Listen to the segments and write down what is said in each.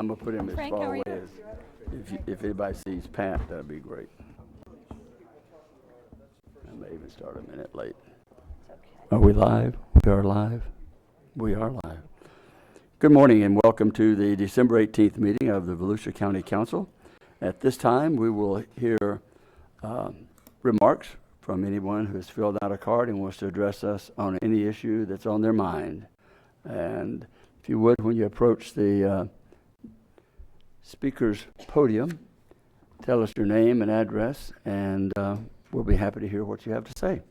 I'm going to put him as Frank, how far are away you? as, if anybody sees Pat, that'd be great. I may even start a minute late. Are we live? We are live. We are live. Good morning and welcome to the December 18th meeting of the Volusia County Council. At this time, we will hear remarks from anyone who has filled out a card and wants to address us on any issue that's on their mind. And if you would, when you approach the speaker's podium, tell us your name and address, and we'll be happy to hear what you have to say.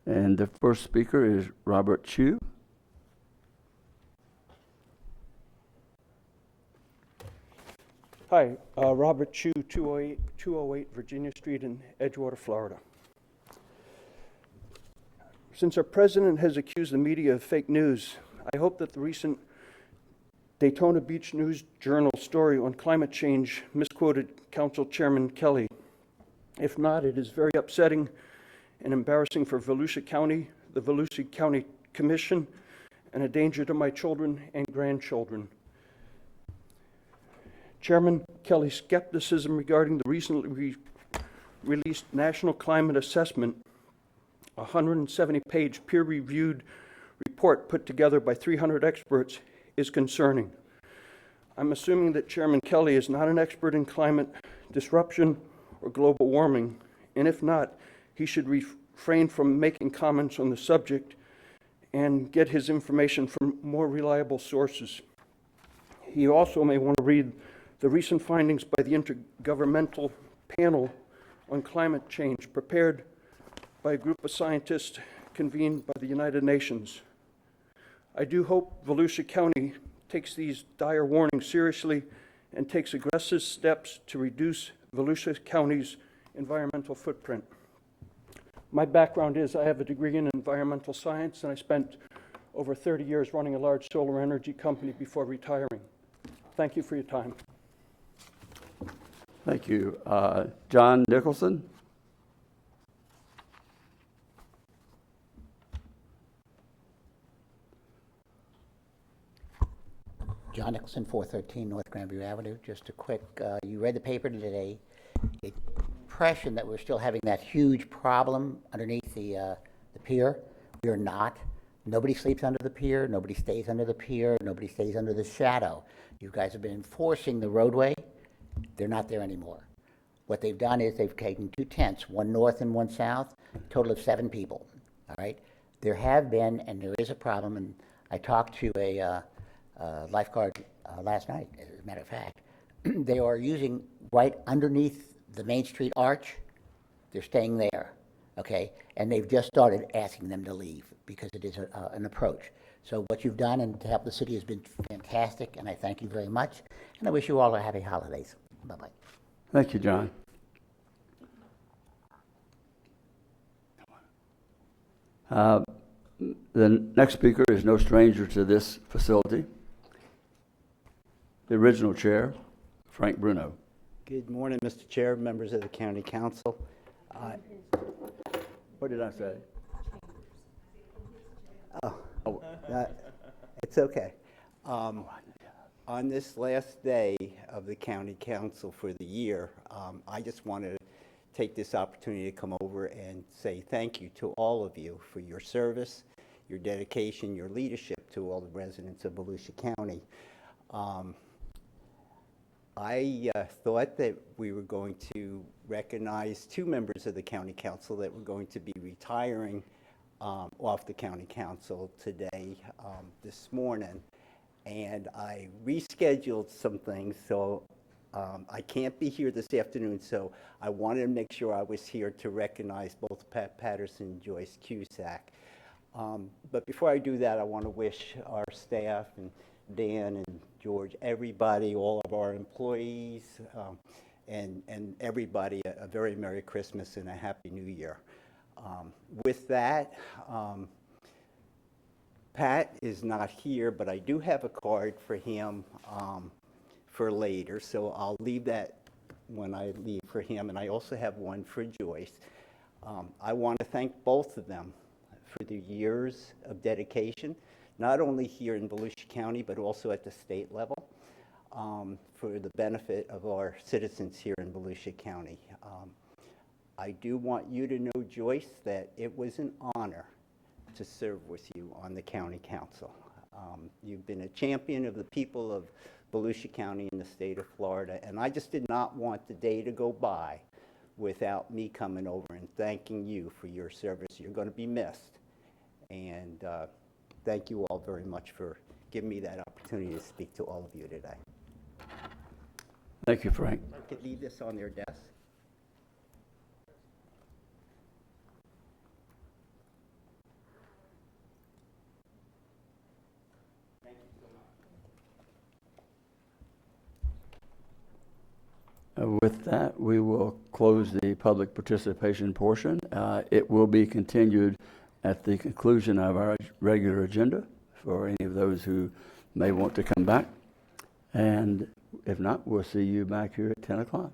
And the first speaker is Robert Chu. Hi, Robert Chu, 208 Virginia Street in Edgewater, Florida. Since our president has accused the media of fake news, I hope that the recent Daytona Beach News Journal story on climate change misquoted Council Chairman Kelly. If not, it is very upsetting and embarrassing for Volusia County, the Volusia County Commission, and a danger to my children and grandchildren. Chairman Kelly's skepticism regarding the recently released National Climate Assessment, a 170-page peer-reviewed report put together by 300 experts, is concerning. I'm assuming that Chairman Kelly is not an expert in climate disruption or global warming, and if not, he should refrain from making comments on the subject and get his information from more reliable sources. He also may want to read the recent findings by the Intergovernmental Panel on Climate Change, prepared by a group of scientists convened by the United Nations. I do hope Volusia County takes these dire warnings seriously and takes aggressive steps to reduce Volusia County's environmental footprint. My background is I have a degree in environmental science, and I spent over 30 years running a large solar energy company before retiring. Thank you for your time. Thank you. John Nicholson. John Nicholson, 413 North Granbury Avenue. Just a quick, you read the paper today. The impression that we're still having that huge problem underneath the pier. We are not. Nobody sleeps under the pier. Nobody stays under the pier. Nobody stays under the shadow. You guys have been enforcing the roadway. They're not there anymore. What they've done is they've taken 2 tents, one north and one south, a total of 7 people. All right. There have been, and there is a problem, and I talked to a lifeguard last night, as a matter of fact. They are using right underneath the Main Street arch. They're staying there, okay? And they've just started asking them to leave because it is an approach. So what you've done and to help the city has been fantastic, and I thank you very much. And I wish you all a happy holidays. Bye-bye. Thank you, John. The next speaker is no stranger to this facility. The original chair, Frank Bruno. Good morning, Mr. Chair, members of the County Council. What did I say? It's okay. On this last day of the County Council for the year, I just wanted to take this opportunity to come over and say thank you to all of you for your service, your dedication, your leadership to all the residents of Volusia County. I thought that we were going to recognize 2 members of the County Council that were going to be retiring off the County Council today, this morning. And I rescheduled some things, so I can't be here this afternoon, so I wanted to make sure I was here to recognize both Pat Patterson and Joyce Cusack. But before I do that, I want to wish our staff and Dan and George, everybody, all of our employees, and everybody a very Merry Christmas and a Happy New Year. With that, Pat is not here, but I do have a card for him for later, so I'll leave that when I leave for him, and I also have one for Joyce. I want to thank both of them for their years of dedication, not only here in Volusia County, but also at the state level. for the benefit of our citizens here in Volusia County. I do want you to know, Joyce, that it was an honor to serve with you on the county council. You've been a champion of the people of Volusia County in the state of Florida, and I just did not want the day to go by without me coming over and thanking you for your service. You're going to be missed, and thank you all very much for giving me that opportunity to speak to all of you today. Thank you, Frank. I could leave this on their desk. With that, we will close the public participation portion. It will be continued at the conclusion of our regular agenda for any of those who may want to come back. And if not, we'll see you back here at 10 o'clock.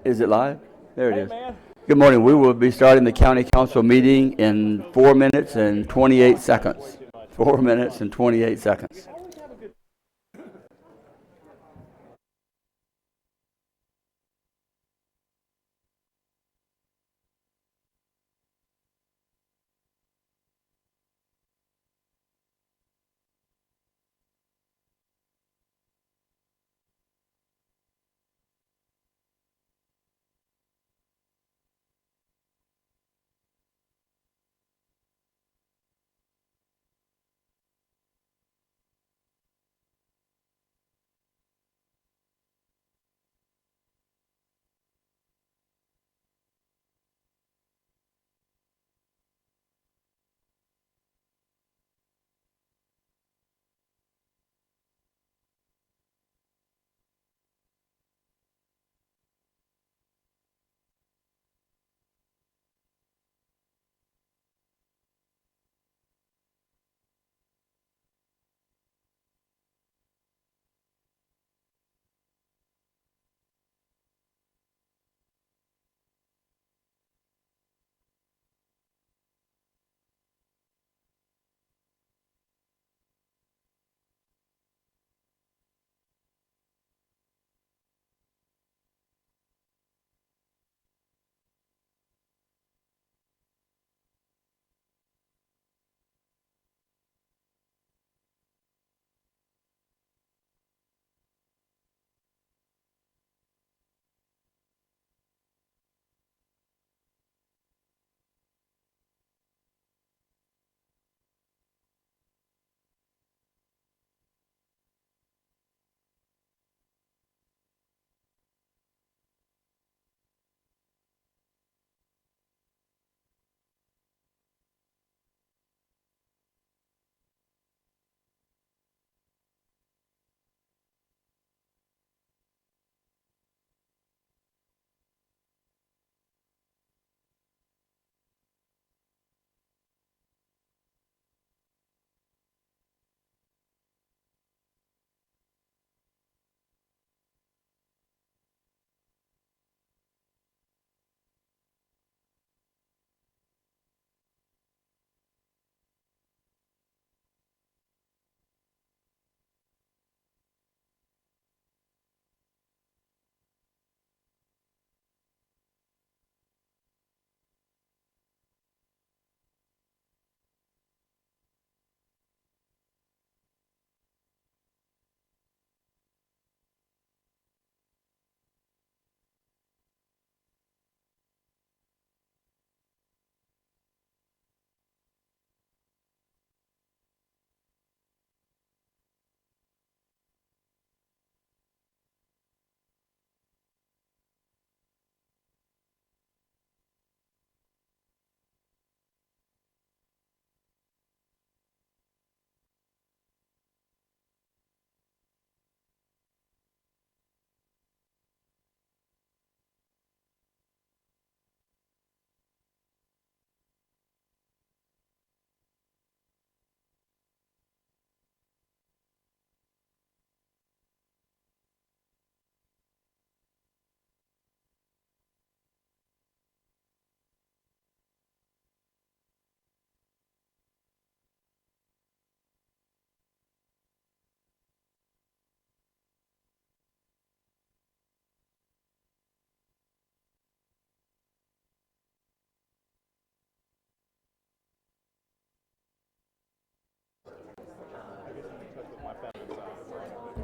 Is it live? There it is. Good morning. We will be starting the county council meeting in 4 minutes and 28 seconds. 4 minutes and 28 seconds.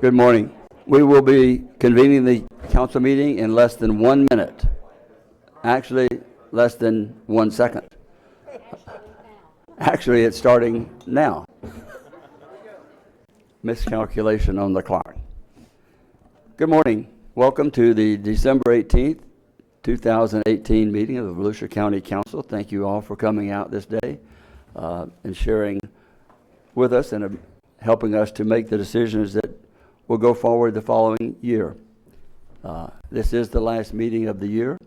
Good morning. We will be convening the council meeting in less than 1 minute. Actually, less than 1 second. Actually, it's starting now. Miscalculation on the clock. Good morning. Welcome to the December 18th, 2018 meeting of the Volusia County Council. Thank you all for coming out this day and sharing with us and helping us to make the decisions that will go forward the following year. This is the last meeting of the year.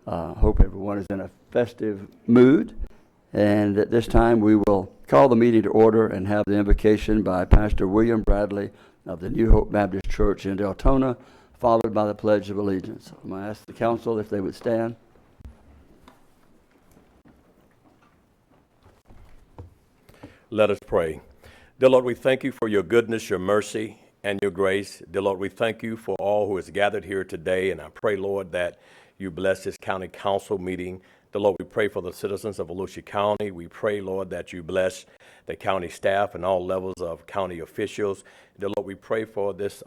Hope everyone is in a festive mood. And at this time, we will call the meeting to order and have the invocation by Pastor William Bradley of the New Hope Baptist Church in Deltona, followed by the Pledge of Allegiance. I'm going to ask the council if they would stand. Let us pray. Dear Lord, we thank you for your goodness, your mercy, and your grace. Dear Lord, we thank you for all who has gathered here today, and I pray, Lord, that you bless this county council meeting. Dear Lord, we pray for the citizens of Volusia County. We pray, Lord, that you bless the county staff and all levels of county officials. Dear Lord, we pray for this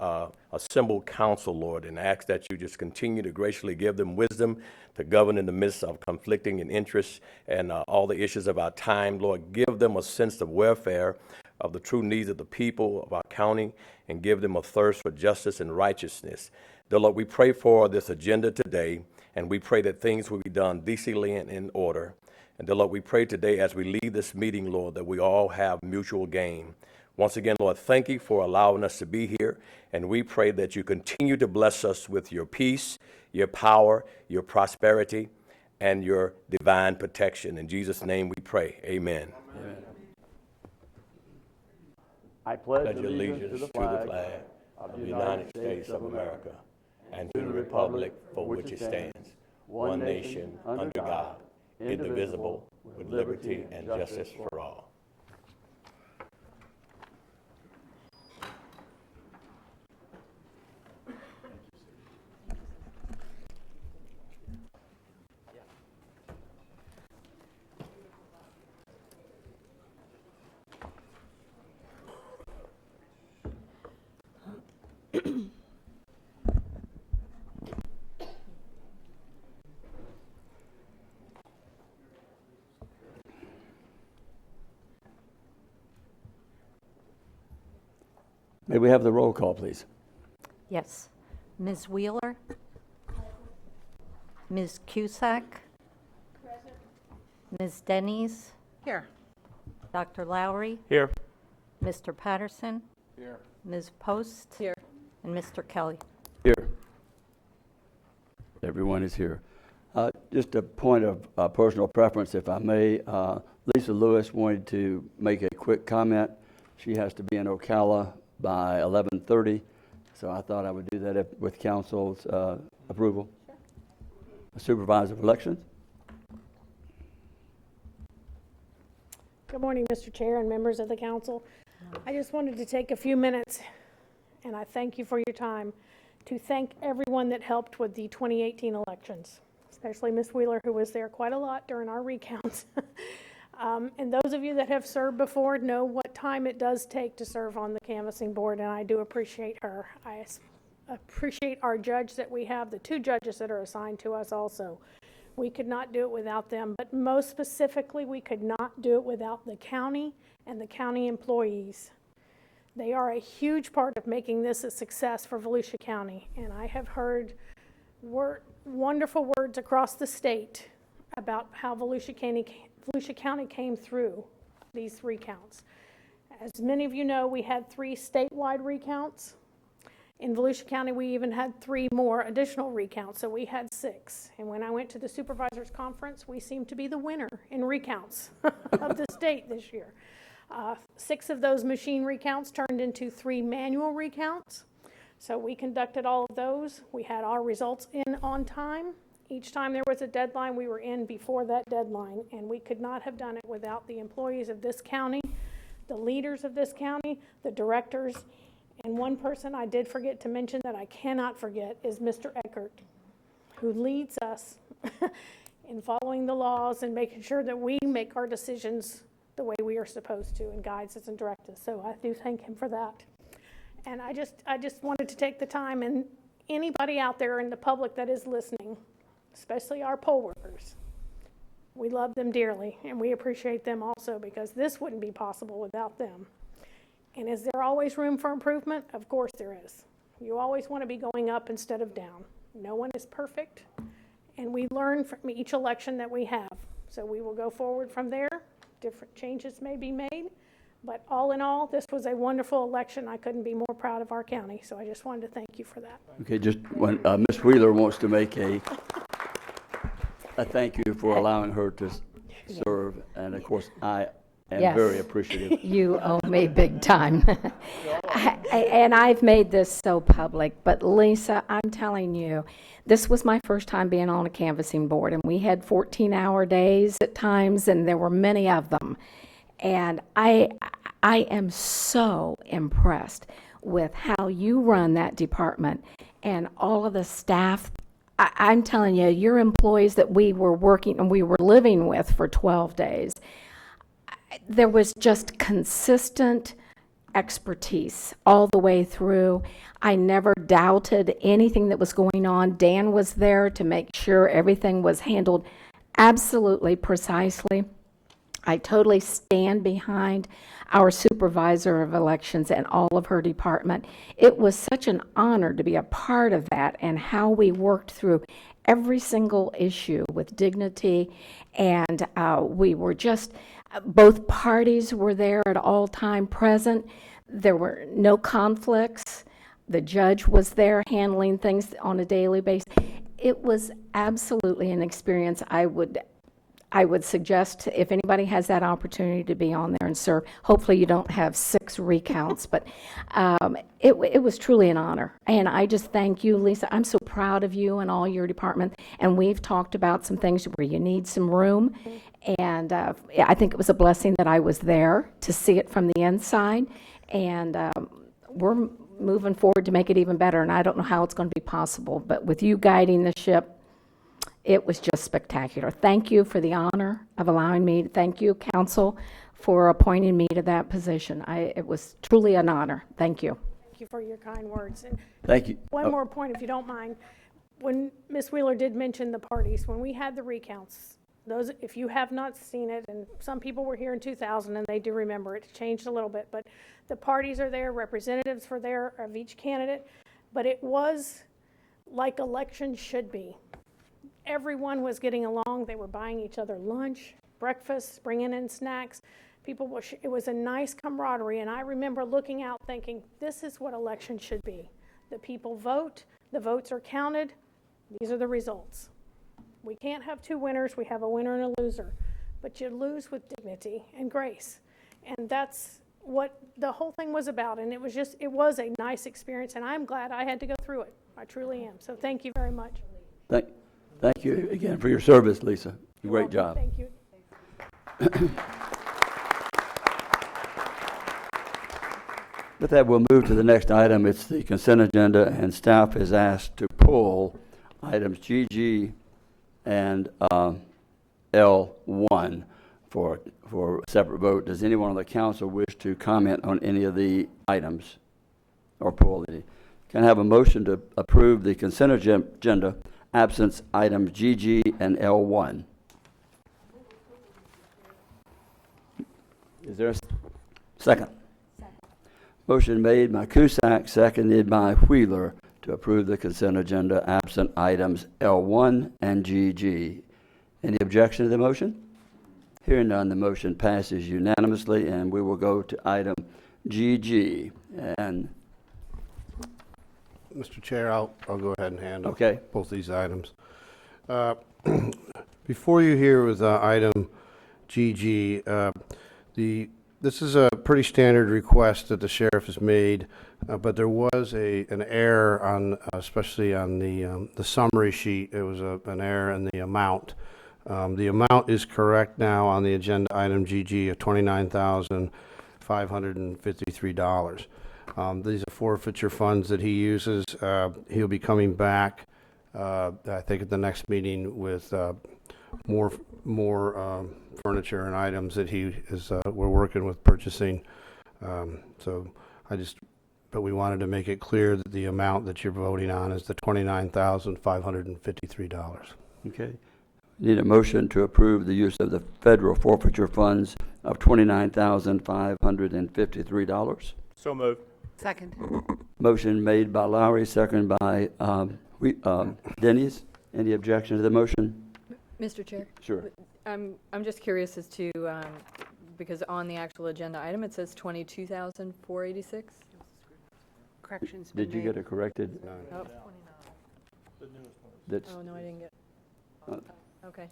assembled council, Lord, and ask that you just continue to graciously give them wisdom to govern in the midst of conflicting and interests and all the issues of our time. Lord, give them a sense of welfare, of the true needs of the people of our county, and give them a thirst for justice and righteousness. Dear Lord, we pray for this agenda today, and we pray that things will be done decently and in order. And dear Lord, we pray today as we leave this meeting, Lord, that we all have mutual gain. Once again, Lord, thank you for allowing us to be here, and we pray that you continue to bless us with your peace, your power, your prosperity, and your divine protection. In Jesus' name we pray. Amen. Amen. I pledge Pledge allegiance to the flag of the United States of America and to the republic for which it stands, one nation, under God, indivisible, with liberty and justice for all. May we have the roll call, please? Yes. Ms. Wheeler? Ms. Cusack? Present. Ms. Denny's? Here. Dr. Lowry? Here. Mr. Patterson? Here. Ms. Post? Here. And Mr. Kelly? Here. Everyone is here. Just a point of personal preference, if I may. Lisa Lewis wanted to make a quick comment. She has to be in Ocala by 11:30, so I thought I would do that with council's approval. Sure. Supervisor of Elections. Good morning, Mr. Chair and members of the council. I just wanted to take a few minutes, and I thank you for your time, to thank everyone that helped with the 2018 elections, especially Ms. Wheeler, who was there quite a lot during our recounts. And those of you that have served before know what time it does take to serve on the canvassing board, and I do appreciate her. I appreciate our judge that we have, the two judges that are assigned to us also. We could not do it without them, but most specifically, we could not do it without the county and the county employees. They are a huge part of making this a success for Volusia County, and I have heard wonderful words across the state about how Volusia County came through these recounts. As many of you know, we had 3 statewide recounts. In Volusia County, we even had 3 more additional recounts, so we had 6. And when I went to the supervisors conference, we seemed to be the winner in recounts of the state this year. 6 of those machine recounts turned into 3 manual recounts. So we conducted all of those. We had our results in on time. Each time there was a deadline, we were in before that deadline, and we could not have done it without the employees of this county, the leaders of this county, the directors, and one person I did forget to mention that I cannot forget is Mr. Eckert, who leads us in following the laws and making sure that we make our decisions the way we are supposed to, and guides us and directs us. So I do thank him for that. And I just wanted to take the time, and anybody out there in the public that is listening, especially our poll workers, we love them dearly, and we appreciate them also, because this wouldn't be possible without them. And is there always room for improvement? Of course there is. You always want to be going up instead of down. No one is perfect, and we learn from each election that we have. So we will go forward from there. Different changes may be made, but all in all, this was a wonderful election. I couldn't be more proud of our county, so I just wanted to thank you for that. Okay, just when Ms. Wheeler wants to make a thank you for allowing her to serve, and of course, I am Yes. very appreciative. You owe me big time. And I've made this so public, but Lisa, I'm telling you, this was my first time being on a canvassing board, and we had 14-hour days at times, and there were many of them. And I am so impressed with how you run that department and all of the staff. I'm telling you, your employees that we were working and we were living with for 12 days, there was just consistent expertise all the way through. I never doubted anything that was going on. Dan was there to make sure everything was handled absolutely precisely. I totally stand behind our supervisor of elections and all of her department. It was such an honor to be a part of that and how we worked through every single issue with dignity. And we were just, both parties were there at all time present. There were no conflicts. The judge was there handling things on a daily basis. It was absolutely an experience I would suggest if anybody has that opportunity to be on there and serve. Hopefully you don't have 6 recounts, but it was truly an honor. And I just thank you, Lisa. I'm so proud of you and all your department. And we've talked about some things where you need some room. And I think it was a blessing that I was there to see it from the inside. And we're moving forward to make it even better. And I don't know how it's going to be possible, but with you guiding the ship, it was just spectacular. Thank you for the honor of allowing me. Thank you, council, for appointing me to that position. It was truly an honor. Thank you. Thank you for your kind words. And Thank you. one more point, if you don't mind. When Ms. Wheeler did mention the parties, when we had the recounts, those, if you have not seen it, and some people were here in 2000 and they do remember it, changed a little bit, but the parties are there, representatives were there of each candidate, but it was like elections should be. Everyone was getting along. They were buying each other lunch, breakfast, bringing in snacks. It was a nice camaraderie, and I remember looking out thinking, this is what elections should be. The people vote, the votes are counted, these are the results. We can't have 2 winners, we have a winner and a loser, but you lose with dignity and grace. And that's what the whole thing was about, and it was a nice experience, and I'm glad I had to go through it. I truly am. So thank you very much. Thank you again for your service, Lisa. Great job. Thank you. With that, we'll move to the next item. It's the consent agenda, and staff is asked to pull items GG and L1 for a separate vote. Does anyone on the council wish to comment on any of the items or pull any? Can I have a motion to approve the consent agenda, absence items GG and L1? Is there a second? Motion made by Cusack, seconded by Wheeler to approve the consent agenda, absent items L1 and GG. Any objection to the motion? Hearing none, the motion passes unanimously, and we will go to item GG. And Mr. Chair, I'll go ahead and handle Okay. both these items. Before you here with item GG, this is a pretty standard request that the sheriff has made, but there was an error on, especially on the summary sheet. It was an error in the amount. The amount is correct now on the agenda item GG of $29,553. These are forfeiture funds that he uses. He'll be coming back, I think, at the next meeting with more furniture and items that we're working with purchasing. But we wanted to make it clear that the amount that you're voting on is the $29,553. okay. Need a motion to approve the use of the federal forfeiture funds of $29,553. So moved. Second. Motion made by Lowry, second by Denny's. Any objection to the motion? Mr. Chair, Sure. I'm just curious as to, because on the actual agenda item, it says 22,486. Corrections been Did you made. get it corrected? Oh, That's, oh, no, I didn't get, okay.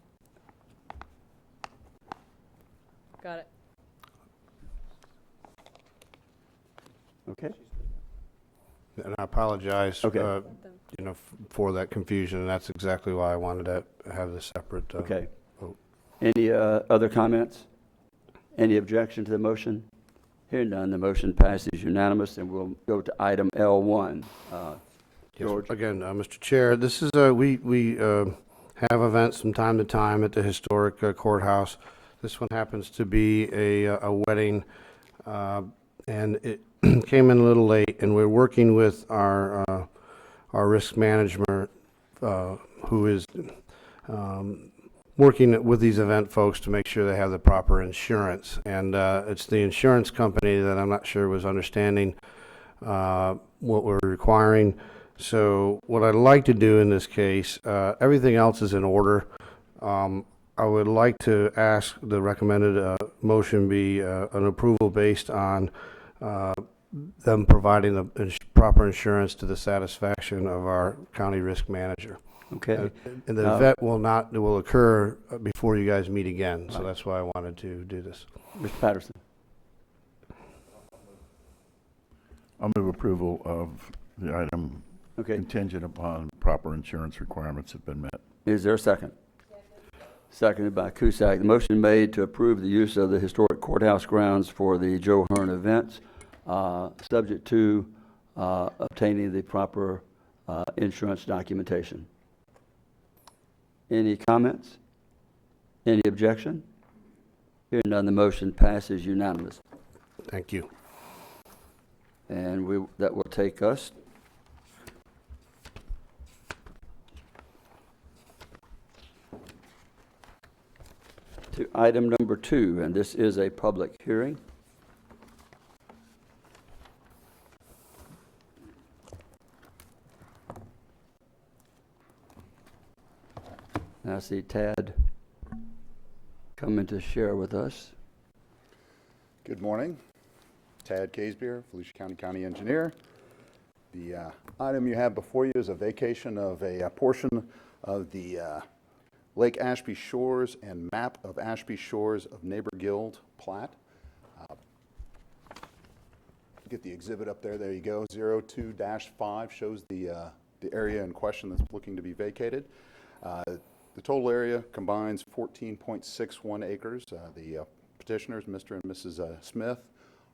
Got it. okay. And I apologize, Okay. for that confusion, and that's exactly why I wanted to have this separate. Okay. vote. Any other comments? Any objection to the motion? Hearing none, the motion passes unanimous, and we'll go to item L1. Yes, George? again, Mr. Chair, this is, we have events from time to time at the historic courthouse. This one happens to be a wedding, and it came in a little late, and we're working with our risk management, who is working with these event folks to make sure they have the proper insurance. And it's the insurance company that I'm not sure was understanding what we're requiring. So what I'd like to do in this case, everything else is in order. I would like to ask the recommended motion be an approval based on them providing the proper insurance to the satisfaction of our county risk manager. Okay. And the event will occur before you guys meet again, so that's why I wanted to do this. Mr. Patterson? I'll move approval of the item Okay. contingent upon proper insurance requirements have been met. Is there a second? Seconded by Cusack. The motion made to approve the use of the historic courthouse grounds for the Joe Hearn events, subject to obtaining the proper insurance documentation. Any comments? Any objection? Hearing none, the motion passes unanimous. Thank you. And that will take us to item number 2, and this is a public hearing. I see Tad coming to share with us. Good morning. Tad Casebeer, Volusia County Engineer. The item you have before you is a vacation of a portion of the Lake Ashby Shores and map of Ashby Shores of Neighbor Guild plat. Get the exhibit up there. There you go. 02-5 shows the area in question that's looking to be vacated. The total area combines 14.61 acres. The petitioners, Mr. and Mrs. Smith,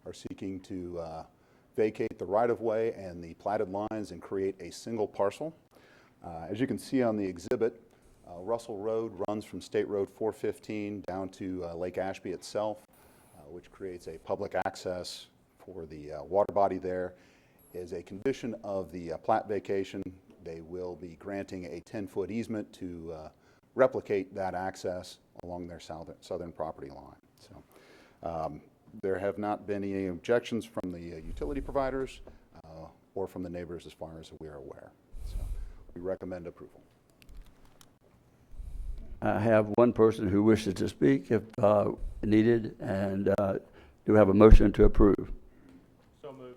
are seeking to vacate the right-of-way and the platted lines and create a single parcel. As you can see on the exhibit, Russell Road runs from State Road 415 down to Lake Ashby itself, which creates a public access for the water body there. As a condition of the plat vacation, they will be granting a 10-foot easement to replicate that access along their southern property line. So there have not been any objections from the utility providers or from the neighbors as far as we are aware. So we recommend approval. I have one person who wishes to speak if needed, and do have a motion to approve. So moved.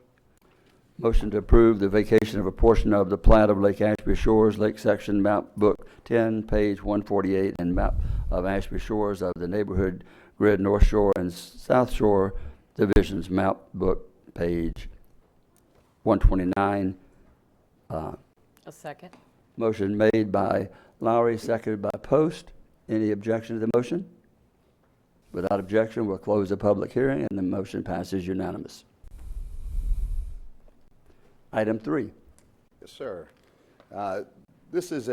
Motion to approve the vacation of a portion of the plat of Lake Ashby Shores, Lake Section, Map Book 10, page 148, and map of Ashby Shores of the Neighborhood Grid North Shore and South Shore Divisions, Map Book, page 129. A second. Motion made by Lowry, seconded by Post. Any objection to the motion? Without objection, we'll close the public hearing, and the motion passes unanimous. Item 3. Yes, sir. This is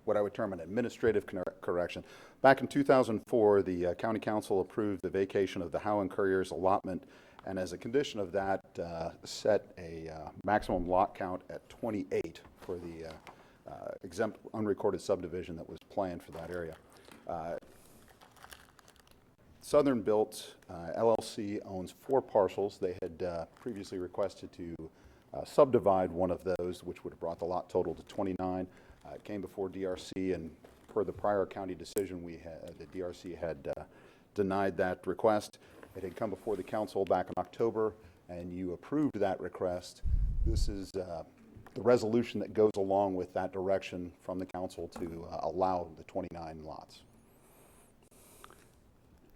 what I would term an administrative correction. Back in 2004, the County Council approved the vacation of the Howland Courier's allotment, and as a condition of that, set a maximum lot count at 28 for the exempt unrecorded subdivision that was planned for that area. Southern Built LLC owns 4 parcels. They had previously requested to subdivide one of those, which would have brought the lot total to 29. It came before DRC, and per the prior county decision, the DRC had denied that request. It had come before the council back in October, and you approved that request. This is the resolution that goes along with that direction from the council to allow the 29 lots.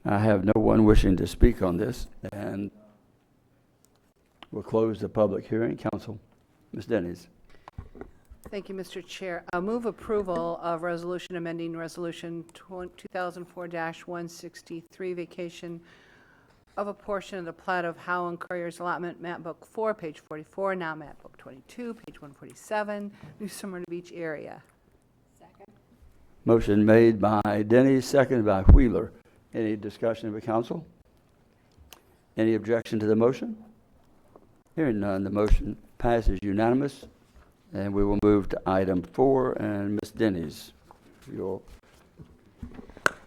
I have no one wishing to speak on this, and We'll close the public hearing. Council, Ms. Denny's. Thank you, Mr. Chair. I move approval of resolution amending Resolution 2004-163, vacation of a portion of the plat of Howe and Courier's allotment, map book 4, page 44, now map book 22, page 147, New Smyrna Beach area. Motion made by Denny, seconded by Wheeler. Any discussion of the council? Any objection to the motion? Hearing none, the motion passes unanimous. And we will move to item 4, and Ms. Denny's, you'll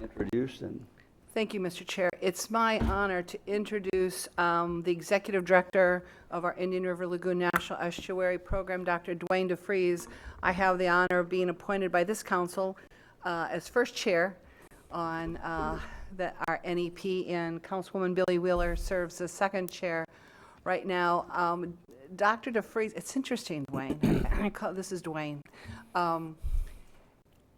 introduce and... Thank you, Mr. Chair. It's my honor to introduce the Executive Director of our Indian River Lagoon National Estuary Program, Dr. Dwayne DeFries. I have the honor of being appointed by this council as first chair on our NEP, and Councilwoman Billy Wheeler serves as second chair right now. Dr. DeFries, it's interesting, Dwayne. This is Dwayne.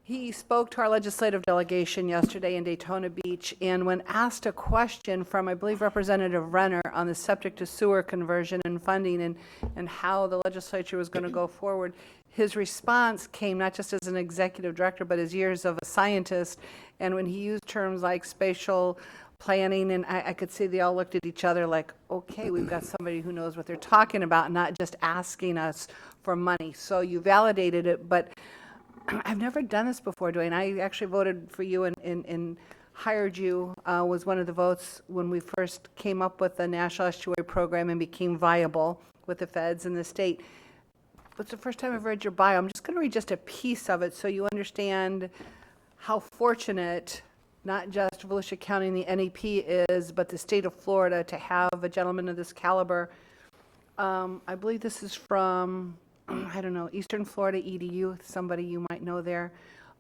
He spoke to our legislative delegation yesterday in Daytona Beach, and when asked a question from, I believe, Representative Renner on the septic to sewer conversion and funding and how the legislature was going to go forward, his response came not just as an executive director, but as years of a scientist. And when he used terms like spatial planning, and I could see they all looked at each other like, okay, we've got somebody who knows what they're talking about, not just asking us for money. So you validated it, but I've never done this before, Dwayne. I actually voted for you and hired you, was one of the votes when we first came up with the National Estuary Program and became viable with the feds and the state. But it's the first time I've read your bio. I'm just going to read just a piece of it so you understand how fortunate not just Volusia County and the NEP is, but the state of Florida to have a gentleman of this caliber. I believe this is from, I don't know, Eastern Florida EDU, somebody you might know there.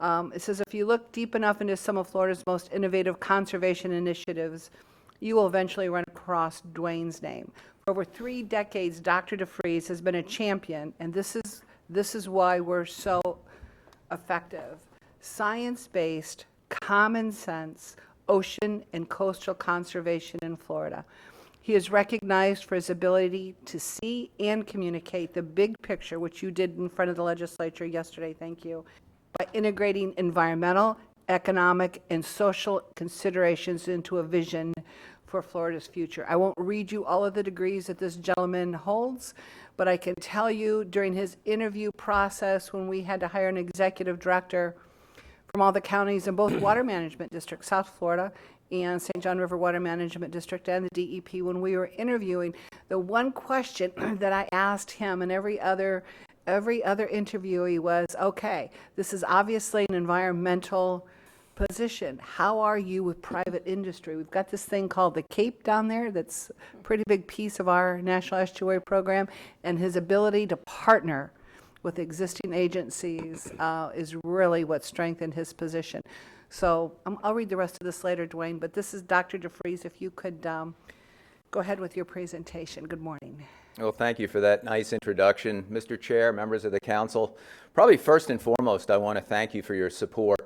It says, if you look deep enough into some of Florida's most innovative conservation initiatives, you will eventually run across Dwayne's name. For over 3 decades, Dr. DeFries has been a champion, and this is why we're so effective. Science-based, common sense, ocean and coastal conservation in Florida. He is recognized for his ability to see and communicate the big picture, which you did in front of the legislature yesterday, thank you, by integrating environmental, economic, and social considerations into a vision for Florida's future. I won't read you all of the degrees that this gentleman holds, but I can tell you during his interview process when we had to hire an executive director from all the counties in both water management districts, South Florida and St. John River Water Management District and the DEP, when we were interviewing, the one question that I asked him and every other interviewee was, okay, this is obviously an environmental position. How are you with private industry? We've got this thing called the Cape down there that's a pretty big piece of our National Estuary Program, and his ability to partner with existing agencies is really what strengthened his position. So I'll read the rest of this later, Dwayne, but this is Dr. DeFries. If you could go ahead with your presentation. Good morning. Well, thank you for that nice introduction. Mr. Chair, members of the council, probably first and foremost, I want to thank you for your support.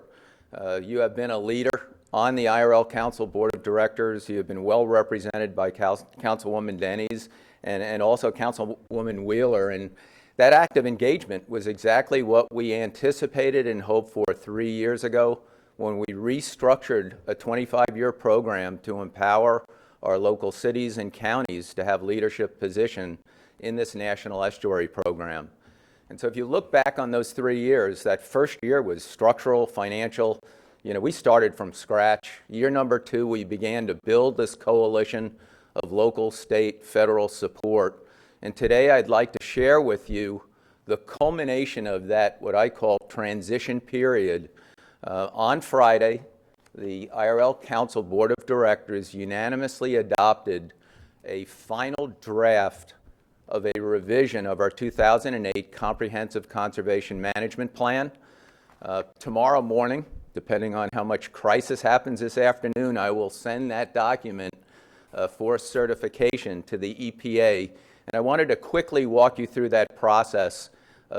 You have been a leader on the IRL Council Board of Directors. You have been well represented by Councilwoman Denny's and also Councilwoman Wheeler. And that act of engagement was exactly what we anticipated and hoped for 3 years ago when we restructured a 25-year program to empower our local cities and counties to have leadership position in this National Estuary Program. And so if you look back on those 3 years, that first year was structural, financial. You know, we started from scratch. Year number 2, we began to build this coalition of local, state, federal support. And today I'd like to share with you the culmination of that, what I call transition period. On Friday, the IRL Council Board of Directors unanimously adopted a final draft of a revision of our 2008 Comprehensive Conservation Management Plan. Tomorrow morning, depending on how much crisis happens this afternoon, I will send that document for certification to the EPA. And I wanted to quickly walk you through that process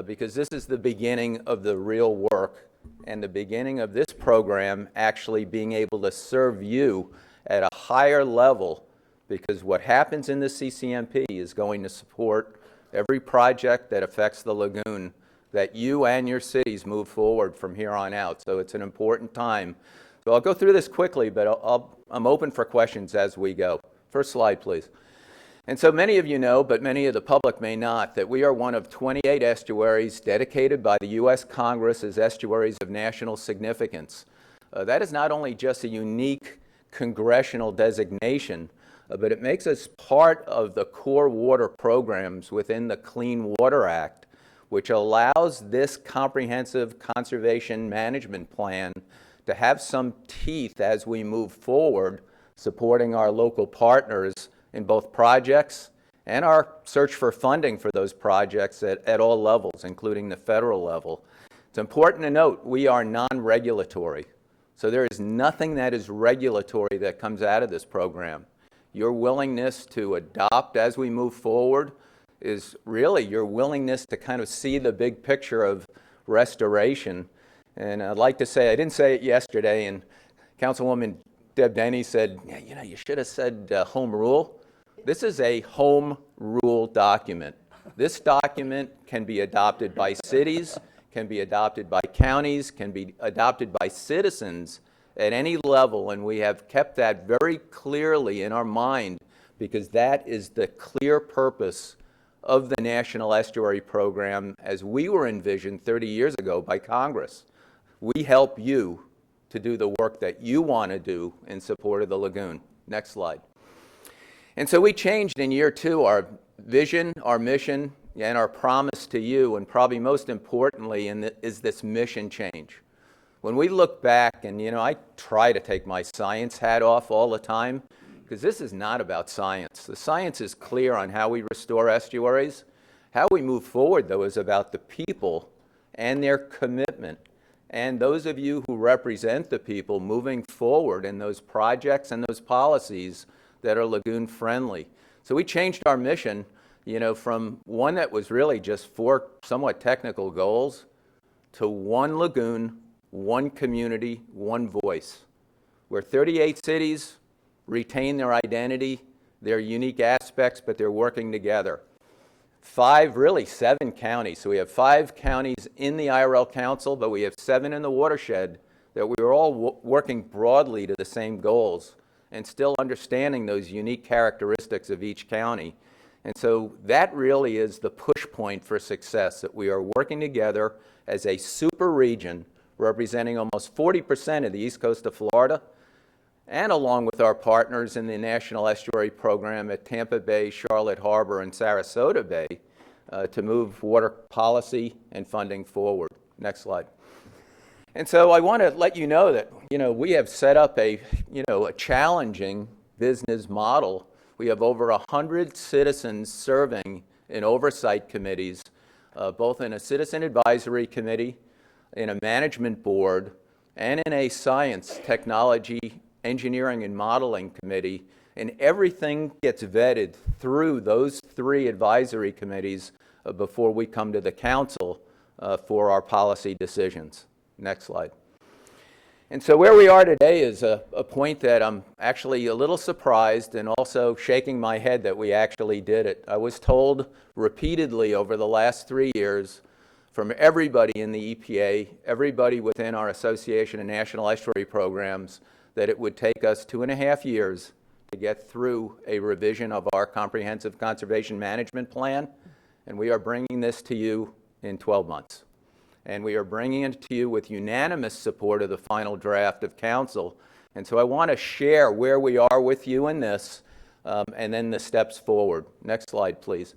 because this is the beginning of the real work and the beginning of this program actually being able to serve you at a higher level because what happens in the CCMP is going to support every project that affects the lagoon that you and your cities move forward from here on out. So it's an important time. So I'll go through this quickly, but I'm open for questions as we go. First slide, please. And so many of you know, but many of the public may not, that we are one of 28 estuaries dedicated by the U.S. Congress as estuaries of national significance. That is not only just a unique congressional designation, but it makes us part of the core water programs within the Clean Water Act, which allows this comprehensive conservation management plan to have some teeth as we move forward, supporting our local partners in both projects and our search for funding for those projects at all levels, including the federal level. It's important to note we are non-regulatory, so there is nothing that is regulatory that comes out of this program. Your willingness to adopt as we move forward is really your willingness to kind of see the big picture of restoration. And I'd like to say, I didn't say it yesterday, and Councilwoman Deb Denny said, yeah, you know, you should have said home rule. This is a home rule document. This document can be adopted by cities, can be adopted by counties, can be adopted by citizens at any level, and we have kept that very clearly in our mind because that is the clear purpose of the National Estuary Program as we were envisioned 30 years ago by Congress. We help you to do the work that you want to do in support of the lagoon. Next slide. And so we changed in year 2 our vision, our mission, and our promise to you, and probably most importantly is this mission change. When we look back, and you know, I try to take my science hat off all the time, because this is not about science. The science is clear on how we restore estuaries. How we move forward, though, is about the people and their commitment. And those of you who represent the people moving forward in those projects and those policies that are lagoon friendly. So we changed our mission, you know, from one that was really just 4 somewhat technical goals to 1 lagoon, 1 community, 1 voice, where 38 cities retain their identity, their unique aspects, but they're working together. 7 counties. So we have 5 counties in the IRL Council, but we have 7 in the watershed that we are all working broadly to the same goals and still understanding those unique characteristics of each county. And so that really is the push point for success, that we are working together as a super region representing almost 40% of the east coast of Florida, and along with our partners in the National Estuary Program at Tampa Bay, Charlotte Harbor, and Sarasota Bay to move water policy and funding forward. Next slide. And so I want to let you know that, you know, we have set up a challenging business model. We have over 100 citizens serving in oversight committees, both in a citizen advisory committee, in a management board, and in a science, technology, engineering, and modeling committee. And everything gets vetted through those 3 advisory committees before we come to the council for our policy decisions. Next slide. And so where we are today is a point that I'm actually a little surprised and also shaking my head that we actually did it. I was told repeatedly over the last 3 years from everybody in the EPA, everybody within our Association of National Estuary Programs, that it would take us 2.5 years to get through a revision of our comprehensive conservation management plan, and we are bringing this to you in 12 months. And we are bringing it to you with unanimous support of the final draft of council. And so I want to share where we are with you in this, and then the steps forward. Next slide, please.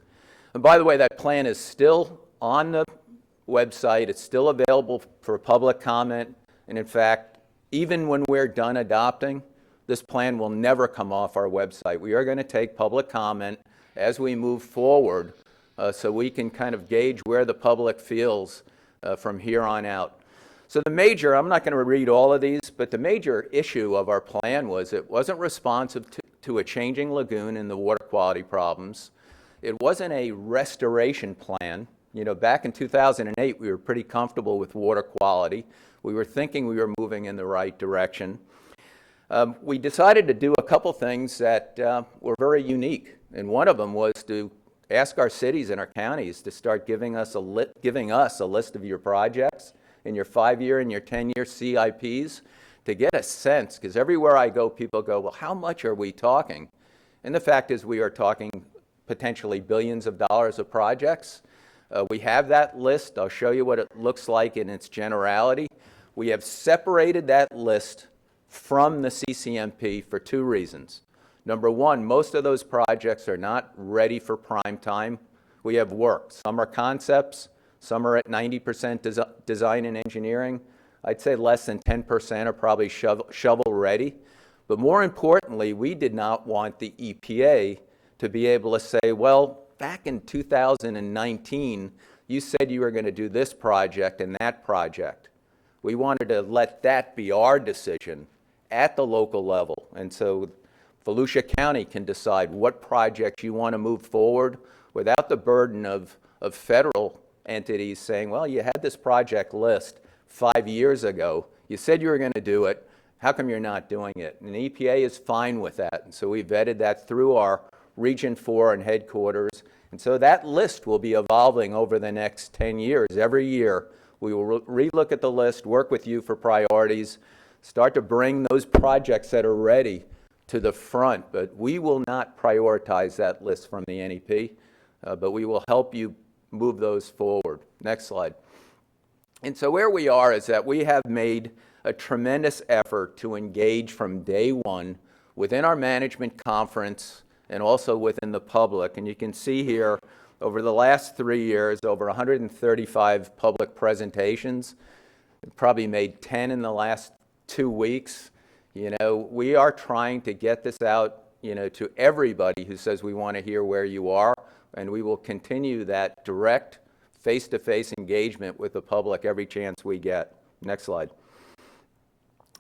And by the way, that plan is still on the website. It's still available for public comment. And in fact, even when we're done adopting, this plan will never come off our website. We are going to take public comment as we move forward so we can kind of gauge where the public feels from here on out. So the major, I'm not going to read all of these, but the major issue of our plan was it wasn't responsive to a changing lagoon and the water quality problems. It wasn't a restoration plan. You know, back in 2008, we were pretty comfortable with water quality. We were thinking we were moving in the right direction. We decided to do a couple things that were very unique, and one of them was to ask our cities and our counties to start giving us a list of your projects in your 5-year and your 10-year CIPs to get a sense, because everywhere I go, people go, well, how much are we talking? And the fact is we are talking potentially billions of dollars of projects. We have that list. I'll show you what it looks like in its generality. We have separated that list from the CCMP for 2 reasons. Number one, most of those projects are not ready for prime time. We have work. Some are concepts, some are at 90% design and engineering. I'd say less than 10% are probably shovel ready. But more importantly, we did not want the EPA to be able to say, well, back in 2019, you said you were going to do this project and that project. We wanted to let that be our decision at the local level. And so Volusia County can decide what projects you want to move forward without the burden of federal entities saying, well, you had this project list 5 years ago. You said you were going to do it. How come you're not doing it? And the EPA is fine with that. And so we vetted that through our Region 4 and headquarters. And so that list will be evolving over the next 10 years. Every year, we will relook at the list, work with you for priorities, start to bring those projects that are ready to the front. But we will not prioritize that list from the NEP, but we will help you move those forward. Next slide. And so where we are is that we have made a tremendous effort to engage from day one within our management conference and also within the public. And you can see here, over the last 3 years, over 135 public presentations. We've probably made 10 in the last 2 weeks. You know, we are trying to get this out, you know, to everybody who says we want to hear where you are, and we will continue that direct face-to-face engagement with the public every chance we get. Next slide.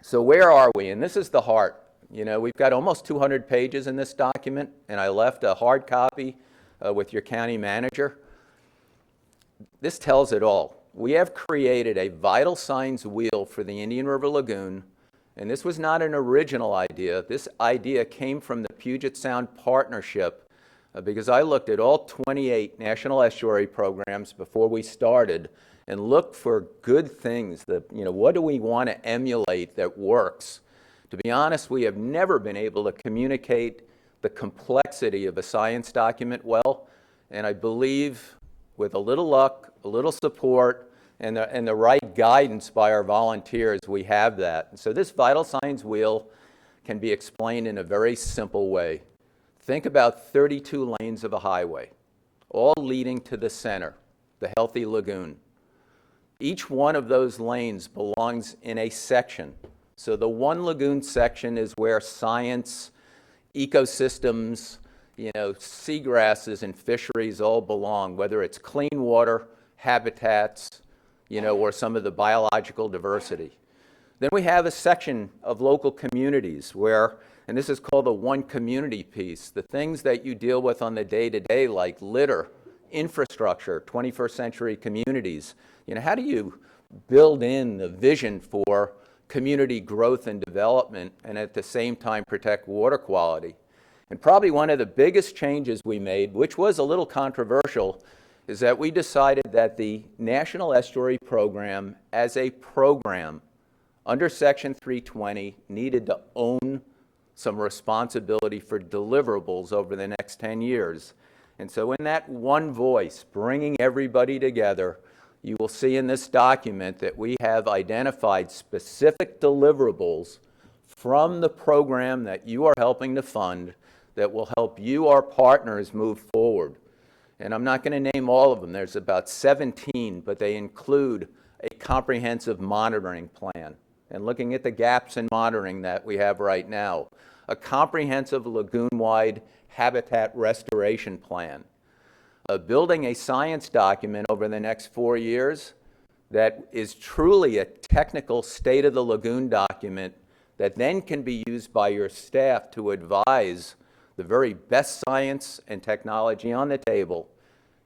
So where are we? And this is the heart. You know, we've got almost 200 pages in this document, and I left a hard copy with your county manager. This tells it all. We have created a vital signs wheel for the Indian River Lagoon, and this was not an original idea. This idea came from the Puget Sound Partnership because I looked at all 28 national estuary programs before we started and looked for good things that, you know, what do we want to emulate that works? To be honest, we have never been able to communicate the complexity of a science document well, and I believe with a little luck, a little support, and the right guidance by our volunteers, we have that. So this vital signs wheel can be explained in a very simple way. Think about 32 lanes of a highway, all leading to the center, the healthy lagoon. Each one of those lanes belongs in a section. So the one lagoon section is where science, ecosystems, you know, seagrasses and fisheries all belong, whether it's clean water, habitats, you know, or some of the biological diversity. Then we have a section of local communities where, and this is called the one community piece, the things that you deal with on the day-to-day like litter, infrastructure, 21st century communities. You know, how do you build in the vision for community growth and development and at the same time protect water quality? And probably one of the biggest changes we made, which was a little controversial, is that we decided that the National Estuary Program as a program under Section 320 needed to own some responsibility for deliverables over the next 10 years. And so in that one voice, bringing everybody together, you will see in this document that we have identified specific deliverables from the program that you are helping to fund that will help you, our partners, move forward. And I'm not going to name all of them. There's about 17, but they include a comprehensive monitoring plan. And looking at the gaps in monitoring that we have right now, a comprehensive lagoon-wide habitat restoration plan, building a science document over the next 4 years that is truly a technical state of the lagoon document that then can be used by your staff to advise the very best science and technology on the table.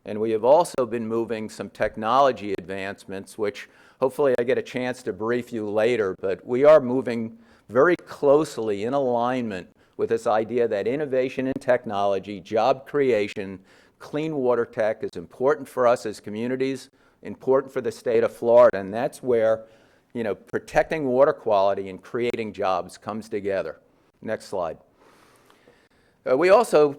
And we have also been moving some technology advancements, which hopefully I get a chance to brief you later, but we are moving very closely in alignment with this idea that innovation and technology, job creation, clean water tech is important for us as communities, important for the state of Florida, and that's where, protecting water quality and creating jobs comes together. Next slide. We also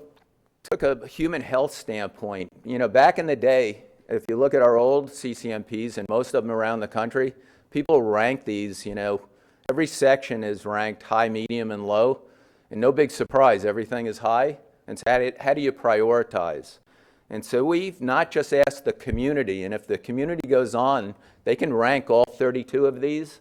took a human health standpoint. Back in the day, if you look at our old CCMPs, and most of them around the country, people rank these, every section is ranked high, medium, and low, and no big surprise, everything is high, and so how do you prioritize? And so we've not just asked the community, and if the community goes on, they can rank all 32 of these,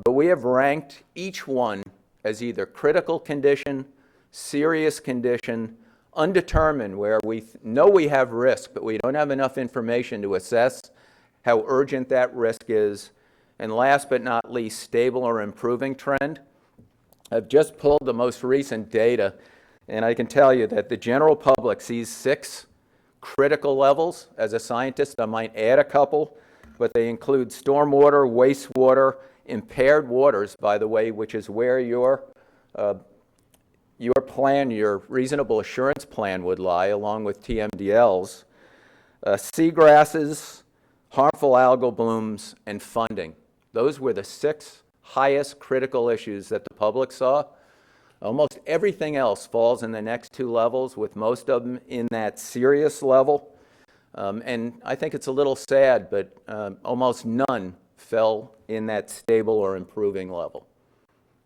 but we have ranked each one as either critical condition, serious condition, undetermined, where we know we have risk, but we don't have enough information to assess how urgent that risk is, and last but not least, stable or improving trend. I've just pulled the most recent data, and I can tell you that the general public sees 6 critical levels. As a scientist, I might add a couple, but they include stormwater, wastewater, impaired waters, by the way, which is where your plan, your reasonable assurance plan would lie, along with TMDLs, seagrasses, harmful algal blooms, and funding. Those were the 6 highest critical issues that the public saw. Almost everything else falls in the next 2 levels, with most of them in that serious level. And I think it's a little sad, but almost none fell in that stable or improving level,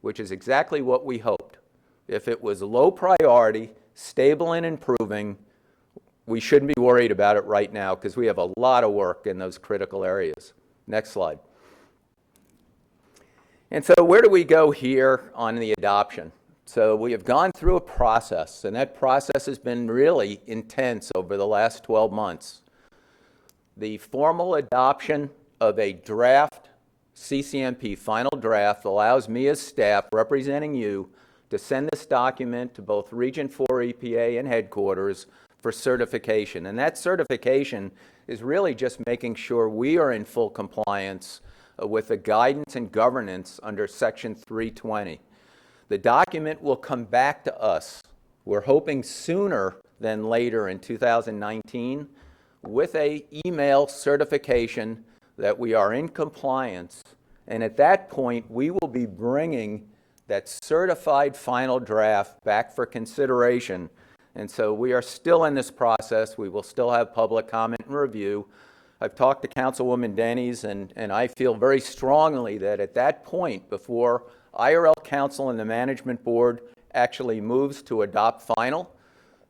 which is exactly what we hoped. If it was low priority, stable and improving, we shouldn't be worried about it right now, because we have a lot of work in those critical areas. Next slide. And so where do we go here on the adoption? So we have gone through a process, and that process has been really intense over the last 12 months. The formal adoption of a draft CCMP final draft allows me as staff representing you to send this document to both Region 4 EPA and headquarters for certification. And that certification is really just making sure we are in full compliance with the guidance and governance under Section 320. The document will come back to us, we're hoping sooner than later in 2019, with an email certification that we are in compliance. And at that point, we will be bringing that certified final draft back for consideration. And so we are still in this process. We will still have public comment and review. I've talked to Councilwoman Denny's, and I feel very strongly that at that point, before IRL Council and the Management Board actually moves to adopt final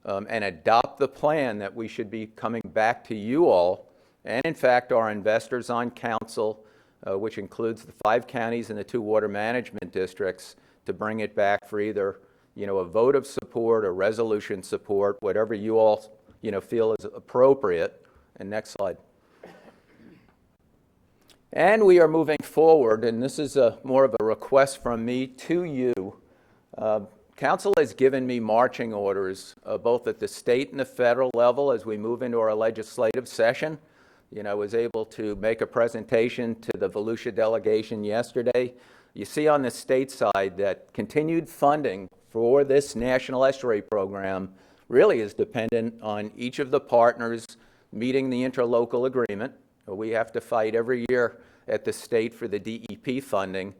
and adopt the plan, that we should be coming back to you all, and in fact our investors on council, which includes the 5 counties and the 2 water management districts, to bring it back for either a vote of support or resolution support, whatever you all feel is appropriate. And next slide. And we are moving forward, and this is more of a request from me to you. Council has given me marching orders, both at the state and the federal level, as we move into our legislative session. I was able to make a presentation to the Volusia delegation yesterday. You see on the state side that continued funding for this National Estuary Program really is dependent on each of the partners meeting the interlocal agreement. We have to fight every year at the state for the DEP funding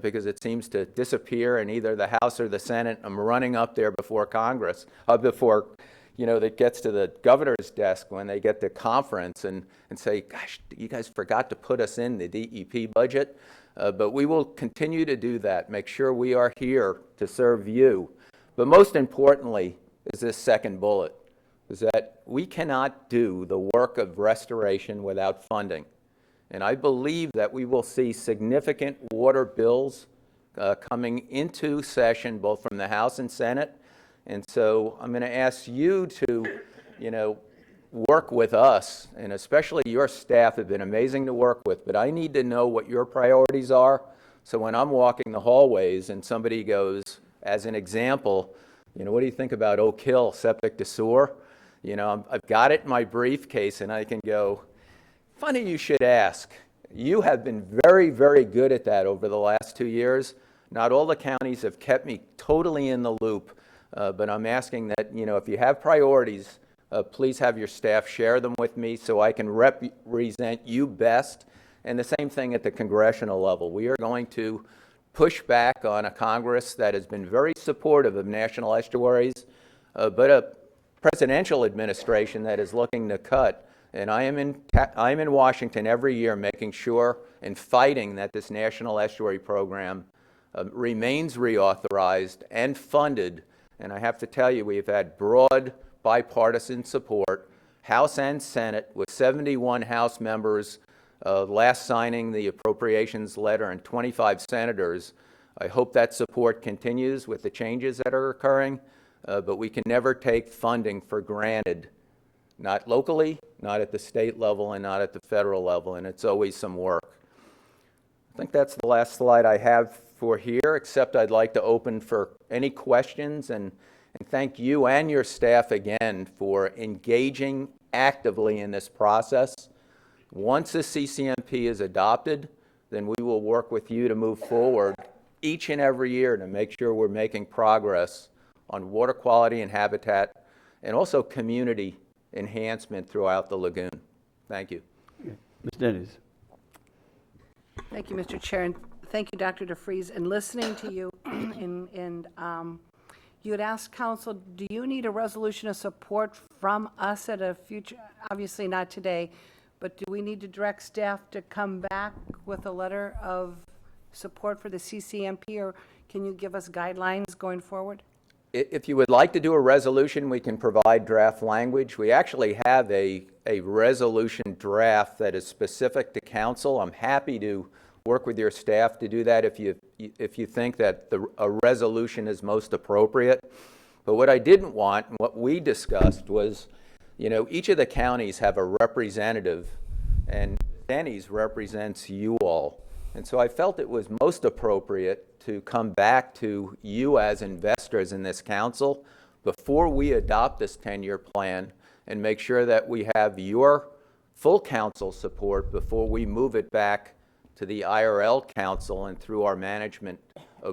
because it seems to disappear in either the House or the Senate. I'm running up there before Congress, before that gets to the governor's desk when they get to conference and say, gosh, you guys forgot to put us in the DEP budget. But we will continue to do that, make sure we are here to serve you. But most importantly is this second bullet, is that we cannot do the work of restoration without funding. And I believe that we will see significant water bills coming into session, both from the House and Senate. And so I'm going to ask you to, work with us, and especially your staff have been amazing to work with, but I need to know what your priorities are. So when I'm walking the hallways and somebody goes, as an example, what do you think about Oak Hill septic to sewer? I've got it in my briefcase and I can go, funny you should ask. You have been very, very good at that over the last 2 years. Not all the counties have kept me totally in the loop, but I'm asking that, if you have priorities, please have your staff share them with me so I can represent you best. And the same thing at the congressional level. We are going to push back on a Congress that has been very supportive of national estuaries, but a presidential administration that is looking to cut. And I am in Washington every year making sure and fighting that this National Estuary Program remains reauthorized and funded. And I have to tell you, we've had broad bipartisan support, House and Senate, with 71 House members last signing the appropriations letter and 25 senators. I hope that support continues with the changes that are occurring, but we can never take funding for granted, not locally, not at the state level, and not at the federal level, and it's always some work. I think that's the last slide I have for here, except I'd like to open for any questions and thank you and your staff again for engaging actively in this process. Once the CCMP is adopted, then we will work with you to move forward each and every year to make sure we're making progress on water quality and habitat and also community enhancement throughout the lagoon. Thank you. Ms. Dennis. Thank you, Mr. Chair, and thank you, Dr. DeFries. And listening to you, you had asked Council, do you need a resolution of support from us at a future, obviously not today, but do we need to direct staff to come back with a letter of support for the CCMP, or can you give us guidelines going forward? If you would like to do a resolution, we can provide draft language. We actually have a resolution draft that is specific to council. I'm happy to work with your staff to do that if you think that a resolution is most appropriate. But what I didn't want, and what we discussed was, each of the counties have a representative, and Denny's represents you all. And so I felt it was most appropriate to come back to you as investors in this council before we adopt this 10-year plan and make sure that we have your full council support before we move it back to the IRL council and through our management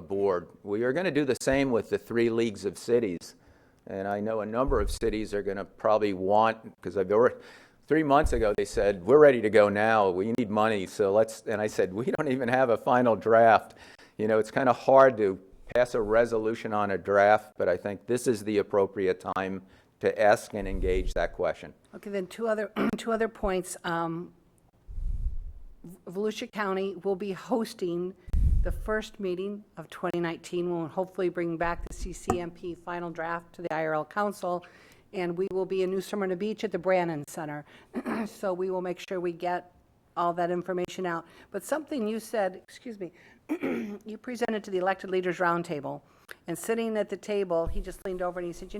board. We are going to do the same with the 3 leagues of cities. And I know a number of cities are going to probably want, because 3 months ago they said, we're ready to go now, we need money, so let's, and I said, we don't even have a final draft. It's kind of hard to pass a resolution on a draft, but I think this is the appropriate time to ask and engage that question. Okay, then two other points. Volusia County will be hosting the first meeting of 2019. We'll hopefully bring back the CCMP final draft to the IRL Council, and we will be in New Smyrna Beach at the Brannan Center. So we will make sure we get all that information out. But something you said, you presented to the Elected Leaders Roundtable, and sitting at the table, he just leaned over and he said,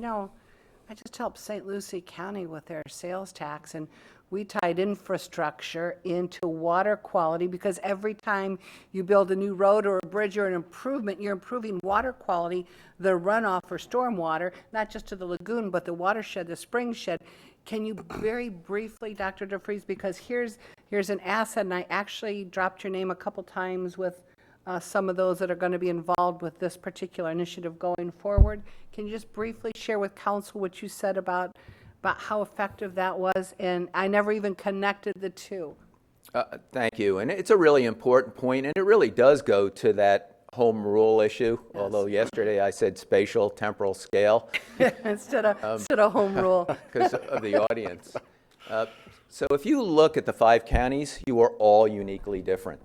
I just helped St. Lucie County with their sales tax, and we tied infrastructure into water quality, because every time you build a new road or a bridge or an improvement, you're improving water quality, the runoff for stormwater, not just to the lagoon, but the watershed, the spring shed. Can you very briefly, Dr. DeFries, because here's an asset, and I actually dropped your name a couple times with some of those that are going to be involved with this particular initiative going forward. Can you just briefly share with council what you said about how effective that was? And I never even connected the two. Thank you. And it's a really important point, and it really does go to that home rule issue, yes. Although yesterday I said spatial temporal scale. instead of home rule. Because of the audience. So if you look at the 5 counties, you are all uniquely different.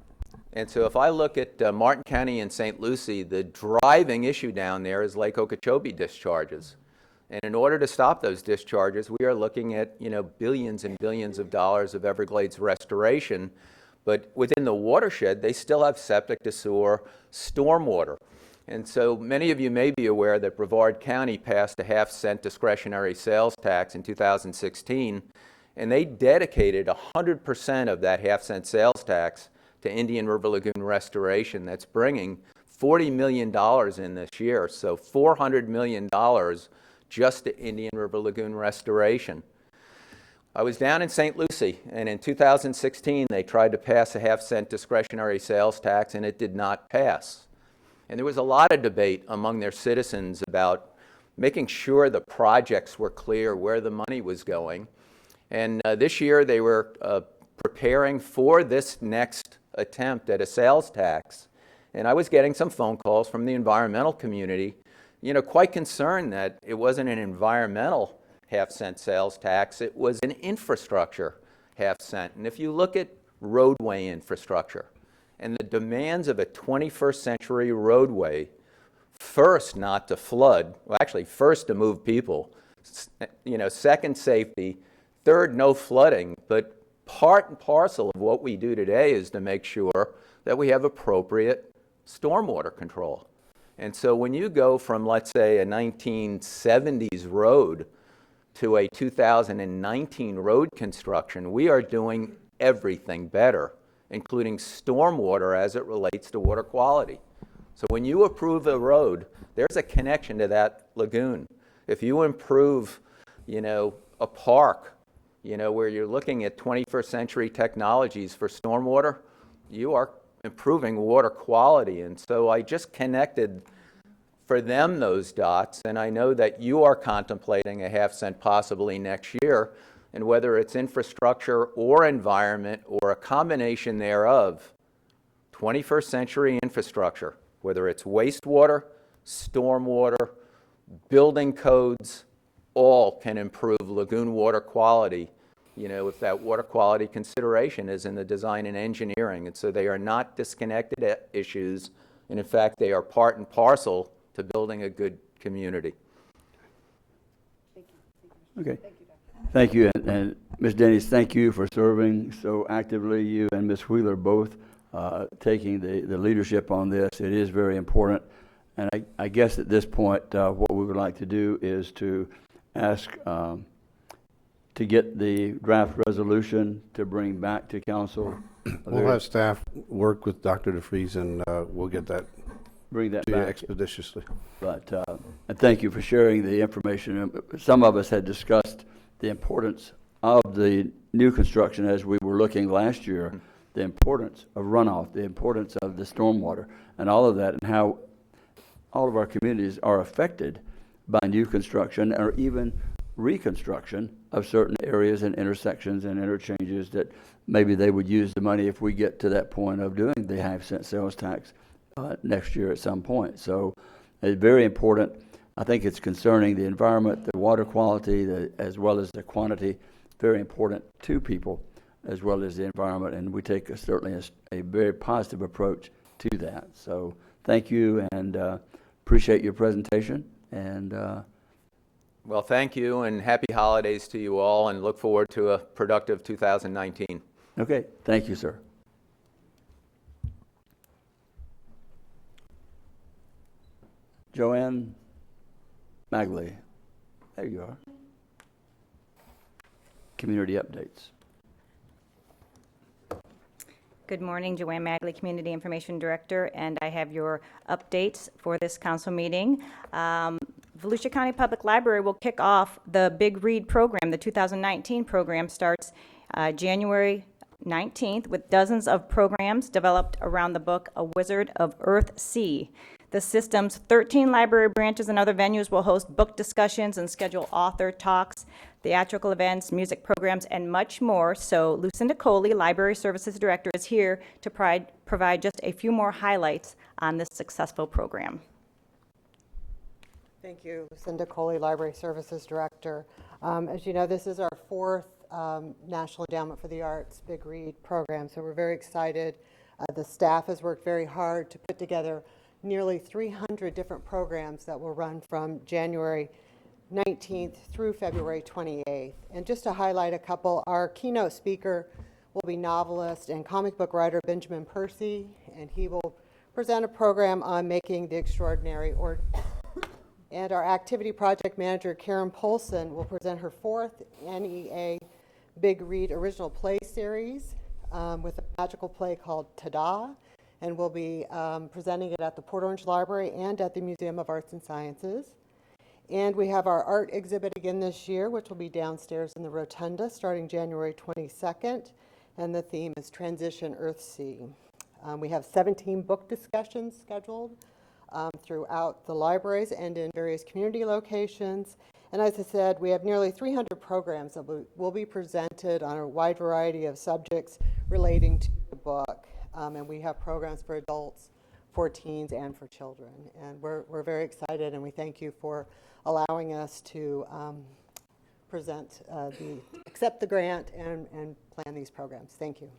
And so if I look at Martin County and St. Lucie, the driving issue down there is Lake Okeechobee discharges. And in order to stop those discharges, we are looking at, billions and billions of dollars of Everglades restoration. But within the watershed, they still have septic to sewer stormwater. And so many of you may be aware that Brevard County passed a half-cent discretionary sales tax in 2016, and they dedicated 100% of that half-cent sales tax to Indian River Lagoon restoration. That's bringing $40 million in this year, so $400 million just to Indian River Lagoon restoration. I was down in St. Lucie, and in 2016 they tried to pass a half-cent discretionary sales tax, and it did not pass. And there was a lot of debate among their citizens about making sure the projects were clear, where the money was going. And this year they were preparing for this next attempt at a sales tax. And I was getting some phone calls from the environmental community, quite concerned that it wasn't an environmental half-cent sales tax, it was an infrastructure half-cent. And if you look at roadway infrastructure and the demands of a 21st century roadway, first, not to flood, well, actually, first to move people, second, safety, third, no flooding, but part and parcel of what we do today is to make sure that we have appropriate stormwater control. And so when you go from, let's say, a 1970s road to a 2019 road construction, we are doing everything better, including stormwater as it relates to water quality. So when you approve a road, there's a connection to that lagoon. If you improve, a park, where you're looking at 21st century technologies for stormwater, you are improving water quality. And so I just connected for them those dots, and I know that you are contemplating a half-cent possibly next year, and whether it's infrastructure or environment or a combination thereof, 21st century infrastructure, whether it's wastewater, stormwater, building codes, all can improve lagoon water quality, if that water quality consideration is in the design and engineering. And so they are not disconnected issues, and in fact, they are part and parcel to building a good community. Okay. Thank you. And Ms. Dennis, thank you for serving so actively, you and Ms. Wheeler both taking the leadership on this. It is very important. And I guess at this point, what we would like to do is to ask to get the draft resolution to bring back to council. We'll have staff work with Dr. DeFries, and we'll get that bring that to you back expeditiously. But and thank you for sharing the information. Some of us had discussed the importance of the new construction as we were looking last year, the importance of runoff, the importance of the stormwater, and all of that, and how all of our communities are affected by new construction or even reconstruction of certain areas and intersections and interchanges that maybe they would use the money if we get to that point of doing the half-cent sales tax next year at some point. So it's very important. I think it's concerning the environment, the water quality, as well as the quantity, very important to people as well as the environment, and we take certainly a very positive approach to that. So thank you, and appreciate your presentation. And well, thank you, and happy holidays to you all, and look forward to a productive 2019. Okay, thank you, sir. Joanne Magley, there you are. Community updates. Good morning, Joanne Magley, Community Information Director, and I have your updates for this council meeting. Volusia County Public Library will kick off the Big Read program. The 2019 program starts January 19th with dozens of programs developed around the book A Wizard of Earthsea. The system's 13 library branches and other venues will host book discussions and schedule author talks, theatrical events, music programs, and much more. So Lucinda Coley, Library Services Director, is here to provide just a few more highlights on this successful program. Thank you, Lucinda Coley, Library Services Director. As you know, this is our fourth National Endowment for the Arts Big Read program, so we're very excited. The staff has worked very hard to put together nearly 300 different programs that will run from January 19th through February 28th. And just to highlight a couple, our keynote speaker will be novelist and comic book writer Benjamin Percy, and he will present a program on making the extraordinary. And our activity project manager, Karen Polson, will present her fourth NEA Big Read original play series with a magical play called Tada, and we'll be presenting it at the Port Orange Library and at the Museum of Arts and Sciences. And we have our art exhibit again this year, which will be downstairs in the Rotunda starting January 22nd, and the theme is Transition Earthsea. We have 17 book discussions scheduled throughout the libraries and in various community locations. And as I said, we have nearly 300 programs that will be presented on a wide variety of subjects relating to the book. And we have programs for adults, for teens, and for children. And we're very excited, and we thank you for allowing us to accept the grant and plan these programs. Thank you.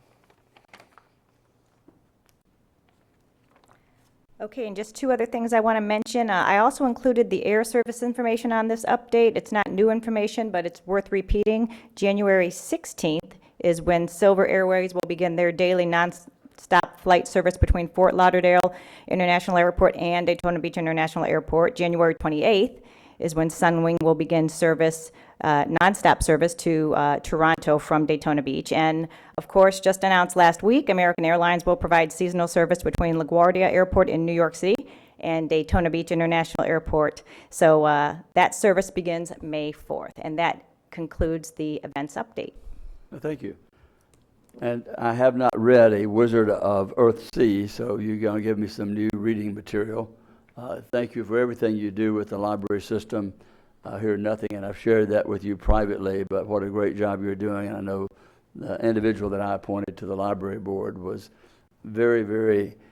Okay, and just two other things I want to mention. I also included the air service information on this update. It's not new information, but it's worth repeating. January 16th is when Silver Airways will begin their daily non-stop flight service between Fort Lauderdale International Airport and Daytona Beach International Airport. January 28th is when Sunwing will begin service, nonstop service to Toronto from Daytona Beach. And of course, just announced last week, American Airlines will provide seasonal service between LaGuardia Airport in New York City and Daytona Beach International Airport. So that service begins May 4th. And that concludes the events update. Thank you. And I have not read A Wizard of Earthsea, so you're going to give me some new reading material. Thank you for everything you do with the library system. I hear nothing, and I've shared that with you privately, but what a great job you're doing. And I know the individual that I appointed to the library board was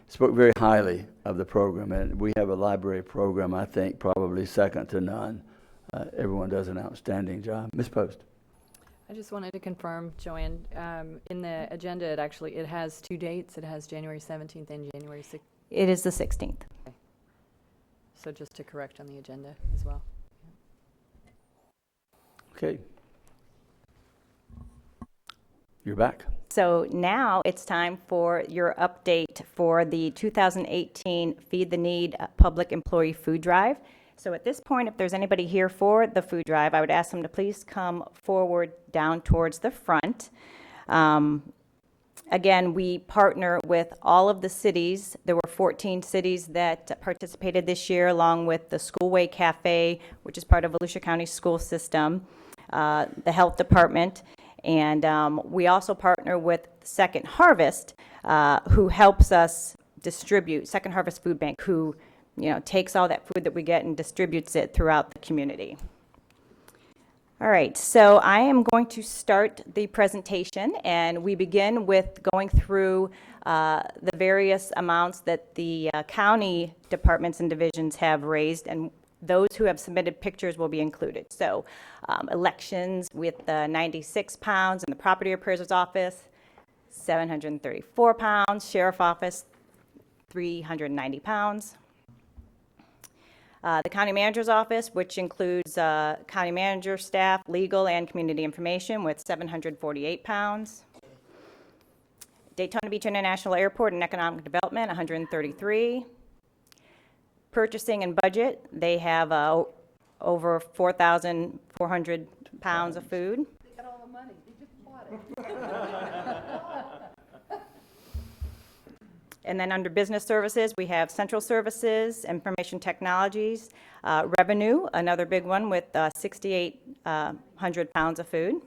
spoke very highly of the program. And we have a library program, I think, probably second to none. Everyone does an outstanding job. Ms. Post. I just wanted to confirm, Joanne, in the agenda, it has two dates. It has January 17th and January 16th. It is the 16th. Okay. So just to correct on the agenda as well. Okay. You're back. So now it's time for your update for the 2018 Feed the Need Public Employee Food Drive. So at this point, if there's anybody here for the food drive, I would ask them to please come forward down towards the front. Again, we partner with all of the cities. There were 14 cities that participated this year, along with the Schoolway Cafe, which is part of Volusia County school system, the health department, and we also partner with Second Harvest, who helps us distribute, Second Harvest Food Bank, who takes all that food that we get and distributes it throughout the community. All right, so I am going to start the presentation, and we begin with going through the various amounts that the county departments and divisions have raised, and those who have submitted pictures will be included. So elections with 96 pounds in the property appraiser's office, 734 pounds, sheriff office, 390 pounds. The county manager's office, which includes county manager, staff, legal, and community information, with 748 pounds. Daytona Beach International Airport and Economic Development, 133. Purchasing and budget, they have over 4,400 pounds of food. They got all the money. They just bought it. And then under business services, we have central services, information technologies, revenue, another big one with 6,800 pounds of food.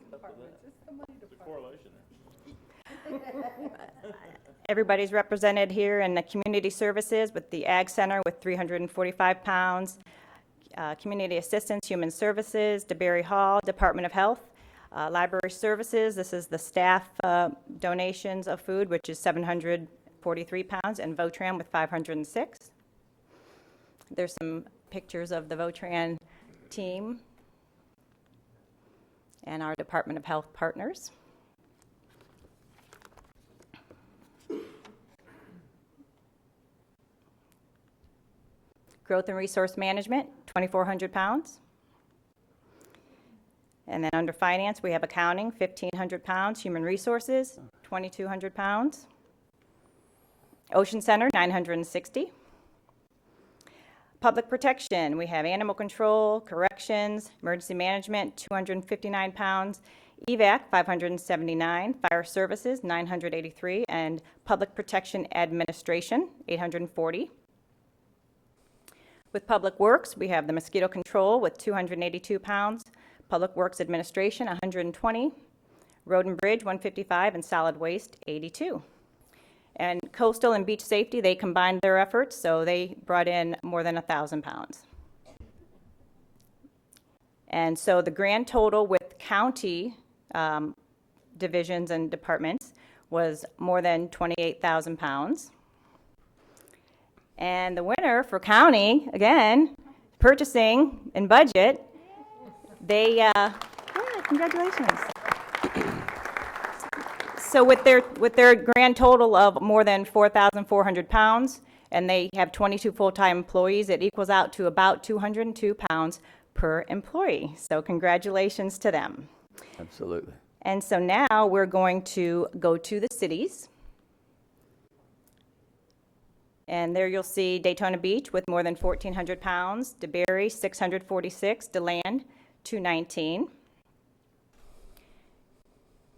Everybody's represented here in the community services with the Ag Center with 345 pounds, Community Assistance, Human Services, DeBerry Hall, Department of Health, Library Services. This is the staff donations of food, which is 743 pounds, and Votran with 506. There's some pictures of the Votran team and our Department of Health partners. Growth and Resource Management, 2,400 pounds. And then under finance, we have accounting, 1,500 pounds. Human Resources, 2,200 pounds. Ocean Center, 960. Public Protection, we have Animal Control, Corrections, Emergency Management, 259 pounds. EVAC, 579. Fire Services, 983. And Public Protection Administration, 840. With Public Works, we have the Mosquito Control with 282 pounds. Public Works Administration, 120. Road and Bridge, 155. And Solid Waste, 82. And coastal and beach safety, they combined their efforts, so they brought in more than 1,000 pounds. And so the grand total with county divisions and departments was more than 28,000 pounds. And the winner for county, again, purchasing and budget, they, congratulations. So with their grand total of more than 4,400 pounds, and they have 22 full-time employees, it equals out to about 202 pounds per employee. So congratulations to them. Absolutely. And so now we're going to go to the cities. And there you'll see Daytona Beach with more than 1,400 pounds, DeBerry 646, DeLand 219.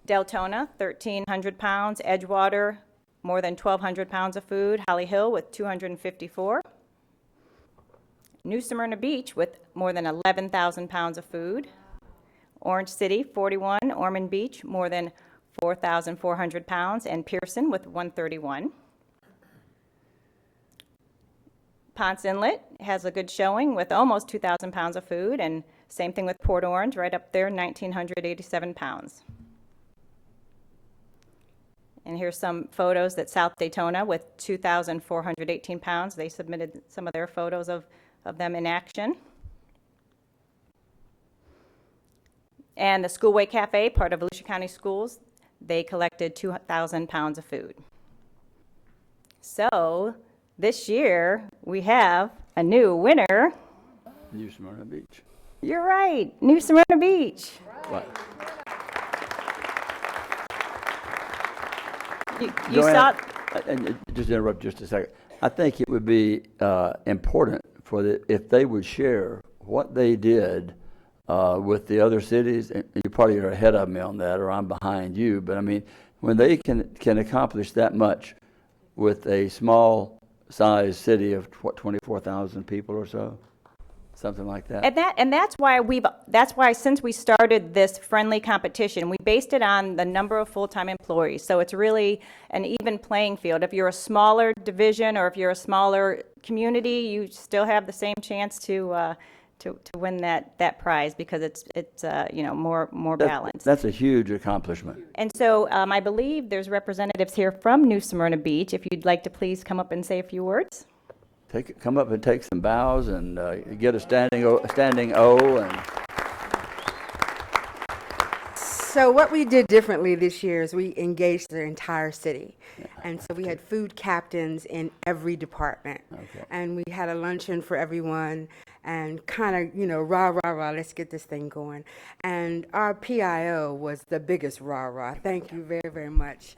Deltona 1,300 pounds, Edgewater more than 1,200 pounds of food, Holly Hill with 254. New Smyrna Beach with more than 11,000 pounds of food. Orange City 41, Ormond Beach more than 4,400 pounds, and Pearson with 131. Ponce Inlet has a good showing with almost 2,000 pounds of food, and same thing with Port Orange, right up there, 1,987 pounds. And here's some photos that South Daytona with 2,418 pounds. They submitted some of their photos of them in action. And the Schoolway Cafe, part of Volusia County Schools, they collected 2,000 pounds of food. So this year, we have a new winner. New Smyrna Beach. You're right, New Smyrna Beach. Right. You Joanne, saw... and just interrupt just a second. I think it would be important if they would share what they did with the other cities. And you probably are ahead of me on that, or I'm behind you. But I mean, when they can accomplish that much with a small size city of what, 24,000 people or so, something like that. And that's why since we started this friendly competition, we based it on the number of full-time employees. So it's really an even playing field. If you're a smaller division or if you're a smaller community, you still have the same chance to win that prize because it's more balanced. That's a huge accomplishment. And so I believe there's representatives here from New Smyrna Beach. If you'd like to please come up and say a few words. Come up and take some bows and get a standing O. And so what we did differently this year is we engaged the entire city. And so we had food captains in every department. Okay. And we had a luncheon for everyone and kind of, rah, rah, rah, let's get this thing going. And our PIO was the biggest rah, rah. Thank you very, very much.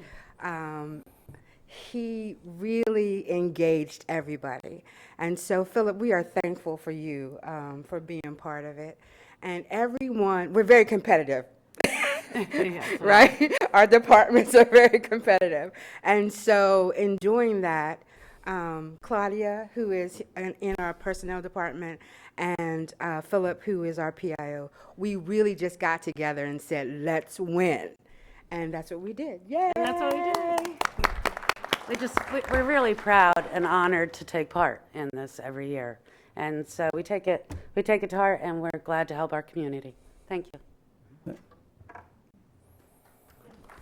He really engaged everybody. And so, Philip, we are thankful for you for being part of it. And everyone, we're very competitive. Right? Our departments are very competitive. And so in doing that, Claudia, who is in our personnel department, and Philip, who is our PIO, we really just got together and said, let's win. And that's what we did. Yay! And that's what we did. We're really proud and honored to take part in this every year. And so we take it to heart, and we're glad to help our community. Thank you.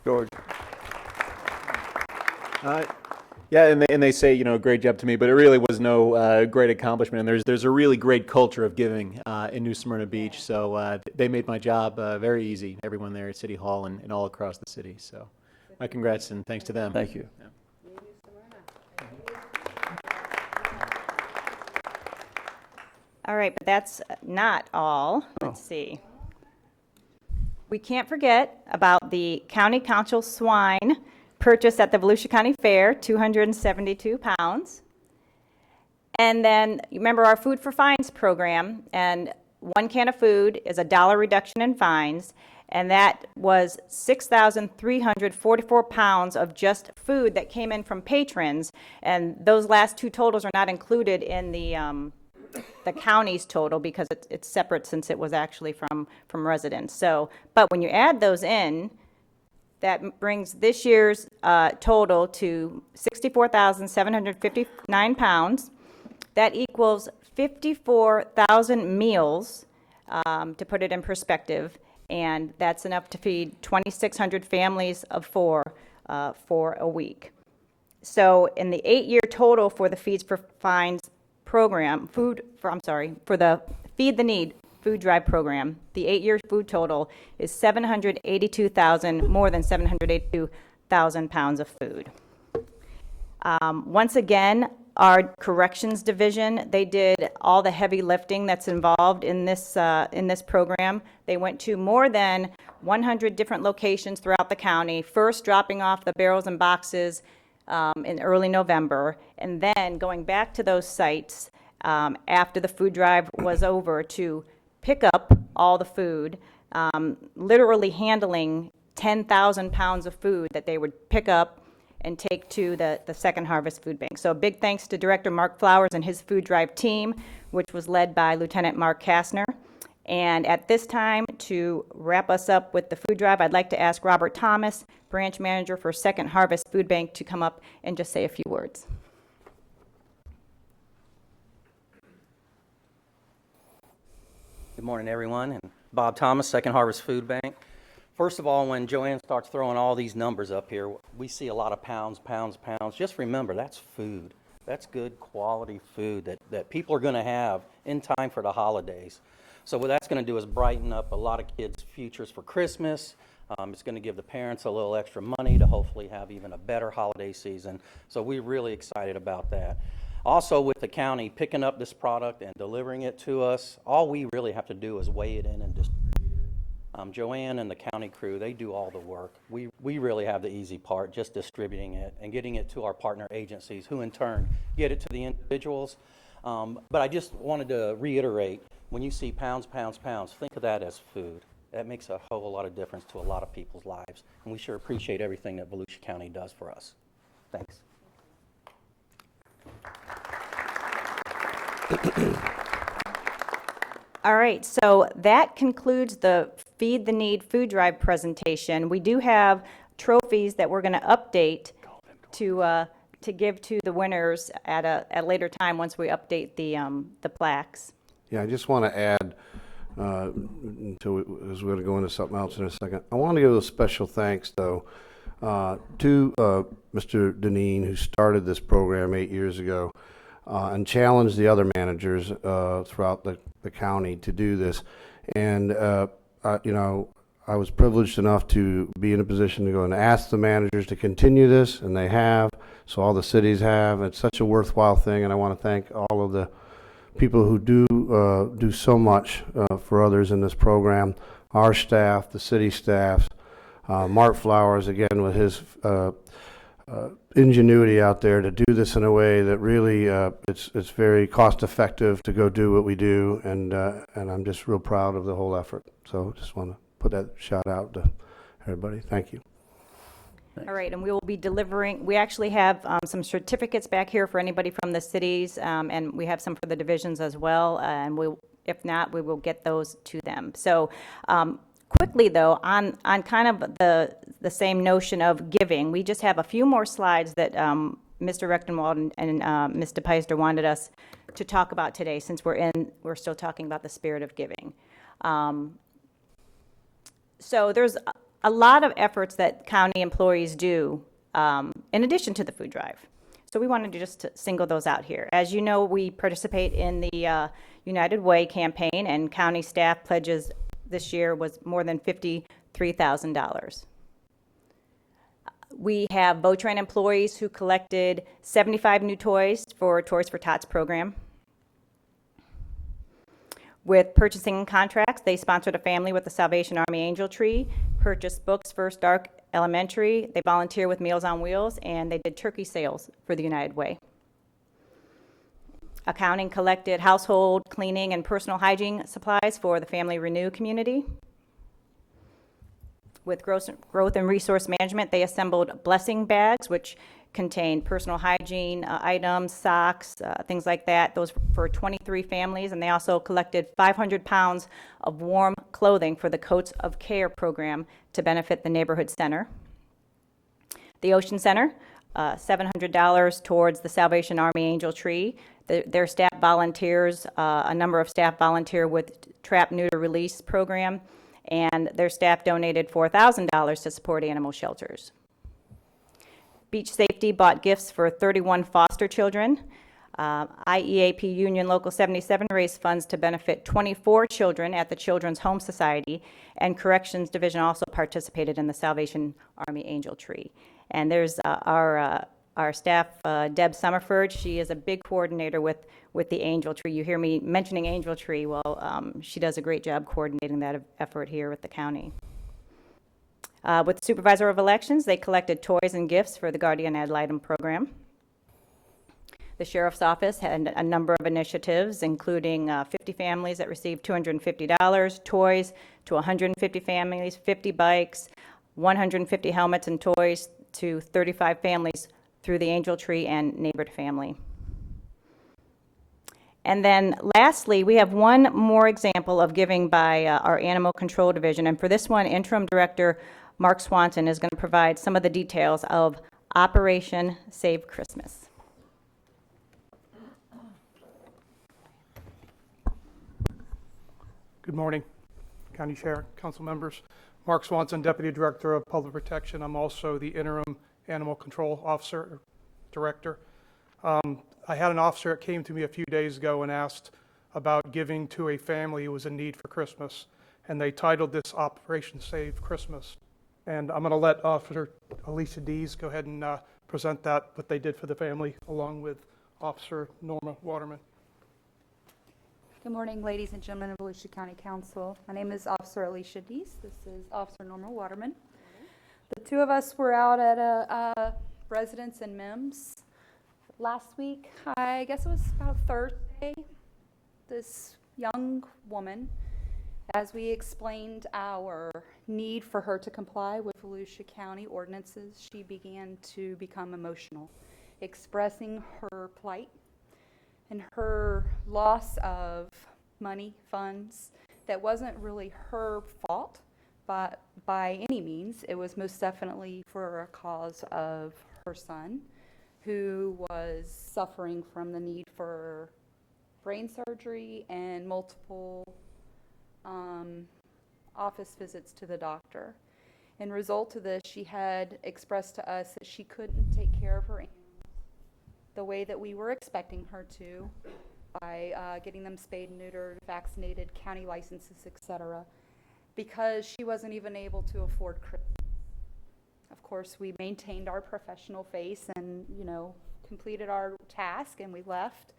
George. Yeah, and they say, great job to me, but it really was no great accomplishment. And there's a really great culture of giving in New Smyrna Beach. So they made my job very easy, everyone there at City Hall and all across the city. So my congrats and thanks to them. Thank you. Yeah. All right, but that's not all. Let's see. We can't forget about the county council swine purchased at the Volusia County Fair, 272 pounds. And then, you remember our Food for Fines program, and 1 can of food is $1 reduction in fines, and that was 6,344 pounds of just food that came in from patrons, and those last two totals are not included in the county's total because it's separate since it was actually from residents. So, but when you add those in, That brings this year's total to 64,759 pounds. That equals 54,000 meals, to put it in perspective, and that's enough to feed 2,600 families of four for a week. So in the 8-year total for the Feeds for Fines program, for the Feed the Need food drive program, the 8-year food total is more than 782,000 pounds of food. Once again, our corrections division, they did all the heavy lifting that's involved in this program. They went to more than 100 different locations throughout the county, first dropping off the barrels and boxes in early November, and then going back to those sites after the food drive was over to pick up all the food, literally handling 10,000 pounds of food that they would pick up and take to the Second Harvest Food Bank. So a big thanks to Director Mark Flowers and his food drive team, which was led by Lieutenant Mark Kastner. And at this time, to wrap us up with the food drive, I'd like to ask Robert Thomas, branch manager for Second Harvest Food Bank, to come up and just say a few words. Good morning, everyone. And Bob Thomas, Second Harvest Food Bank. First of all, when Joanne starts throwing all these numbers up here, we see a lot of pounds. Just remember, that's food. That's good quality food that people are going to have in time for the holidays. So what that's going to do is brighten up a lot of kids' futures for Christmas. It's going to give the parents a little extra money to hopefully have even a better holiday season. So we're really excited about that. Also, with the county picking up this product and delivering it to us, all we really have to do is weigh it in and distribute it. Joanne and the county crew, they do all the work. We really have the easy part, just distributing it and getting it to our partner agencies, who in turn get it to the individuals. But I just wanted to reiterate, when you see pounds, think of that as food. That makes a whole lot of difference to a lot of people's lives. And we sure appreciate everything that Volusia County does for us. Thanks. All right, so that concludes the Feed the Need food drive presentation. We do have trophies that we're going to update to give to the winners at a later time once we update the plaques. Yeah, I just want to add, as we're going to go into something else in a second, I want to give a special thanks, though, to Mr. Deneen, who started this program 8 years ago, and challenged the other managers throughout the county to do this. And, I was privileged enough to be in a position to go and ask the managers to continue this, and they have, so all the cities have. It's such a worthwhile thing, and I want to thank all of the people who do so much for others in this program, our staff, the city staffs, Mark Flowers, again, with his ingenuity out there to do this in a way that really it's very cost effective to go do what we do, and I'm just real proud of the whole effort. So just want to put that shout out to everybody. Thank you. All right, and we will be delivering, we actually have some certificates back here for anybody from the cities, and we have some for the divisions as well, and if not, we will get those to them. So quickly, though, on kind of the same notion of giving, we just have a few more slides that Mr. Rechtenwald and Ms. DePeister wanted us to talk about today, since we're still talking about the spirit of giving. So there's a lot of efforts that county employees do in addition to the food drive. So we wanted to just single those out here. As you know, we participate in the United Way campaign, and county staff pledges this year was more than $53,000. We have Votrain employees who collected 75 new toys for Toys for Tots program. With purchasing contracts, they sponsored a family with the Salvation Army Angel Tree, purchased books for Stark Elementary, they volunteer with Meals on Wheels, and they did turkey sales for the United Way. Accounting collected household cleaning and personal hygiene supplies for the Family Renew community. With growth and resource management, they assembled blessing bags, which contain personal hygiene items, socks, things like that. Those for 23 families, and they also collected 500 pounds of warm clothing for the Coats of Care program to benefit the neighborhood center. The Ocean Center, $700 towards the Salvation Army Angel Tree. Their staff volunteers, a number of staff volunteer with Trap Neuter Release program, and their staff donated $4,000 to support animal shelters. Beach Safety bought gifts for 31 foster children. IEAP Union Local 77 raised funds to benefit 24 children at the Children's Home Society, and Corrections Division also participated in the Salvation Army Angel Tree. And there's our staff, Deb Summerford. She is a big coordinator with the Angel Tree. You hear me mentioning Angel Tree. Well, she does a great job coordinating that effort here with the county. With the Supervisor of Elections, they collected toys and gifts for the Guardian Ad Litem program. The Sheriff's Office had a number of initiatives, including 50 families that received $250, toys to 150 families, 50 bikes, 150 helmets and toys to 35 families through the Angel Tree and Neighbor Family. And then lastly, we have one more example of giving by our Animal Control Division. And for this one, Interim Director Mark Swanson is going to provide some of the details of Operation Save Christmas. Good morning, County Chair, council members. Mark Swanson, Deputy Director of Public Protection. I'm also the Interim Animal Control Officer, or Director. I had an officer that came to me a few days ago and asked about giving to a family who was in need for Christmas, and they titled this Operation Save Christmas. And I'm going to let Officer Alicia Dees go ahead and present that, what they did for the family, along with Officer Norma Waterman. Good morning, ladies and gentlemen of Volusia County Council. My name is Officer Alicia Dees. This is Officer Norma Waterman. The two of us were out at a residence in Mims last week. I guess it was about Thursday. This young woman, as we explained our need for her to comply with Volusia County ordinances, she began to become emotional, expressing her plight and her loss of money, funds, that wasn't really her fault, but by any means. It was most definitely for a cause of her son, who was suffering from the need for brain surgery and multiple office visits to the doctor. In result of this, she had expressed to us that she couldn't take care of her animals the way that we were expecting her to, by getting them spayed and neutered, vaccinated, county licenses, etc., because she wasn't even able to afford Christmas. Of course, we maintained our professional face and, completed our task, and we left.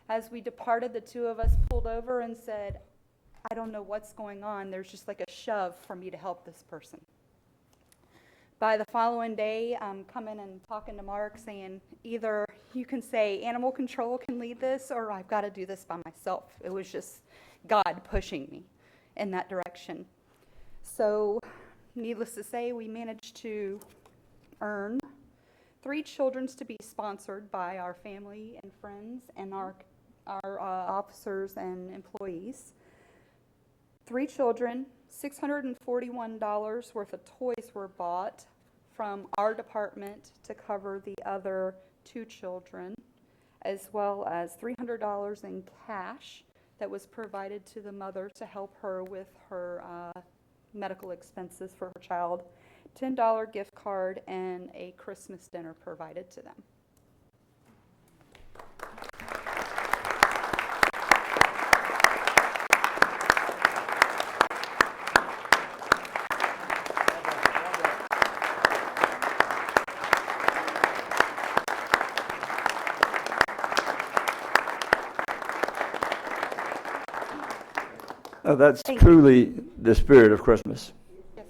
As we departed, the two of us pulled over and said, I don't know what's going on. There's just like a shove for me to help this person. By the following day, I'm coming and talking to Mark saying, either you can say animal control can lead this, or I've got to do this by myself. It was just God pushing me in that direction. So, needless to say, we managed to earn 3 children to be sponsored by our family and friends and our officers and employees. 3 children, $641 worth of toys were bought from our department to cover the other 2 children, as well as $300 in cash that was provided to the mother to help her with her medical expenses for her child, $10 gift card, and a Christmas dinner provided to them. That's truly the spirit of Christmas. Yes.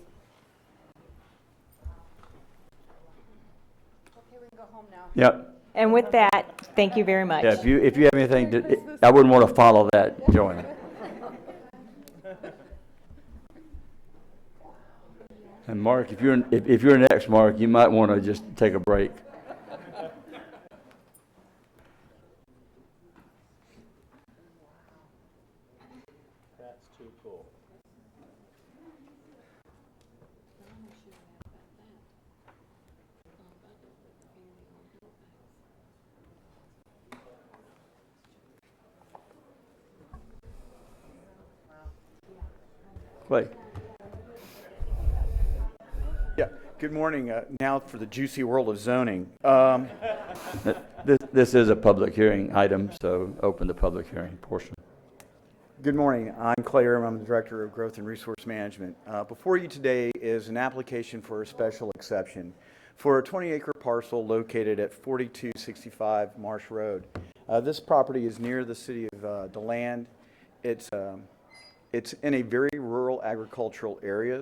Okay, we can go home now. Yep. And with that, thank you very much. Yeah, if you have anything, I wouldn't want to follow that, Joanne. And Mark, if you're next, Mark, you might want to just take a break. That's too cool. Clay. Yeah, good morning. Now for the juicy world of zoning. This is a public hearing item, so open the public hearing portion. Good morning. I'm Clay Earham. I'm the Director of Growth and Resource Management. Before you today is an application for a special exception for a 20-acre parcel located at 4265 Marsh Road. This property is near the city of DeLand. It's in a very rural agricultural area.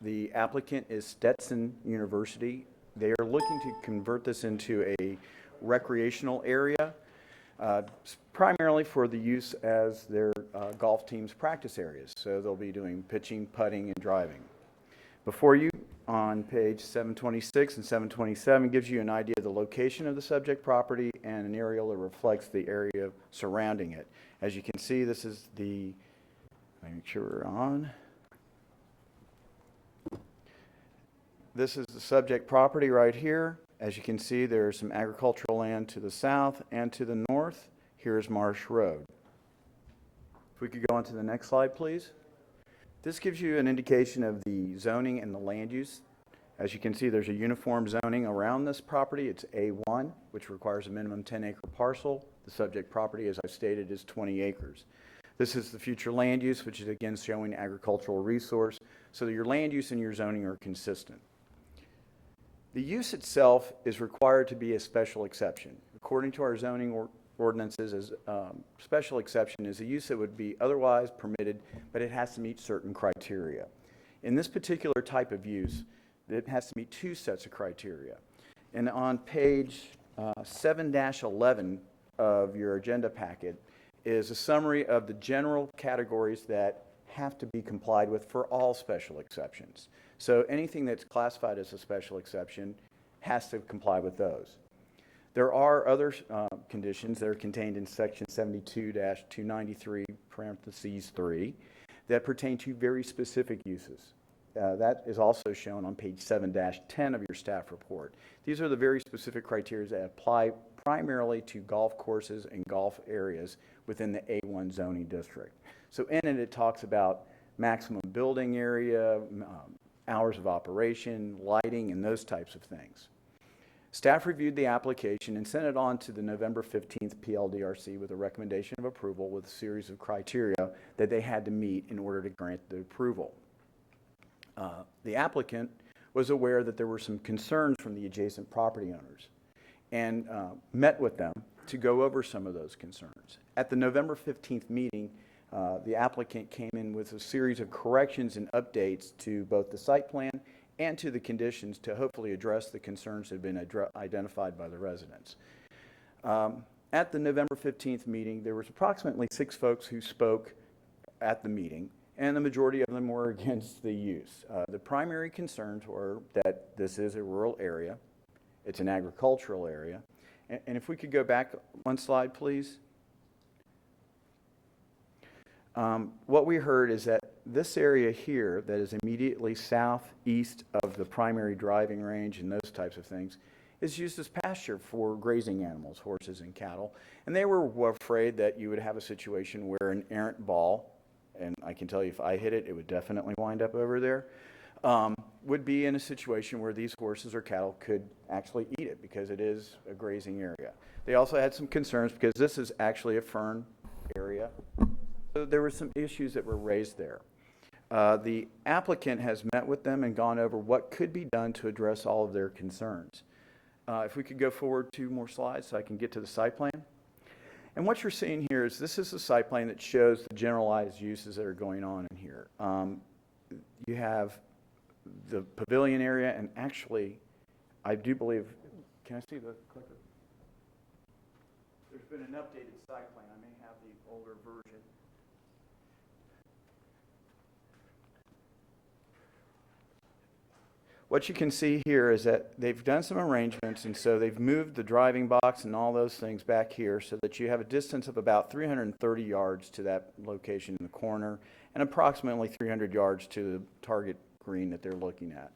The applicant is Stetson University. They are looking to convert this into a recreational area, primarily for the use as their golf team's practice areas. So they'll be doing pitching, putting, and driving. Before you, on page 726 and 727, gives you an idea of the location of the subject property and an aerial that reflects the area surrounding it. As you can see, this is the, let me make sure we're on. This is the subject property right here. As you can see, there's some agricultural land to the south and to the north. Here's Marsh Road. If we could go on to the next slide, please. This gives you an indication of the zoning and the land use. As you can see, there's a uniform zoning around this property. It's A1, which requires a minimum 10-acre parcel. The subject property, as I've stated, is 20 acres. This is the future land use, which is again showing agricultural resource, so that your land use and your zoning are consistent. The use itself is required to be a special exception. According to our zoning ordinances, special exception is a use that would be otherwise permitted, but it has to meet certain criteria. In this particular type of use, it has to meet two sets of criteria. And on page 7-11 of your agenda packet is a summary of the general categories that have to be complied with for all special exceptions. So anything that's classified as a special exception has to comply with those. There are other conditions that are contained in section 72-293, parentheses 3, that pertain to very specific uses. That is also shown on page 7-10 of your staff report. These are the very specific criteria that apply primarily to golf courses and golf areas within the A1 zoning district. So in it, it talks about maximum building area, hours of operation, lighting, and those types of things. Staff reviewed the application and sent it on to the November 15th PLDRC with a recommendation of approval with a series of criteria that they had to meet in order to grant the approval. The applicant was aware that there were some concerns from the adjacent property owners and met with them to go over some of those concerns. At the November 15th meeting, the applicant came in with a series of corrections and updates to both the site plan and to the conditions to hopefully address the concerns that have been identified by the residents. At the November 15th meeting, there was approximately 6 folks who spoke at the meeting, and the majority of them were against the use. The primary concerns were that this is a rural area, it's an agricultural area, and if we could go back one slide, please. What we heard is that this area here that is immediately southeast of the primary driving range and those types of things is used as pasture for grazing animals, horses and cattle. And they were afraid that you would have a situation where an errant ball, and I can tell you if I hit it, it would definitely wind up over there, would be in a situation where these horses or cattle could actually eat it because it is a grazing area. They also had some concerns because this is actually a fern area. So there were some issues that were raised there. The applicant has met with them and gone over what could be done to address all of their concerns. If we could go forward 2 more slides so I can get to the site plan. And what you're seeing here is this is the site plan that shows the generalized uses that are going on in here. You have the pavilion area, and actually, I do believe, can I see the clicker? There's been an updated site plan. I may have the older version. What you can see here is that they've done some arrangements, and so they've moved the driving box and all those things back here so that you have a distance of about 330 yards to that location in the corner and approximately 300 yards to the target green that they're looking at.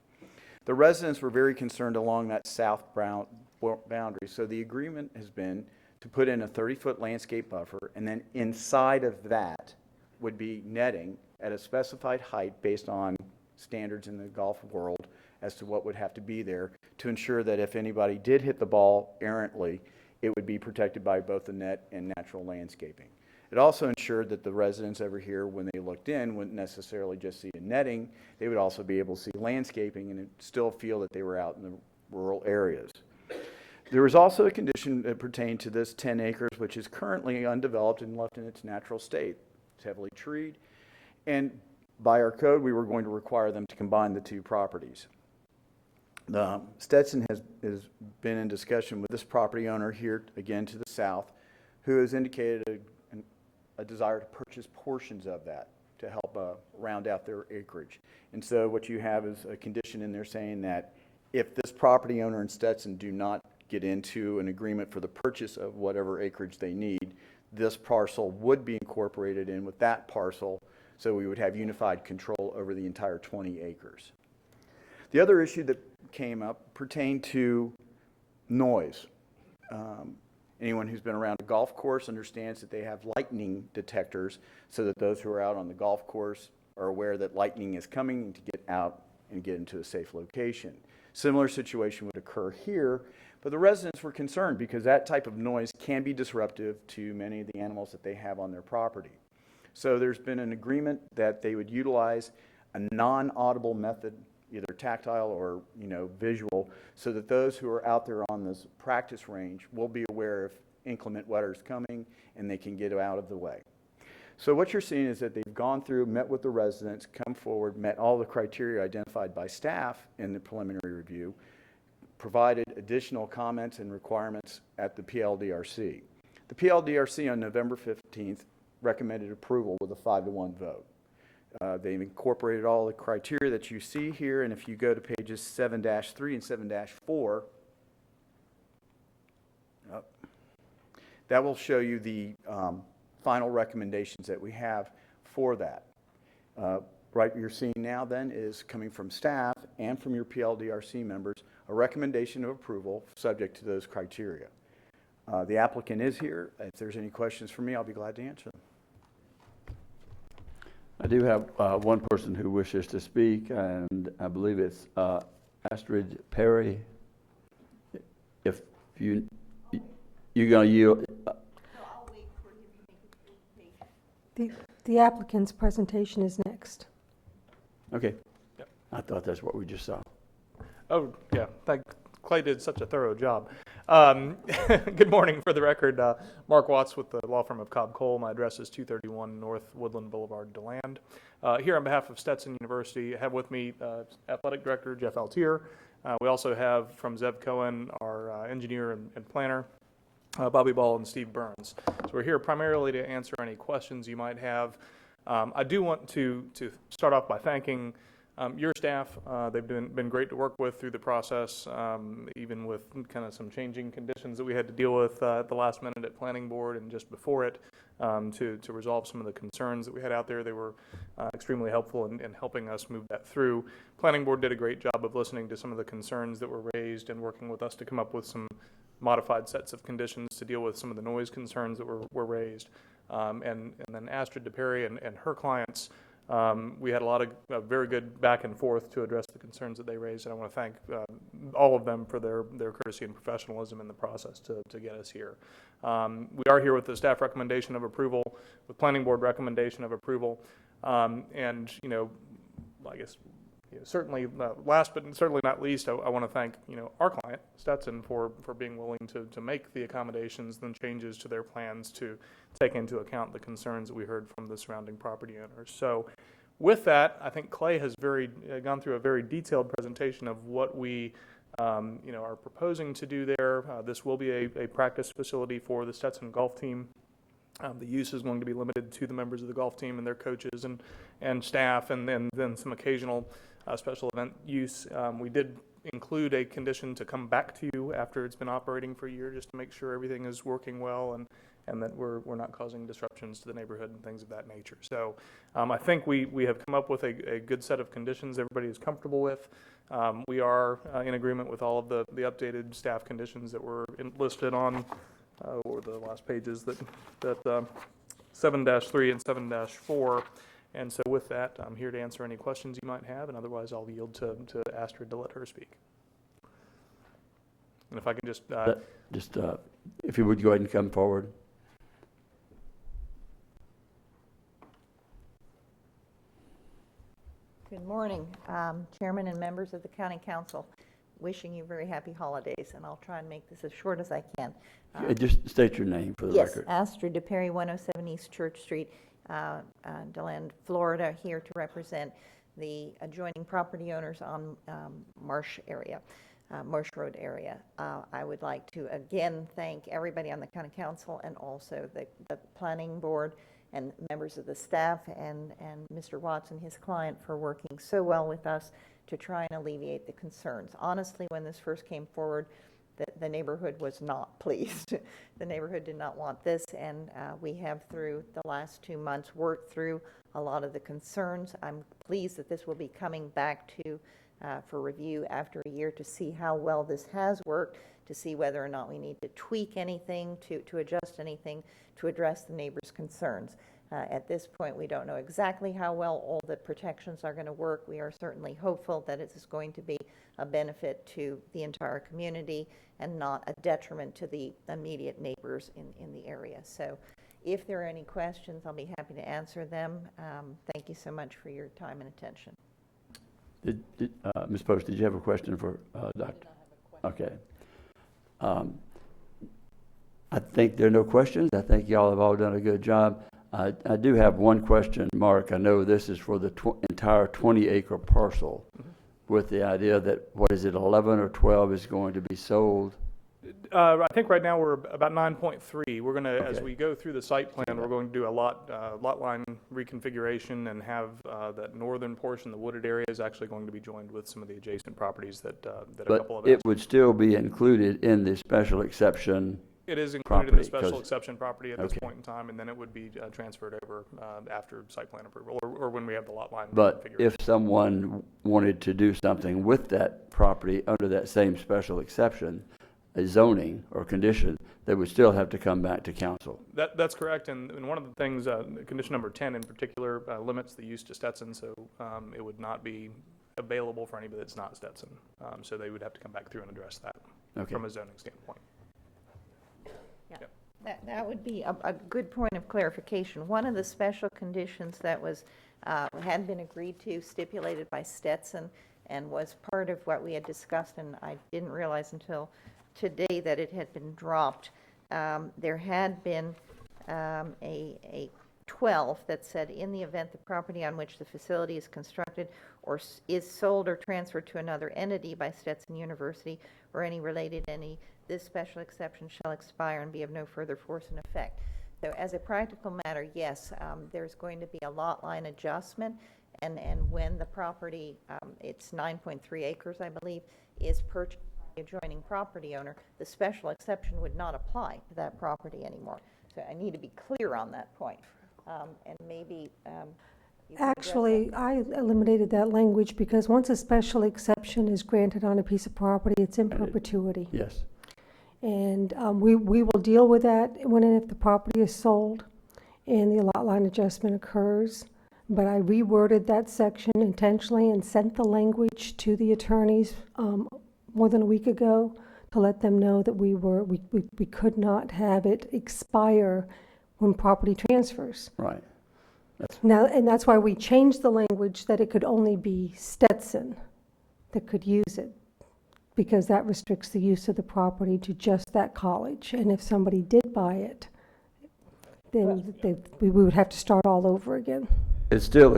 The residents were very concerned along that south boundary, so the agreement has been to put in a 30-foot landscape buffer, and then inside of that would be netting at a specified height based on standards in the golf world as to what would have to be there to ensure that if anybody did hit the ball errantly, it would be protected by both the net and natural landscaping. It also ensured that the residents over here, when they looked in, wouldn't necessarily just see a netting. They would also be able to see landscaping and still feel that they were out in the rural areas. There was also a condition that pertained to this 10 acres, which is currently undeveloped and left in its natural state. It's heavily treed. And by our code, we were going to require them to combine the two properties. Stetson has been in discussion with this property owner here, again to the south, who has indicated a desire to purchase portions of that to help round out their acreage. And so what you have is a condition in there saying that if this property owner and Stetson do not get into an agreement for the purchase of whatever acreage they need, this parcel would be incorporated in with that parcel, so we would have unified control over the entire 20 acres. The other issue that came up pertained to noise. Anyone who's been around a golf course understands that they have lightning detectors so that those who are out on the golf course are aware that lightning is coming to get out and get into a safe location. Similar situation would occur here, but the residents were concerned because that type of noise can be disruptive to many of the animals that they have on their property. So there's been an agreement that they would utilize a non-audible method, either tactile or visual, so that those who are out there on this practice range will be aware if inclement weather is coming and they can get out of the way. So what you're seeing is that they've gone through, met with the residents, come forward, met all the criteria identified by staff in the preliminary review, provided additional comments and requirements at the PLDRC. The PLDRC on November 15th recommended approval with a 5-to-1 vote. They've incorporated all the criteria that you see here, and if you go to pages 7-3 and 7-4, that will show you the final recommendations that we have for that. Right, you're seeing now then is coming from staff and from your PLDRC members, a recommendation of approval subject to those criteria. The applicant is here. If there's any questions for me, I'll be glad to answer them. I do have one person who wishes to speak, and I believe it's Astrid Perry. If you're going to yield. The applicant's presentation is next. Okay. Yep. I thought that's what we just saw. Oh, yeah. Clay did such a thorough job. Good morning. For the record, Mark Watts with the law firm of Cobb Cole. My address is 231 North Woodland Boulevard, DeLand. Here on behalf of Stetson University, I have with me Athletic Director Jeff Altier. We also have from Zev Cohen, our engineer and planner, Bobby Ball and Steve Burns. So we're here primarily to answer any questions you might have. I do want to start off by thanking your staff. They've been great to work with through the process, even with kind of some changing conditions that we had to deal with at the last minute at Planning Board and just before it to resolve some of the concerns that we had out there. They were extremely helpful in helping us move that through. Planning Board did a great job of listening to some of the concerns that were raised and working with us to come up with some modified sets of conditions to deal with some of the noise concerns that were raised. And then Astrid DePerry and her clients, we had a lot of very good back and forth to address the concerns that they raised, and I want to thank all of them for their courtesy and professionalism in the process to get us here. We are here with the staff recommendation of approval, with Planning Board recommendation of approval, and I guess certainly last but certainly not least, I want to thank our client Stetson for being willing to make the accommodations and changes to their plans to take into account the concerns that we heard from the surrounding property owners. So with that, I think Clay has gone through a very detailed presentation of what we are proposing to do there. This will be a practice facility for the Stetson golf team. The use is going to be limited to the members of the golf team and their coaches and staff, and then some occasional special event use. We did include a condition to come back to you after it's been operating for a year, just to make sure everything is working well and that we're not causing disruptions to the neighborhood and things of that nature. So I think we have come up with a good set of conditions everybody is comfortable with. We are in agreement with all of the updated staff conditions that were listed on or the last pages that 7-3 and 7-4. And so with that, I'm here to answer any questions you might have, and otherwise I'll yield to Astrid to let her speak. And if I can just... if you would go ahead and come forward. Good morning, Chairman and members of the County Council. Wishing you very happy holidays, and I'll try and make this as short as I can. Just state your name for the record. Yes, Astrid DePerry, 107 East Church Street, DeLand, Florida, here to represent the adjoining property owners on Marsh Road area. I would like to again thank everybody on the County Council and also the Planning Board and members of the staff and Mr. Watson, his client, for working so well with us to try and alleviate the concerns. Honestly, when this first came forward, the neighborhood was not pleased. The neighborhood did not want this, and we have, through the last 2 months, worked through a lot of the concerns. I'm pleased that this will be coming back to for review after a year to see how well this has worked, to see whether or not we need to tweak anything, to adjust anything, to address the neighbors' concerns. At this point, we don't know exactly how well all the protections are going to work. We are certainly hopeful that it is going to be a benefit to the entire community and not a detriment to the immediate neighbors in the area. So if there are any questions, I'll be happy to answer them. Thank you so much for your time and attention. Ms. Post, did you have a question for Dr.? Okay. I think there are no questions. I think y'all have all done a good job. I do have one question, Mark. I know this is for the entire 20-acre parcel, with the idea that, 11 or 12 is going to be sold? I think right now we're about 9.3. We're going to, as we go through the site plan, we're going to do a lot line reconfiguration and have that northern portion, the wooded area, is actually going to be joined with some of the adjacent properties that a couple of. But it would still be included in the special exception. It is included in the special exception property at this point in time, and then it would be transferred over after site plan approval or when we have the lot line. But if someone wanted to do something with that property under that same special exception, a zoning or condition, they would still have to come back to council. That's correct, and one of the things, condition number 10 in particular, limits the use to Stetson, so it would not be available for anybody that's not Stetson. So they would have to come back through and address that from a zoning standpoint. That would be a good point of clarification. One of the special conditions that was had been agreed to, stipulated by Stetson, and was part of what we had discussed, and I didn't realize until today that it had been dropped. There had been a 12 that said, in the event the property on which the facility is constructed or is sold or transferred to another entity by Stetson University or any related entity, this special exception shall expire and be of no further force and effect. So as a practical matter, yes, there's going to be a lot line adjustment, and when the property, it's 9.3 acres, I believe, is purchased by the adjoining property owner, the special exception would not apply to that property anymore. So I need to be clear on that point. And maybe Actually, I eliminated that language because once a special exception is granted on a piece of property, it's in perpetuity. Yes. And we will deal with that when and if the property is sold and the lot line adjustment occurs. But I reworded that section intentionally and sent the language to the attorneys more than a week ago to let them know that we could not have it expire when property transfers. Right. Now, and that's why we changed the language that it could only be Stetson that could use it, because that restricts the use of the property to just that college. And if somebody did buy it, then we would have to start all over again. It still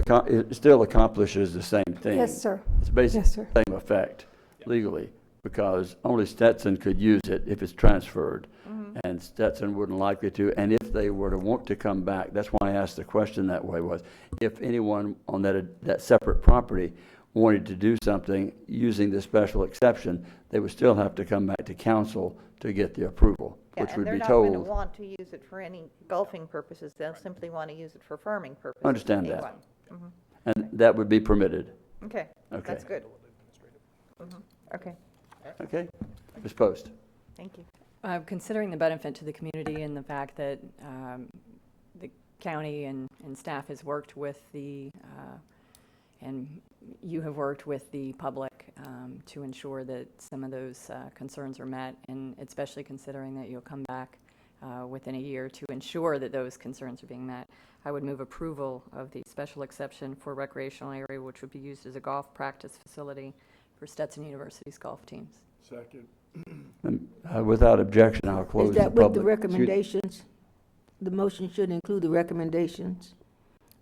accomplishes the same thing. Yes, sir. It's basically the same effect legally, because only Stetson could use it if it's transferred, and Stetson wouldn't likely to. And if they were to want to come back, that's why I asked the question that way, was if anyone on that separate property wanted to do something using the special exception, they would still have to come back to council to get the approval, which would be told. they're not going to want to use it for any golfing purposes. They'll simply want to use it for farming purposes. Understand that. And that would be permitted. Okay. That's good. Okay. Okay. Ms. Post. Thank you. Considering the benefit to the community and the fact that the county and staff has worked with and you have worked with the public to ensure that some of those concerns are met, and especially considering that you'll come back within a year to ensure that those concerns are being met. I would move approval of the special exception for recreational area, which would be used as a golf practice facility for Stetson University's golf teams. Second. Without objection, I'll close Is the that public. with the recommendations? The motion should include the recommendations?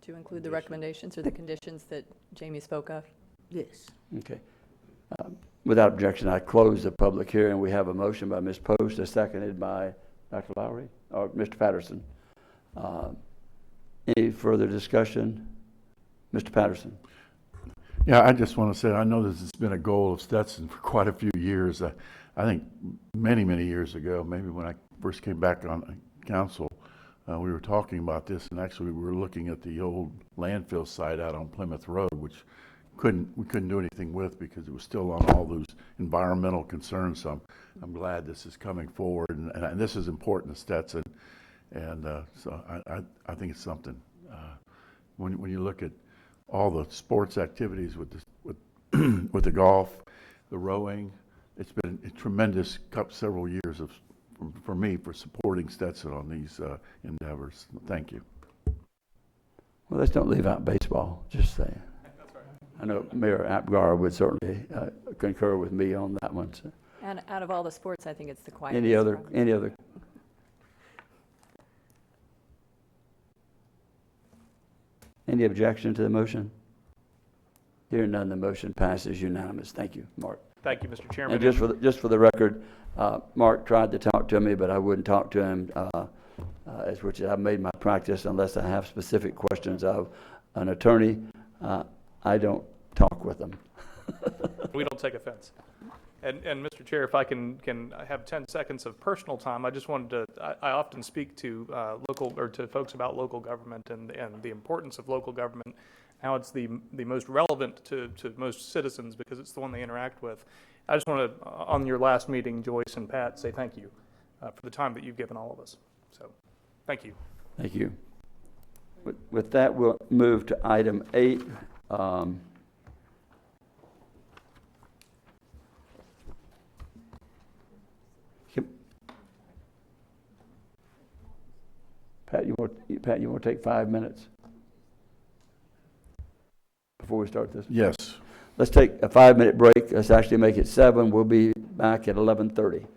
To include the recommendations or the conditions that Jamie spoke of? Yes. Okay. Without objection, I close the public hearing. We have a motion by Ms. Post, seconded by Dr. Lowry, or Mr. Patterson. Any further discussion? Mr. Patterson. Yeah, I just want to say, I know this has been a goal of Stetson for quite a few years. I think many, many years ago, maybe when I first came back on council, we were talking about this, and actually we were looking at the old landfill site out on Plymouth Road, which we couldn't do anything with because it was still on all those environmental concerns. So I'm glad this is coming forward, and this is important to Stetson, and so I think it's something. When you look at all the sports activities with the golf, the rowing, it's been a tremendous several years for me for supporting Stetson on these endeavors. Thank you. Well, let's don't leave out baseball, just saying. I know Mayor Apgar would certainly concur with me on that one. So. And out of all the sports, I think it's the quietest. Any other? Any objection to the motion? Hearing none, the motion passes unanimous. Thank you, Mark. Thank you, Mr. Chairman. And just for the record, Mark tried to talk to me, but I wouldn't talk to him, as which I've made my practice unless I have specific questions of an attorney. I don't talk with them. We don't take offense. And Mr. Chair, if I can have 10 seconds of personal time, I just wanted to, I often speak to to folks about local government and the importance of local government, how it's the most relevant to most citizens because it's the one they interact with. I just want to, on your last meeting, Joyce and Pat, say thank you for the time that you've given all of us. So, thank you. Thank you. With that, we'll move to item 8. Pat, you want to take 5 minutes before we start this? Yes. Let's take a 5-minute break. Let's actually make it 7. We'll be back at 11:30.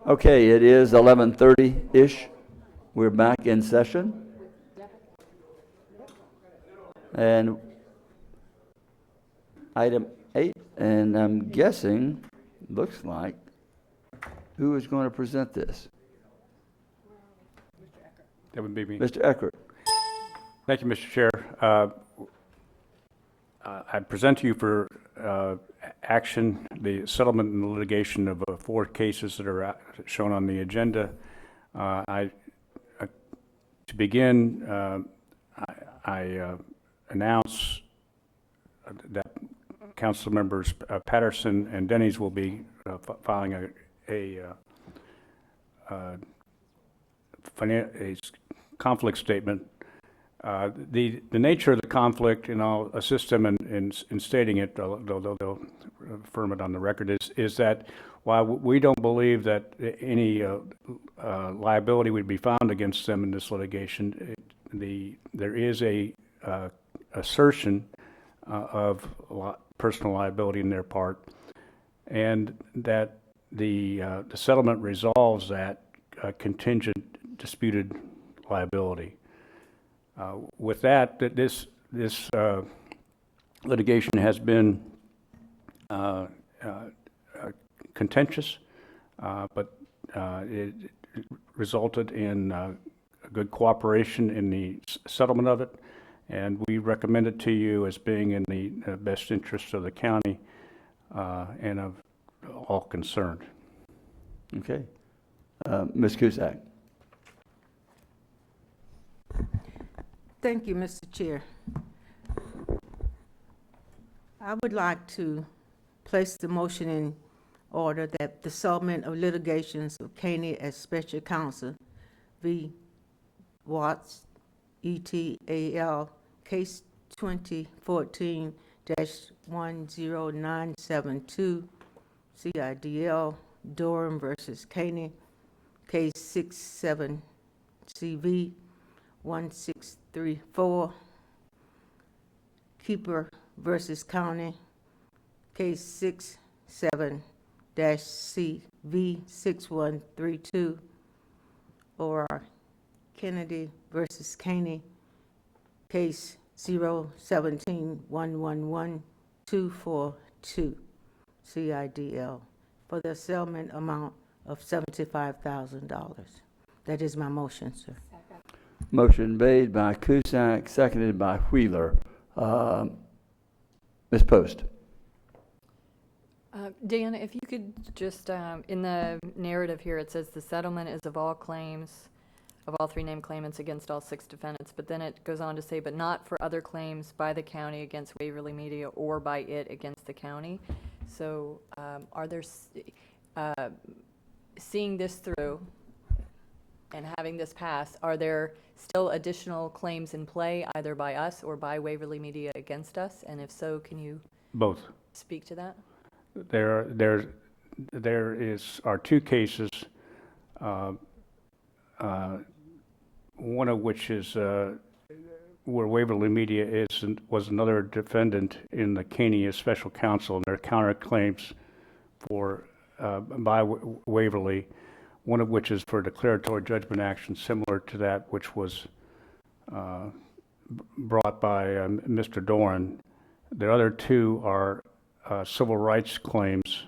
Okay, it is 11:30-ish. We're back in session. And item 8, and I'm guessing, looks like, who is going to present this? That would be me. Mr. Eckert. Thank you, Mr. Chair. I present to you for action the settlement and litigation of 4 cases that are shown on the agenda. To begin, I announce that council members Patterson and Denny's will be filing a conflict statement. The nature of the conflict, and I'll assist them in stating it, though they'll affirm it on the record, is that while we don't believe that any liability would be found against them in this litigation, there is a assertion of personal liability in their part, and that the settlement resolves that contingent disputed liability. With that, this litigation has been contentious, but it resulted in good cooperation in the settlement of it, and we recommend it to you as being in the best interest of the county and of all concerned. Okay. Ms. Cusack. Thank you, Mr. Chair. I would like to place the motion in order that the settlement of litigations of Caney as special counsel v. Watts, ETAL, case 2014-10972, CIDL, Durham versus Caney, case 67 CV 1634, Keeper versus County, case 67-CV 6132, or Kennedy versus Caney, case 017111242, CIDL, for the settlement amount of $75,000. That is my motion, sir. Motion made by Cusack, seconded by Wheeler. Ms. Post. Dan, if you could just, in the narrative here, it says the settlement is of all claims, of all 3 named claimants against all 6 defendants, but then it goes on to say, but not for other claims by the county against Waverly Media or by it against the county. So are there, seeing this through and having this pass, are there still additional claims in play, either by us or by Waverly Media against us? And if so, can you Both. speak to that? There are 2 cases, one of which is where Waverly Media was another defendant in the Caney as special counsel, and their counterclaims for by Waverly, one of which is for declaratory judgment action similar to that which was brought by Mr. Doran. The other 2 are civil rights claims.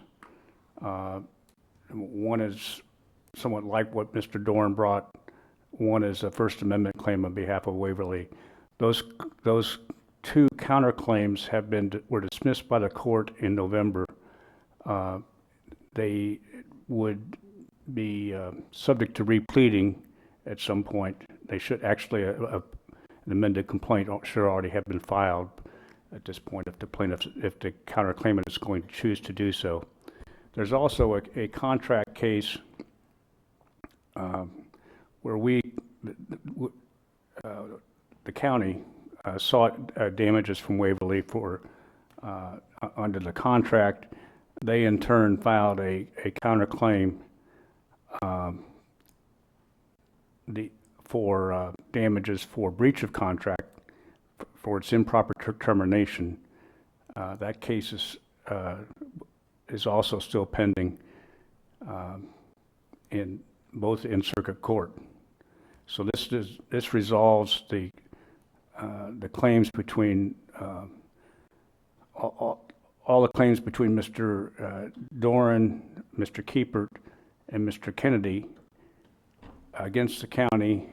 One is somewhat like what Mr. Doran brought. One is a First Amendment claim on behalf of Waverly. Those 2 counterclaims were dismissed by the court in November. They would be subject to repleading at some point. They should actually, an amended complaint should already have been filed at this point if the counterclaimant is going to choose to do so. There's also a contract case where the county sought damages from Waverly for under the contract. They in turn filed a counterclaim for damages for breach of contract for its improper termination. That case is also still pending. in both in circuit court. So this resolves the claims between all the claims between Mr. Doran, Mr. Keepert, and Mr. Kennedy against the county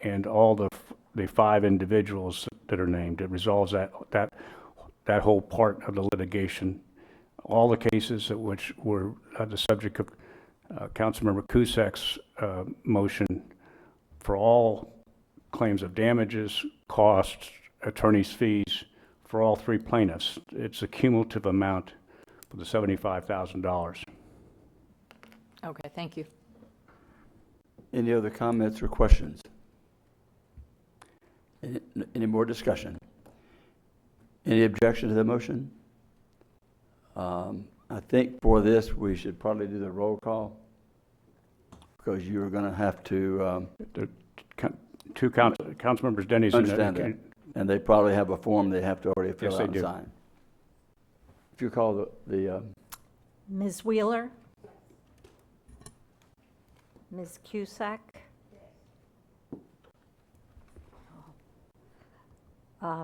and all the 5 individuals that are named. It resolves that whole part of the litigation. All the cases which were the subject of Councilmember Cusack's motion for all claims of damages, costs, attorney's fees for all 3 plaintiffs. It's a cumulative amount for the $75,000. Okay, thank you. Any other comments or questions? Any more discussion? Any objection to the motion? I think for this, we should probably do the roll call because you're going to have to. The two council members, Denny's understand that. And they probably have a form they have to already fill Yes, out they and do. sign. If you call the Ms. Wheeler? Ms. Cusack?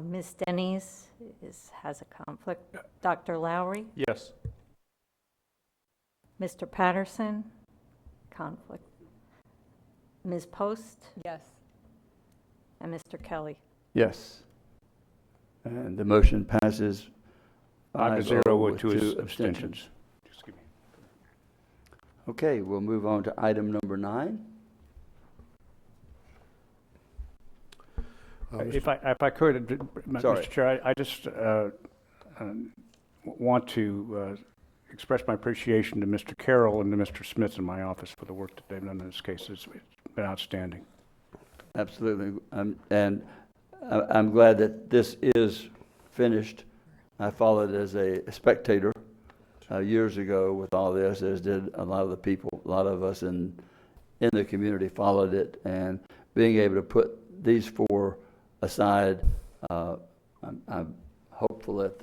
Ms. Denny's has a conflict. Dr. Lowry? Yes. Mr. Patterson? Conflict. Ms. Post? Yes. And Mr. Kelly? yes. And the motion passes 5-0 with 2 abstentions. abstentions. Excuse me. Okay, we'll move on to item number 9. If I could, Sorry. Mr. Chair, I just want to express my appreciation to Mr. Carroll and to Mr. Smith in my office for the work that they've done in this case. It's been outstanding. Absolutely. And I'm glad that this is finished. I followed as a spectator years ago with all this, as did a lot of the people, a lot of us in the community followed it. And being able to put these 4 aside, I'm hopeful that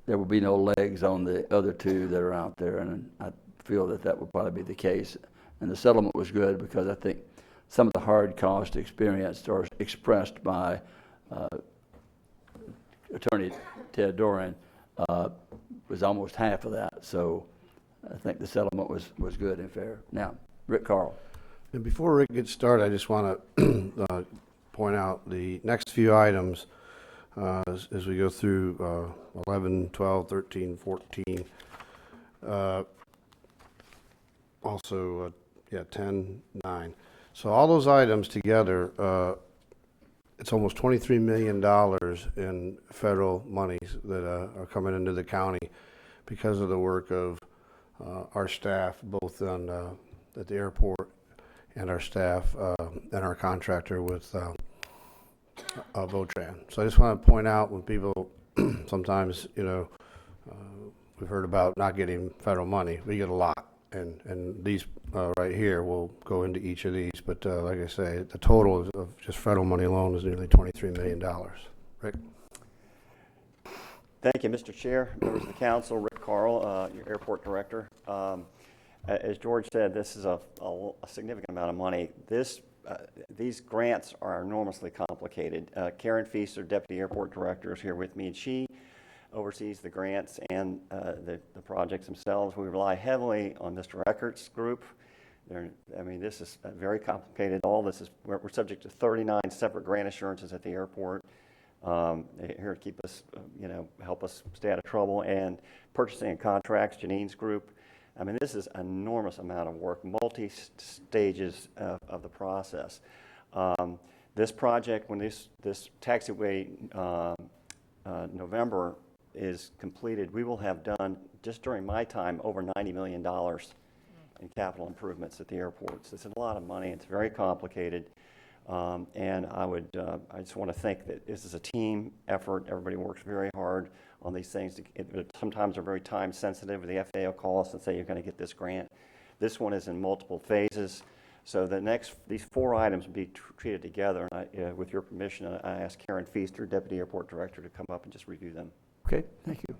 there will be no legs on the other 2 that are out there, and I feel that will probably be the case. And the settlement was good because I think some of the hard costs experienced or expressed by Attorney Ted Doran was almost half of that. So I think the settlement was good and fair. Now, Rick Carl. And before Rick gets started, I just want to point out the next few items as we go through 11, 12, 13, 14. Also, 10, 9. So all those items together, it's almost $23 million in federal monies that are coming into the county because of the work of our staff, both at the airport and our staff and our contractor with Votran. So I just want to point out when people sometimes, we've heard about not getting federal money. We get a lot, and these right here will go into each of these. But like I say, the total of just federal money alone is nearly $23 million. Rick? Thank you, Mr. Chair, members of the council. Rick Carl, your airport director. As George said, this is a significant amount of money. These grants are enormously complicated. Karen Feaster, Deputy Airport Director, is here with me, and she oversees the grants and the projects themselves. We rely heavily on Mr. Eckert's group. This is very complicated. We're subject to 39 separate grant assurances at the airport. They're here to keep us, help us stay out of trouble. And purchasing and contracts, Janine's group. This is an enormous amount of work, multi-stages of the process. This project, when this taxiway November is completed, we will have done, just during my time, over $90 million in capital improvements at the airports. It's a lot of money. It's very complicated. And I just want to think that this is a team effort. Everybody works very hard on these things. Sometimes they're very time sensitive. The FAA will call us and say, you're going to get this grant. This one is in multiple phases. So these 4 items will be treated together. And with your permission, I ask Karen Feaster, Deputy Airport Director, to come up and just review them. Okay, thank you.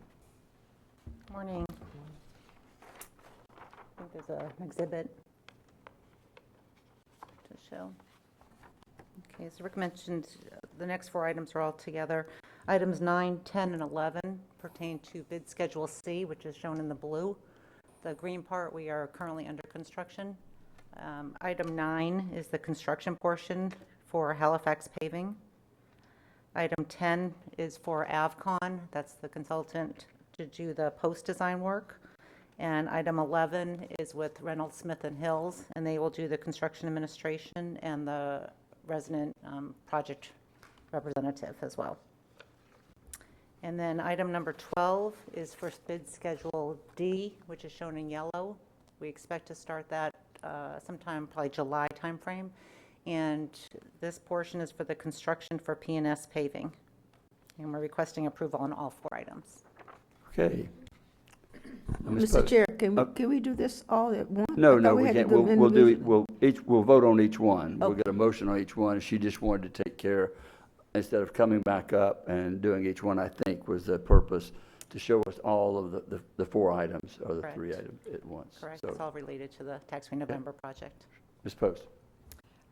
Morning. There's an exhibit to show. Okay, as Rick mentioned, the next 4 items are all together. Items 9, 10, and 11 pertain to bid Schedule C, which is shown in the blue. The green part, we are currently under construction. Item 9 is the construction portion for Halifax Paving. Item 10 is for Avcon, that's the consultant to do the post-design work. And item 11 is with Reynolds Smith and Hills, and they will do the construction administration and the resident project representative as well. And then item number 12 is for bid Schedule D, which is shown in yellow. We expect to start that sometime probably July timeframe. And this portion is for the construction for P&S paving. And we're requesting approval on all 4 items. Okay. Mr. Chair, can we do this all at once? No, I no, thought we had to can't. do We'll do it, individually. we'll vote on each one. We'll Okay. get a motion on each one. She just wanted to take care, instead of coming back up and doing each one, I think was the purpose, to show us all of the 4 items, or the Correct. 3 items at once. Correct, So, it's all related to the Taxway November project. Ms. Post.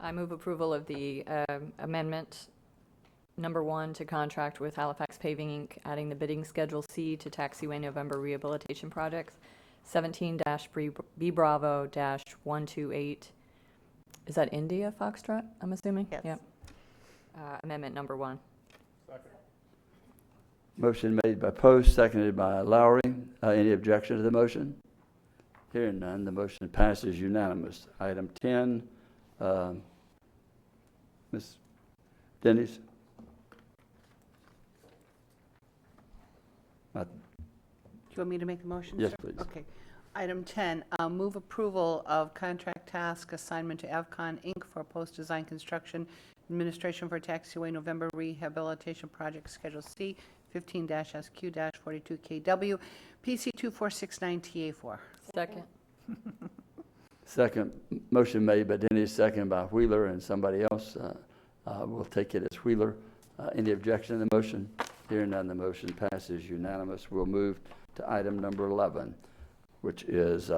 I move approval of the amendment number 1 to contract with Halifax Paving, Inc., adding the bidding Schedule C to Taxiway November rehabilitation projects, 17-B Bravo-128. Is that India Foxtrot, I'm assuming? Yes. Yep. Amendment number 1. Motion made by Post, seconded by Lowry. Any objection to the motion? Hearing none, the motion passes unanimous. Item 10, Ms. Dennis? Do you want me to make the motion, Yes, sir? please. Okay. Item 10, move approval of contract task assignment to Avcon, Inc. for post-design construction administration for Taxiway November rehabilitation project Schedule C, 15-SQ-42KW, PC 2469TA4. Second. Second, motion made by Dennis, seconded by Wheeler, and somebody else. We'll take it as Wheeler. Any objection to the motion? Hearing none, the motion passes unanimous. We'll move to item number 11, which is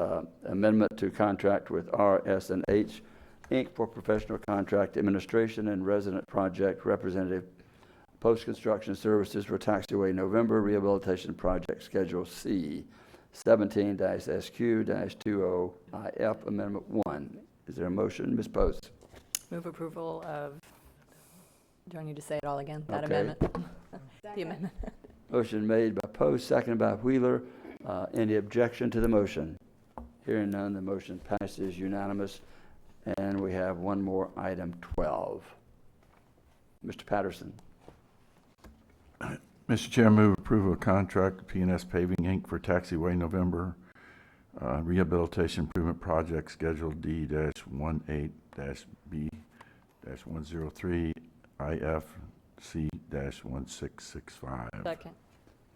amendment to contract with RS&H, Inc. for professional contract administration and resident project representative post-construction services for Taxiway November rehabilitation project Schedule C, 17-SQ-20IF Amendment 1. Is there a motion? Ms. Post. Move approval of, do I need to say it all again? That Okay. amendment? The amendment. Motion made by Post, seconded by Wheeler. Any objection to the motion? Hearing none, the motion passes unanimous. And we have one more, item 12. Mr. Patterson. Mr. Chair, I move approval of contract with P&S Paving, Inc. for Taxiway November Rehabilitation Improvement Project Schedule D-18-B-103 IFC-1665. Second.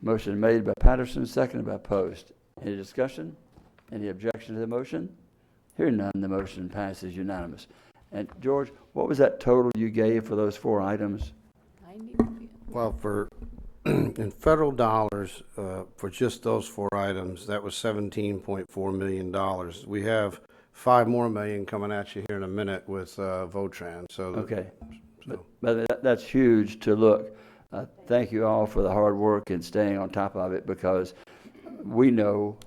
Motion made by Patterson, seconded by Post. Any discussion? Any objection to the motion? Hearing none, the motion passes unanimous. And George, what was that total you gave for those 4 items? Well, for, in federal dollars, for just those 4 items, that was $17.4 million. We have $5 more million coming at you here in a minute with Votran, so. Okay. But that's huge to look. Thank you all for the hard work and staying on top of it, because we know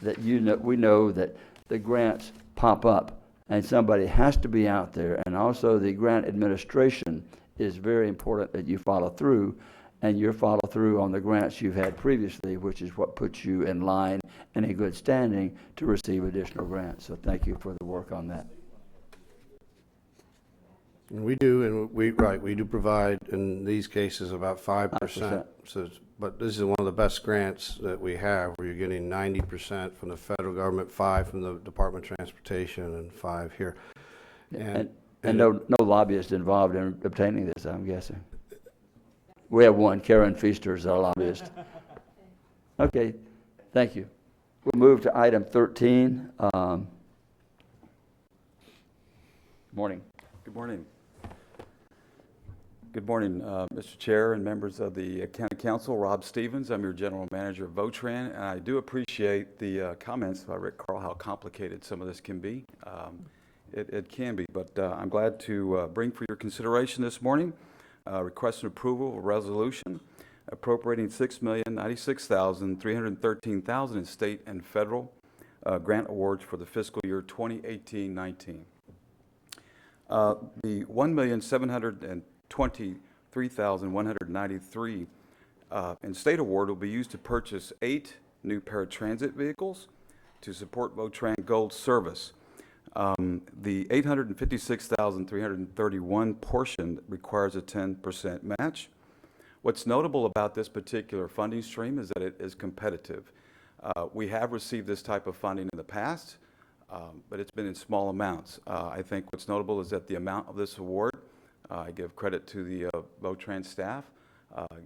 that we know that the grants pop up and somebody has to be out there, and also the grant administration is very important that you follow through, and you follow through on the grants you've had previously, which is what puts you in line and in good standing to receive additional grants. So thank you for the work on that. And we do, and we do provide, in these cases, about 5%. 5%. So, but this is one of the best grants that we have, where you're getting 90% from the federal government, 5% from the Department of Transportation, and 5% here. And no lobbyist involved in obtaining this, I'm guessing. We have one, Karen Feaster is our lobbyist. Okay, thank you. We'll move to item 13. Good Morning. morning. Good morning, Mr. Chair and members of the County Council. Rob Stevens, I'm your General Manager of Votran, and I do appreciate the comments by Rick Carl, how complicated some of this can be. It can be, but I'm glad to bring for your consideration this morning, requesting approval of a resolution appropriating $6,096,313 in state and federal grant awards for the fiscal year 2018-19. The $1,723,193 in state award will be used to purchase 8 new paratransit vehicles to support Votran Gold service. The $856,331 portion requires a 10% match. What's notable about this particular funding stream is that it is competitive. We have received this type of funding in the past, but it's been in small amounts. I think what's notable is that the amount of this award, I give credit to the Votran staff,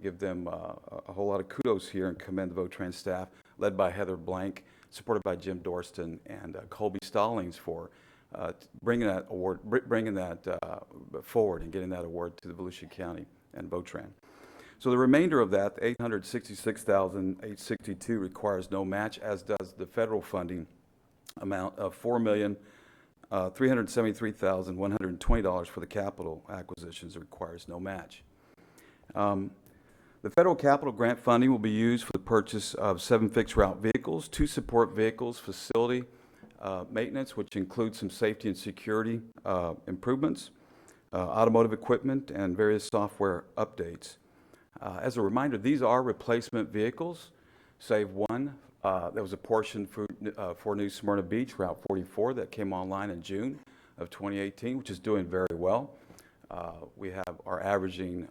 give them a whole lot of kudos here and commend the Votran staff, led by Heather Blank, supported by Jim Dorston and Colby Stallings for bringing that award, bringing that forward and getting that award to the Volusia County and Votran. So the remainder of that, $866,862, requires no match, as does the federal funding amount of $4,373,120 for the capital acquisitions. It requires no match. The federal capital grant funding will be used for the purchase of 7 fixed route vehicles, 2 support vehicles, facility maintenance, which includes some safety and security improvements, automotive equipment, and various software updates. As a reminder, these are replacement vehicles, save one. There was a portion for New Smyrna Beach, Route 44, that came online in June of 2018, which is doing very well. We are averaging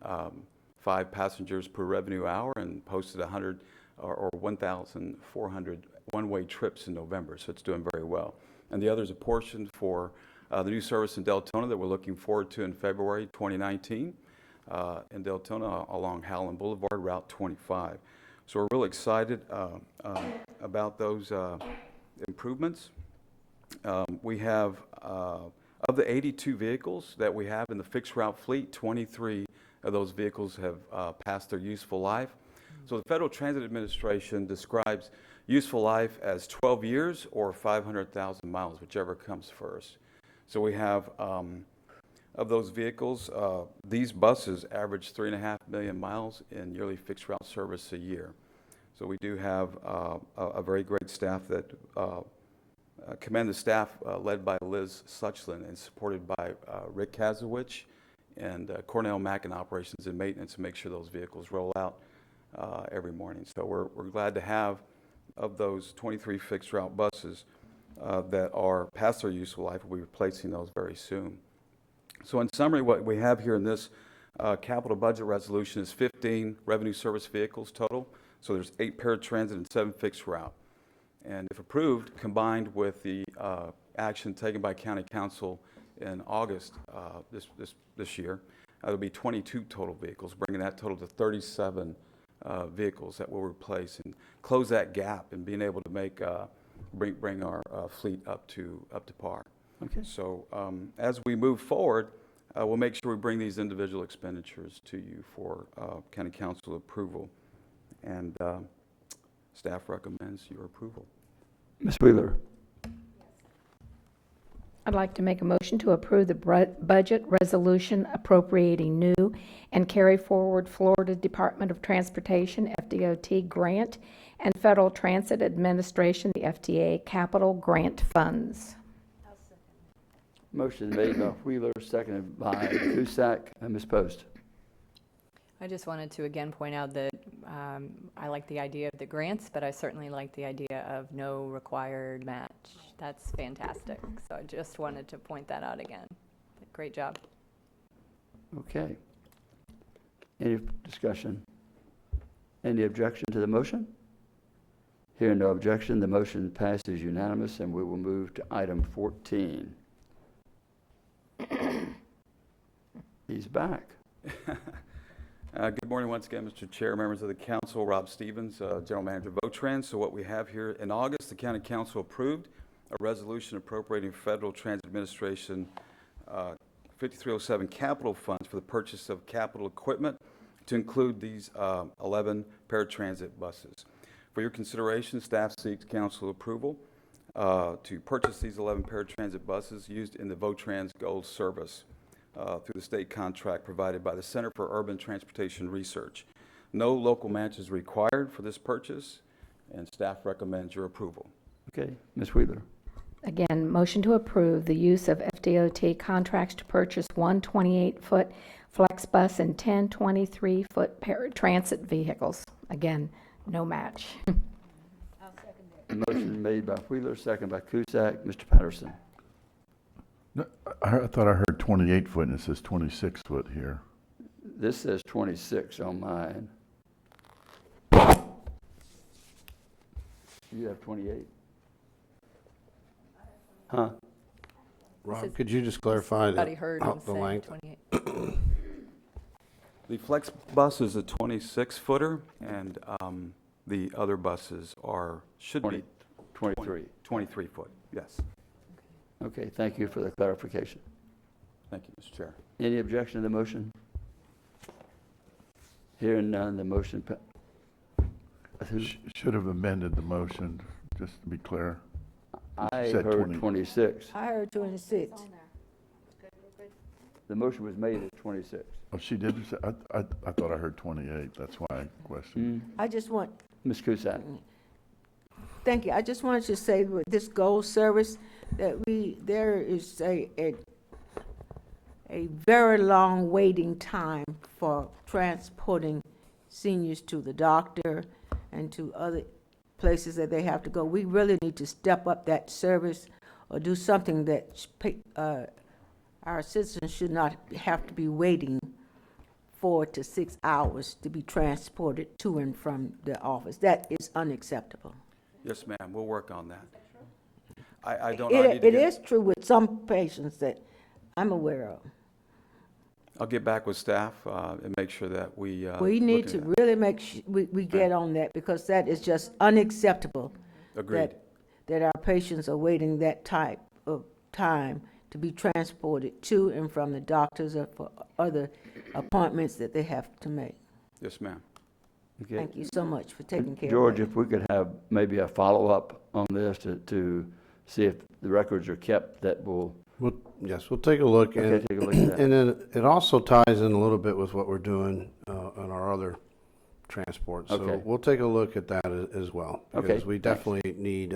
5 passengers per revenue hour and posted 100 or 1,400 one-way trips in November, so it's doing very well. And the other is a portion for the new service in Deltona that we're looking forward to in February 2019 in Deltona along Howland Boulevard, Route 25. So we're really excited about those improvements. We have, of the 82 vehicles that we have in the fixed route fleet, 23 of those vehicles have passed their useful life. So the Federal Transit Administration describes useful life as 12 years or 500,000 miles, whichever comes first. So we have, of those vehicles, these buses average 3.5 million miles in yearly fixed route service a year. So we do have a very great staff that commend the staff led by Liz Suchland and supported by Rick Kazowicz and Cornell Mack in operations and maintenance to make sure those vehicles roll out every morning. So we're glad to have, of those 23 fixed route buses that are past their useful life, we'll be replacing those very soon. So in summary, what we have here in this capital budget resolution is 15 revenue service vehicles total. So there's 8 paratransit and 7 fixed route. And if approved, combined with the action taken by County Council in August this year, it'll be 22 total vehicles, bringing that total to 37 vehicles that will replace and close that gap and being able to make bring our fleet up to par. Okay. So as we move forward, we'll make sure we bring these individual expenditures to you for County Council approval, and staff recommends your approval. Ms. Wheeler. I'd like to make a motion to approve the budget resolution appropriating new and carry forward Florida Department of Transportation, FDOT grant, and Federal Transit Administration, the FTA capital grant funds. Motion made by Wheeler, seconded by Cusack. Ms. Post. I just wanted to again point out that I like the idea of the grants, but I certainly like the idea of no required match. That's fantastic. So I just wanted to point that out again. Great job. Okay. Any discussion? Any objection to the motion? Hearing no objection, the motion passes unanimous, and we will move to item 14. He's back. Good morning once again, Mr. Chair, members of the council. Rob Stevens, General Manager of Votran. So what we have here, in August, the County Council approved a resolution appropriating Federal Transit Administration 5307 capital funds for the purchase of capital equipment to include these 11 paratransit buses. For your consideration, staff seeks council approval to purchase these 11 paratransit buses used in the VOTRANS Gold service through the state contract provided by the Center for Urban Transportation Research. No local match is required for this purchase, and staff recommends your approval. Okay, Ms. Wheeler. Again, motion to approve the use of FDOT contracts to purchase one 28-foot flex bus and 10 23-foot paratransit vehicles. Again, no match. Motion made by Wheeler, second by Cusack. Mr. Patterson. No, I thought I heard 28 foot and it says 26 foot here. This says 26 on mine. You have 28? Huh? Rob, could you just clarify Somebody heard him the say length? 28. The flex bus is a 26-footer, and the other buses should be 23. 23 foot, yes. Okay, thank you for the clarification. Thank you, Mr. Chair. Any objection to the motion? Hearing none, the motion. Should have amended the motion, just to be clear. I You said heard 26. I heard 26. The motion was made at 26. Oh, she did? Say- I thought I heard 28. That's why I questioned. I just want, Ms. Cusack. thank you. I just wanted to say with this gold service that there is a very long waiting time for transporting seniors to the doctor and to other places that they have to go. We really need to step up that service or do something that our citizens should not have to be waiting 4 to 6 hours to be transported to and from the office. That is unacceptable. Yes, ma'am, we'll work on that. I don't. It is true with some patients that I'm aware of. I'll get back with staff and make sure that we. We need look to at that. really make sure we get on that, because that is just unacceptable. Agreed. That our patients are waiting that type of time to be transported to and from the doctors or for other appointments that they have to make. Yes, ma'am. Okay. Thank you so much for taking care George, of that. if we could have maybe a follow-up on this to see if the records are kept, that will. Yes, we'll take a look. Okay, And, take a look at that. and then it also ties in a little bit with what we're doing on our other transport. So Okay. we'll take a look at that as well. Okay, Because we thanks. definitely need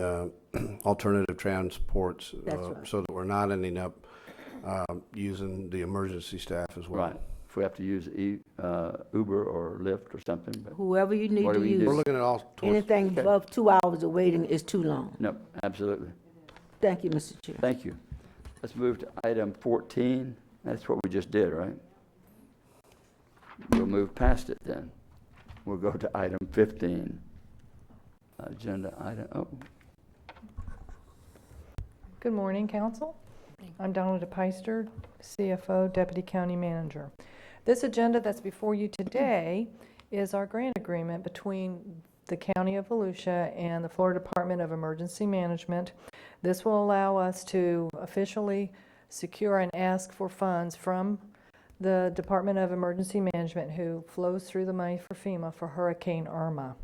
alternative transports That's right. so that we're not ending up using the emergency staff as well. Right. If we have to use Uber or Lyft or something. But Whoever you need What to do we do? use. We're looking at all sorts. Anything Okay. above 2 hours of waiting is too long. No, absolutely. Thank you, Mr. Chair. Thank you. Let's move to item 14. That's what we just did, right? We'll move past it then. We'll go to item 15. Agenda item, oh, Good morning, Council. I'm Donna DePeister, CFO, Deputy County Manager. This agenda that's before you today is our grant agreement between the County of Volusia and the Florida Department of Emergency Management. This will allow us to officially secure and ask for funds from the Department of Emergency Management, who flows through the money for FEMA for Hurricane Irma.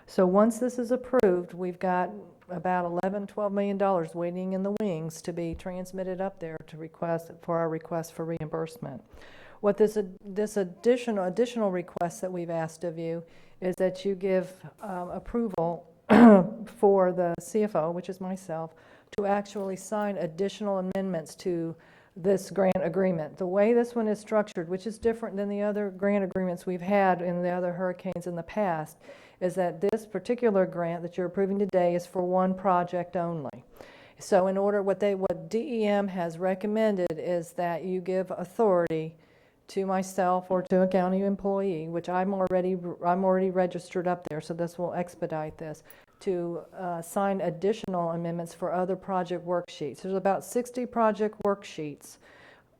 So once this is approved, we've got about $11-12 million waiting in the wings to be transmitted up there to request for our request for reimbursement. What this additional request that we've asked of you is that you give approval for the CFO, which is myself, to actually sign additional amendments to this grant agreement. The way this one is structured, which is different than the other grant agreements we've had in the other hurricanes in the past, is that this particular grant that you're approving today is for one project only. So in order, what DEM has recommended is that you give authority to myself or to a county employee, which I'm already registered up there, so this will expedite this, to sign additional amendments for other project worksheets. There's about 60 project worksheets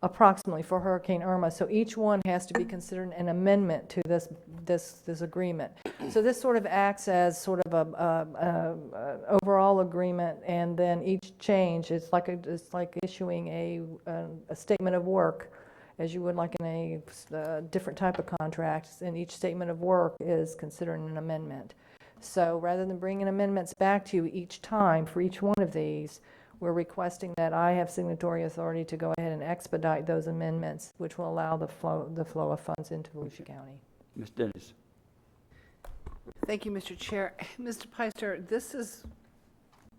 approximately for Hurricane Irma. So each one has to be considered an amendment to this agreement. So this sort of acts as sort of a overall agreement, and then each change, it's like issuing a statement of work, as you would like in a different type of contract, and each statement of work is considered an amendment. So rather than bringing amendments back to you each time for each one of these, we're requesting that I have signatory authority to go ahead and expedite those amendments, which will allow the flow of funds into Volusia County. Ms. Dennis. Thank you, Mr. Chair. Mr. Peister, this is,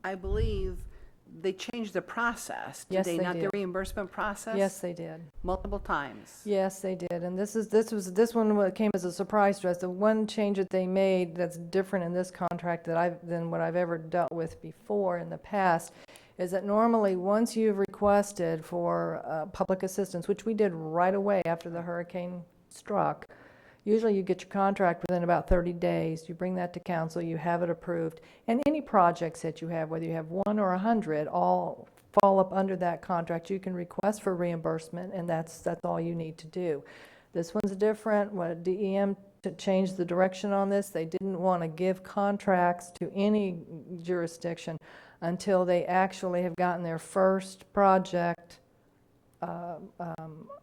I believe, they changed the process, did Yes, they they not? The did. reimbursement process? Yes, they did. Multiple times. Yes, they did. And this one came as a surprise to us. The one change that they made that's different in this contract than what I've ever dealt with before in the past is that normally once you've requested for public assistance, which we did right away after the hurricane struck, usually you get your contract within about 30 days. You bring that to council, you have it approved. And any projects that you have, whether you have 1 or 100, all fall up under that contract. You can request for reimbursement, and that's all you need to do. This one's different. What DEM to change the direction on this, they didn't want to give contracts to any jurisdiction until they actually have gotten their first project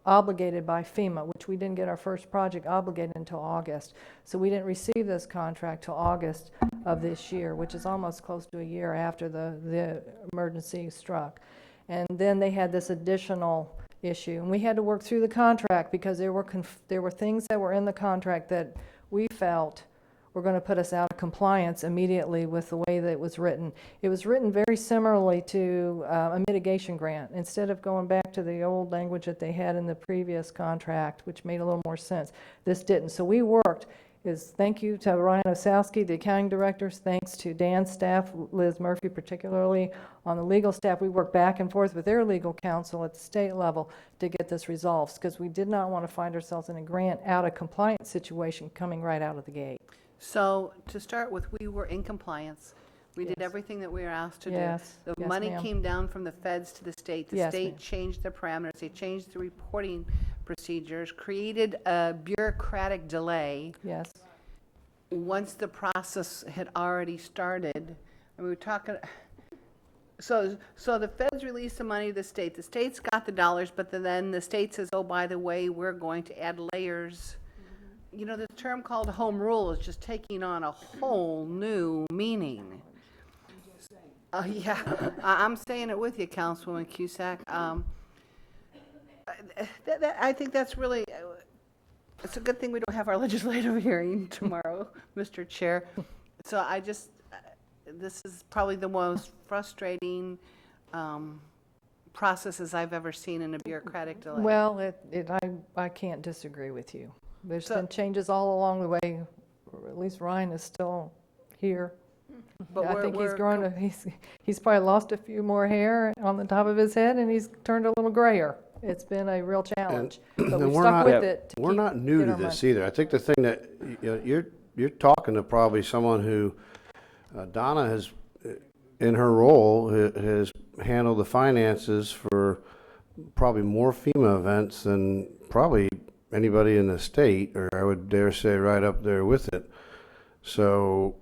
obligated by FEMA, which we didn't get our first project obligated until August. So we didn't receive this contract till August of this year, which is almost close to a year after the emergency struck. And then they had this additional issue, and we had to work through the contract because there were things that were in the contract that we felt were going to put us out of compliance immediately with the way that it was written. It was written very similarly to a mitigation grant. Instead of going back to the old language that they had in the previous contract, which made a little more sense, this didn't. So we worked. Thank you to Ryan Osowski, the accounting director. Thanks to Dan's staff, Liz Murphy particularly. On the legal staff, we worked back and forth with their legal counsel at the state level to get this resolved, because we did not want to find ourselves in a grant out of compliance situation coming right out of the gate. So to start with, we were in compliance. We did everything that we were asked to do. Yes. The Yes, money ma'am. came down from the feds to the state. The Yes, state ma'am. changed the parameters. They changed the reporting procedures, created a bureaucratic delay. Yes. Once the process had already started, and we were talking, so the feds released the money to the state. The state's got the dollars, but then the state says, oh, by the way, we're going to add layers. You know, the term called home rule is just taking on a whole new meaning. Yeah, I'm saying it with you, Councilwoman Cusack. I think that's really, it's a good thing we don't have our legislative hearing tomorrow, Mr. Chair. So this is probably the most frustrating processes I've ever seen in a bureaucratic delay. Well, I can't disagree with you. There's been changes all along the way. Or at least Ryan is still here. But I think he's probably lost a few more hair on the top of his head, and he's turned a little grayer. It's been a real challenge, but we've stuck with it. We're not new to this either. I think the thing that you're talking to probably someone who Donna has, in her role, has handled the finances for probably more FEMA events than probably anybody in the state, or I would dare say right up there with it. So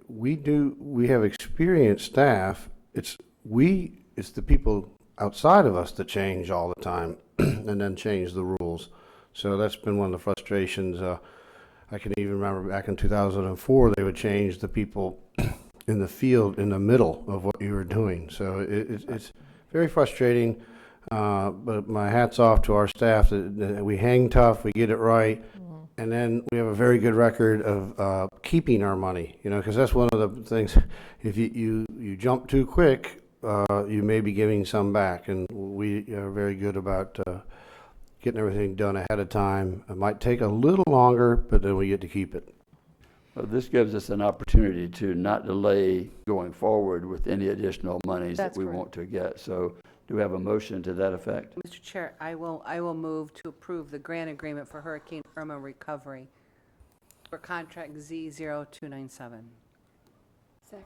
we have experienced staff. It's the people outside of us that change all the time and then change the rules. So that's been one of the frustrations. I can even remember back in 2004, they would change the people in the field in the middle of what you were doing. So it's very frustrating. But my hat's off to our staff that we hang tough, we get it right, and then we have a very good record of keeping our money, because that's one of the things. If you jump too quick, you may be giving some back, and we are very good about getting everything done ahead of time. It might take a little longer, but then we get to keep it. Well, this gives us an opportunity to not delay going forward with any additional monies that we want to get. So do we have a motion to that effect? Mr. Chair, I will move to approve the grant agreement for Hurricane Irma recovery for contract Z0297. Second.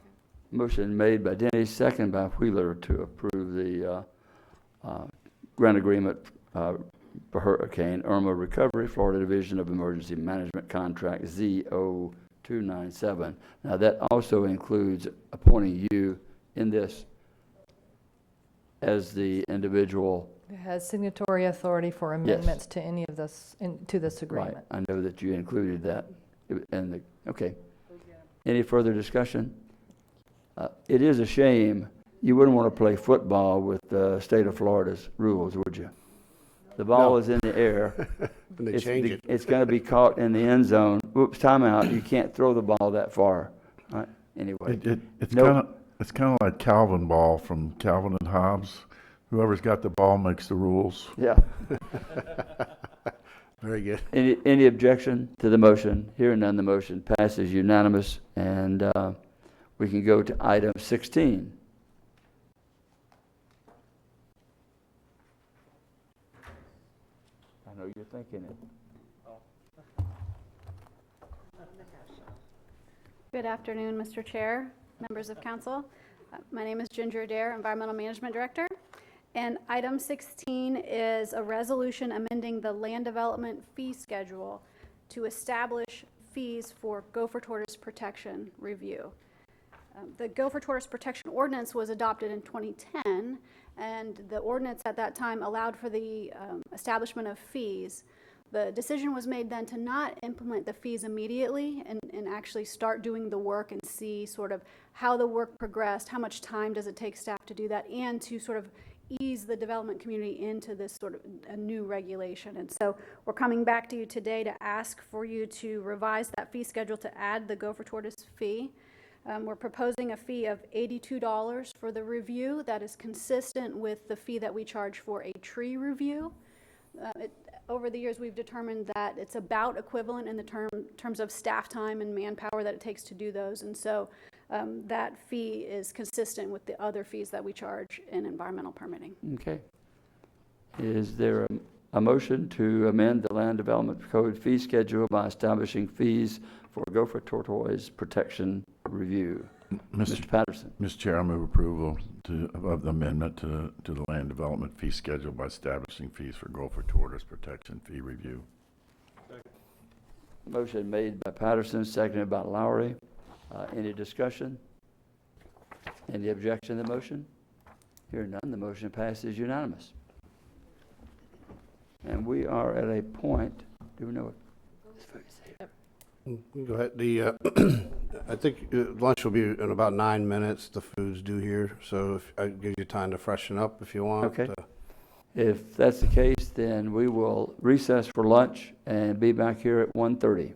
Motion made by Denny, second by Wheeler to approve the grant agreement for Hurricane Irma Recovery, Florida Division of Emergency Management Contract Z0297. Now, that also includes appointing you in this as the individual. It has signatory authority for amendments to any of this, to this agreement. Right. I know that you included that. Okay. Any further discussion? It is a shame. You wouldn't want to play football with the state of Florida's rules, would you? The ball is in the air. And they change it. It's going to be caught in the end zone. Whoops, timeout. You can't throw the ball that far. Right? Anyway. It's kind of like Calvin ball from Calvin and Hobbes. Whoever's got the ball makes the rules. Yeah. Very good. Any objection to the motion? Hearing none, the motion passes unanimous, and we can go to item 16. I know you're thinking it. Good afternoon, Mr. Chair, members of council. My name is Ginger Adair, Environmental Management Director. And item 16 is a resolution amending the land development fee schedule to establish fees for gopher tortoise protection review. The gopher tortoise protection ordinance was adopted in 2010, and the ordinance at that time allowed for the establishment of fees. The decision was made then to not implement the fees immediately and actually start doing the work and see sort of how the work progressed, how much time does it take staff to do that, and to sort of ease the development community into this sort of a new regulation. And so we're coming back to you today to ask for you to revise that fee schedule to add the gopher tortoise fee. We're proposing a fee of $82 for the review. That is consistent with the fee that we charge for a tree review. Over the years, we've determined that it's about equivalent in the terms of staff time and manpower that it takes to do those. And so that fee is consistent with the other fees that we charge in environmental permitting. Okay. Is there a motion to amend the Land Development Code fee schedule by establishing fees for gopher tortoise protection review? Mr. Patterson. Mr. Chair, I move approval of the amendment to the land development fee schedule by establishing fees for gopher tortoise protection fee review. Motion made by Patterson, seconded by Lowry. Any discussion? Any objection to the motion? Hearing none, the motion passes unanimous. And we are at a point, do we know what? Go ahead. I think lunch will be in about 9 minutes. The food's due here, so if I give you time to freshen up if you want. Okay. If that's the case, then we will recess for lunch and be back here at 1:30.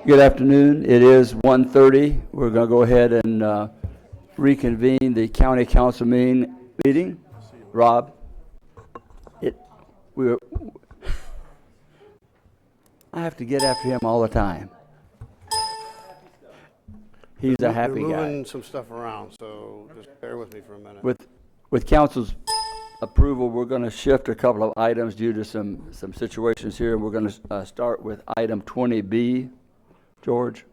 Good afternoon. It is 1:30. We're going to go ahead and reconvene the county council meeting. Rob, I have to get after him all the time. He's a happy They're guy. moving some stuff around, so just bear with me for a minute. With council's approval, we're going to shift a couple of items due to some situations here. We're going to start with item 20B. George?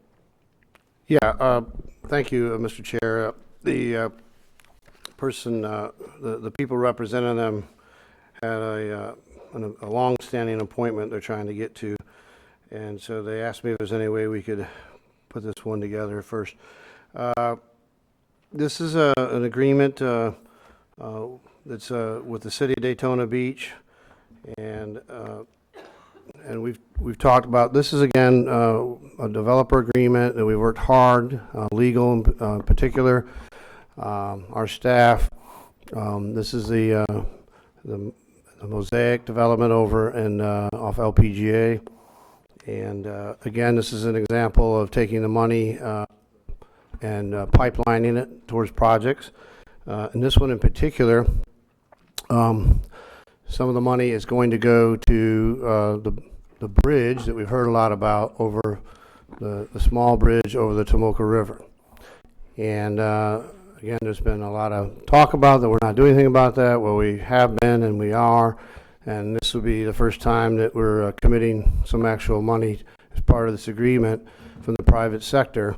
Yeah, thank you, Mr. Chair. The person, the people representing them had a long-standing appointment they're trying to get to, and so they asked me if there's any way we could put this one together first. This is an agreement that's with the city of Daytona Beach, and we've talked about, this is again a developer agreement that we worked hard, legal in particular, our staff. This is the Mosaic development over in off LPGA, and again, this is an example of taking the money and pipelining it towards projects. And this one in particular, some of the money is going to go to the bridge that we've heard a lot about over the small bridge over the Tomoka River. And again, there's been a lot of talk about that we're not doing anything about that. Well, we have been and we are. And this will be the first time that we're committing some actual money as part of this agreement from the private sector.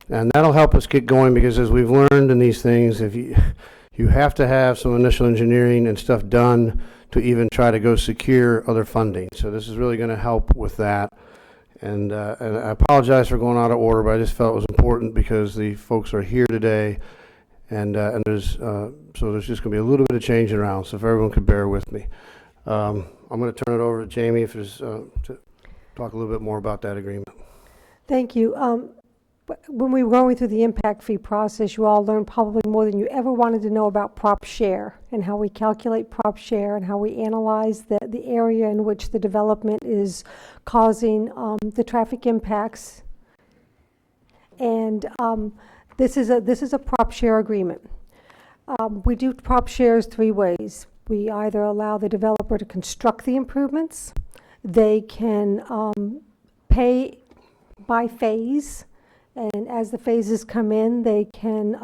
And that'll help us get going, because as we've learned in these things, if you have to have some initial engineering and stuff done to even try to go secure other funding. So this is really going to help with that. And I apologize for going out of order, but I just felt it was important because the folks are here today, and there's so there's just going to be a little bit of changing around. So if everyone could bear with me, I'm going to turn it over to Jamie if there's to talk a little bit more about that agreement. Thank you. When we were going through the impact fee process, you all learned probably more than you ever wanted to know about prop share and how we calculate prop share and how we analyze the area in which the development is causing the traffic impacts. And this is a prop share agreement. We do prop shares three ways. We either allow the developer to construct the improvements, they can pay by phase, and as the phases come in, they can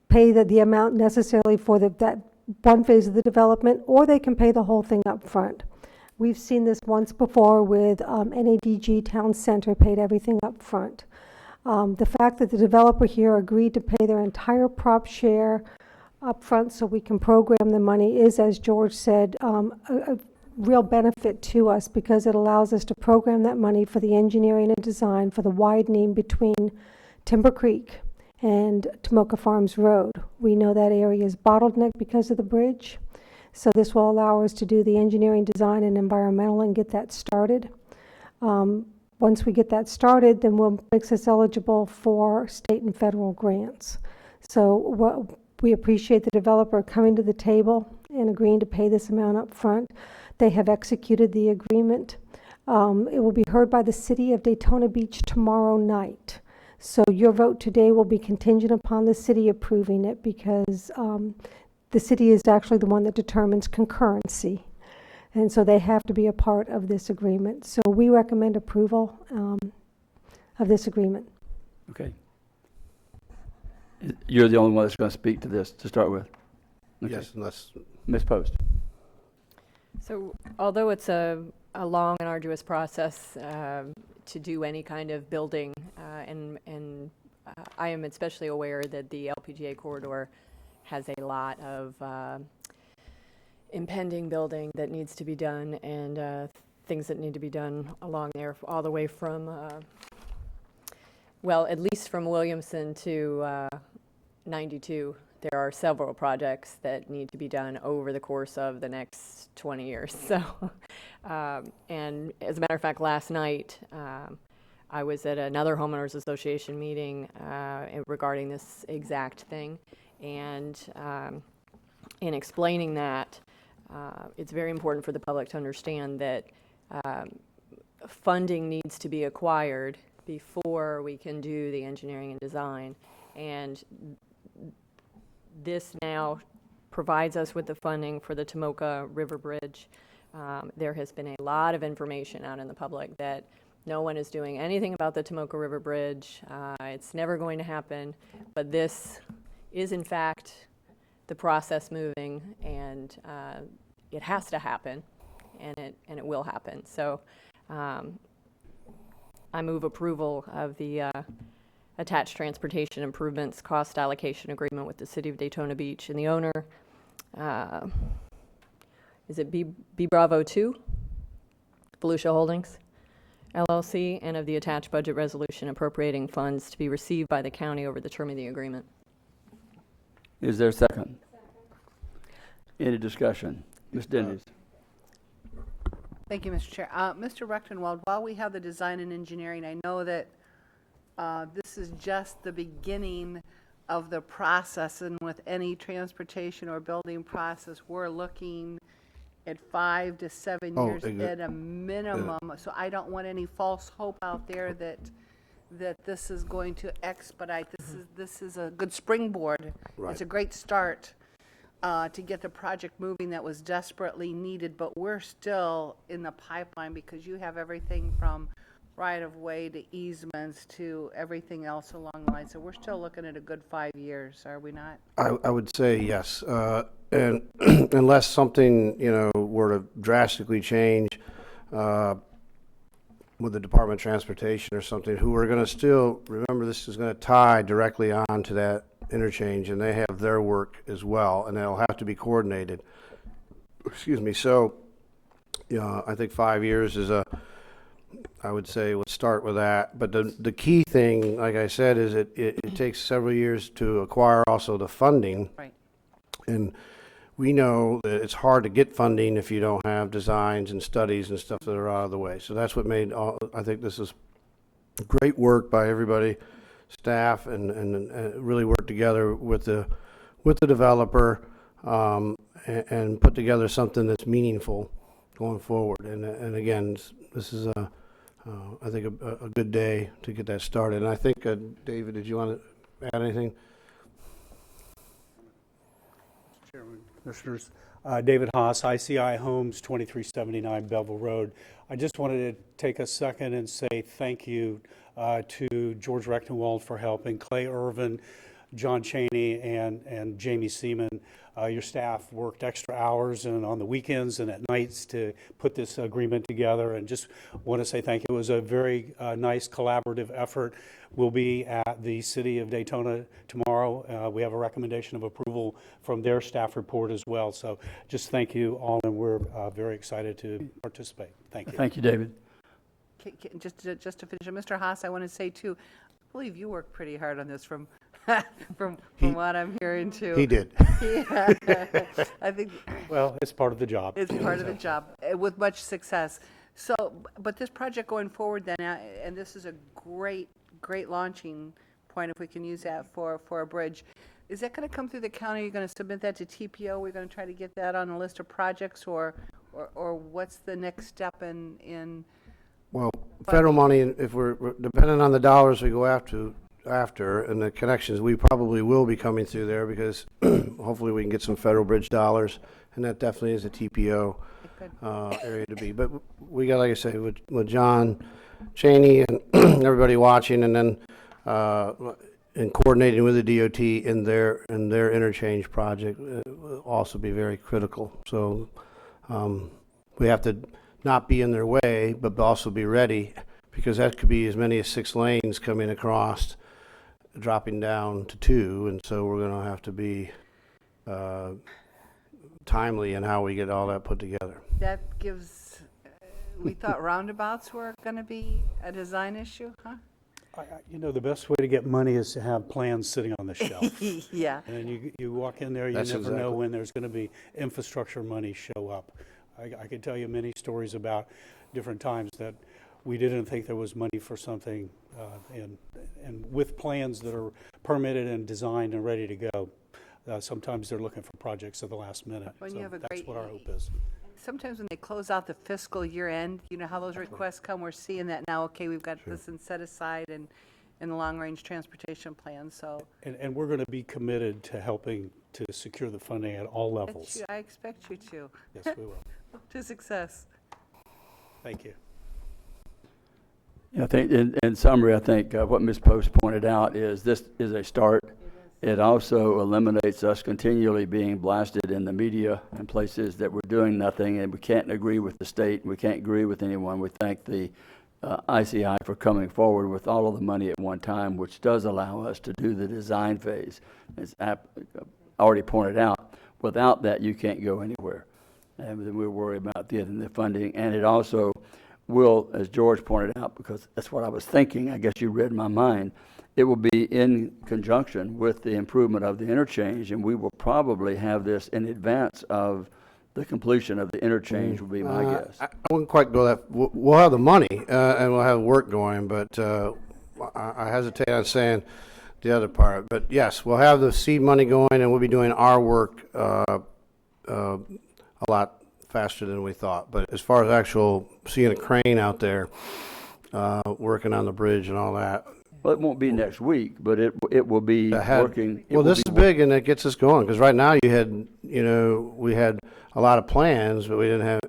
pay the amount necessarily for that one phase of the development, or they can pay the whole thing up front. We've seen this once before with NADG Town Center paid everything up front. The fact that the developer here agreed to pay their entire prop share up front so we can program the money is, as George said, a real benefit to us, because it allows us to program that money for the engineering and design for the widening between Timber Creek and Tomoka Farms Road. We know that area is bottlenecked because of the bridge, so this will allow us to do the engineering, design, and environmental and get that started. Once we get that started, then we'll make us eligible for state and federal grants. So we appreciate the developer coming to the table and agreeing to pay this amount up front. They have executed the agreement. It will be heard by the city of Daytona Beach tomorrow night. So your vote today will be contingent upon the city approving it, because the city is actually the one that determines concurrency. And so they have to be a part of this agreement. So we recommend approval of this agreement. Okay. You're the only one that's going to speak to this to start with. Okay. Yes, unless Ms. Post. So although it's a long and arduous process to do any kind of building, and I am especially aware that the LPGA corridor has a lot of impending building that needs to be done, and things that need to be done along there, all the way from, well, at least from Williamson to 92. There are several projects that need to be done over the course of the next 20 years. So, and as a matter of fact, last night I was at another homeowners association meeting regarding this exact thing, and in explaining that, it's very important for the public to understand that funding needs to be acquired before we can do the engineering and design. And this now provides us with the funding for the Tomoka River Bridge. There has been a lot of information out in the public that no one is doing anything about the Tomoka River Bridge. It's never going to happen, but this is in fact the process moving, and it has to happen, and it will happen. So I move approval of the attached transportation improvements cost allocation agreement with the City of Daytona Beach and the owner. Is it B Bravo 2? Volusia Holdings, LLC, and of the attached budget resolution appropriating funds to be received by the county over the term of the agreement. Is there a second? Any discussion? Ms. Dennys? Thank you, Mr. Chair. Mr. Rechtenwald, while we have the design and engineering, I know that this is just the beginning of the process, and with any transportation or building process, we're looking at 5 to 7 years at a minimum. So I don't want any false hope out there that this is going to expedite. This is a good springboard. Right. It's a great start to get the project moving that was desperately needed, but we're still in the pipeline because you have everything from right-of-way to easements to everything else along the line. So we're still looking at a good 5 years, are we not? I would say yes. And unless something, were to drastically change with the Department of Transportation or something, who are going to still, remember, this is going to tie directly on to that interchange, and they have their work as well, and it'll have to be coordinated. Excuse me. So, I think 5 years is I would say let's start with that. But the key thing, like I said, is it takes several years to acquire also the funding. Right. And we know that it's hard to get funding if you don't have designs and studies and stuff that are out of the way. So that's what made I think this is great work by everybody, staff, and really work together with the developer and put together something that's meaningful going forward. And again, this is I think a good day to get that started. And I think, David, did you want to add anything? Chairman, Commissioners, David Haas, ICI Homes, 2379 Belleville Road. I just wanted to take a second and say thank you to George Rechtenwald for helping, Clay Irvin, John Cheney, and Jamie Seaman. Your staff worked extra hours and on the weekends and at nights to put this agreement together, and just want to say thank you. It was a very nice collaborative effort. We'll be at the City of Daytona tomorrow. We have a recommendation of approval from their staff report as well. So just thank you all, and we're very excited to participate. Thank you. Thank you, David. Just to finish, Mr. Haas, I want to say too, I believe you worked pretty hard on this from what I'm hearing too. He did. Yeah. I think. Well, it's part of the job. It's part of the job, with much success. So, but this project going forward then, and this is a great launching point if we can use that for a bridge. Is that going to come through the county? Are you going to submit that to TPO? We're going to try to get that on a list of projects, or what's the next step in? Well, federal money, if we're depending on the dollars we go after and the connections, we probably will be coming through there because hopefully we can get some federal bridge dollars, and that definitely is a TPO area to be. But we got, like I say, with John Cheney and everybody watching, and then and coordinating with the DOT in their interchange project will also be very critical. So we have to not be in their way, but also be ready, because that could be as many as 6 lanes coming across, dropping down to 2, and so we're going to have to be timely in how we get all that put together. That gives. We thought roundabouts were going to be a design issue, huh? The best way to get money is to have plans sitting on the shelf. Yeah. And then you walk in there, you That's never know exactly. when there's going to be infrastructure money show up. I could tell you many stories about different times that we didn't think there was money for something, and with plans that are permitted and designed and ready to go, sometimes they're looking for projects at the last minute. When So you have a that's great, what our hope is. sometimes when they close out the fiscal year end, you know how those requests come, we're seeing that now, okay, we've got this and set aside in the long-range transportation plan, so. And we're going to be committed to helping to secure the funding at all levels. I expect you to. Yes, we will. To success. Thank you. I think, in summary, I think what Ms. Post pointed out is this is a start. It also eliminates us continually being blasted in the media and places that we're doing nothing, and we can't agree with the state, we can't agree with anyone. We thank the ICI for coming forward with all of the money at one time, which does allow us to do the design phase. As already pointed out, without that, you can't go anywhere. And then we're worried about getting the funding, and it also will, as George pointed out, because that's what I was thinking, I guess you read my mind, it will be in conjunction with the improvement of the interchange, and we will probably have this in advance of the completion of the interchange, would be my guess. I wouldn't quite go that, we'll have the money, and we'll have work going, but I hesitate on saying the other part. But yes, we'll have the seed money going, and we'll be doing our work a lot faster than we thought. But as far as actual seeing a crane out there working on the bridge and all that. Well, it won't be next week, but it will be working. Well, this is big, and it gets us going, because right now we had a lot of plans, but we didn't have,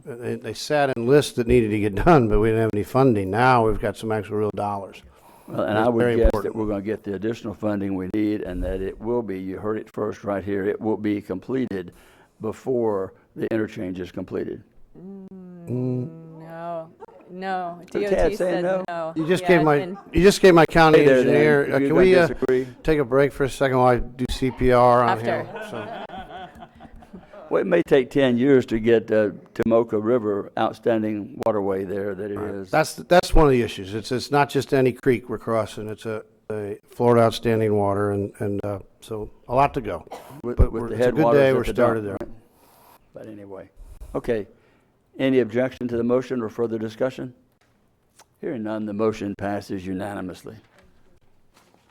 they sat in lists that needed to get done, but we didn't have any funding. Now we've got some actual real dollars. Well, and I would guess that we're going to get the additional funding we need, and that it will be, you heard it first right here, it will be completed before the interchange is completed. No, So DOT Tad saying said no? no. You just Yeah, gave my and- you just gave my county Hey there, Dan. engineer. If you're Can gonna we disagree. take a break for a second while I do CPR on After. him? So. Well, it may take 10 years to get Tomoka River outstanding waterway there that it is. That's one of the issues. It's not just any creek we're crossing. It's a Florida outstanding water, and so a lot to go. With But the it's a good headwaters day. at We're the started dump, there. right? But anyway, okay. Any objection to the motion or further discussion? Hearing none, the motion passes unanimously.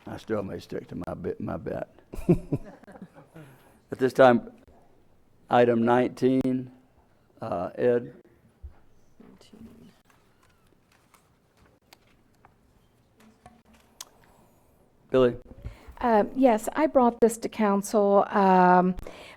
I still may stick to my bet. At this time, item 19, Ed. Billy? Yes, I brought this to council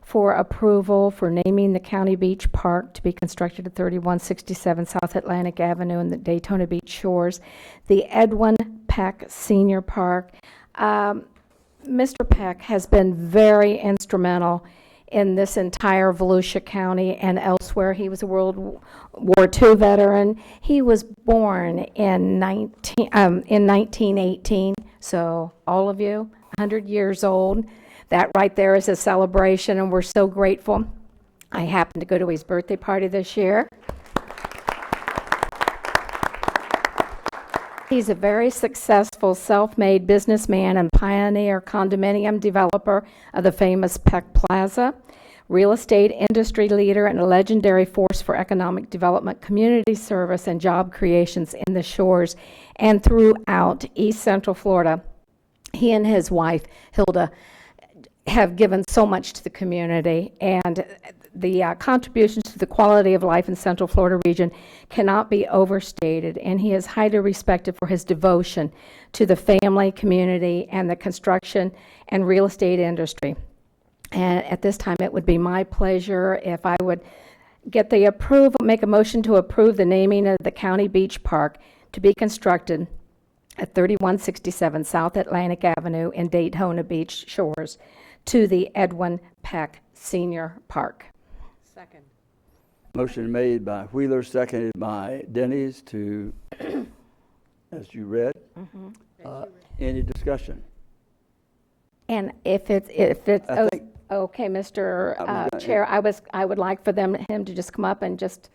for approval for naming the County Beach Park to be constructed at 3167 South Atlantic Avenue in the Daytona Beach shores, the Edwin Peck Senior Park. Mr. Peck has been very instrumental in this entire Volusia County and elsewhere. He was a World War II veteran. He was born in 1918, so all of you, 100 years old. That right there is a celebration, and we're so grateful. I happened to go to his birthday party this year. He's a very successful self-made businessman and pioneer condominium developer of the famous Peck Plaza, real estate industry leader and a legendary force for economic development, community service, and job creations in the shores and throughout East Central Florida. He and his wife, Hilda, have given so much to the community, and the contributions to the quality of life in Central Florida region cannot be overstated, and he is highly respected for his devotion to the family, community, and the construction and real estate industry. And at this time, it would be my pleasure if I would get the approval, make a motion to approve the naming of the County Beach Park to be constructed at 3167 South Atlantic Avenue in Daytona Beach shores to the Edwin Peck Senior Park. Second. Motion made by Wheeler, seconded by Denny's to, as you read. Any discussion? And if it's okay, Mr. Chair, I would like for him to just come up and just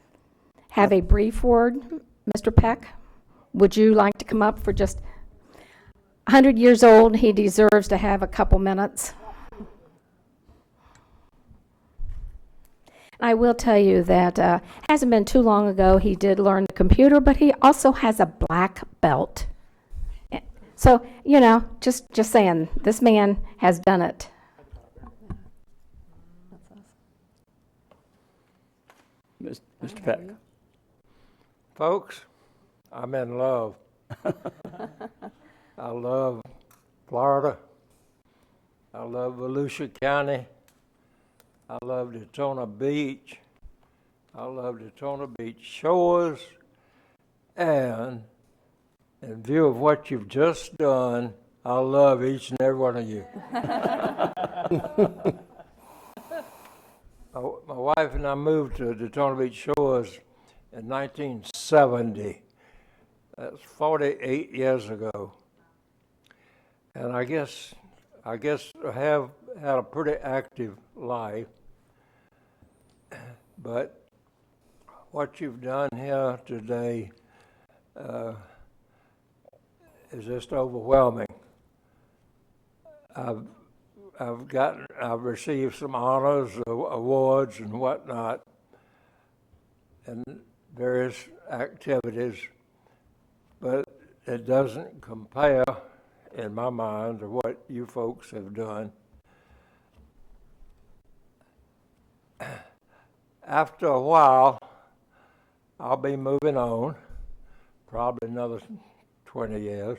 have a brief word. Mr. Peck, would you like to come up for just 100 years old? He deserves to have a couple minutes. I will tell you that hasn't been too long ago he did learn the computer, but he also has a black belt. So, just saying, this man has done it. Mr. Peck. Folks, I'm in love. I love Florida. I love Volusia County. I love Daytona Beach. I love Daytona Beach shores. And in view of what you've just done, I love each and every one of you. My wife and I moved to Daytona Beach shores in 1970. That's 48 years ago. And I guess I have had a pretty active life. But what you've done here today is just overwhelming. I've received some honors, awards, and whatnot, and various activities, but it doesn't compare, in my mind, to what you folks have done. After a while, I'll be moving on, probably another 20 years.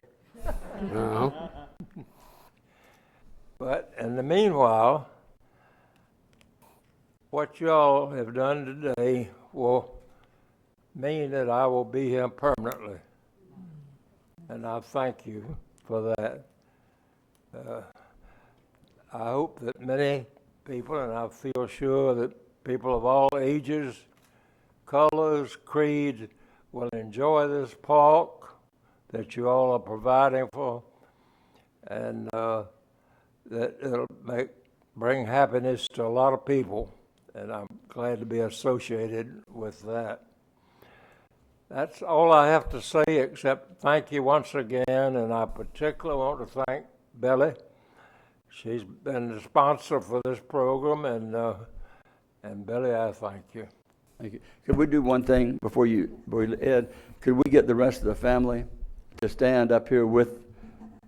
No. But in the meanwhile, what y'all have done today will mean that I will be here permanently. And I thank you for that. I hope that many people, and I feel sure that people of all ages, colors, creeds, will enjoy this park that you all are providing for, and that it'll bring happiness to a lot of people, and I'm glad to be associated with that. That's all I have to say, except thank you once again, and I particularly want to thank Billy. She's been the sponsor for this program, and Billy, I thank you. Thank you. Could we do one thing before Ed? Could we get the rest of the family to stand up here with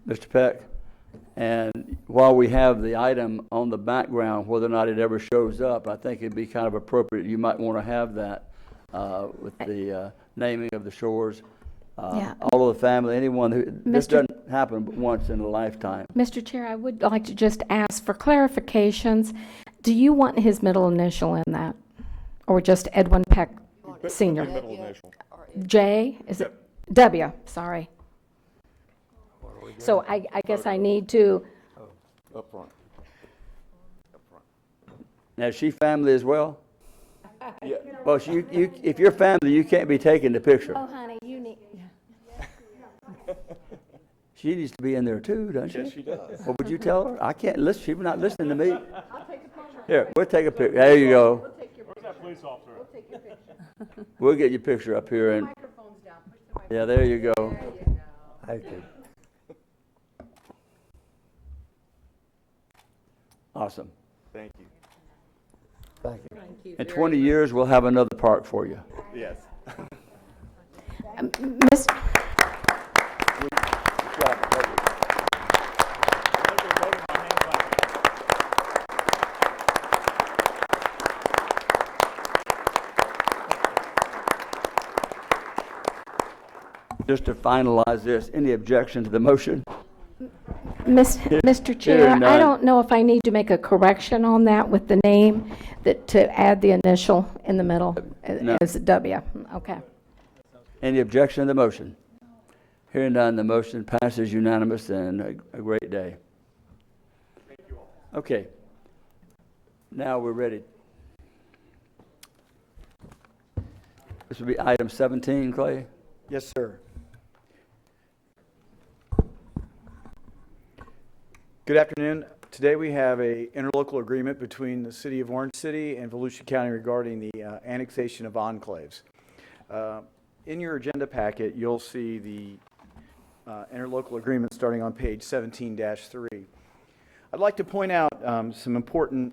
Mr. Peck? And while we have the item on the background, whether or not it ever shows up, I think it'd be kind of appropriate. You might want to have that with the naming of the shores. Yeah. All of the family, anyone who, this Mr. doesn't happen but once in a lifetime. Mr. Chair, I would like to just ask for clarifications. Do you want his middle initial in that? Or just Edwin Peck Sr.? J? Is it? W, sorry. So I guess I need to, Up front. Now, is she family as well? Yeah. Well, if you're family, you can't be taking the picture. oh, honey, you need, She needs to be in there too, doesn't she? Yes, she does. Well, would you tell her? I can't listen. She's not listening to me. Here, we'll take a picture. There you go. Where's that police officer? We'll take your picture. We'll get your picture up here and. Yeah, there you go. Thank you. Awesome. Thank you. Thank you. In 20 years, we'll have another park for you. Yes. Miss, Just to finalize this, any objection to the motion? Mr. Chair, Hearing I none. don't know if I need to make a correction on that with the name, that to add the initial in the middle No. as W. Okay. Any objection to the motion? Hearing none, the motion passes unanimous and a great day. Okay. Now we're ready. This will be item 17, Clay. Yes, sir. Good afternoon. Today we have a interlocal agreement between the City of Orange City and Volusia County regarding the annexation of enclaves. In your agenda packet, you'll see the interlocal agreement starting on page 17-3. I'd like to point out some important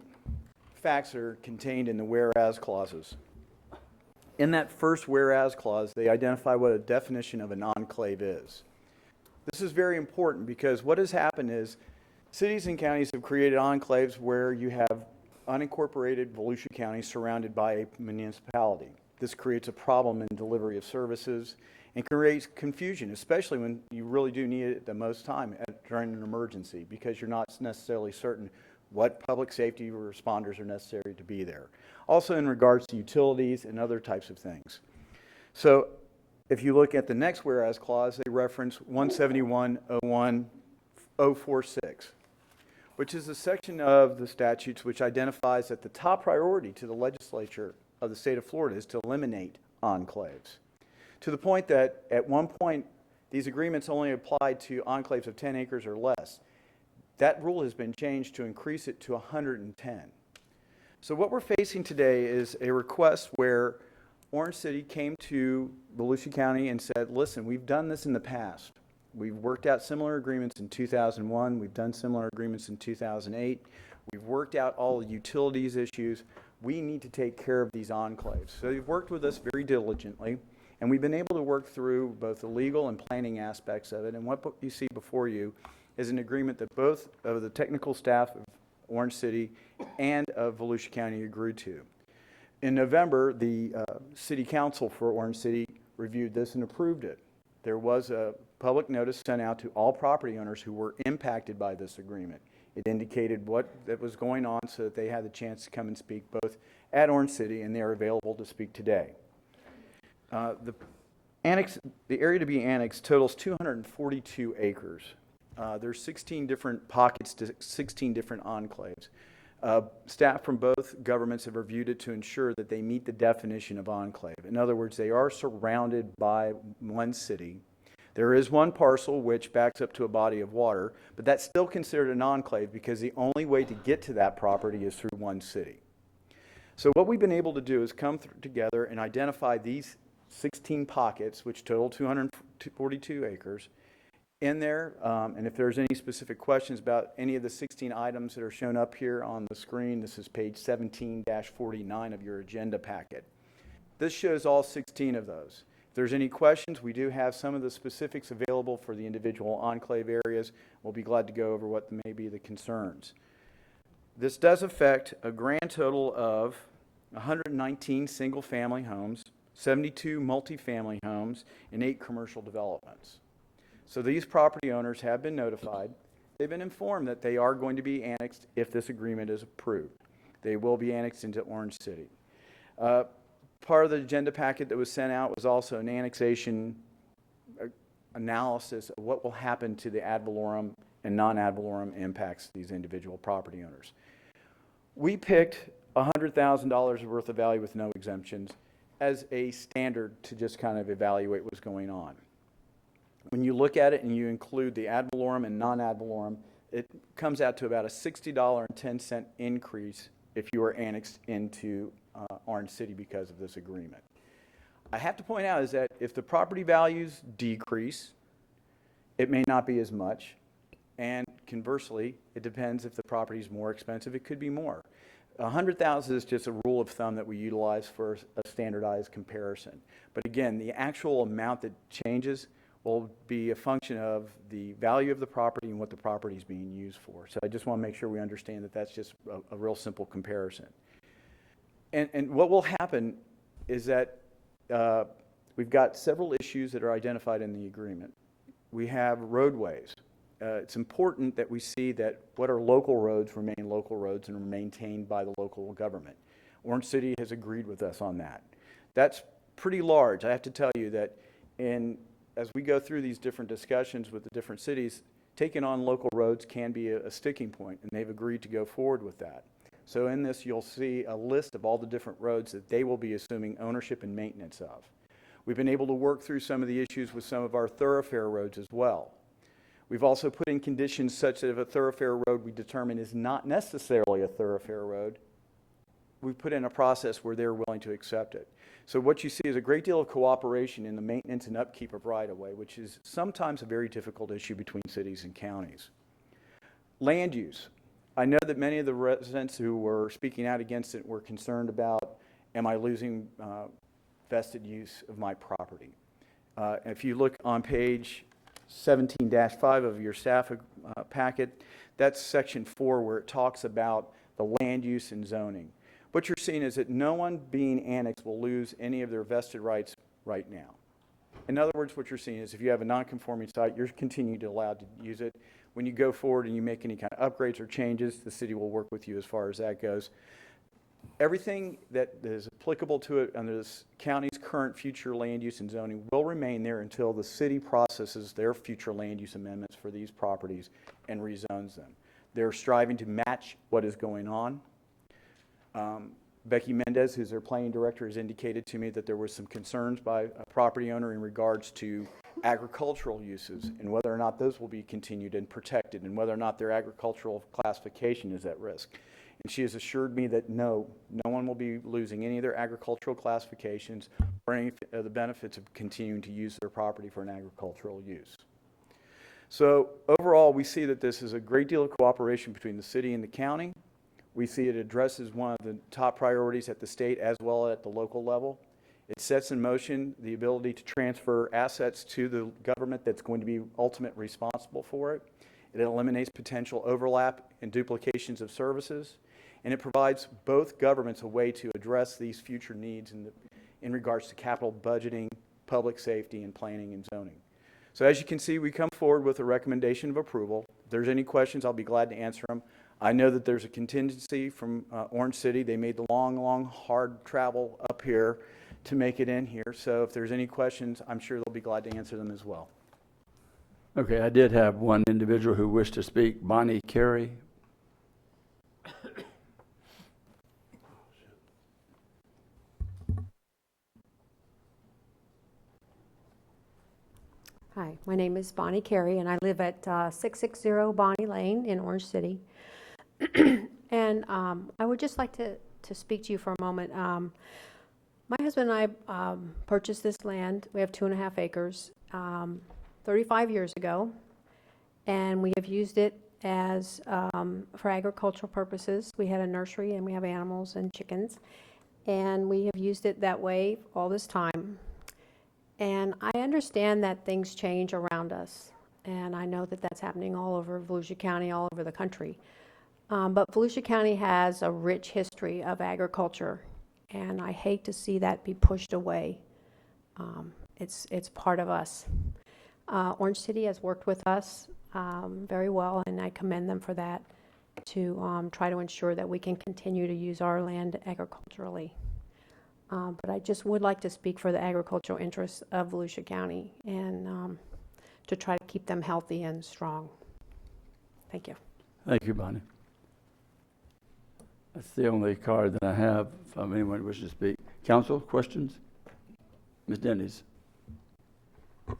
facts that are contained in the whereas clauses. In that first whereas clause, they identify what a definition of an enclave is. This is very important because what has happened is cities and counties have created enclaves where you have unincorporated Volusia County surrounded by a municipality. This creates a problem in delivery of services and creates confusion, especially when you really do need it the most time during an emergency, because you're not necessarily certain what public safety responders are necessary to be there. Also in regards to utilities and other types of things. So if you look at the next whereas clause, they reference 171.01.046, which is a section of the statutes which identifies that the top priority to the legislature of the state of Florida is to eliminate enclaves. To the point that at one point, these agreements only applied to enclaves of 10 acres or less. That rule has been changed to increase it to 110. So what we're facing today is a request where Orange City came to Volusia County and said, listen, we've done this in the past. We've worked out similar agreements in 2001. We've done similar agreements in 2008. We've worked out all the utilities issues. We need to take care of these enclaves. So they've worked with us very diligently, and we've been able to work through both the legal and planning aspects of it. And what you see before you is an agreement that both of the technical staff of Orange City and of Volusia County agreed to. In November, the City Council for Orange City reviewed this and approved it. There was a public notice sent out to all property owners who were impacted by this agreement. It indicated what that was going on so that they had the chance to come and speak both at Orange City, and they are available to speak today. The area to be annexed totals 242 acres. There's 16 different pockets to 16 different enclaves. Staff from both governments have reviewed it to ensure that they meet the definition of enclave. In other words, they are surrounded by one city. There is one parcel which backs up to a body of water, but that's still considered an enclave because the only way to get to that property is through one city. So what we've been able to do is come together and identify these 16 pockets, which total 242 acres, in there, and if there's any specific questions about any of the 16 items that are shown up here on the screen, this is page 17-49 of your agenda packet. This shows all 16 of those. If there's any questions, we do have some of the specifics available for the individual enclave areas. We'll be glad to go over what may be the concerns. This does affect a grand total of 119 single-family homes, 72 multifamily homes, and 8 commercial developments. So these property owners have been notified. They've been informed that they are going to be annexed if this agreement is approved. They will be annexed into Orange City. Part of the agenda packet that was sent out was also an annexation analysis of what will happen to the ad valorem and non-ad valorem impacts to these individual property owners. We picked $100,000 worth of value with no exemptions as a standard to just kind of evaluate what's going on. When you look at it and you include the ad valorem and non-ad valorem, it comes out to about a $60.10 increase if you are annexed into Orange City because of this agreement. I have to point out is that if the property values decrease, it may not be as much. And conversely, it depends if the property is more expensive, it could be more. $100,000 is just a rule of thumb that we utilize for a standardized comparison. But again, the actual amount that changes will be a function of the value of the property and what the property is being used for. So I just want to make sure we understand that that's just a real simple comparison. And what will happen is that we've got several issues that are identified in the agreement. We have roadways. It's important that we see that what are local roads remain local roads and are maintained by the local government. Orange City has agreed with us on that. That's pretty large. I have to tell you that as we go through these different discussions with the different cities, taking on local roads can be a sticking point, and they've agreed to go forward with that. So in this, you'll see a list of all the different roads that they will be assuming ownership and maintenance of. We've been able to work through some of the issues with some of our thoroughfare roads as well. We've also put in conditions such that if a thoroughfare road we determine is not necessarily a thoroughfare road, we've put in a process where they're willing to accept it. So what you see is a great deal of cooperation in the maintenance and upkeep of right-of-way, which is sometimes a very difficult issue between cities and counties. Land use. I know that many of the residents who were speaking out against it were concerned about, am I losing vested use of my property? If you look on page 17-5 of your staff packet, that's section 4 where it talks about the land use and zoning. what you're seeing is that no one being annexed will lose any of their vested rights right now. In other words, what you're seeing is if you have a non-conforming site, you're continuing to allowed to use it. When you go forward and you make any kind of upgrades or changes, the city will work with you as far as that goes. Everything that is applicable to it under this county's current future land use and zoning will remain there until the city processes their future land use amendments for these properties and rezones them. They're striving to match what is going on. Becky Mendez, who's their planning director, has indicated to me that there was some concerns by a property owner in regards to agricultural uses and whether or not those will be continued and protected and whether or not their agricultural classification is at risk. And she has assured me that no one will be losing any of their agricultural classifications or any of the benefits of continuing to use their property for an agricultural use. So overall, we see that this is a great deal of cooperation between the city and the county. We see it addresses one of the top priorities at the state as well as at the local level. It sets in motion the ability to transfer assets to the government that's going to be ultimately responsible for it. It eliminates potential overlap and duplications of services. And it provides both governments a way to address these future needs in regards to capital budgeting, public safety, and planning and zoning. So as you can see, we come forward with a recommendation of approval. If there's any questions, I'll be glad to answer them. I know that there's a contingency from Orange City. They made the long, hard travel up here to make it in here. So if there's any questions, I'm sure they'll be glad to answer them as well. Okay, I did have one individual who wished to speak, Bonnie Carey. Hi, my name is Bonnie Carey, and I live at 660 Bonnie Lane in Orange City. And I would just like to speak to you for a moment. My husband and I purchased this land. We have 2.5 acres 35 years ago, and we have used it as for agricultural purposes. We had a nursery, and we have animals and chickens, and we have used it that way all this time. And I understand that things change around us, and I know that that's happening all over Volusia County, all over the country. But Volusia County has a rich history of agriculture, and I hate to see that be pushed away. It's part of us. Orange City has worked with us very well, and I commend them for that, to try to ensure that we can continue to use our land agriculturally. But I just would like to speak for the agricultural interests of Volusia County and to try to keep them healthy and strong. Thank you. Thank you, Bonnie. That's the only card that I have from anyone who wishes to speak. Council, questions? Ms. Dennis.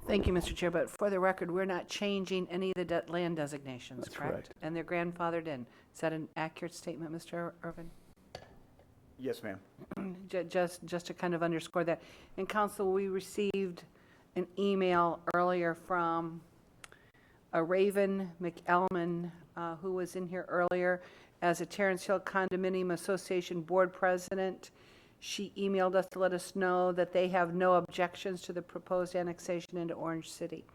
Thank you, Mr. Chair, but for the record, we're not changing any of the land designations, That's correct? correct. And they're grandfathered in. Is that an accurate statement, Mr. Irvin? Yes, ma'am. Just to kind of underscore that. And Council, we received an email earlier from Raven McElman, who was in here earlier as a Terrence Hill Condominium Association Board President. She emailed us to let us know that they have no objections to the proposed annexation into Orange City,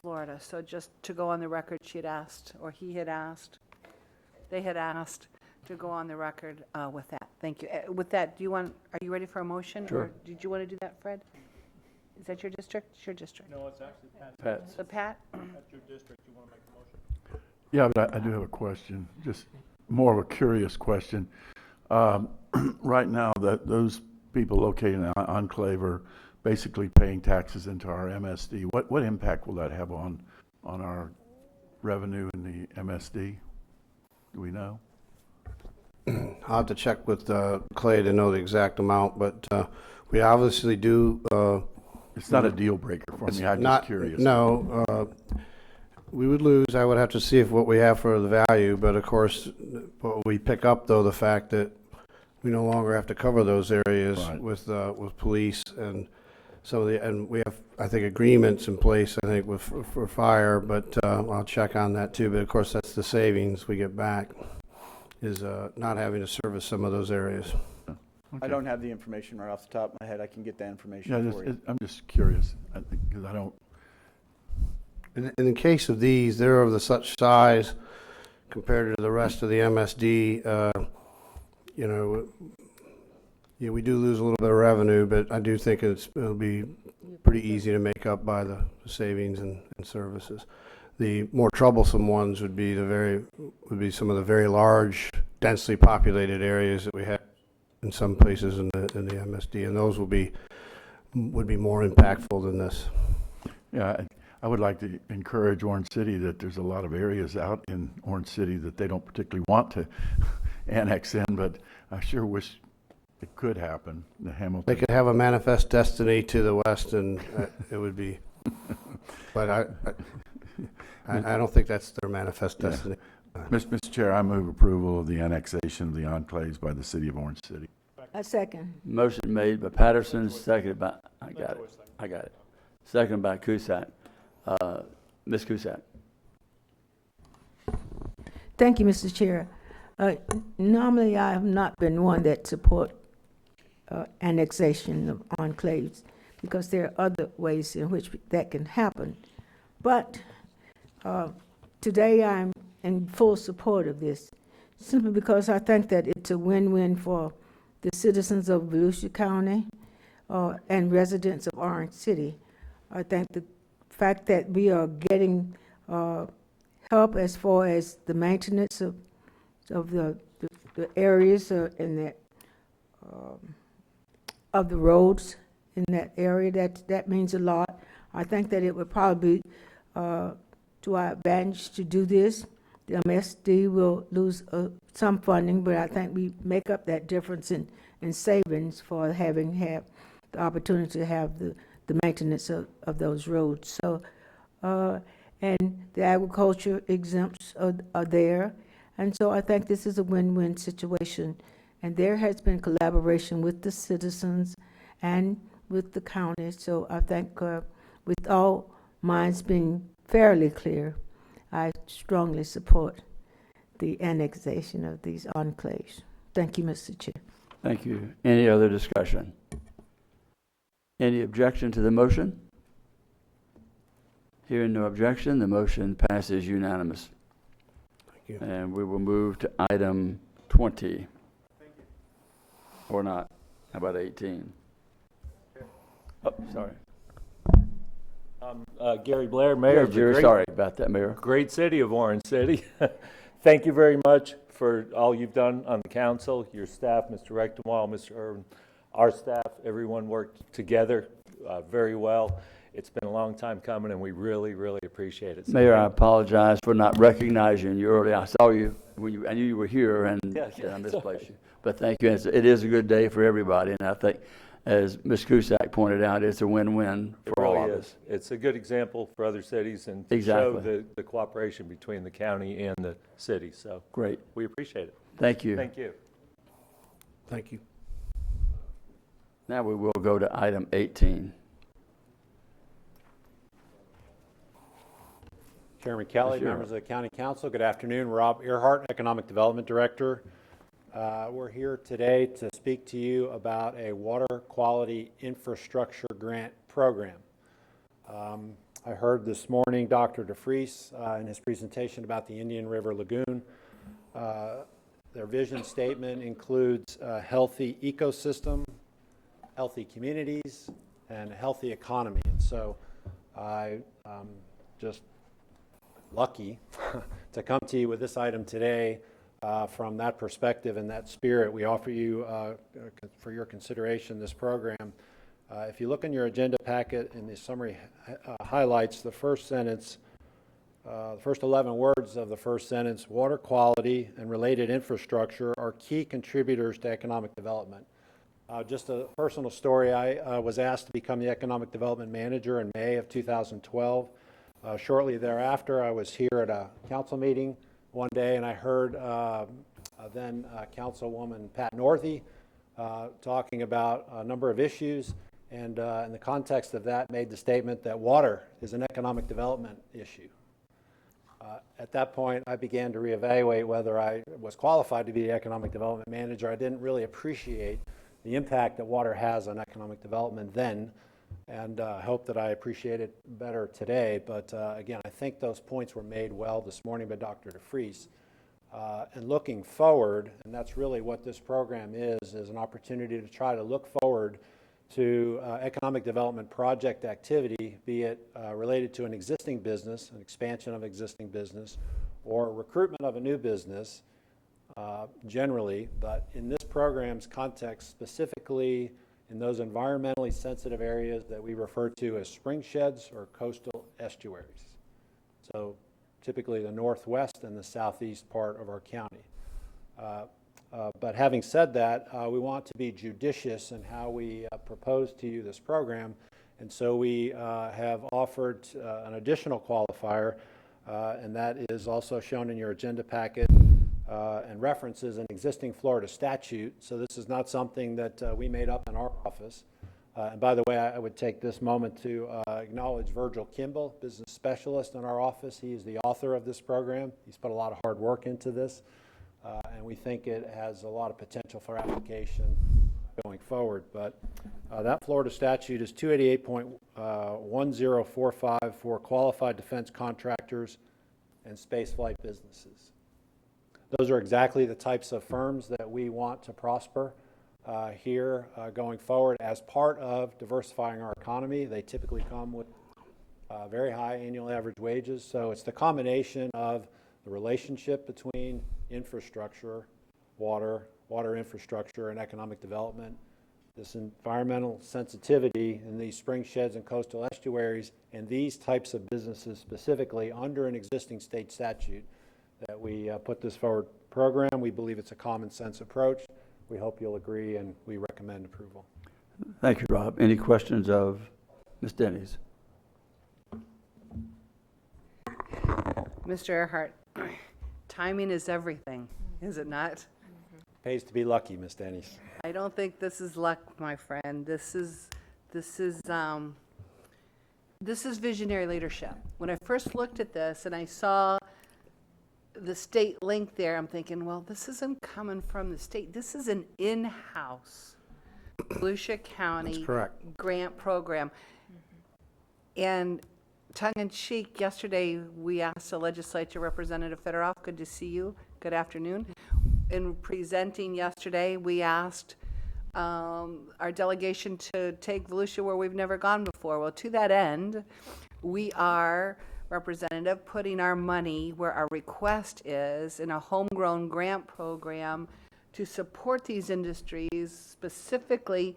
Florida. So just to go on the record, she had asked, or he had asked, they had asked to go on the record with that. Thank you. With that, are you ready for a motion? Sure. Or did you want to do that, Fred? Is that your district? It's your district. No, it's actually Pat's. Pat's. So Pat? That's your district. You want to make a motion? Yeah, but I do have a question, just more of a curious question. Right now, those people located in the enclave are basically paying taxes into our MSD. What impact will that have on our revenue in the MSD? Do we know? I'll have to check with Clay to know the exact amount, but we obviously do. It's not a deal breaker for me. I'm just curious. No, we would lose. I would have to see if what we have for the value, but of course, what we pick up though the fact that we no longer have to cover those areas Right. with police and some of the, and we have, I think, agreements in place, I think, for fire, but I'll check on that too. But of course, that's the savings we get back, is not having to service some of those areas. Okay. I don't have the information right off the top of my head. I can get that information Yeah, for you. I'm just curious, because I don't. In the case of these, they're of the such size compared to the rest of the MSD. you know, yeah, we do lose a little bit of revenue, but I do think it'll be pretty easy to make up by the savings and services. The more troublesome ones would be some of the very large, densely populated areas that we have in some places in the MSD, and those would be more impactful than this. Yeah, I would like to encourage Orange City that there's a lot of areas out in Orange City that they don't particularly want to annex in, but I sure wish it could happen. The Hamilton. They could have a manifest destiny to the west, and it would be. But I don't think that's their manifest destiny. Mr. Chair, I move approval of the annexation of the enclaves by the city of Orange City. A second. Motion made by Patterson, seconded by, I got it. Seconded by Cusack. Ms. Cusack. Thank you, Mr. Chair. Normally, I have not been one that support annexation of enclaves because there are other ways in which that can happen. But today I'm in full support of this, simply because I think that it's a win-win for the citizens of Volusia County and residents of Orange City. I think the fact that we are getting help as far as the maintenance of the areas in that of the roads in that area, that means a lot. I think that it would probably be to our advantage to do this. The MSD will lose some funding, but I think we make up that difference in savings for having the opportunity to have the maintenance of those roads. So, and the agriculture exempts are there. And so I think this is a win-win situation. And there has been collaboration with the citizens and with the county. So I think with all minds being fairly clear, I strongly support the annexation of these enclaves. Thank you, Mr. Chair. Thank you. Any other discussion? Any objection to the motion? Hearing no objection, the motion passes unanimous. Thank you. And we will move to item 20. Or not. How about 18? Oh, sorry. Gary Blair, Mayor of the Jerry, sorry about that, Mayor. great city of Orange City. Thank you very much for all you've done on the council, your staff, Mr. Rectenwald, Mr. Irvin, our staff, everyone worked together very well. It's been a long time coming, and we really, really appreciate it. So Mayor, I apologize for not recognizing you earlier. I saw you when I knew you were here, and I misplaced you. But thank you. It is a good day for everybody, and I think, as Ms. Cusack pointed out, it's a win-win for all of us. It's a good example for other cities and to show the cooperation between the county and the city. So great. We appreciate it. Thank you. Thank you. Thank you. Now we will go to item 18. Chairman Kelly, Sure. members of the County Council, good afternoon. Rob Earhart, Economic Development Director. We're here today to speak to you about a water quality infrastructure grant program. I heard this morning Dr. DeFries in his presentation about the Indian River Lagoon. Their vision statement includes a healthy ecosystem, healthy communities, and a healthy economy. And so I just lucky to come to you with this item today from that perspective and that spirit. We offer you for your consideration this program. If you look in your agenda packet in the summary highlights, the first sentence, the first 11 words of the first sentence, water quality and related infrastructure are key contributors to economic development. Just a personal story, I was asked to become the Economic Development Manager in May of 2012. Shortly thereafter, I was here at a council meeting one day, and I heard then Councilwoman Pat Northey talking about a number of issues, and in the context of that, made the statement that water is an economic development issue. At that point, I began to reevaluate whether I was qualified to be the Economic Development Manager. I didn't really appreciate the impact that water has on economic development then, and hope that I appreciate it better today. But again, I think those points were made well this morning by Dr. DeFries. and looking forward, and that's really what this program is an opportunity to try to look forward to economic development project activity, be it related to an existing business, an expansion of existing business, or recruitment of a new business generally, but in this program's context, specifically in those environmentally sensitive areas that we refer to as spring sheds or coastal estuaries. So typically the northwest and the southeast part of our county. But having said that, we want to be judicious in how we propose to you this program, and so we have offered an additional qualifier, and that is also shown in your agenda packet and references an existing Florida statute. So this is not something that we made up in our office. And by the way, I would take this moment to acknowledge Virgil Kimball, business specialist in our office. He is the author of this program. He's put a lot of hard work into this, and we think it has a lot of potential for application going forward. But that Florida statute is 288.1045 for qualified defense contractors and spaceflight businesses. Those are exactly the types of firms that we want to prosper here going forward as part of diversifying our economy. They typically come with very high annual average wages. So it's the combination of the relationship between infrastructure, water infrastructure, and economic development, this environmental sensitivity in these spring sheds and coastal estuaries, and these types of businesses specifically under an existing state statute that we put this forward program. We believe it's a common sense approach. We hope you'll agree, and we recommend approval. Thank you, Rob. Any questions of Ms. Denny's? Mr. Earhart, timing is everything, is it not? Pays to be lucky, Ms. Denny's. I don't think this is luck, my friend. This is visionary leadership. When I first looked at this and I saw the state link there, I'm thinking, well, this isn't coming from the state. This is an in-house Volusia County grant program. And tongue-in-cheek, yesterday we asked a legislature representative Fedorov, good to see you, good afternoon. In presenting yesterday, we asked our delegation to take Volusia where we've never gone before. Well, to that end, we are, Representative, putting our money where our request is in a homegrown grant program to support these industries, specifically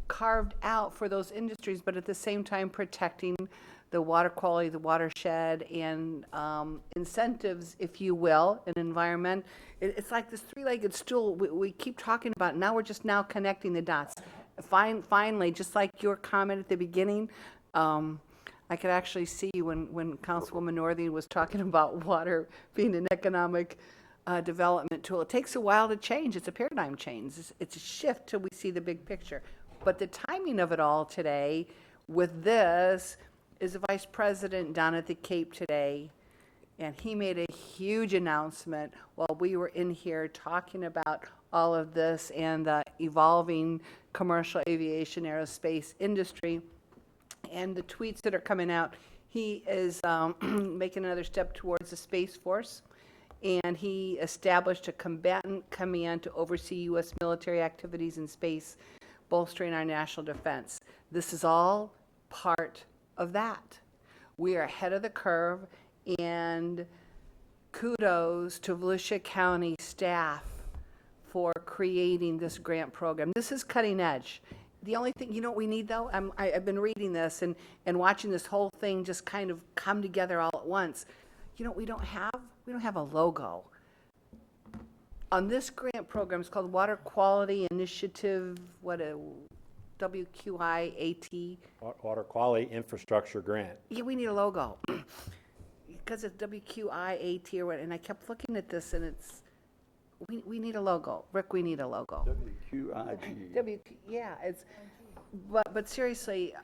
carved out for those industries, but at the same time protecting the water quality, the watershed, and incentives, if you will, an environment. It's like this three-legged stool we keep talking about. Now we're just now connecting the dots. Finally, just like your comment at the beginning, I could actually see when Councilwoman Northey was talking about water being an economic development tool. It takes a while to change. It's a paradigm change. It's a shift till we see the big picture. But the timing of it all today with this is the Vice President down at the Cape today, and he made a huge announcement while we were in here talking about all of this and the evolving commercial aviation aerospace industry. And the tweets that are coming out, he is making another step towards the Space Force, and he established a combatant command to oversee U.S. military activities in space, bolstering our national defense. This is all part of that. We are ahead of the curve, and kudos to Volusia County staff for creating this grant program. This is cutting edge. The only thing, you know what we need though? I've been reading this and watching this whole thing just kind of come together all at once. You know what we don't have? We don't have a logo. On this grant program, it's called Water Quality Initiative, WQIAT. Water Quality Infrastructure Grant. Yeah, we need a logo. Because it's WQIAT or what, and I kept looking at this and it's, we need a logo. Rick, we need a logo. WQIG. Yeah, it's, but seriously,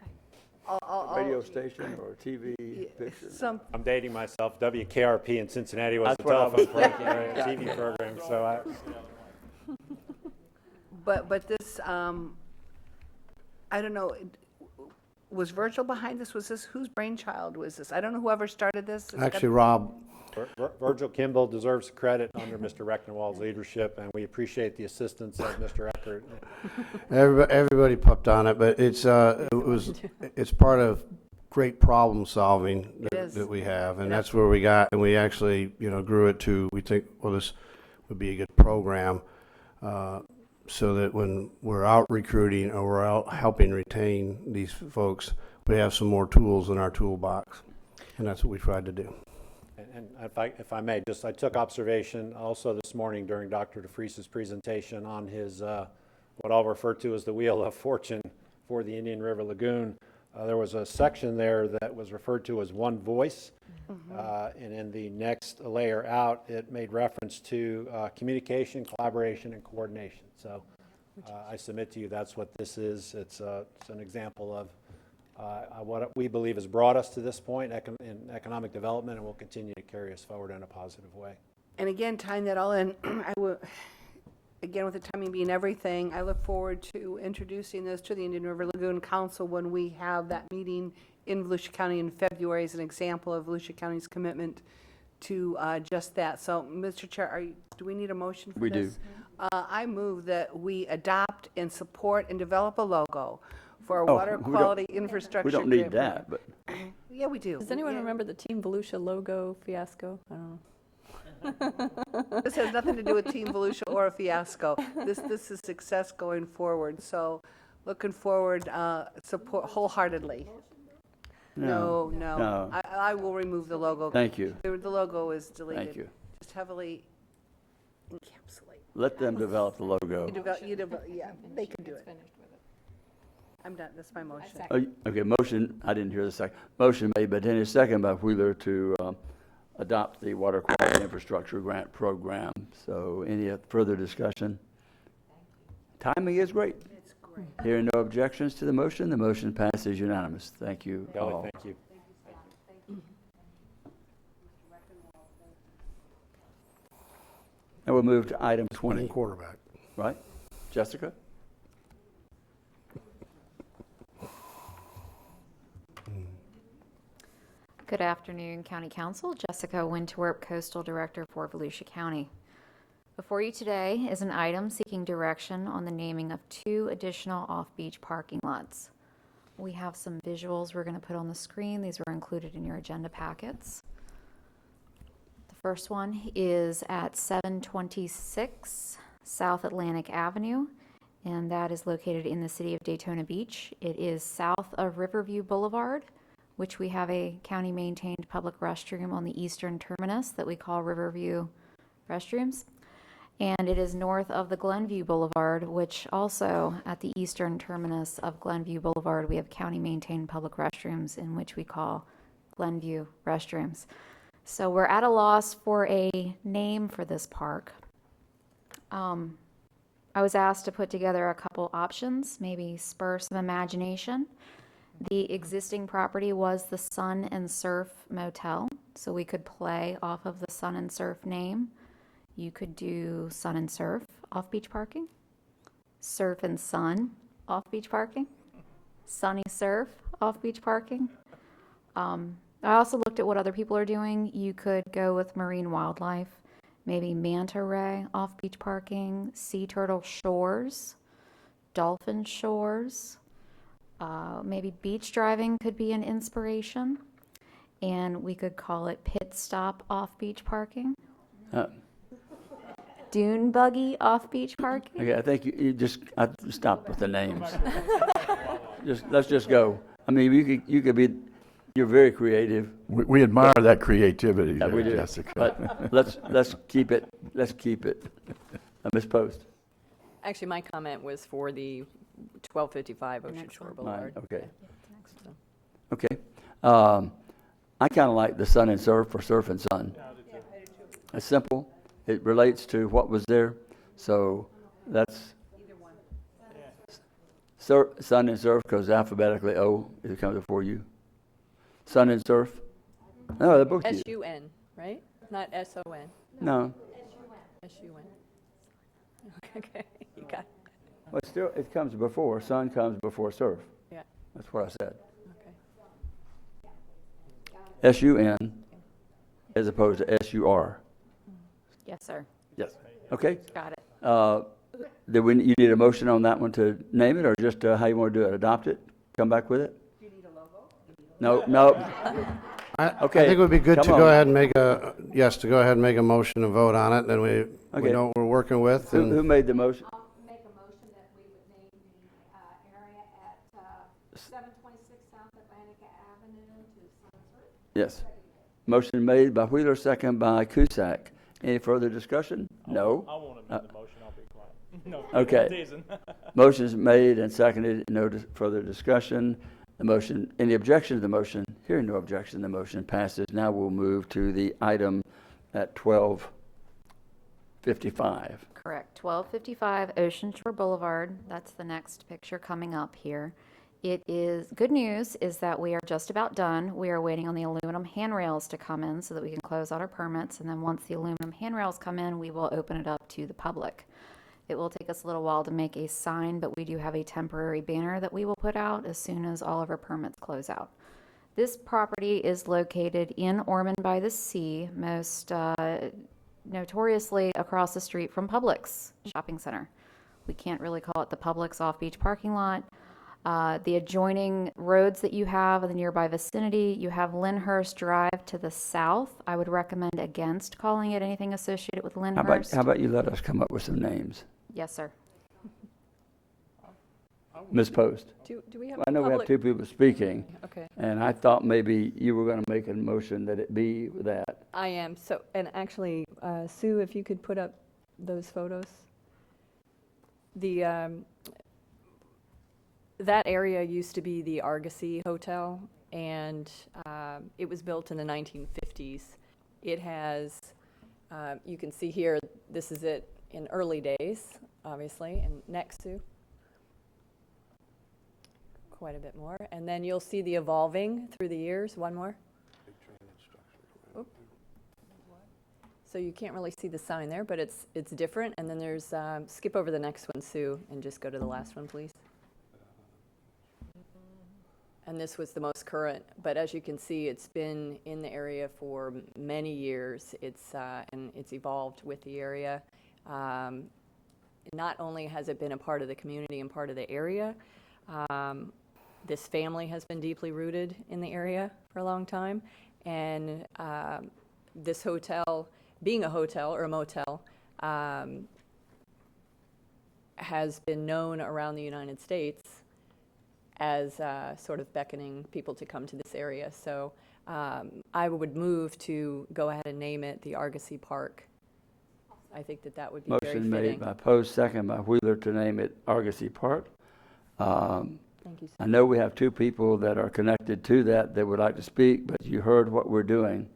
Radio station or TV picture? I'm dating myself. WKRP in Cincinnati was That's the what I was telephone thinking. program, TV program. So But this, I don't know, was Virgil behind this? Was this, whose brainchild was this? I don't know whoever started this. It's Actually, got- Rob Virgil Kimball deserves credit under Mr. Recknwald's leadership, and we appreciate the assistance of Mr. Eckert. Everybody pumped on it, but it's part of great problem solving that we have, and that's where we got, and we actually, grew it to, we think, well, this would be a good program, so that when we're out recruiting or we're out helping retain these folks, we have some more tools in our toolbox, and that's what we tried to do. And if I may, I took observation also this morning during Dr. DeFries's presentation on his, what I'll refer to as the Wheel of Fortune for the Indian River Lagoon. There was a section there that was referred to as One Voice, and in the next layer out, it made reference to communication, collaboration, and coordination. So I submit to you that's what this is. It's an example of what we believe has brought us to this point in economic development, and will continue to carry us forward in a positive way. And again, tying that all in, again, with the timing being everything, I look forward to introducing this to the Indian River Lagoon Council when we have that meeting in Volusia County in February as an example of Volusia County's commitment to just that. So, Mr. Chair, do we need a motion for this? We do. I move that we adopt and support and develop a logo for a water quality infrastructure. We don't need grant that, but. Yeah, we do. Does anyone remember the Team Volusia logo fiasco? I don't know. This has nothing to do with Team Volusia or a fiasco. This is success going forward. So, looking forward, support wholeheartedly. No. I will remove the logo. Thank you. The logo is deleted. Thank you. Just heavily encapsulate. Let them develop the logo. Yeah, they can do it. I'm done. That's my motion. Okay, motion, I didn't hear the second. Motion made by Denny, second by Wheeler to adopt the Water Quality Infrastructure Grant Program. So any further discussion? Timing is great. It's great. Hearing no objections to the motion passes unanimous. Thank you all. Thank you. And we'll move to item 20. Quarterback. Right? Jessica? Good afternoon, County Council. Jessica Winterwerp, Coastal Director for Volusia County. Before you today is an item seeking direction on the naming of 2 additional off-beach parking lots. We have some visuals we're going to put on the screen. These were included in your agenda packets. The first one is at 726 South Atlantic Avenue, and that is located in the city of Daytona Beach. It is south of Riverview Boulevard, which we have a county-maintained public restroom on the eastern terminus that we call Riverview Restrooms. And it is north of the Glenview Boulevard, which also at the eastern terminus of Glenview Boulevard, we have county-maintained public restrooms in which we call Glenview Restrooms. So we're at a loss for a name for this park. I was asked to put together a couple options, maybe spur some imagination. The existing property was the Sun and Surf Motel, so we could play off of the Sun and Surf name. You could do Sun and Surf off-beach parking, Surf and Sun off-beach parking, Sunny Surf off-beach parking. I also looked at what other people are doing. You could go with marine wildlife, maybe manta ray off-beach parking, sea turtle shores, dolphin shores. Maybe beach driving could be an inspiration, and we could call it pit stop off-beach parking. Dune buggy off-beach parking. Okay, I think you just stop with the names. Let's just go. I mean, you could be. You're very creative. We admire that creativity, Yeah, we do. Jessica. But let's keep it. Let's keep it. Ms. Post. Actually, my comment was for the 1255 Ocean Shore Boulevard. Okay. So. Okay. I kind of like the Sun and Surf or Surf and Sun. It's simple. It relates to what was there. So that's Sun and Surf goes alphabetically O. It comes before you. Sun and Surf. No, they're both you. S-U-N, right? Not S-O-N. No. S-U-N. Okay, you got it. Well, still, it comes before. Sun comes before Surf. Yeah. That's what I said. Okay. S-U-N. as opposed to S-U-R. Yes, sir. Yes. Okay. Got it. You need a motion on that one to name it, or just how you want to do it? Adopt it? Come back with it? Do you need a logo? No. I Okay. think it would be good come to on. go ahead and make a, yes, to go ahead and make a motion and vote on it, then we Okay. know what we're working with. Who and- made the motion? I'll make a motion that we would name the area at 726 South Atlantica Avenue to Sunsford. Yes. Motion made by Wheeler, second by Cusack. Any further discussion? No. I won't amend the motion, I'll be quiet. No, Okay. I'm teasing. Motion's made and seconded, no further discussion. The motion, any objection to the motion? Hearing no objection, the motion passes. Now we'll move to the item at 12:55. Correct. 1255 Ocean Shore Boulevard. That's the next picture coming up here. It is, good news is that we are just about done. We are waiting on the aluminum handrails to come in so that we can close out our permits. And then once the aluminum handrails come in, we will open it up to the public. It will take us a little while to make a sign, but we do have a temporary banner that we will put out as soon as all of our permits close out. This property is located in Ormond by the Sea, most notoriously across the street from Publix Shopping Center. We can't really call it the Publix off-beach parking lot. The adjoining roads that you have in the nearby vicinity, you have Lyndhurst Drive to the south. I would recommend against calling it anything associated with Lyndhurst. How about you let us come up with some names? Yes, sir. Ms. Post? Do we have Well, I know we have public- two people speaking. Okay. And I thought maybe you were going to make a motion that it be that. I am, so, and actually, Sue, if you could put up those photos. That area used to be the Argosy Hotel, and it was built in the 1950s. It has, you can see here, this is it in early days, obviously, and next, Sue. Quite a bit more. And then you'll see the evolving through the years. One more. Oop. So you can't really see the sign there, but it's different. And then there's, skip over the next one, Sue, and just go to the last one, please. And this was the most current, but as you can see, it's been in the area for many years. And it's evolved with the area. Not only has it been a part of the community and part of the area, this family has been deeply rooted in the area for a long time. And this hotel, being a hotel or a motel, has been known around the United States as sort of beckoning people to come to this area. So I would move to go ahead and name it the Argosy Park. I think that would be very Motion fitting. made by Post, second by Wheeler to name it Argosy Park. Thank you, sir. I know we have two people that are connected to that would like to speak, but you heard what we're doing.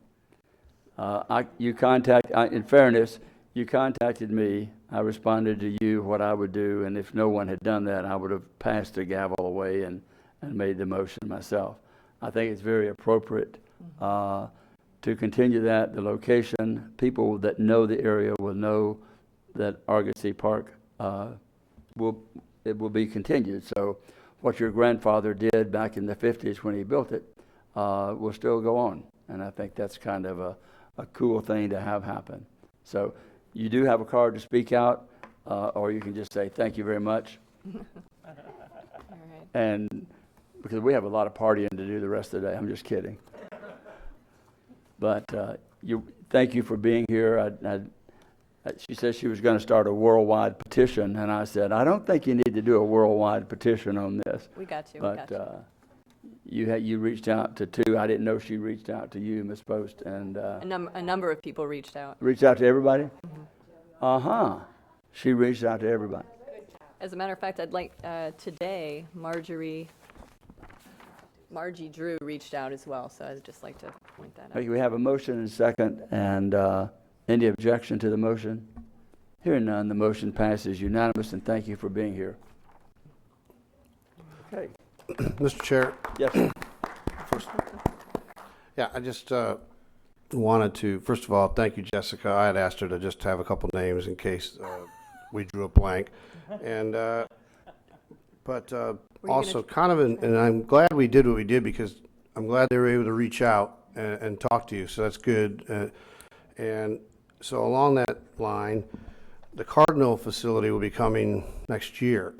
In fairness, you contacted me. I responded to you what I would do, and if no one had done that, I would have passed the gavel away and made the motion myself. I think it's very appropriate to continue that. The location, people that know the area will know that Argosy Park will be continued. So what your grandfather did back in the 50s when he built it will still go on. And I think that's kind of a cool thing to have happen. So you do have a card to speak out, or you can just say, thank you very much. All right. And because we have a lot of partying to do the rest of the day. I'm just kidding. But thank you for being here. She said she was going to start a worldwide petition, and I said, I don't think you need to do a worldwide petition on this. We got you. But we got you reached out to two. I didn't know she reached out to you, Ms. Post, and a number of people reached out. reached out to everybody. She reached out to everybody. As a matter of fact, I'd like today, Margie Drew reached out as well, so I'd just like to point that out. Okay, we have a motion and second, and any objection to the motion? Hearing none, the motion passes unanimous, and thank you for being here. Okay. Mr. Chair. Yes. Yeah, I just wanted to, first of all, thank you, Jessica. I had asked her to just have a couple names in case we drew a blank. And, but also kind of, and I'm glad we did what we did because I'm glad they were able to reach out and talk to you, so that's good. And so along that line, the Cardinal facility will be coming next year.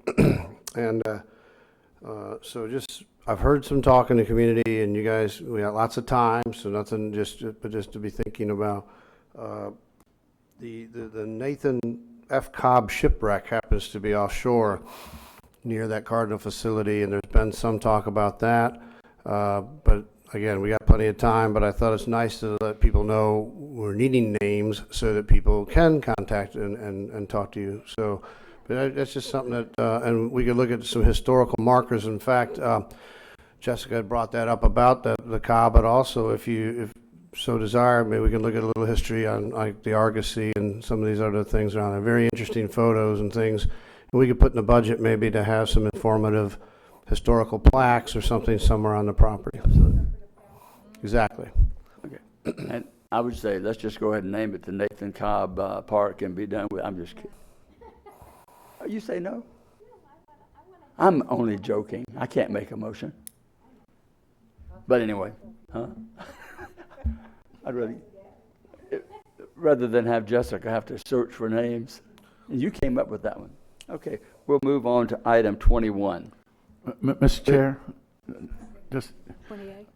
And so just, I've heard some talk in the community, and you guys, we got lots of time, so nothing, but just to be thinking about. The Nathan F. Cobb shipwreck happens to be offshore near that Cardinal facility, and there's been some talk about that. But again, we got plenty of time, but I thought it's nice to let people know we're needing names so that people can contact and talk to you. So, but that's just something that, and we could look at some historical markers. In fact, Jessica had brought that up about the Cobb, but also if so desire, maybe we can look at a little history on like the Argosy and some of these other things around there. Very interesting photos and things. And we could put in the budget maybe to have some informative historical plaques or something somewhere on the property. Exactly. Okay. And I would say, let's just go ahead and name it the Nathan Cobb Park and be done with it. I'm just kidding. Oh, you say no? I'm only joking. I can't make a motion. But anyway, huh? I'd rather than have Jessica have to search for names. And you came up with that one. Okay, we'll move on to item 21. Mr. Chair, just, 28.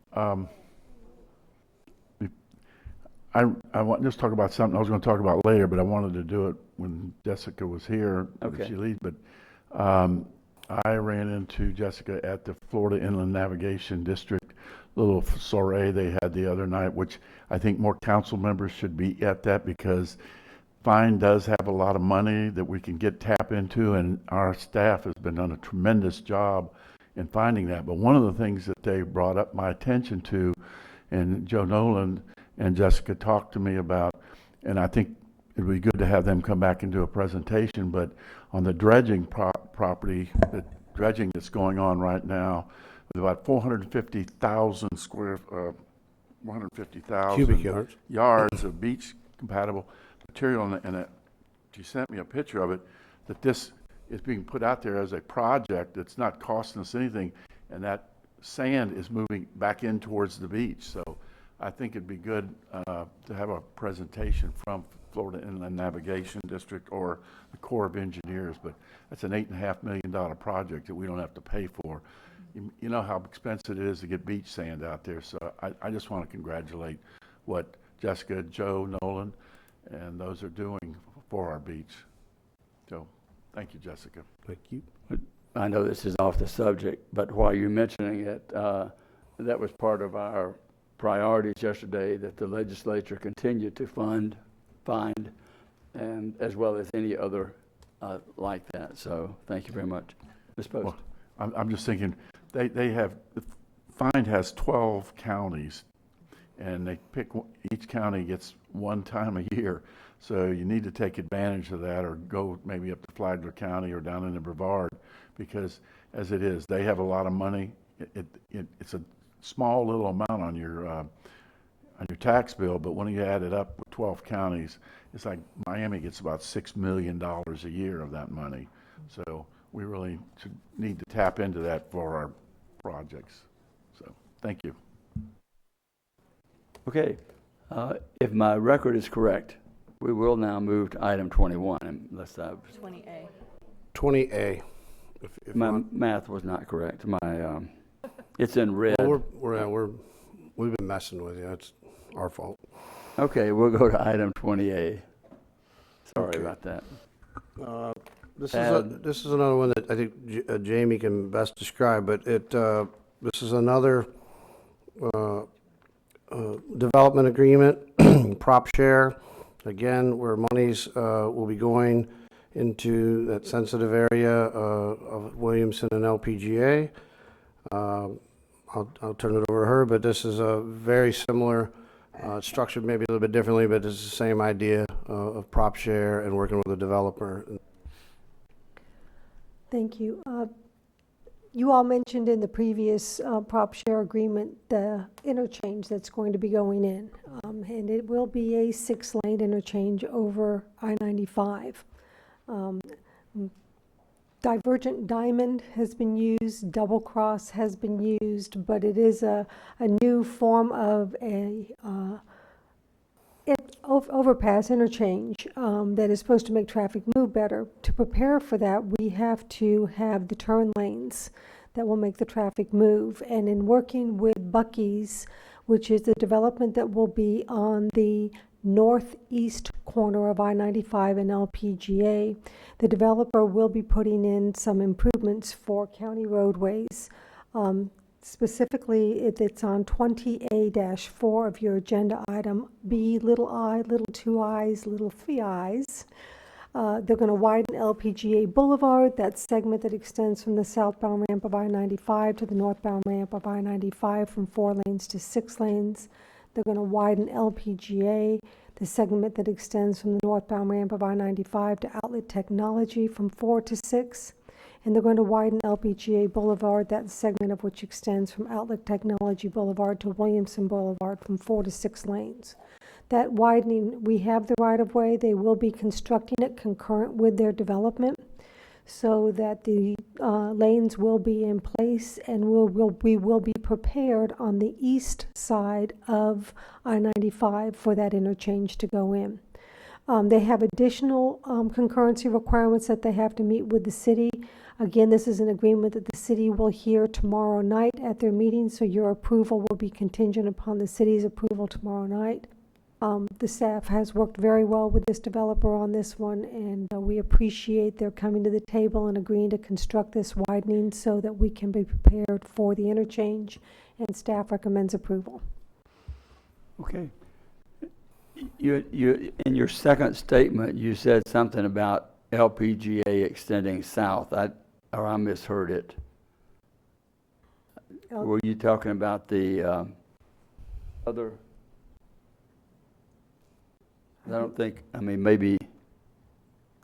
I want just talk about something I was going to talk about later, but I wanted to do it when Jessica was here. Okay. She leaves, but I ran into Jessica at the Florida Inland Navigation District little soiree they had the other night, which I think more council members should be at that, because Fine does have a lot of money that we can tap into, and our staff has been done a tremendous job in finding that. But one of the things that they brought up my attention to, and Joe Nolan and Jessica talked to me about, and I think it would be good to have them come back and do a presentation, but on the dredging property, the dredging that's going on right now, with about 450,000 cubic yards. yards of beach compatible material, and she sent me a picture of it, that this is being put out there as a project that's not costing us anything, and that sand is moving back in towards the beach. So I think it'd be good to have a presentation from Florida Inland Navigation District or the Corps of Engineers, but that's an $8.5 million project that we don't have to pay for. You know how expensive it is to get beach sand out there, so I just want to congratulate what Jessica, Joe, Nolan, and those are doing for our beach. So, thank you, Jessica. Thank you. I know this is off the subject, but while you're mentioning it, that was part of our priorities yesterday, that the legislature continue to find, and as well as any other like that. So, thank you very much. Ms. Post. Well, I'm just thinking, they have, Find has 12 counties, and they pick, each county gets one time a year. So you need to take advantage of that, or go maybe up to Flagler County or down into Brevard, because as it is, they have a lot of money. It's a small little amount on your tax bill, but when you add it up with 12 counties, it's like Miami gets about $6 million a year of that money. So we really need to tap into that for our projects. So, thank you. Okay, if my record is correct, we will now move to item 21, unless I've... 20A. 20A. If my math was not correct. My it's in red. Well, we've been messing with you. It's our fault. Okay, we'll go to item 20A. Sorry about that. This is another one that I think Jamie can best describe, but this is another development agreement, prop share, again, where monies will be going into that sensitive area of Williamson and LPGA. I'll turn it over to her, but this is a very similar, structured maybe a little bit differently, but it's the same idea of prop share and working with a developer. Thank you. You all mentioned in the previous prop share agreement the interchange that's going to be going in, and it will be a 6-lane interchange over I-95. Divergent diamond has been used, double cross has been used, but it is a new form of a overpass interchange that is supposed to make traffic move better. To prepare for that, we have to have the turn lanes that will make the traffic move. And in working with Buc-ee's, which is the development that will be on the northeast corner of I-95 and LPGA, the developer will be putting in some improvements for county roadways. Specifically, it's on 20A-4 of your agenda item, B, little I, little two I's, little three I's. They're going to widen LPGA Boulevard, that segment that extends from the southbound ramp of I-95 to the northbound ramp of I-95 from 4 lanes to 6 lanes. They're going to widen LPGA, the segment that extends from the northbound ramp of I-95 to Outlet Technology from 4 to 6. And they're going to widen LPGA Boulevard, that segment of which extends from Outlet Technology Boulevard to Williamson Boulevard from 4 to 6 lanes. That widening, we have the right-of-way. They will be constructing it concurrent with their development so that the lanes will be in place, and we will be prepared on the east side of I-95 for that interchange to go in. They have additional concurrency requirements that they have to meet with the city. Again, this is an agreement that the city will hear tomorrow night at their meeting, so your approval will be contingent upon the city's approval tomorrow night. The staff has worked very well with this developer on this one, and we appreciate their coming to the table and agreeing to construct this widening so that we can be prepared for the interchange, and staff recommends approval. Okay. You in your second statement, you said something about LPGA extending south. I misheard it. Were you talking about the other? I don't think, maybe.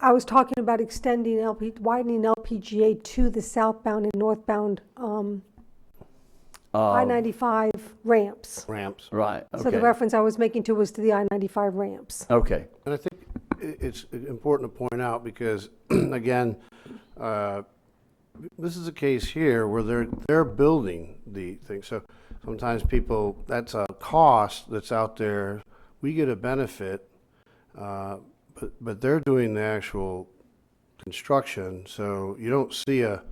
I was talking about extending widening LPGA to the southbound and northbound I-95 ramps. Ramps. Right, okay. So the reference I was making to was to the I-95 ramps. Okay. And I think it's important to point out because, again, this is a case here where they're building the thing. So sometimes people, that's a cost that's out there. We get a benefit, but they're doing the actual construction. So you don't see a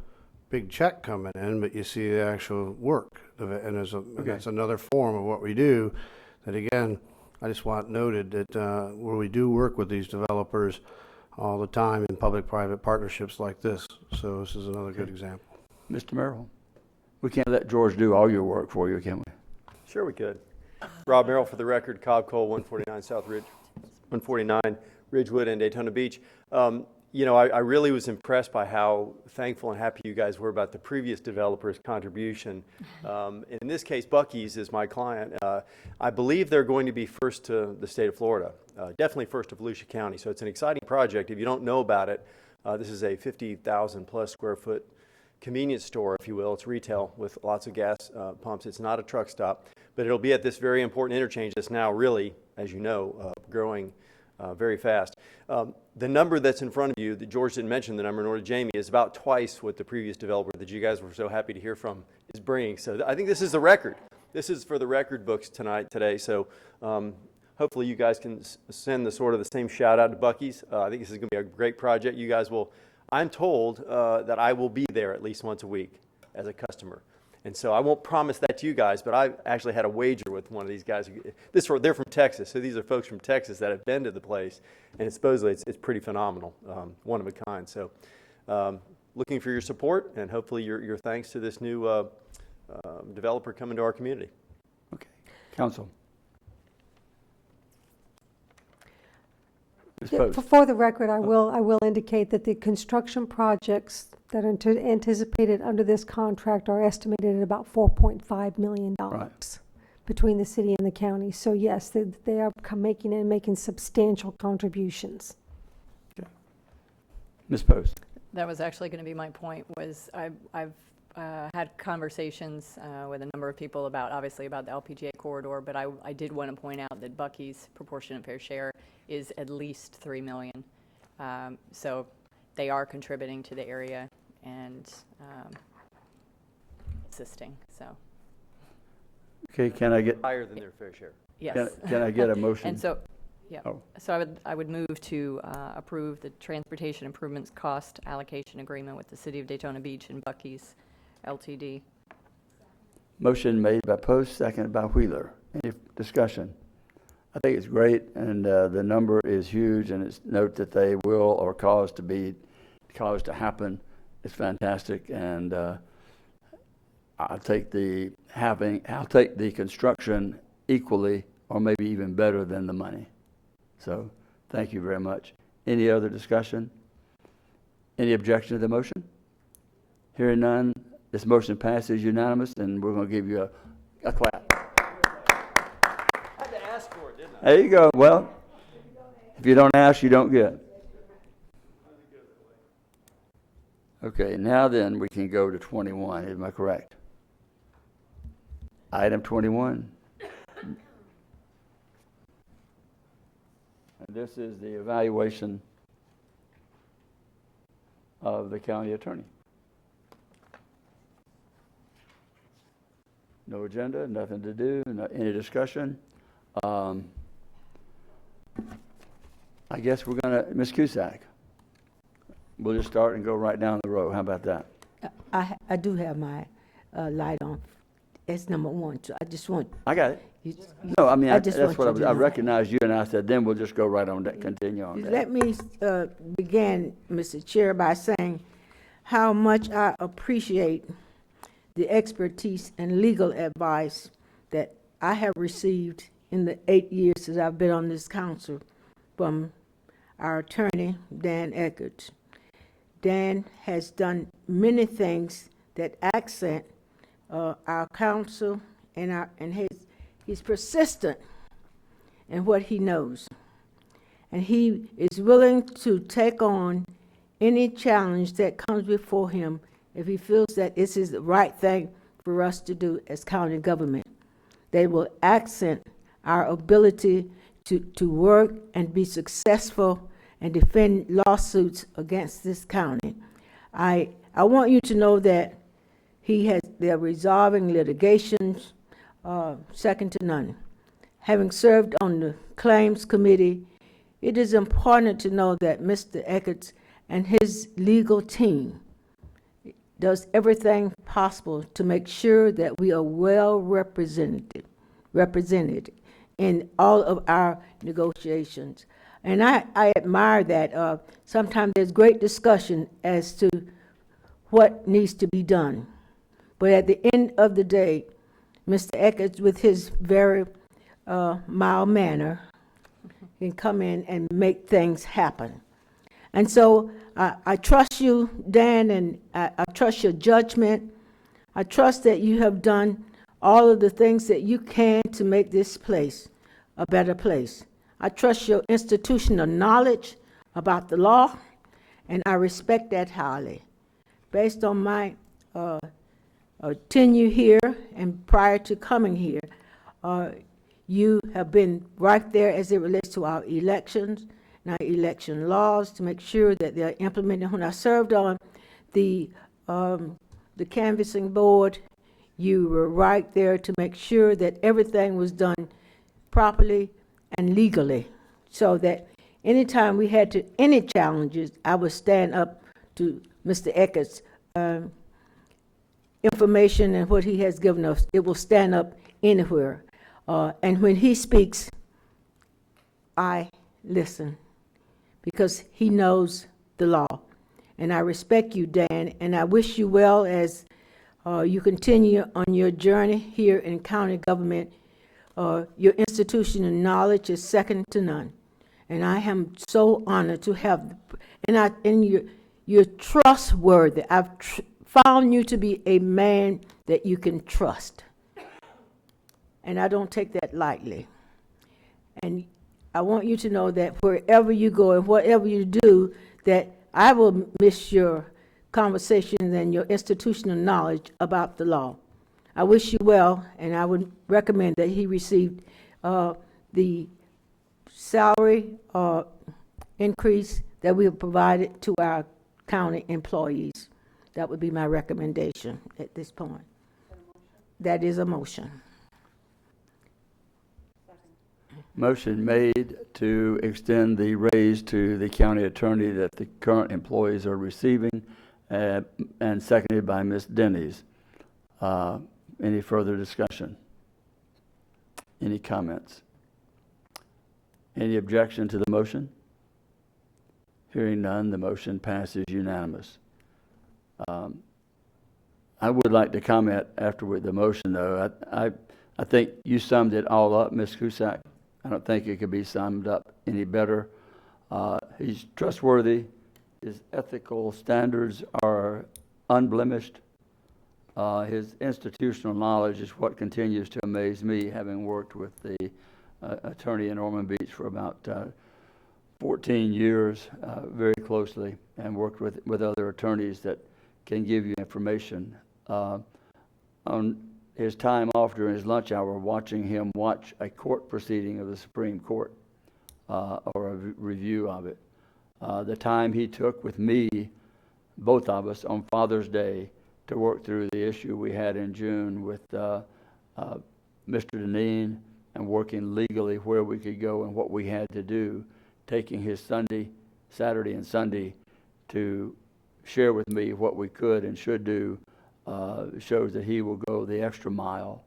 big check coming in, but you see the actual work of it. And that's another form of what we do. That again, I just want noted that where we do work with these developers all the time in public-private partnerships like this. So this is another good example. Mr. Merrill, we can't let George do all your work for you, can we? Sure we could. Rob Merrill for the record, Cobb Cole, 149 South Ridge, 149 Ridgewood and Daytona Beach. I really was impressed by how thankful and happy you guys were about the previous developer's contribution. In this case, Buc-ee's is my client. I believe they're going to be first to the state of Florida, definitely first to Volusia County. So it's an exciting project. If you don't know about it, this is a 50,000 plus square foot convenience store, if you will. It's retail with lots of gas pumps. It's not a truck stop, but it'll be at this very important interchange that's now really, as you know, growing very fast. The number that's in front of you, that George didn't mention the number, nor did Jamie, is about twice what the previous developer that you guys were so happy to hear from is bringing. So I think this is the record. This is for the record books today. So hopefully you guys can send the same shout out to Buc-ee's. I think this is going to be a great project. You guys will, I'm told that I will be there at least once a week as a customer. And so I won't promise that to you guys, but I actually had a wager with one of these guys. They're from Texas, so these are folks from Texas that have been to the place, and supposedly it's pretty phenomenal, one of a kind. So looking for your support, and hopefully your thanks to this new developer coming to our community. Okay. Council. For the record, I will indicate that the construction projects that are anticipated under this contract are estimated at about $4.5 million between the city and the county. So yes, they are making substantial contributions. Okay. Ms. Post. That was actually going to be my point. Was I've had conversations with a number of people obviously about the LPGA corridor, but I did want to point out that Buc-ee's proportionate fair share is at least $3 million. So they are contributing to the area and assisting, so. Okay, can I get, Higher than their fair share. Yes. can I get a motion? And so, yeah, Oh. so I would move to approve the transportation improvements cost allocation agreement with the City of Daytona Beach and Buc-ee's LTD. Motion made by Post, seconded by Wheeler. Any discussion? I think it's great, and the number is huge, and it's note that they will or caused to happen. It's fantastic, and I'll take the construction equally or maybe even better than the money. So thank you very much. Any other discussion? Any objection to the motion? Hearing none, this motion passes unanimous, and we're going to give you a clap. I had to ask for it, didn't I? There you go. Well, if you don't ask, you don't get. Okay, now then we can go to 21. Am I correct? Item 21. And this is the evaluation of the county attorney. No agenda, nothing to do, any discussion. I guess we're going to, Ms. Cusack, we'll just start and go right down the road. How about that? I do have my light on. It's number one, so I just want. I got it. You, No, I mean, just that's want what you to I know. recognized you, and I said, then we'll just go right on that, continue on that. Let me begin, Mr. Chair, by saying how much I appreciate the expertise and legal advice that I have received in the 8 years that I've been on this council from our attorney, Dan Eckert. Dan has done many things that accent our council, and he's persistent in what he knows. And he is willing to take on any challenge that comes before him if he feels that this is the right thing for us to do as county government. They will accent our ability to work and be successful and defend lawsuits against this county. I want you to know that they're resolving litigations second to none. Having served on the claims committee, it is important to know that Mr. Eckert and his legal team does everything possible to make sure that we are well represented in all of our negotiations. And I admire that. Sometimes there's great discussion as to what needs to be done. But at the end of the day, Mr. Eckert, with his very mild manner, can come in and make things happen. And so I trust you, Dan, and I trust your judgment. I trust that you have done all of the things that you can to make this place a better place. I trust your institutional knowledge about the law, and I respect that highly. Based on my tenure here and prior to coming here, you have been right there as it relates to our elections and our election laws to make sure that they're implemented. When I served on the canvassing board, you were right there to make sure that everything was done properly and legally, so that anytime we had any challenges, I would stand up to Mr. Eckert's information and what he has given us. It will stand up anywhere. And when he speaks, I listen, because he knows the law. And I respect you, Dan, and I wish you well as you continue on your journey here in county government. Your institutional knowledge is second to none. And I am so honored to have, and you're trustworthy. I've found you to be a man that you can trust. And I don't take that lightly. And I want you to know that wherever you go and whatever you do, that I will miss your conversations and your institutional knowledge about the law. I wish you well, and I would recommend that he received the salary increase that we have provided to our county employees. That would be my recommendation at this point. That is a motion. Motion made to extend the raise to the county attorney that the current employees are receiving, and seconded by Ms. Denny's. Any further discussion? Any comments? Any objection to the motion? Hearing none, the motion passes unanimous. I would like to comment after the motion, though. I think you summed it all up, Ms. Cusack. I don't think it could be summed up any better. He's trustworthy. His ethical standards are unblemished. His institutional knowledge is what continues to amaze me, having worked with the attorney in Ormond Beach for about 14 years very closely, and worked with other attorneys that can give you information. On his time off during his lunch hour, watching him watch a court proceeding of the Supreme Court or a review of it. The time he took with me, both of us, on Father's Day to work through the issue we had in June with Mr. Deneen, and working legally where we could go and what we had to do, taking his Saturday and Sunday to share with me what we could and should do, shows that he will go the extra mile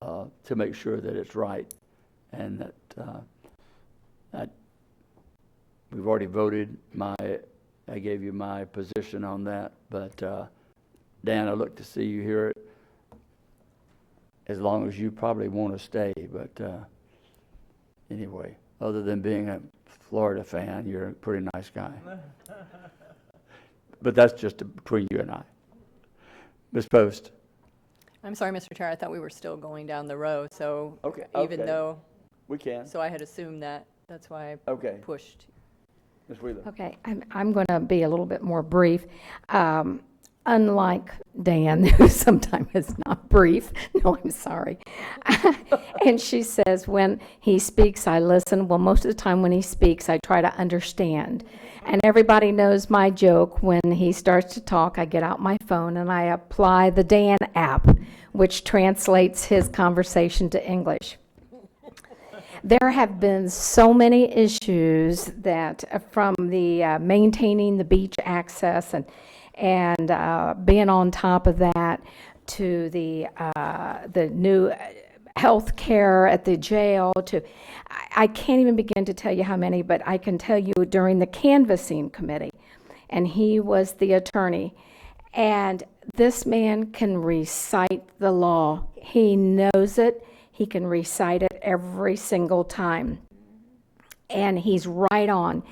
to make sure that it's right, and that we've already voted. I gave you my position on that, but Dan, I look to see you here as long as you probably want to stay, but anyway, other than being a Florida fan, you're a pretty nice guy. But that's just between you and I. Ms. Post. I'm sorry, Mr. Chair, I thought we were still going down the row, so Okay. though. We can. So I had assumed that, that's why I pushed. Ms. Wheeler. Okay, I'm going to be a little bit more brief. Unlike Dan, who sometimes is not brief. No, I'm sorry. And she says, when he speaks, I listen. Well, most of the time when he speaks, I try to understand. And everybody knows my joke. When he starts to talk, I get out my phone and I apply the Dan app, which translates his conversation to English. There have been so many issues that from the maintaining the beach access and being on top of that, to the new health care at the jail, to I can't even begin to tell you how many, but I can tell you during the canvassing committee, and he was the attorney, and this man can recite the law. He knows it. He can recite it every single time, and he's right on.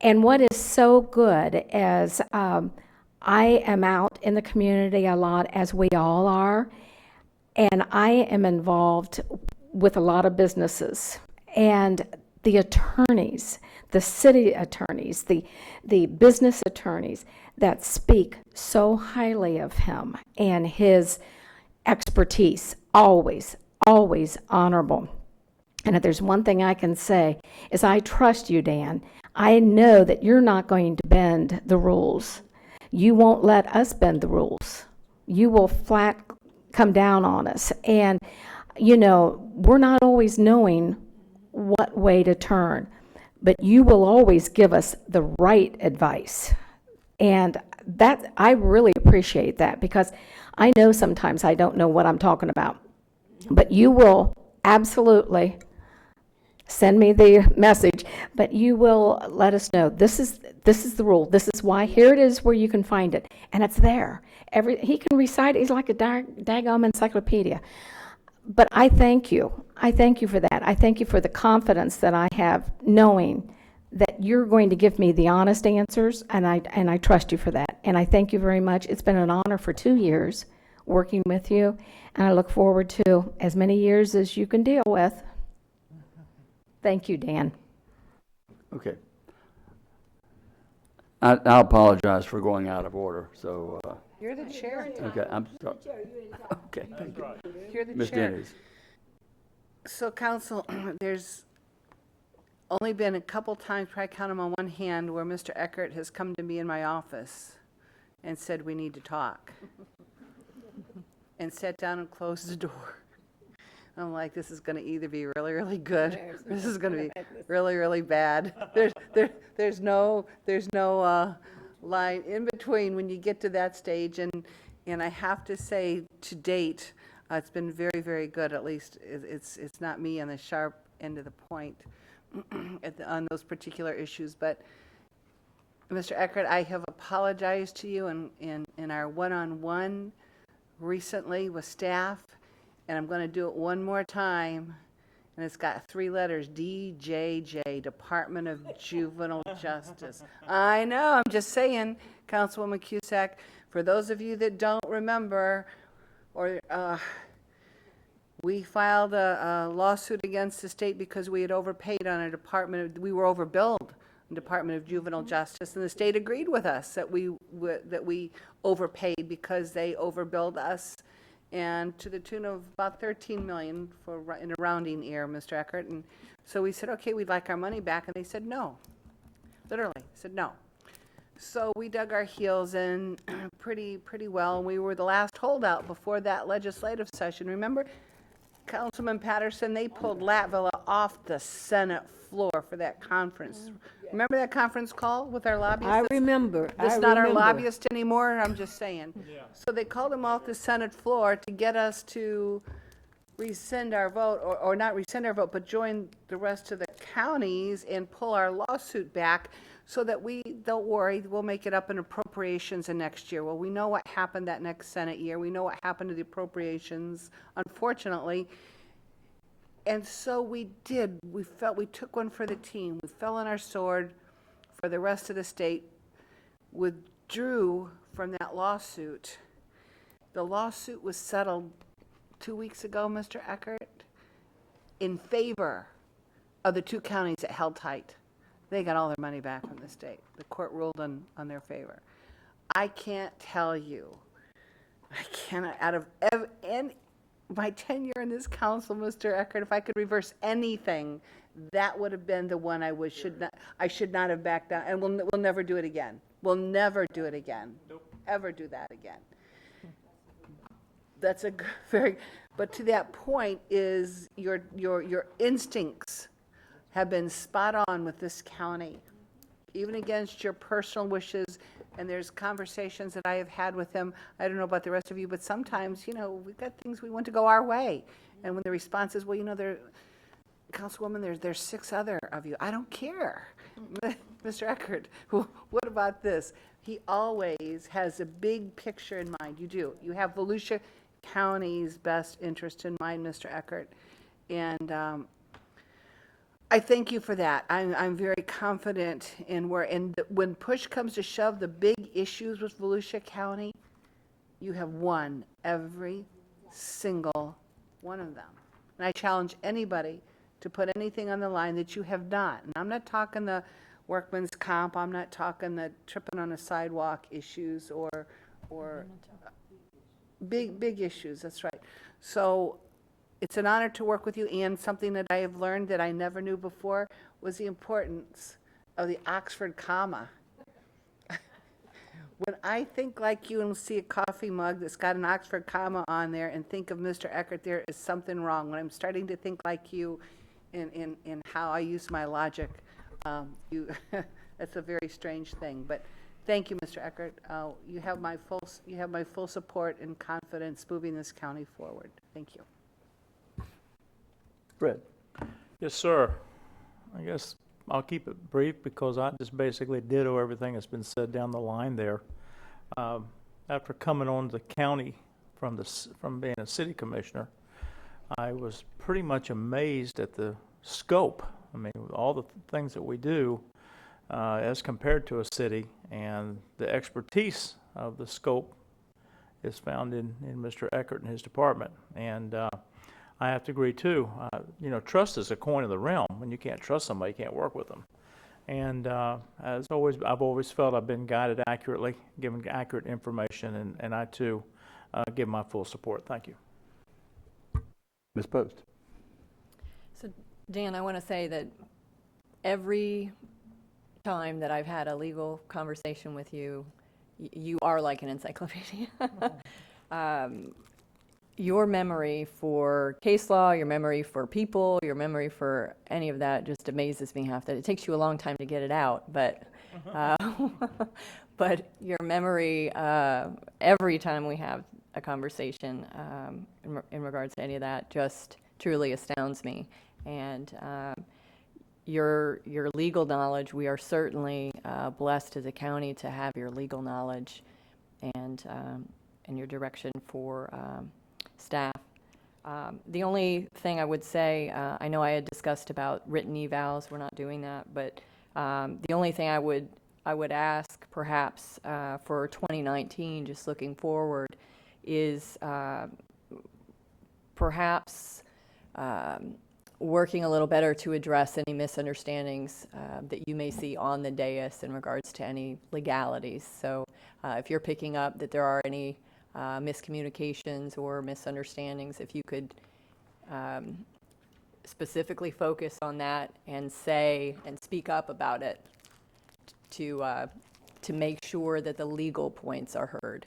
And what is so good is I am out in the community a lot, as we all are, and I am involved with a lot of businesses. And the attorneys, the city attorneys, the business attorneys that speak so highly of him and his expertise, always honorable. And if there's one thing I can say, is I trust you, Dan. I know that you're not going to bend the rules. You won't let us bend the rules. You will flat come down on us. And, you know, we're not always knowing what way to turn, but you will always give us the right advice. And that, I really appreciate that, because I know sometimes I don't know what I'm talking about, but you will absolutely send me the message, but you will let us know, this is the rule, this is why, here it is where you can find it, and it's there. He can recite it, he's like a daggum encyclopedia. But I thank you for that. I thank you for the confidence that I have, knowing that you're going to give me the honest answers, and I trust you for that. And I thank you very much. It's been an honor for 2 years working with you, and I look forward to as many years as you can deal with. Thank you, Dan. Okay. I apologize for going out of order, so. You're the chair. Okay, I'm sorry. Okay, thank you. You're the Ms. chair. Denny's. So, council, there's only been a couple times, probably count them on one hand, where Mr. Eckert has come to me in my office and said, we need to talk. And sat down and closed the door. I'm like, this is going to either be really, really good, or this is going to be really, really bad. There's no line in between when you get to that stage. And I have to say, to date, it's been very, very good. At least it's not me on the sharp end of the point on those particular issues. But Mr. Eckert, I have apologized to you in our one-on-one recently with staff. And I'm going to do it one more time, and it's got 3 letters, DJJ, Department of Juvenile Justice. I know, I'm just saying, Councilwoman Cusack, for those of you that don't remember, we filed a lawsuit against the state because we had overpaid on we were overbilled in Department of Juvenile Justice, and the state agreed with us that we overpaid because they overbilled us, and to the tune of about $13 million in a rounding error, Mr. Eckert. And so we said, okay, we'd like our money back, and they said no. Literally said no. So we dug our heels in pretty well, and we were the last holdout before that legislative session. Remember, Councilman Patterson, they pulled Latvilla off the Senate floor for that conference. Remember that conference call with our lobbyists? I remember. That's not our lobbyist anymore, I'm just saying. Yeah. So they called him off the Senate floor to get us to rescind our vote, or not rescind our vote, but join the rest of the counties and pull our lawsuit back so that don't worry, we'll make it up in appropriations in next year. Well, we know what happened that next Senate year. We know what happened to the appropriations, unfortunately. And so we did. We took one for the team. We fell on our sword for the rest of the state, withdrew from that lawsuit. The lawsuit was settled 2 weeks ago, Mr. Eckert, in favor of the 2 counties that held tight. They got all their money back from the state. The court ruled on their favor. I can't tell you, out of my tenure in this council, Mr. Eckert, if I could reverse anything, that would have been the one I should not have backed down, and we'll never do it again. We'll never do it again. Nope. Ever do that again. That's a but to that point is your instincts have been spot on with this county, even against your personal wishes. And there's conversations that I have had with him. I don't know about the rest of you, but sometimes, we've got things we want to go our way. And when the response is, well, Councilwoman, there's 6 other of you. I don't care. Mr. Eckert, what about this? He always has a big picture in mind. You do. You have Volusia County's best interest in mind, Mr. Eckert. And I thank you for that. I'm very confident in when push comes to shove, the big issues with Volusia County, you have won every single one of them. And I challenge anybody to put anything on the line that you have not. And I'm not talking the workman's comp, I'm not talking the tripping on a sidewalk issues or big issues, that's right. So it's an honor to work with you, and something that I have learned that I never knew before was the importance of the Oxford comma. When I think like you and see a coffee mug that's got an Oxford comma on there and think of Mr. Eckert, there is something wrong. When I'm starting to think like you in how I use my logic, that's a very strange thing. But thank you, Mr. Eckert. You have my full support and confidence moving this county forward. Thank you. Fred. Yes, sir. I guess I'll keep it brief because I just basically ditto everything that's been said down the line there. After coming on to the county from being a city commissioner, I was pretty much amazed at the scope. I mean, all the things that we do as compared to a city, and the expertise of the scope is found in Mr. Eckert and his department. And I have to agree too. Trust is a coin of the realm. When you can't trust somebody, you can't work with them. And as always, I've always felt I've been guided accurately, given accurate information, and I too give my full support. Thank you. Ms. Post. So, Dan, I want to say that Every time that I've had a legal conversation with you, you are like an encyclopedia. Your memory for case law, your memory for people, your memory for any of that just amazes me half that. It takes you a long time to get it out, but but your memory every time we have a conversation in regards to any of that just truly astounds me. And your legal knowledge, we are certainly blessed as a county to have your legal knowledge and your direction for staff. The only thing I would say, I know I had discussed about written evals, we're not doing that, but the only thing I would ask perhaps for 2019, just looking forward, is perhaps working a little better to address any misunderstandings that you may see on the dais in regards to any legalities. So if you're picking up that there are any miscommunications or misunderstandings, if you could specifically focus on that and say and speak up about it to make sure that the legal points are heard.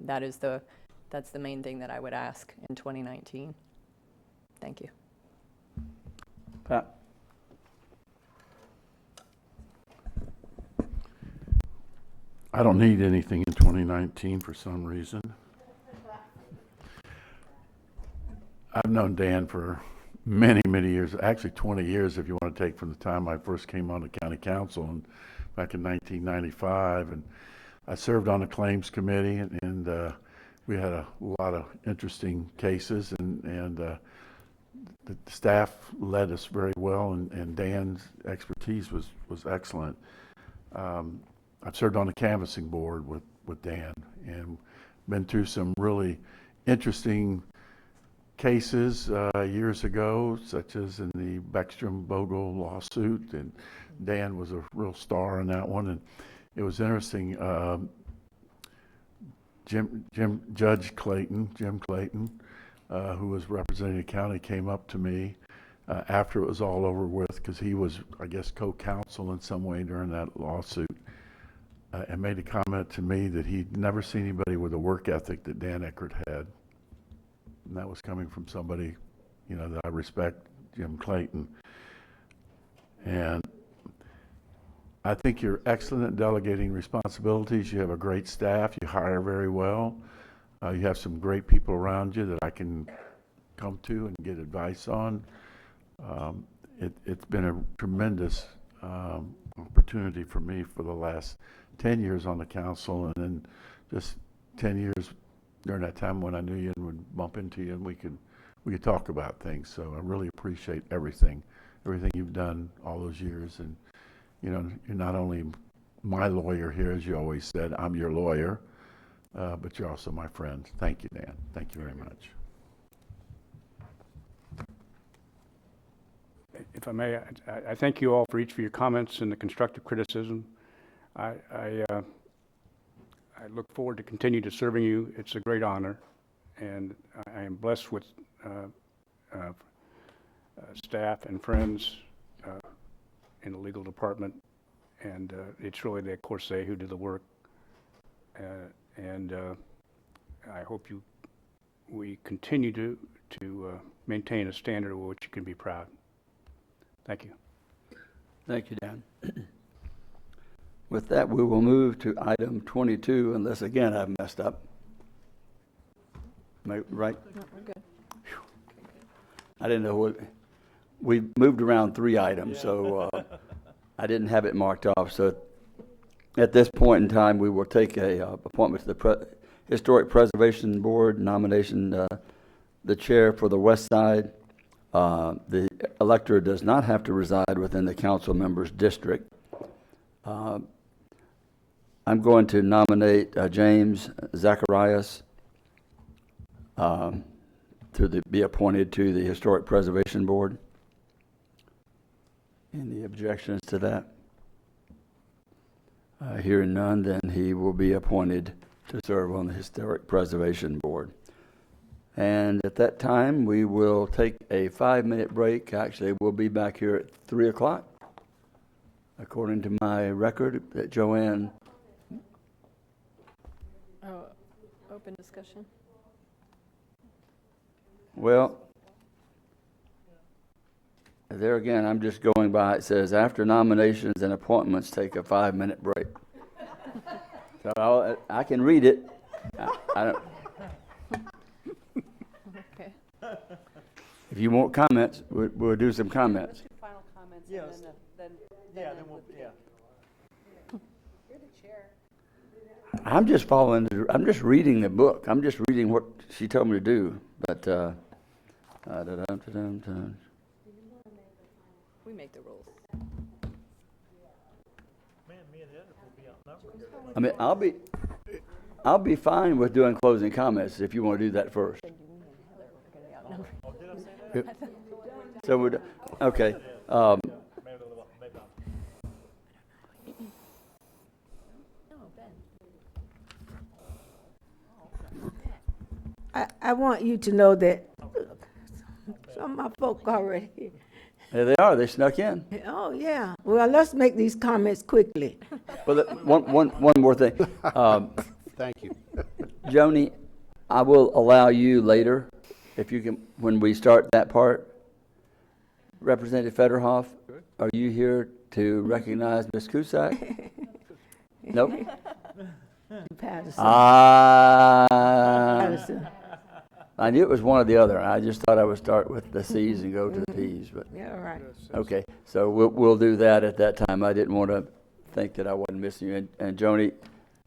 That's the main thing that I would ask in 2019. Thank you. Pat? I don't need anything in 2019 for some reason. I've known Dan for many, many years, actually 20 years if you want to take from the time I first came on the county council back in 1995. And I served on the claims committee, and we had a lot of interesting cases, and the staff led us very well, and Dan's expertise was excellent. I've served on the canvassing board with Dan and been through some really interesting cases years ago, such as in the Beckstrom-Bogle lawsuit, and Dan was a real star in that one. And it was interesting. Judge Clayton, Jim Clayton, who was representing the county, came up to me after it was all over with, because he was, I guess, co-counsel in some way during that lawsuit, and made a comment to me that he'd never seen anybody with a work ethic that Dan Eckert had. And that was coming from somebody, that I respect, Jim Clayton. And I think you're excellent at delegating responsibilities. You have a great staff. You hire very well. You have some great people around you that I can come to and get advice on. It's been a tremendous opportunity for me for the last 10 years on the council, and then just 10 years during that time when I knew you and would bump into you, and we could talk about things. So I really appreciate everything you've done all those years. And you're not only my lawyer here, as you always said, I'm your lawyer, but you're also my friend. Thank you, Dan. Thank you very much. If I may, I thank you all for each of your comments and the constructive criticism. I look forward to continue to serving you. It's a great honor, and I am blessed with staff and friends in the legal department, and it's really the Corsair who do the work, and I hope we continue to maintain a standard of which you can be proud. Thank you. Thank you, Dan. With that, we will move to item 22, unless again I've messed up. Am I right? No, we're good. I didn't know we moved around 3 items, so I didn't have it marked off. So at this point in time, we will take a appointment to the Historic Preservation Board nomination. The chair for the West Side. The elector does not have to reside within the council member's district. I'm going to nominate James Zacharias to be appointed to the Historic Preservation Board. Any objections to that? Hearing none, then he will be appointed to serve on the Historic Preservation Board. And at that time, we will take a 5-minute break. Actually, we'll be back here at 3 o'clock. according to my record, that Joanne, Oh, open discussion? well, there again, I'm just going by, it says, after nominations and appointments, take a 5-minute break. So I can read it. I don't. Okay. If you want comments, we'll do some comments. Final comments, Yes. and then Yeah, then we'll, yeah. You're the chair. I'm just following, I'm just reading the book. I'm just reading what she told me to do. But, We make the rules. Man, me and Heather will be outnumbered. I mean, I'll be fine with doing closing comments if you want to do that first. So we're, okay. I want you to know that some of my folk already. There they are. They snuck in. Oh, yeah. Well, let's make these comments quickly. Well, one more thing. Thank you. Joni, I will allow you later, if you can, when we start that part. Representative Federhoff, are you here to recognize Ms. Cusack? Nope. Patterson. Patterson. I knew it was one or the other. I just thought I would start with the C's and go to the P's, but. Yeah, all right. Okay, so we'll do that at that time. I didn't want to think that I wasn't missing you. And Joni,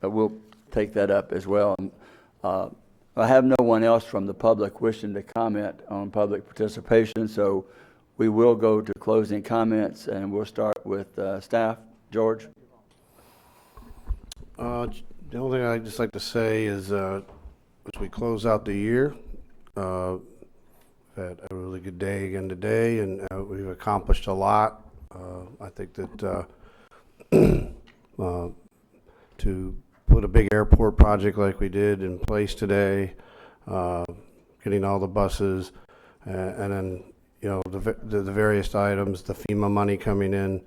we'll take that up as well. I have no one else from the public wishing to comment on public participation, so we will go to closing comments, and we'll start with staff. George? The only thing I'd just like to say is, as we close out the year, we've had a really good day again today, and we've accomplished a lot. I think that to put a big airport project like we did in place today, getting all the buses, and then, you know, the various items, the FEMA money coming in,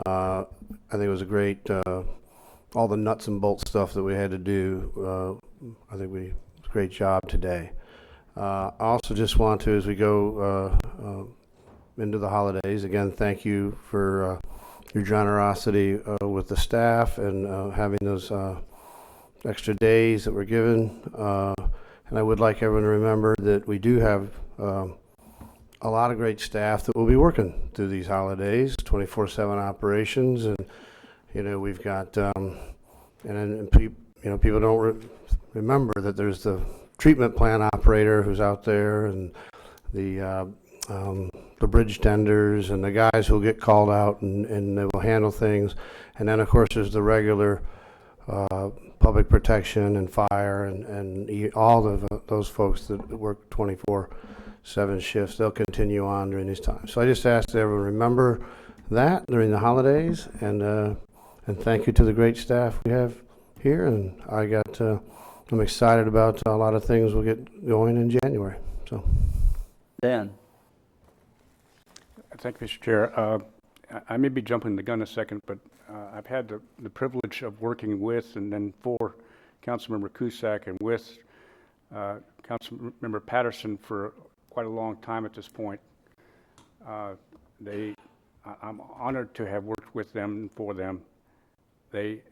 I think it was a great, all the nuts and bolts stuff that we had to do, I think it was a great job today. I also just want to, as we go into the holidays, again, thank you for your generosity with the staff and having those extra days that were given. And I would like everyone to remember that we do have a lot of great staff that will be working through these holidays, 24/7 operations, and you know we've got people don't remember that there's the treatment plant operator who's out there, and the bridge tenders, and the guys who'll get called out and they will handle things, and then of course there's the regular public protection and fire and all of those folks that work 24/7 shifts. They'll continue on during these times. So I just ask that everyone remember that during the holidays, and thank you to the great staff we have here. And I'm excited about a lot of things we'll get going in January. So, Dan. Thank you, Mr. Chair. I may be jumping the gun a second, but I've had the privilege of working with and then for Councilmember Cusack and with Councilmember Patterson for quite a long time at this point. I'm honored to have worked with them and for them. They,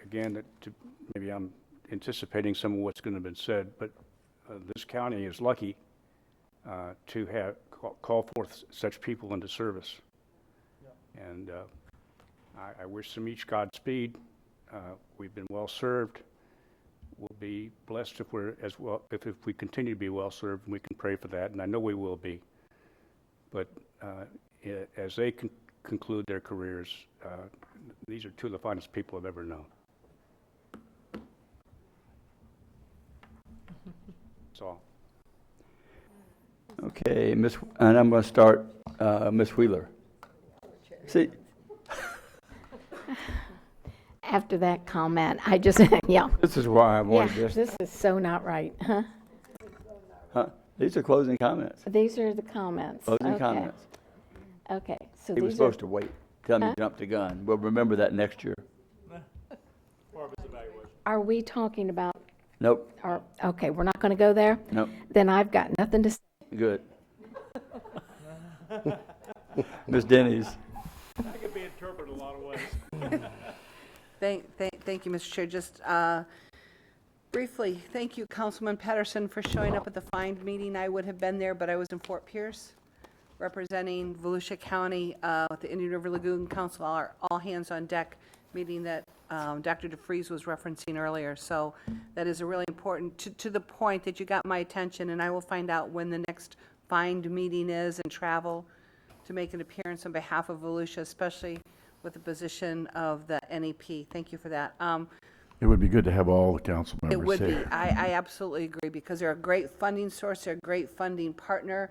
again, maybe I'm anticipating some of what's going to have been said, but this county is lucky to have call forth such people into service. And I wish them each Godspeed. We've been well served. We'll be blessed if we're as well if we continue to be well served, and we can pray for that, and I know we will be. But as they conclude their careers, these are two of the finest people I've ever known. That's all. Okay, and I'm going to start, Ms. Wheeler. See, After that comment, I just, yeah. this is why I wanted this. This is so not right, huh? Huh? These are closing comments. These are the comments. Closing Okay. comments. Okay, so He was these are, supposed to wait. tell me Huh? you jumped the gun. We'll remember that next year. Are we talking about, Nope, okay, we're not going to go there? nope, Then I've got nothing to say. good. Ms. Denny's. That could be interpreted a lot of ways. Thank you, Mr. Chair. Just briefly, thank you, Councilman Patterson, for showing up at the FIND meeting. I would have been there, but I was in Fort Pierce representing Volusia County with the Indian River Lagoon Council, our all hands on deck meeting that Dr. DeFries was referencing earlier. So that is a really important, to the point that you got my attention, and I will find out when the next FIND meeting is and travel to make an appearance on behalf of Volusia, especially with the position of the NEP. Thank you for that. It would be good to have all the council It members would be. here. I absolutely agree, because they're a great funding source, they're a great funding partner,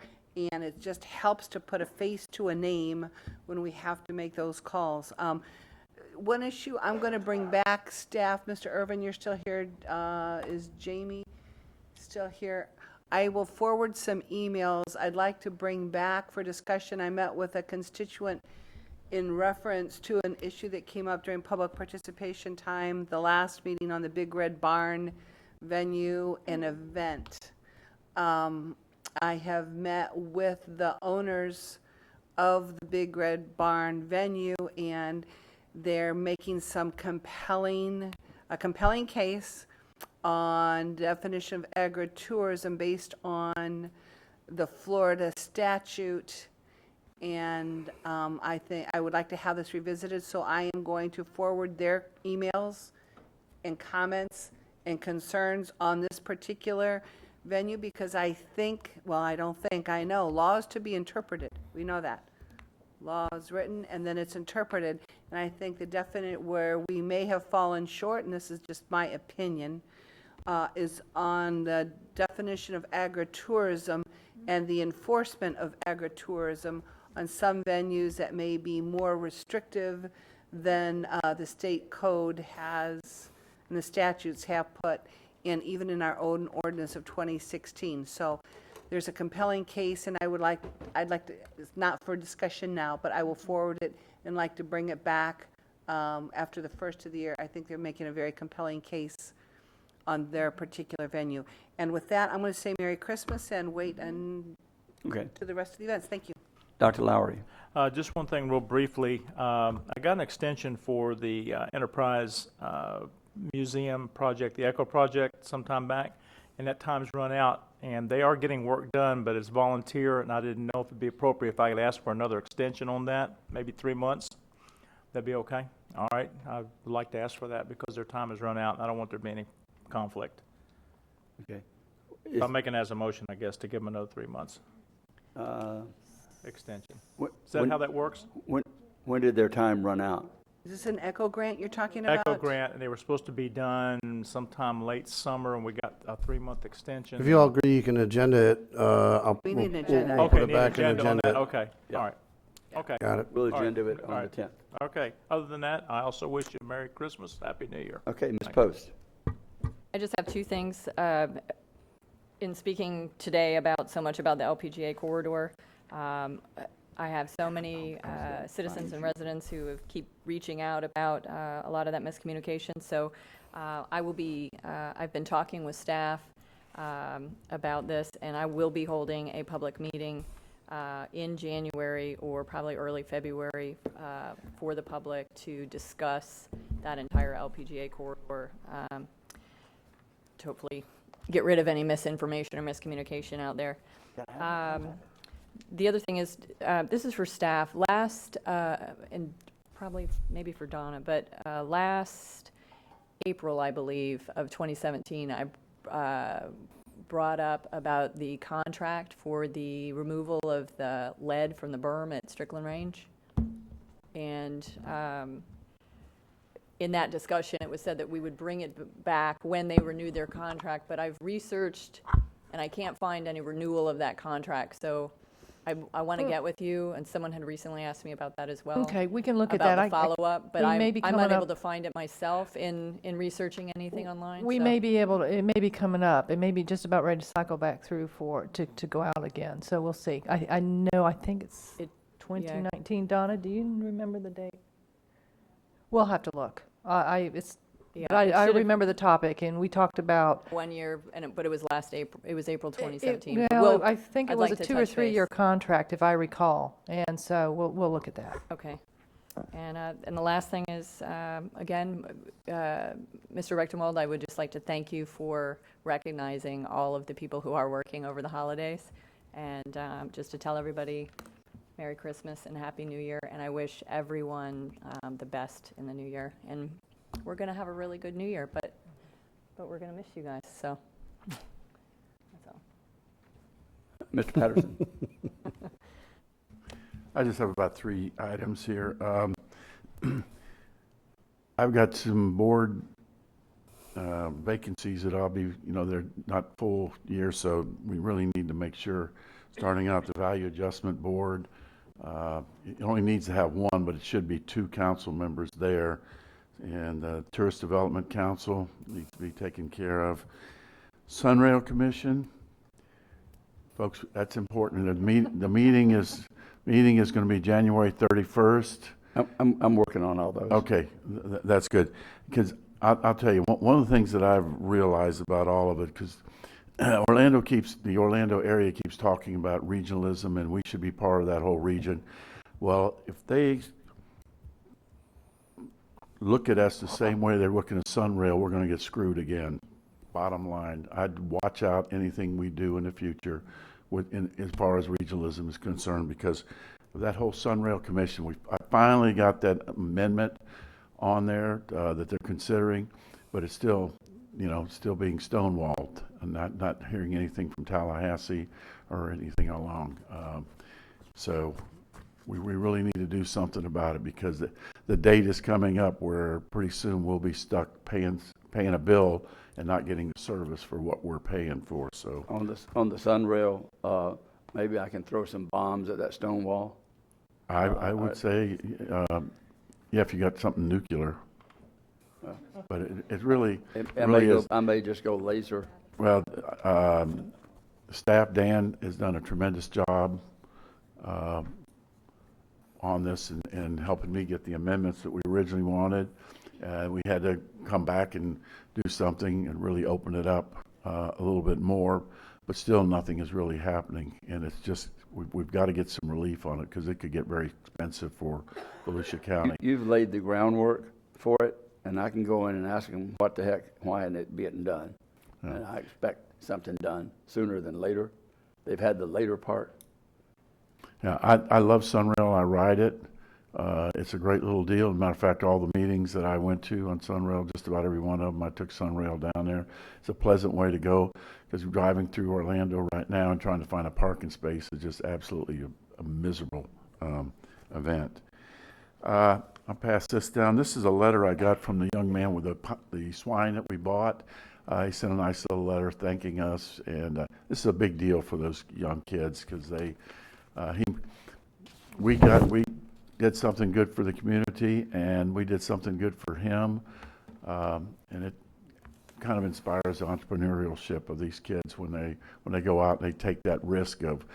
and it just helps to put a face to a name when we have to make those calls. One issue I'm going to bring back, staff, Mr. Irvin, you're still here. Is Jamie still here? I will forward some emails I'd like to bring back for discussion. I met with a constituent in reference to an issue that came up during public participation time, the last meeting on the Big Red Barn venue and event. I have met with the owners of the Big Red Barn venue, and they're making some a compelling case on definition of agritourism based on the Florida statute. And I think I would like to have this revisited, so I am going to forward their emails and comments and concerns on this particular venue, because I think, well, I don't think, I know, law is to be interpreted. We know that. Law is written and then it's interpreted. And I think the definite where we may have fallen short, and this is just my opinion, is on the definition of agritourism and the enforcement of agritourism on some venues that may be more restrictive than the state code has and the statutes have put in, even in our own ordinance of 2016. So there's a compelling case, and I'd like to, it's not for discussion now, but I will forward it and like to bring it back after the first of the year. I think they're making a very compelling case on their particular venue. And with that, I'm going to say Merry Christmas and wait Okay. to the rest of the events. Thank you. Dr. Lowry. Just one thing real briefly. I got an extension for the Enterprise Museum project, the Echo project, sometime back, and that time's run out. And they are getting work done, but it's volunteer, and I didn't know if it'd be appropriate if I could ask for another extension on that, maybe 3 months. That'd be okay? All right. I would like to ask for that because their time has run out, and I don't want there to be any conflict. Okay. So I'm making as a motion, I guess, to give them another 3 months extension. Is that how that works? When did their time run out? Is this an ECHO grant you're talking about? Echo grant, and they were supposed to be done sometime late summer, and we got a 3-month extension. If you all agree, you can agenda it. We need an we'll agenda. put Okay, it need back in agenda on agenda. that, okay, all right, okay. Got it. We'll All right. agenda it All on right. the 10th. Okay, other than that, I also wish you a Merry Christmas, Happy New Year. Okay, Ms. Thank Post. I just have two things. In speaking today about so much about the LPGA corridor, I have so many citizens and residents who keep reaching out about a lot of that miscommunication. So I've been talking with staff about this, and I will be holding a public meeting in January or probably early February for the public to discuss that entire LPGA corridor, to hopefully get rid of any misinformation or miscommunication out there. The other thing is, this is for staff. And probably maybe for Donna, but last April, I believe, of 2017, I brought up about the contract for the removal of the lead from the berm at Strickland Range. And in that discussion, it was said that we would bring it back when they renewed their contract, but I've researched and I can't find any renewal of that contract. So I want to get with you, and someone had recently asked me about that as well. Okay, we can look at about that. the follow-up, but we I'm may be coming unable up- to find it myself in researching anything online. We so. may be able to, it may be coming up. It may be just about ready to cycle back through to go out again. So we'll see. I know, I think it's 2019. Donna, do you remember the date? We'll have to look. Yeah, But it I should've- remember the topic, and we talked about. 1 year, but it was last April, it was April 2017. Well, But we'll- I think it I'd was like a to 2 or touch 3 year base. contract, if I recall, and so we'll look at that. Okay. And the last thing is, again, Mr. Rechtenwald, I would just like to thank you for recognizing all of the people who are working over the holidays. And just to tell everybody, Merry Christmas and Happy New Year. And I wish everyone the best in the new year. And we're going to have a really good new year, but we're going to miss you guys, so that's all. Mr. Patterson? I just have about 3 items here. I've got some board vacancies that I'll be, they're not full years, so we really need to make sure, starting out the Value Adjustment Board, it only needs to have 1, but it should be 2 council members there. And the Tourist Development Council needs to be taken care of. Sunrail Commission, folks, that's important. The meeting is going to be January 31st. I'm working on all those. Okay, that's good. Because I'll tell you, one of the things that I've realized about all of it, because the Orlando area keeps talking about regionalism, and we should be part of that whole region. Well, if they look at us the same way they're looking at Sunrail, we're going to get screwed again. Bottom line, I'd watch out anything we do in the future as far as regionalism is concerned, because of that whole Sunrail Commission. I finally got that amendment on there that they're considering, but it's still, still being stonewalled, and not hearing anything from Tallahassee or anything along. So we really need to do something about it, because the date is coming up where pretty soon we'll be stuck paying a bill and not getting the service for what we're paying for. So On the Sunrail, maybe I can throw some bombs at that stone wall. I would say, if you got something nuclear, but it really is. I may just go laser. Well, staff, Dan has done a tremendous job on this and helping me get the amendments that we originally wanted. We had to come back and do something and really open it up a little bit more, but still nothing is really happening. And it's just, we've got to get some relief on it, because it could get very expensive for Volusia County. You've laid the groundwork for it, and I can go in and ask them what the heck, why isn't it getting done? Yeah. And I expect something done sooner than later. They've had the later part. Yeah, I love Sunrail. I ride it. It's a great little deal. As a matter of fact, all the meetings that I went to on Sunrail, just about every one of them, I took Sunrail down there. It's a pleasant way to go, because driving through Orlando right now and trying to find a parking space is just absolutely a miserable event. I'll pass this down. This is a letter I got from the young man with the swine that we bought. He sent a nice little letter thanking us, and this is a big deal for those young kids, because we did something good for the community, and we did something good for him, and it kind of inspires the entrepreneurship of these kids when they go out and they take that risk of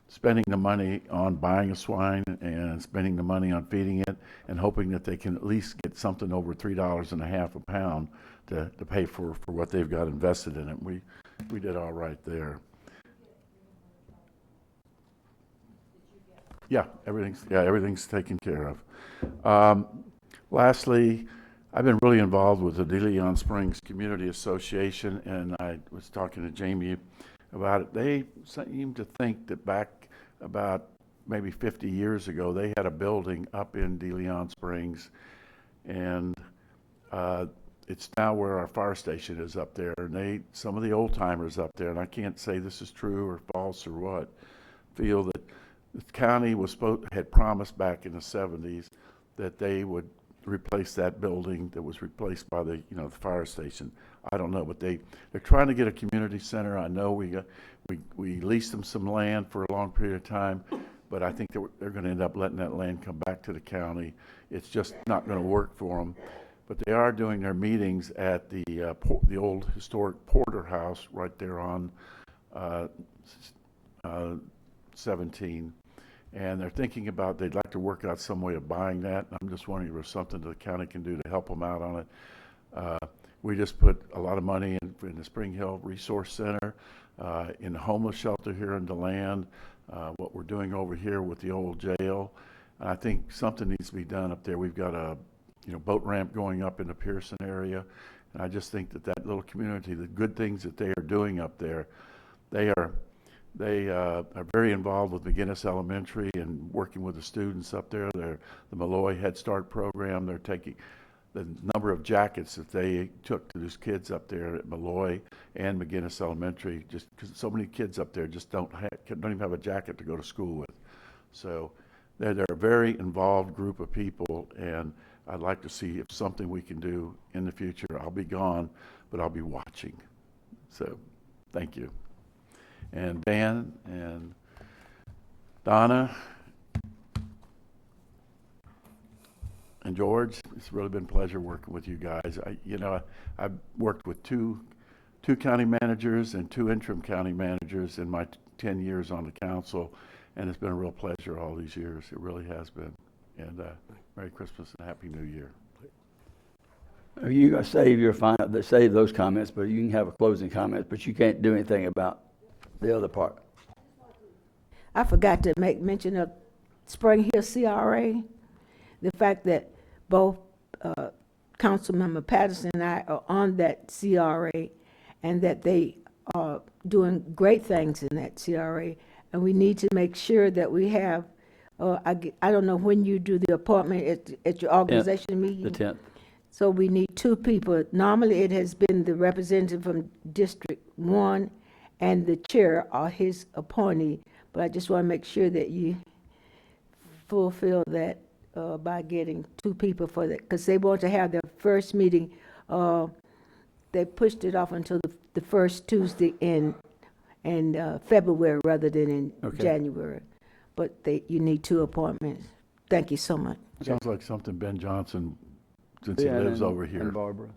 spending the money on buying a swine and spending the money on feeding it, and hoping that they can at least get something over $3.50 a pound to pay for what they've got invested in it. We did all right there. Yeah, everything's taken care of. Lastly, I've been really involved with the De Leon Springs Community Association, and I was talking to Jamie about it. They seem to think that back about maybe 50 years ago, they had a building up in De Leon Springs, and it's now where our fire station is up there. And some of the old timers up there, and I can't say this is true or false or what, feel that the county had promised back in the 70s that they would replace that building that was replaced by the fire station. I don't know, but they're trying to get a community center. I know we leased them some land for a long period of time, but I think they're going to end up letting that land come back to the county. It's just not going to work for them. But they are doing their meetings at the old historic Porter House right there on 17. and they're thinking about, they'd like to work out some way of buying that. I'm just wondering if there's something the county can do to help them out on it. We just put a lot of money in the Spring Hill Resource Center, in the homeless shelter here in DeLand, what we're doing over here with the old jail. And I think something needs to be done up there. We've got a boat ramp going up in the Pearson area, and I just think that that little community, the good things that they are doing up there, they are very involved with McGinnis Elementary and working with the students up there. They're the Malloy Head Start program. They're taking the number of jackets that they took to those kids up there at Malloy and McGinnis Elementary, just because so many kids up there just don't even have a jacket to go to school with. So they're a very involved group of people, and I'd like to see if something we can do in the future. I'll be gone, but I'll be watching. So thank you. And Dan and Donna and George, it's really been a pleasure working with you guys. I've worked with two county managers and 2 interim county managers in my 10 years on the council, and it's been a real pleasure all these years. It really has been. And Merry Christmas and Happy New Year. You got to save those comments, but you can have a closing comment, but you can't do anything about the other part. I forgot to make mention of Spring Hill CRA, the fact that both Councilmember Patterson and I are on that CRA, and that they are doing great things in that CRA, and we need to make sure that we have, I don't know when you do the appointment at your organization meeting. The 10th. So we need 2 people. Normally, it has been the representative from District 1 and the chair or his appointee, but I just want to make sure that you fulfill that by getting 2 people for that, because they want to have their first meeting. They pushed it off until the first Tuesday in February rather than in January. But you need 2 appointments. Thank you so much. Sounds like something Ben Johnson, since he lives over here. And Barbara.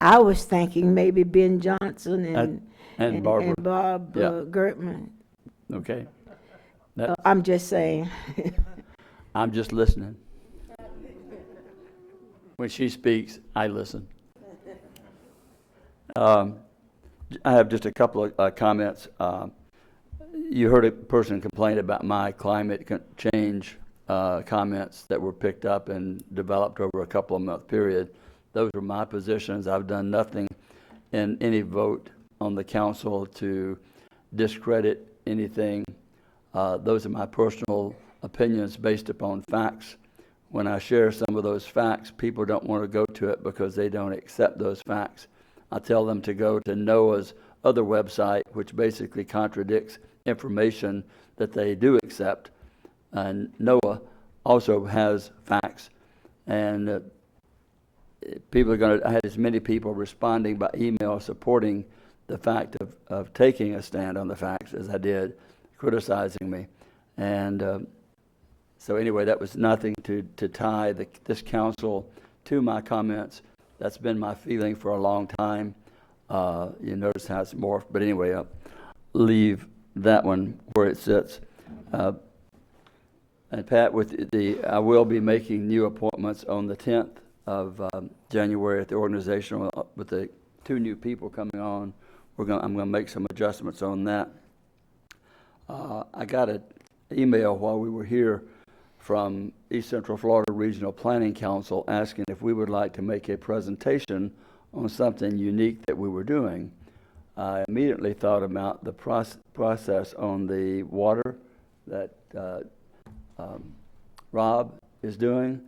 I was thinking maybe Ben Johnson and Barbara. and Bob Gertman. Okay. I'm just saying. I'm just listening. When she speaks, I listen. I have just a couple of comments. You heard a person complain about my climate change comments that were picked up and developed over a couple of month period. Those are my positions. I've done nothing in any vote on the council to discredit anything. Those are my personal opinions based upon facts. When I share some of those facts, people don't want to go to it because they don't accept those facts. I tell them to go to NOAA's other website, which basically contradicts information that they do accept. And NOAA also has facts. And I had as many people responding by email supporting the fact of taking a stand on the facts as I did, criticizing me. And so anyway, that was nothing to tie this council to my comments. That's been my feeling for a long time. You notice how it's morphed. But anyway, I'll leave that one where it sits. And Pat, I will be making new appointments on the 10th of January at the organization with the 2 new people coming on. I'm going to make some adjustments on that. I got an email while we were here from East Central Florida Regional Planning Council asking if we would like to make a presentation on something unique that we were doing. I immediately thought about the process on the water that Rob is doing.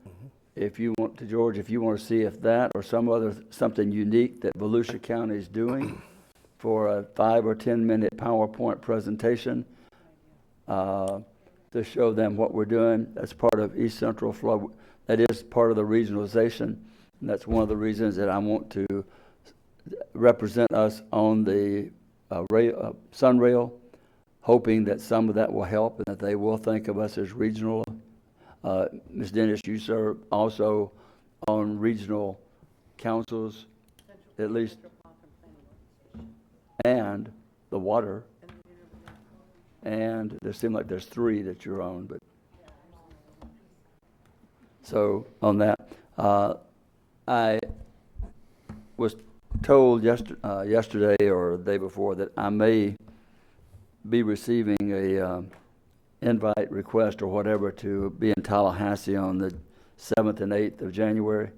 If you want to, George, if you want to see if that or something unique that Volusia County is doing for a 5 or 10 minute PowerPoint presentation to show them what we're doing. That's part of East Central Florida. That is part of the regionalization. And that's one of the reasons that I want to represent us on the Sunrail, hoping that some of that will help and that they will think of us as regional. Ms. Dennis, you serve also on regional councils, at least, and the water. and there seem like there's 3 that you're on, but. So on that, I was told yesterday or the day before that I may be receiving a invite request or whatever to be in Tallahassee on the 7th and 8th of January.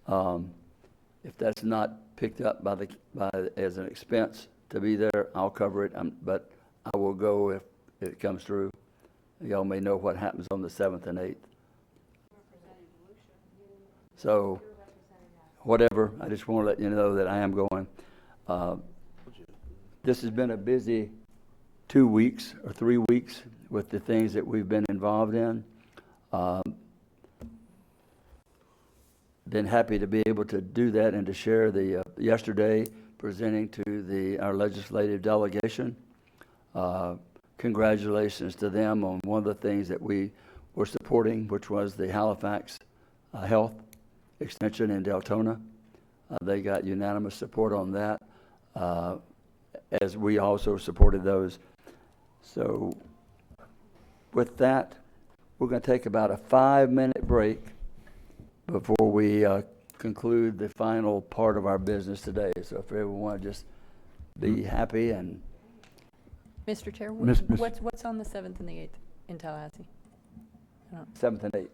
If that's not picked up as an expense to be there, I'll cover it, but I will go if it comes through. Y'all may know what happens on the 7th and 8th. So, whatever, I just want to let you know that I am going. This has been a busy 2 weeks or 3 weeks with the things that we've been involved in. Been happy to be able to do that and to share the yesterday presenting to our legislative delegation. Congratulations to them on one of the things that we were supporting, which was the Halifax Health Extension in Deltona. They got unanimous support on that, as we also supported those. So with that, we're going to take about a 5-minute break before we conclude the final part of our business today. So if everyone just be happy and... Mr. Chair, Miss- what's on the 7th and the 8th in Tallahassee? 7th and 8th.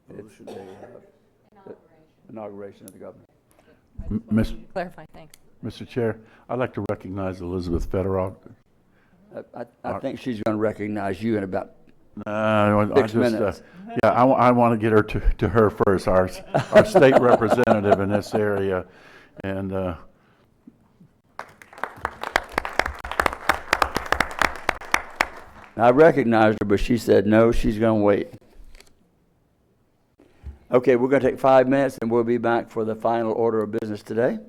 It's the inauguration of the governor. Clarify, thanks. Mr. Chair, I'd like to recognize Elizabeth Federoff. I think she's going to recognize you in about I 6 just, minutes. yeah, I want to get her to her first, our state representative in this area, and I recognized her, but she said no, she's going to wait. Okay, we're going to take 5 minutes, and we'll be back for the final order of business today.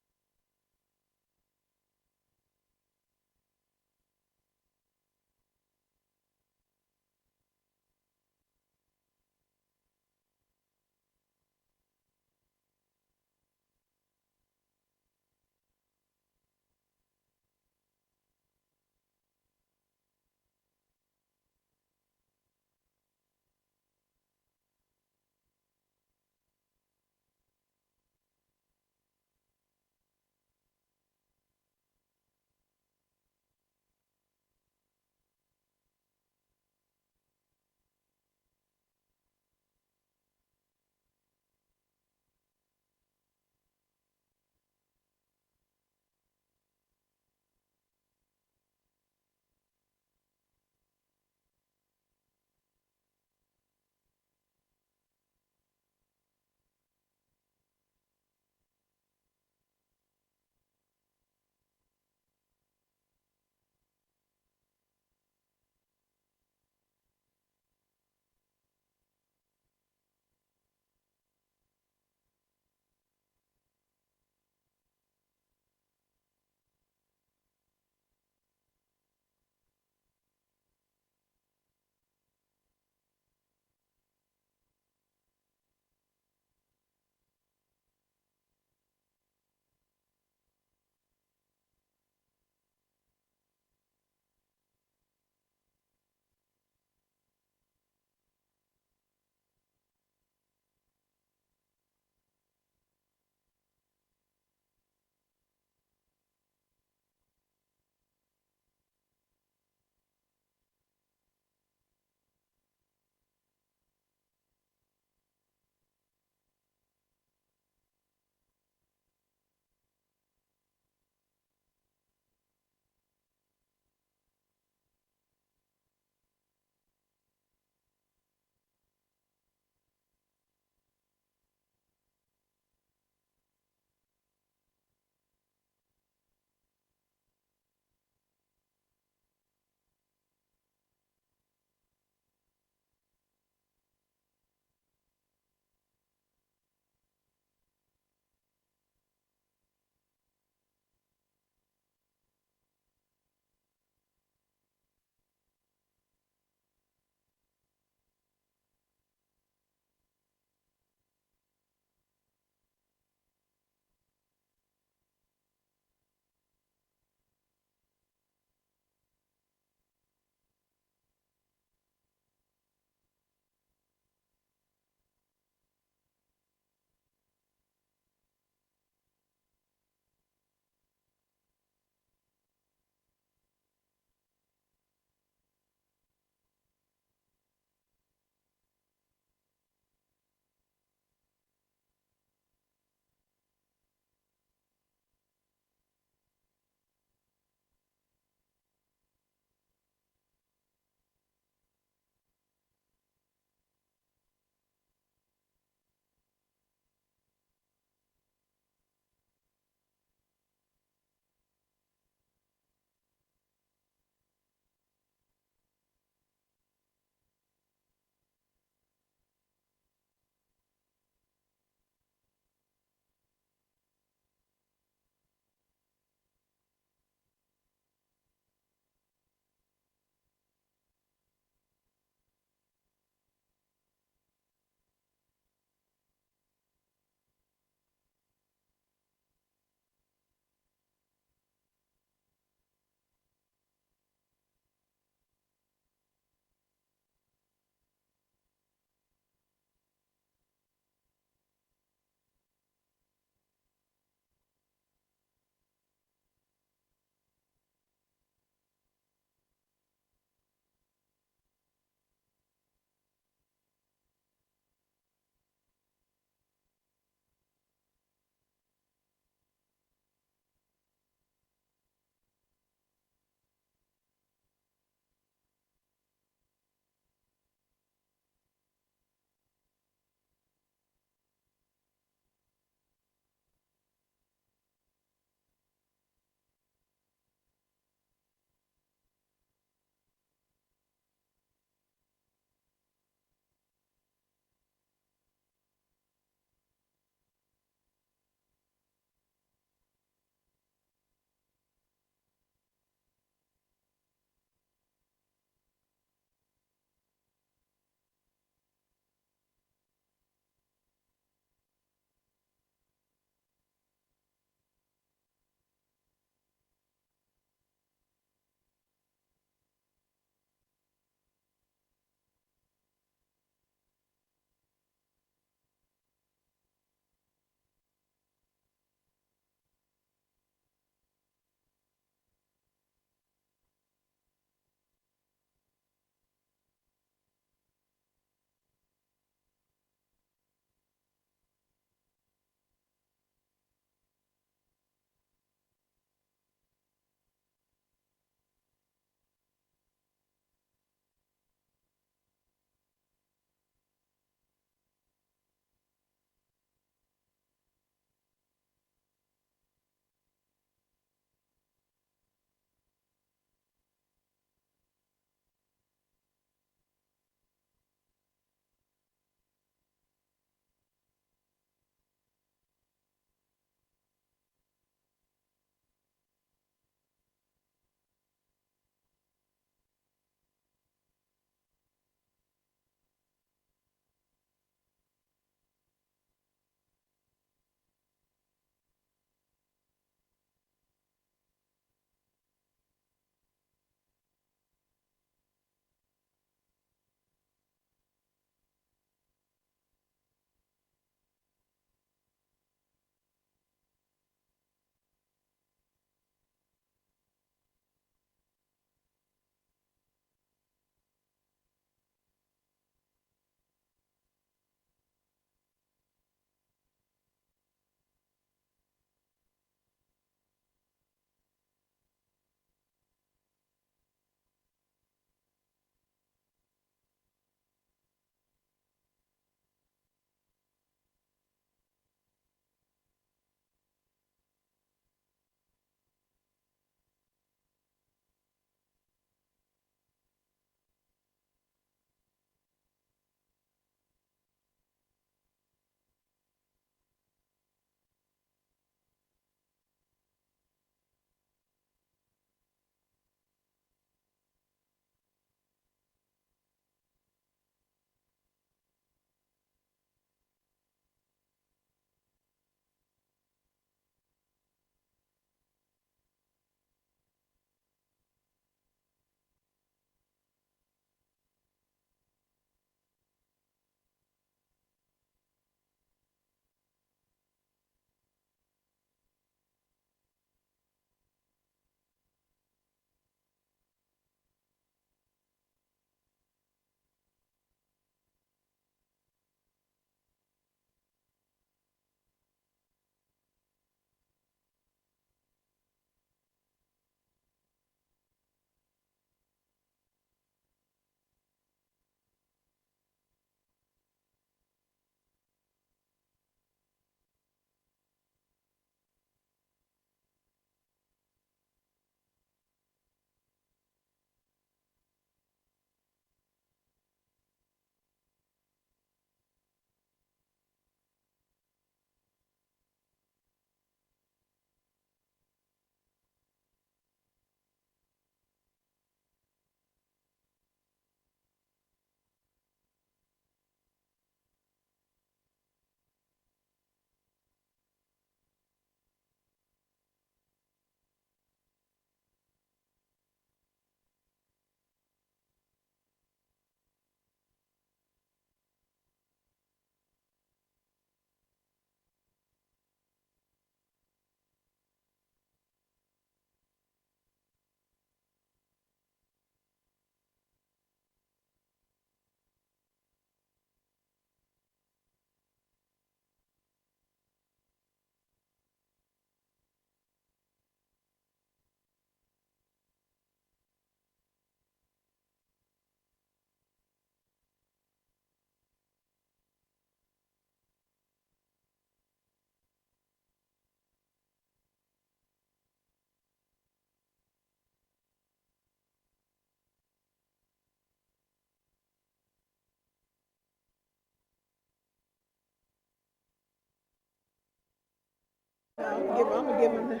I'm gonna give him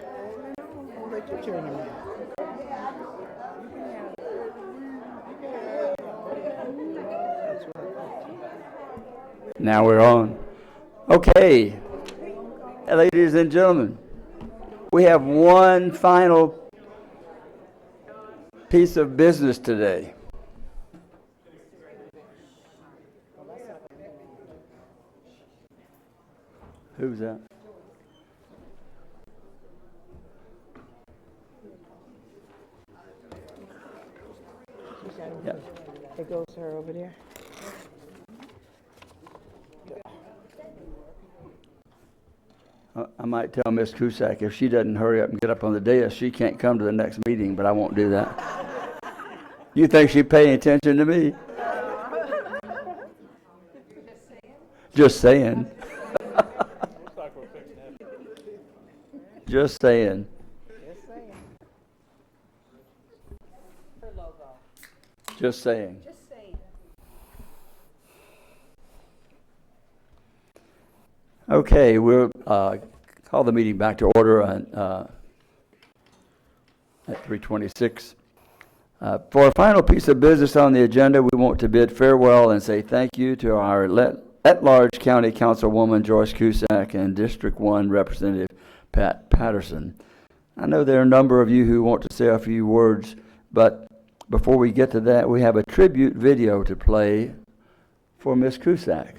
I'll let you turn him out. Now we're on. Okay, ladies and gentlemen, we have one final piece of business today. Who's that? Yeah. It goes to her over there. I might tell Miss Cusack if she doesn't hurry up and get up on the dais, she can't come to the next meeting, but I won't do that. You think she's paying attention to me? Just saying. Just saying. Just saying. Okay, we'll call the meeting back to order at 3:26. For our final piece of business on the agenda, we want to bid farewell and say thank you to our at-large county councilwoman Joyce Cusack and District 1 Representative Pat Patterson. I know there are a number of you who want to say a few words, but before we get to that, we have a tribute video to play for Miss Cusack.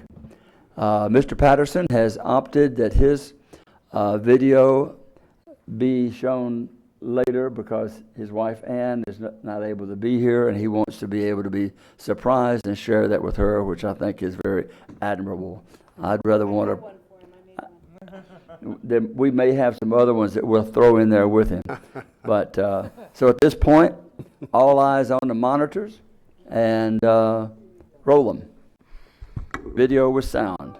Mr. Patterson has opted that his video be shown later because his wife Ann is not able to be here, and he wants to be able to be surprised and share that with her, which I think is very admirable. I'd rather want to. Then we may have some other ones that we'll throw in there with him. But so at this point, all eyes on the monitors and roll them. Video with sound.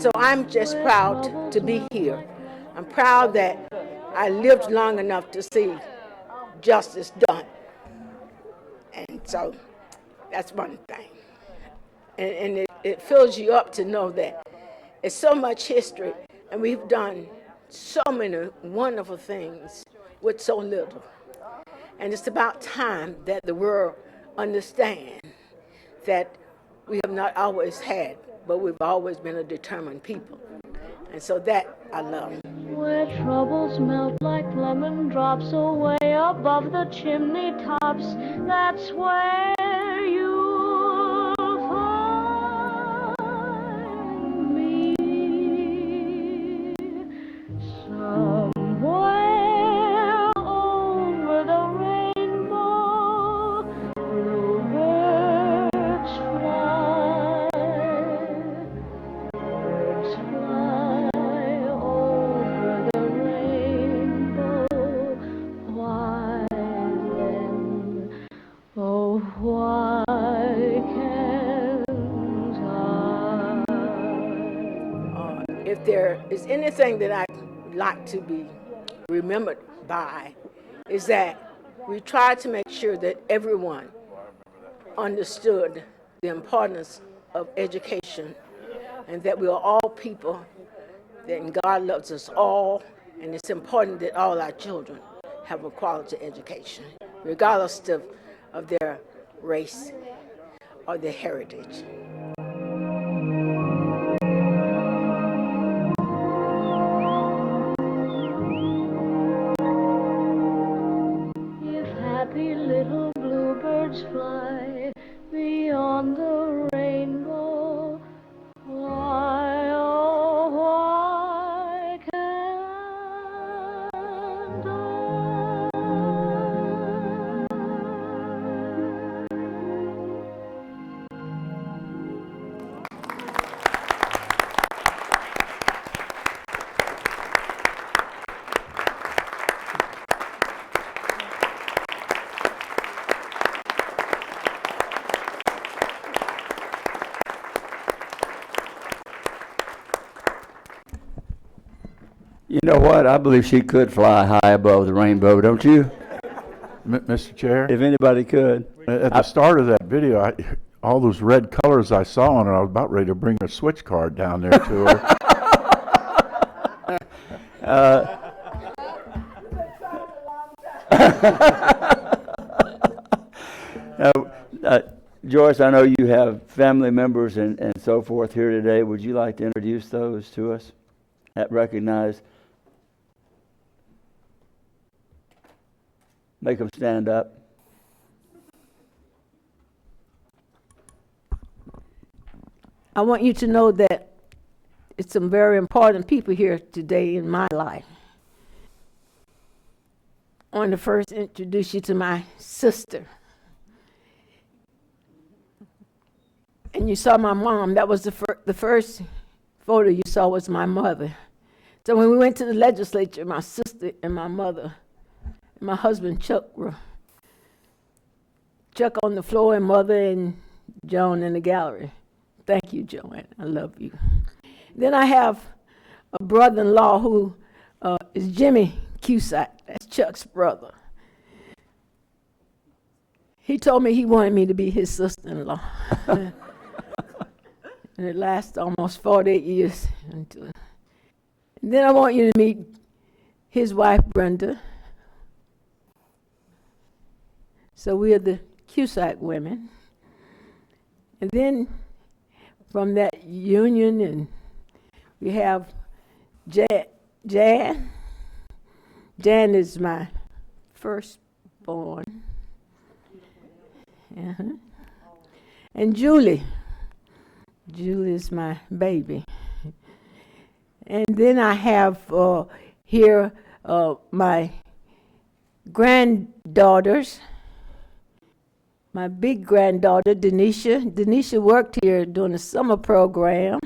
So I'm just proud to be here. I'm proud that I lived long enough to see justice done. And so that's one thing. And it fills you up to know that it's so much history, and we've done so many wonderful things with so little. And it's about time that the world understands that we have not always had, but we've always been a determined people. And so that I love. Where troubles melt like lemon drops away above the chimney tops, that's where you'll find me. Somewhere over the rainbow, bluebirds fly. Birds fly over the rainbow. Why then, oh why can't I? If there is anything that I would like to be remembered by, is that we tried to make sure that everyone understood the importance of education, and that we are all people, that God loves us all, and it's important that all our children have a quality education, regardless of their race or their heritage. You know what? I believe she could fly high above the rainbow, don't you? Mr. Chair, If anybody could. at the start of that video, all those red colors I saw on her, I was about ready to bring a switch card down there to her. Joyce, I know you have family members and so forth here today. Would you like to introduce those to us? That recognize. Make them stand up. I want you to know that it's some very important people here today in my life. I want to first introduce you to my sister. And you saw my mom. That was the first photo you saw was my mother. So when we went to the legislature, my sister and my mother, and my husband Chuck were Chuck on the floor and Mother and Joan in the gallery. Thank you, Joanne. I love you. Then I have a brother-in-law who is Jimmy Cusack. That's Chuck's brother. He told me he wanted me to be his sister-in-law. And it lasted almost 48 years. And then I want you to meet his wife, Brenda. So we are the Cusack women. And then from that union, and we have Jan. Jan is my firstborn. And Julie. Julie is my baby. And then I have here my granddaughters. My big granddaughter, Denisha. Denisha worked here during the summer program.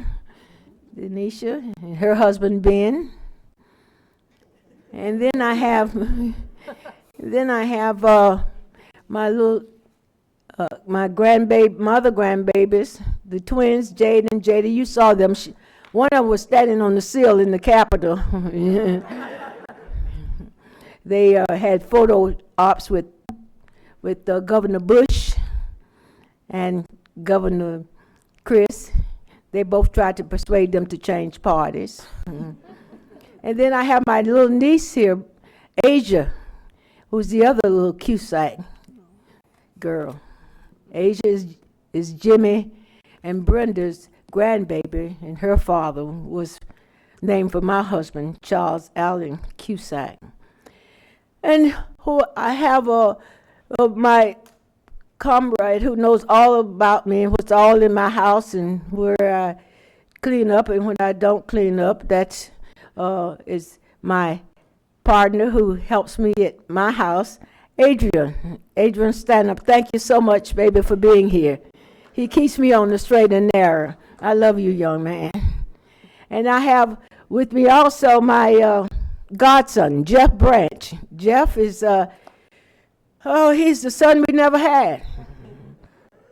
Denisha and her husband, Ben. And then I have, my little, my mother grandbabies, the twins, Jade and Jada. You saw them. One of them was standing on the sill in the Capitol. They had photo ops with Governor Bush and Governor Chris. They both tried to persuade them to change parties. And then I have my little niece here, Asia, who's the other little Cusack girl. Asia is Jimmy and Brenda's grandbaby, and her father was named for my husband, Charles Allen Cusack. And I have my comrade who knows all about me and what's all in my house and where I clean up and when I don't clean up. That is my partner who helps me at my house, Adrian. Adrian, stand up. Thank you so much, baby, for being here. He keeps me on the straight and narrow. I love you, young man. And I have with me also my godson, Jeff Branch. Jeff is he's the son we never had.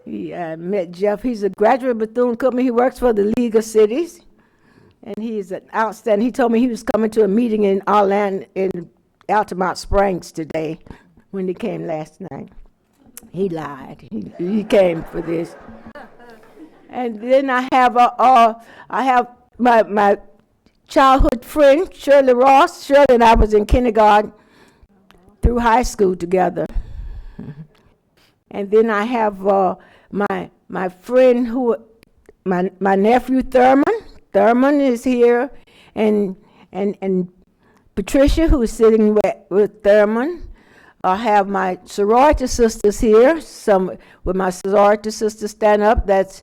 I met Jeff. He's a graduate of Bethune-Cookman. He works for the League of Cities. And he's an outstanding. He told me he was coming to a meeting in Altamont Springs today when he came last night. He lied. He came for this. And then I have my childhood friend, Shirley Ross. Shirley and I was in kindergarten through high school together. And then I have my friend my nephew Thurman. Thurman is here, and Patricia, who is sitting with Thurman. I have my sorority sisters here. With my sorority sisters stand up. That's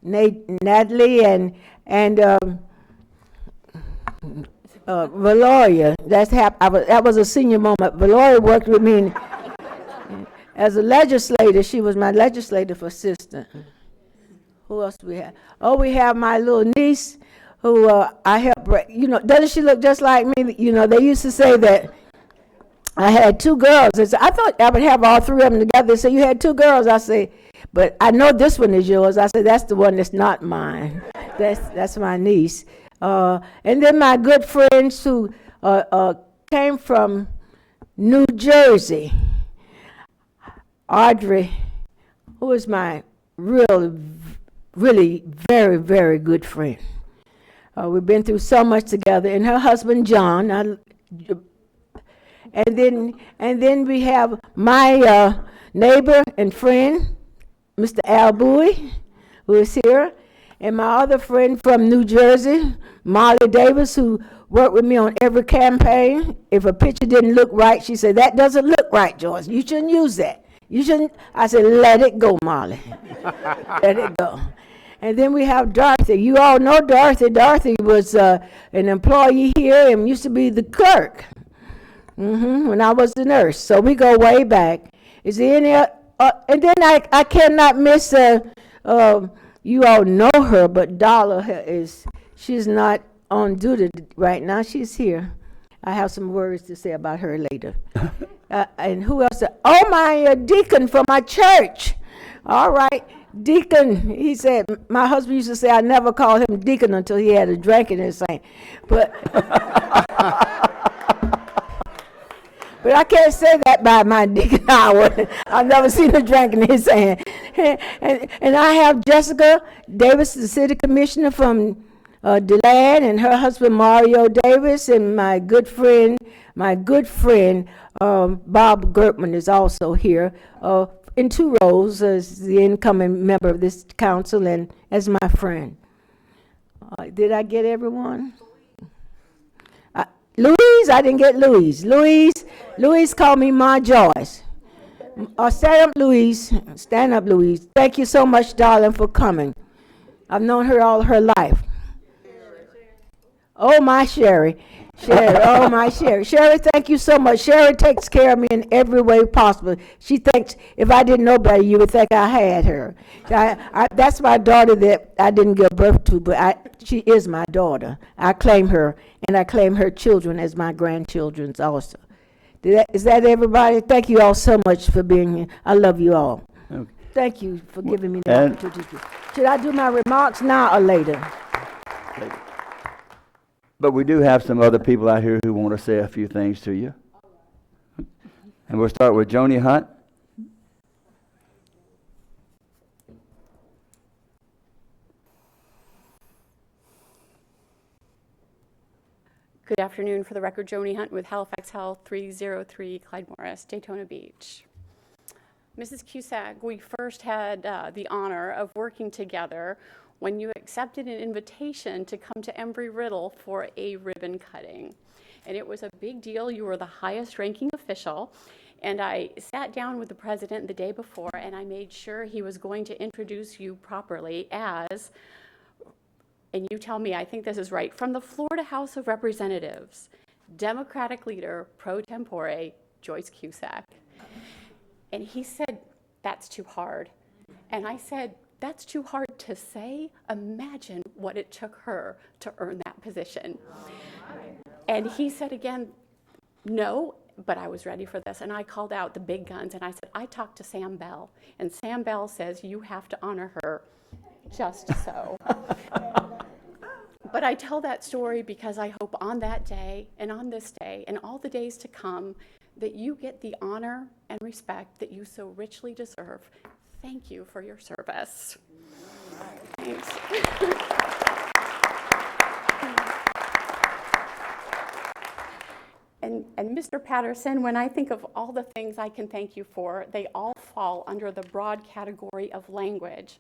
Natalie and Valoria. That was a senior moment. Valoria worked with me as a legislator. She was my legislative assistant. Who else do we have? Oh, we have my little niece who I helped, doesn't she look just like me? They used to say that I had two girls. I thought I would have all three of them together. They say, you had two girls. I say, but I know this one is yours. I say, that's the one that's not mine. That's my niece. And then my good friends who came from New Jersey, Audrey, who is my really very, very good friend. We've been through so much together, and her husband John. And then we have my neighbor and friend, Mr. Al Bowie, who is here, and my other friend from New Jersey, Molly Davis, who worked with me on every campaign. If a picture didn't look right, she said, "That doesn't look right, Joyce. You shouldn't use that. You shouldn't." I said, "Let it go, Molly." Let it go. And then we have Dorothy. You all know Dorothy. Dorothy was an employee here and used to be the clerk when I was the nurse. So we go way back. Is there any? And then I cannot miss. You all know her, but Darla she's not on duty right now. She's here. I have some words to say about her later. And who else? Oh, my deacon for my church. All right. Deacon, he said, my husband used to say I never called him deacon until he had a drink in his hand. But but I can't say that by my deacon Howard. I've never seen a drink in his hand. And I have Jessica Davis, the city commissioner from DeLand, and her husband Mario Davis, and my good friend Bob Gertman is also here. In two roles as the incoming member of this council and as my friend. Did I get everyone? Louise, I didn't get Louise. Louise called me Ma Joyce. Stand up, Louise. Stand up, Louise. Thank you so much, darling, for coming. I've known her all her life. Oh, my Sherry. Oh, my Sherry. Sherry, thank you so much. Sherry takes care of me in every way possible. She thinks if I didn't know better, you would think I had her. That's my daughter that I didn't give birth to, but she is my daughter. I claim her, and I claim her children as my grandchildren also. Is that everybody? Thank you all so much for being here. I love you all. Okay. Thank you for giving me the opportunity. Should I do my remarks now or later? Later. But we do have some other people out here who want to say a few things to you. And we'll start with Joni Hunt. Good afternoon. For the record, Joni Hunt with Halifax Health, 303 Clyde Morris, Daytona Beach. Mrs. Cusack, we first had the honor of working together when you accepted an invitation to come to Embry-Riddle for a ribbon cutting. And it was a big deal. You were the highest ranking official. And I sat down with the president the day before, and I made sure he was going to introduce you properly as, and you tell me, I think this is right, from the Florida House of Representatives, Democratic leader pro tempore, Joyce Cusack. And he said, "That's too hard." And I said, "That's too hard to say. Imagine what it took her to earn that position." And he said again, "No, but I was ready for this." And I called out the big guns and I said, "I talked to Sam Bell." And Sam Bell says, "You have to honor her just so." But I tell that story because I hope on that day and on this day and all the days to come that you get the honor and respect that you so richly deserve. Thank you for your service. Thanks. And Mr. Patterson, when I think of all the things I can thank you for, they all fall under the broad category of language.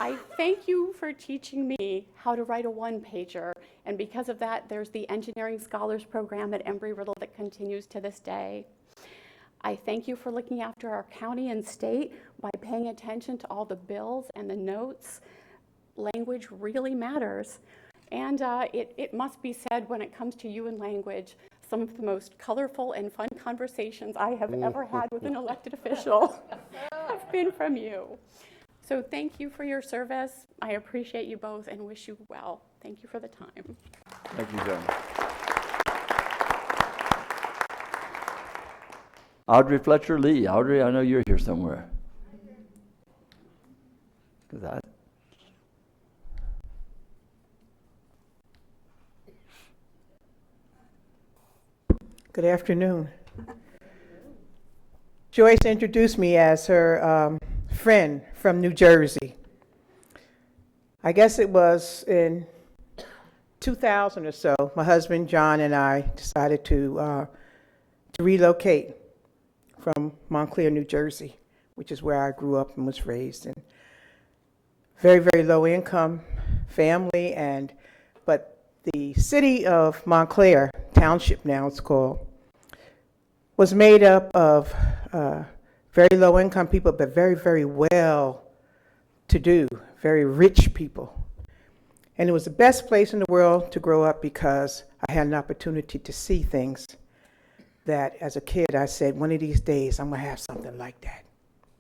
I thank you for teaching me how to write a one-pager, and because of that, there's the Engineering Scholars Program at Embry-Riddle that continues to this day. I thank you for looking after our county and state by paying attention to all the bills and the notes. Language really matters. And it must be said, when it comes to you and language, some of the most colorful and fun conversations I have ever had with an elected official have been from you. So thank you for your service. I appreciate you both and wish you well. Thank you for the time. Thank you, Joan. Audrey Fletcher Lee. Audrey, I know you're here somewhere. 'Cause Good afternoon. Joyce introduced me as her friend from New Jersey. I guess it was in 2000 or so, my husband John and I decided to relocate from Montclair, New Jersey, which is where I grew up and was raised in. Very, very low income family, but the city of Montclair, township now it's called, was made up of very low income people, but very, very well to do, very rich people. And it was the best place in the world to grow up because I had an opportunity to see things that as a kid I said, one of these days I'm gonna have something like that.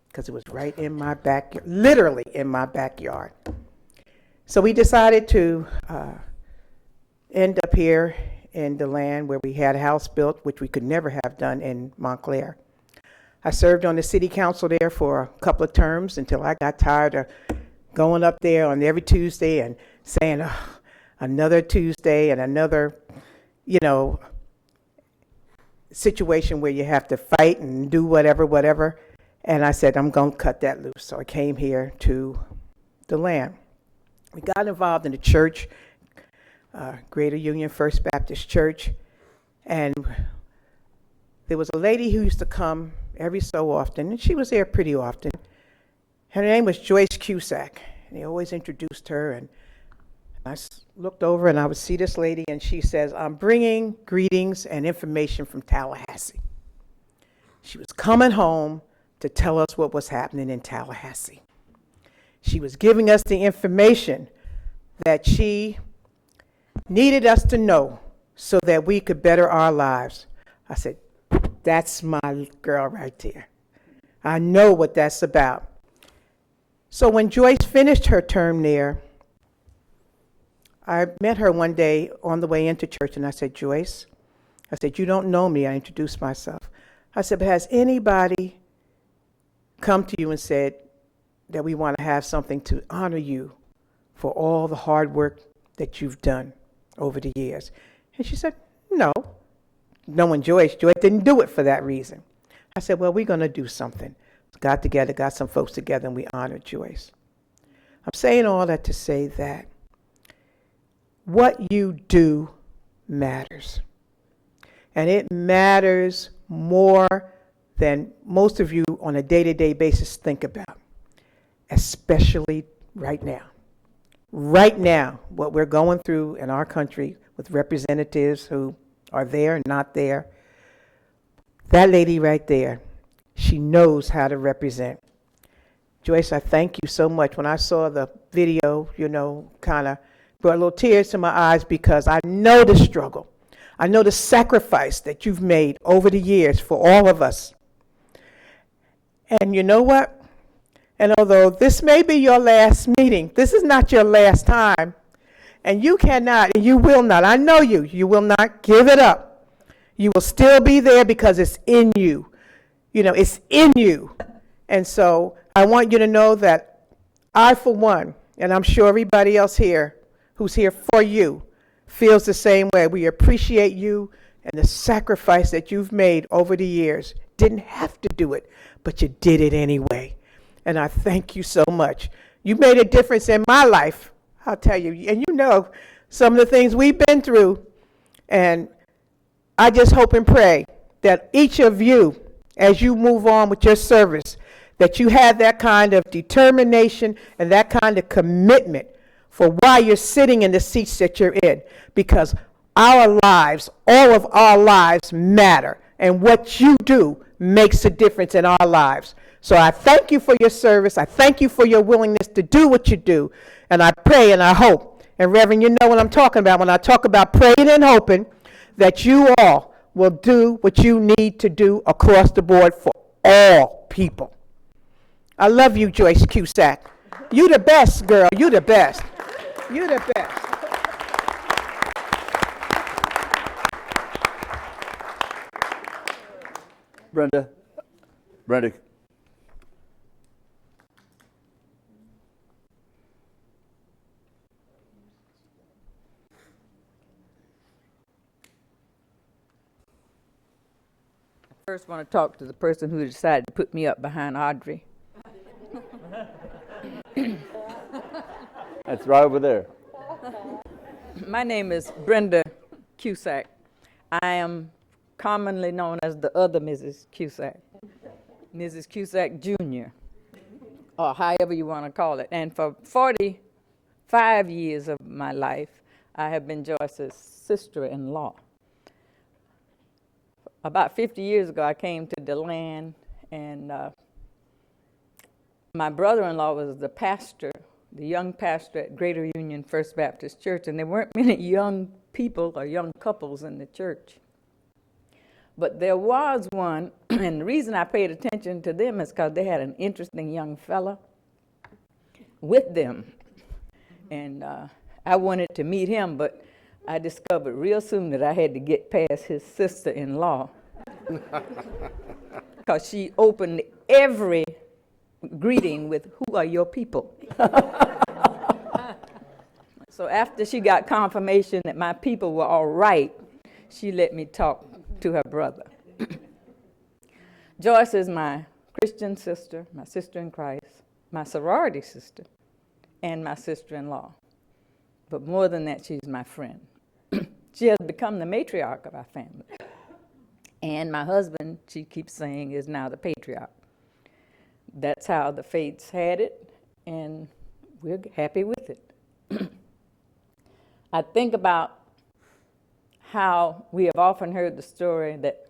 Because it was right in my backyard, literally in my backyard. So we decided to end up here in the land where we had a house built, which we could never have done in Montclair. I served on the city council there for a couple of terms until I got tired of going up there on every Tuesday and saying, oh, another Tuesday and another, situation where you have to fight and do whatever. And I said, I'm going to cut that loose. So I came here to the land. We got involved in the church, Greater Union First Baptist Church. And there was a lady who used to come every so often, and she was there pretty often. Her name was Joyce Cusack. And they always introduced her. And I looked over and I would see this lady, and she says, I'm bringing greetings and information from Tallahassee. She was coming home to tell us what was happening in Tallahassee. She was giving us the information that she needed us to know so that we could better our lives. I said, that's my girl right there. I know what that's about. So when Joyce finished her term there, I met her one day on the way into church, and I said, Joyce, I said, you don't know me. I introduced myself. I said, but has anybody come to you and said that we want to have something to honor you for all the hard work that you've done over the years? And she said, no. Knowing Joyce didn't do it for that reason. I said, well, we're going to do something. Got together, got some folks together, and we honored Joyce. I'm saying all that to say that what you do matters. And it matters more than most of you on a day-to-day basis think about, especially right now. Right now, what we're going through in our country with representatives who are there and not there, that lady right there, she knows how to represent. Joyce, I thank you so much. When I saw the video, kind of brought a little tears to my eyes because I know the struggle. I know the sacrifice that you've made over the years for all of us. And you know what? And although this may be your last meeting, this is not your last time. And you cannot, and you will not, I know you will not give it up. You will still be there because it's in you. It's in you. And so I want you to know that I, for one, and I'm sure everybody else here who's here for you, feels the same way. We appreciate you and the sacrifice that you've made over the years. Didn't have to do it, but you did it anyway. And I thank you so much. You made a difference in my life, I'll tell you. And some of the things we've been through. And I just hope and pray that each of you, as you move on with your service, that you have that kind of determination and that kind of commitment for why you're sitting in the seats that you're in. Because our lives, all of our lives matter. And what you do makes a difference in our lives. So I thank you for your service. I thank you for your willingness to do what you do. And I pray and I hope, and Reverend, you know what I'm talking about when I talk about praying and hoping, that you all will do what you need to do across the board for all people. I love you, Joyce Cusack. You the best, girl. You the best. You the best. Brenda. first want to talk to the person who decided to put me up behind Audrey. That's right over there. My name is Brenda Cusack. I am commonly known as the other Mrs. Cusack, Mrs. Cusack Jr., or however you want to call it. And for 45 years of my life, I have been Joyce's sister-in-law. About 50 years ago, I came to DeLand, and my brother-in-law was the pastor, the young pastor at Greater Union First Baptist Church, and there weren't many young people or young couples in the church. But there was one, and the reason I paid attention to them is because they had an interesting young fella with them. And I wanted to meet him, but I discovered real soon that I had to get past his sister-in-law because she opened every greeting with, "Who are your people?" So after she got confirmation that my people were all right, she let me talk to her brother. Joyce is my Christian sister, my sister in Christ, my sorority sister, and my sister-in-law. But more than that, she's my friend. She has become the matriarch of our family. And my husband, she keeps saying, is now the patriarch. That's how the fates had it, and we're happy with it. I think about how we have often heard the story that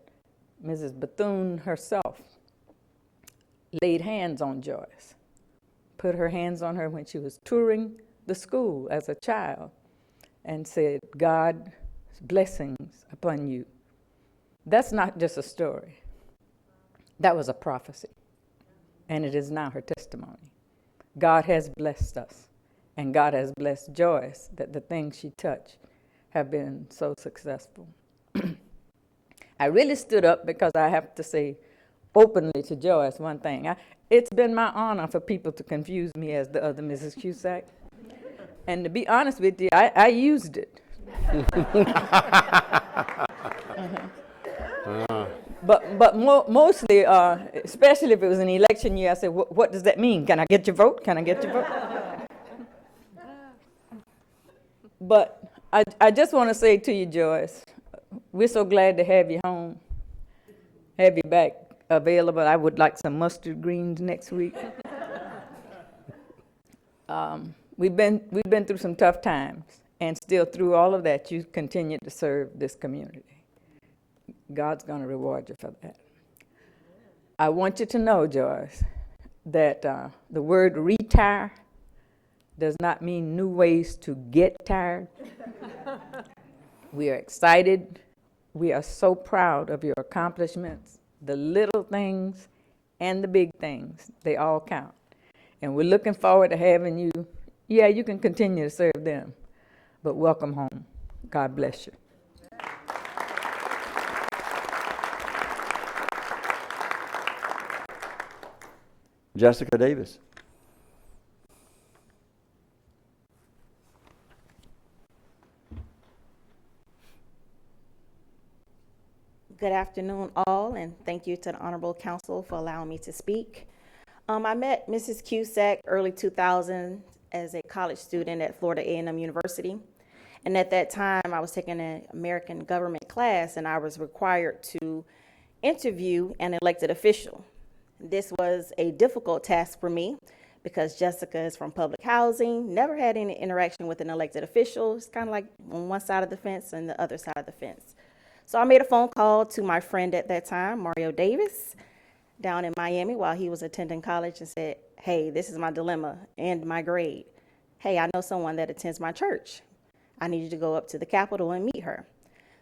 Mrs. Bethune herself laid hands on Joyce, put her hands on her when she was touring the school as a child, and said, "God's blessings upon you." That's not just a story. That was a prophecy, and it is now her testimony. God has blessed us, and God has blessed Joyce that the things she touched have been so successful. I really stood up because I have to say openly to Joyce one thing. It's been my honor for people to confuse me as the other Mrs. Cusack. And to be honest with you, I used it. But mostly, especially if it was an election year, I said, what does that mean? Can I get your vote? Can I get your vote? But I just want to say to you, Joyce, we're so glad to have you home, have you back available. I would like some mustard greens next week. We've been through some tough times, and still through all of that, you continue to serve this community. God's going to reward you for that. I want you to know, Joyce, that the word retire does not mean new ways to get tired. We are excited. We are so proud of your accomplishments, the little things and the big things. They all count. And we're looking forward to having you. Yeah, you can continue to serve them, but welcome home. God bless you. Jessica Davis. Good afternoon, all, and thank you to the Honorable Council for allowing me to speak. I met Mrs. Cusack early 2000 as a college student at Florida A&M University. And at that time, I was taking an American government class, and I was required to interview an elected official. This was a difficult task for me because Jessica is from public housing, never had any interaction with an elected official. It's kind of like on one side of the fence and the other side of the fence. So I made a phone call to my friend at that time, Mario Davis, down in Miami while he was attending college, and said, "Hey, this is my dilemma and my grade. Hey, I know someone that attends my church. I need you to go up to the Capitol and meet her."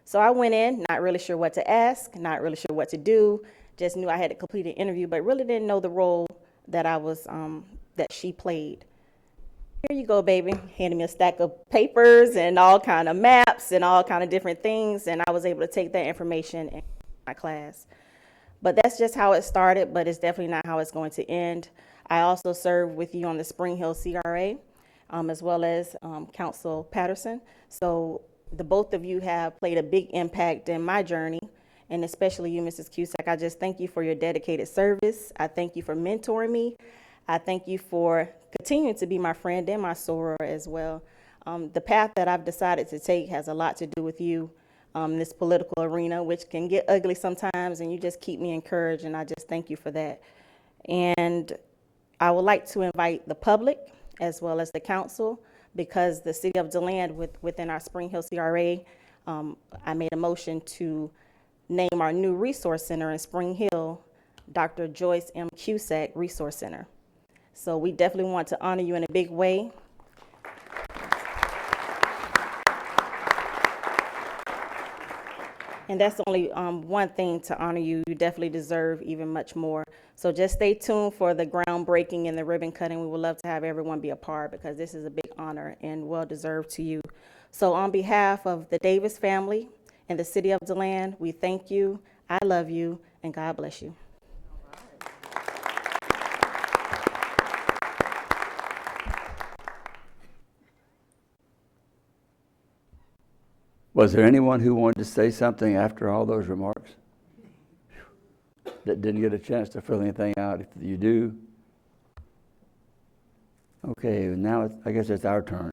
So I went in, not really sure what to ask, not really sure what to do, just knew I had to complete an interview, but really didn't know the role that that she played. "Here you go, baby." Handed me a stack of papers and all kind of maps and all kind of different things, and I was able to take that information in my class. But that's just how it started, but it's definitely not how it's going to end. I also served with you on the Spring Hill CRA, as well as Council Patterson. So the both of you have played a big impact in my journey and especially you, Mrs. Cusack. I just thank you for your dedicated service. I thank you for mentoring me. I thank you for continuing to be my friend and my soror as well. The path that I've decided to take has a lot to do with you, this political arena, which can get ugly sometimes, and you just keep me encouraged, and I just thank you for that. And I would like to invite the public as well as the council, because the city of DeLand within our Spring Hill CRA, I made a motion to name our new resource center in Spring Hill, Dr. Joyce M. Cusack Resource Center. So we definitely want to honor you in a big way. And that's only one thing to honor you. You definitely deserve even much more. So just stay tuned for the groundbreaking and the ribbon cutting. We would love to have everyone be a part, because this is a big honor and well deserved to you. So on behalf of the Davis family and the city of DeLand, we thank you, I love you, and God bless you. Was there anyone who wanted to say something after all those remarks that didn't get a chance to fill anything out? If you do, okay, now I guess it's our turn.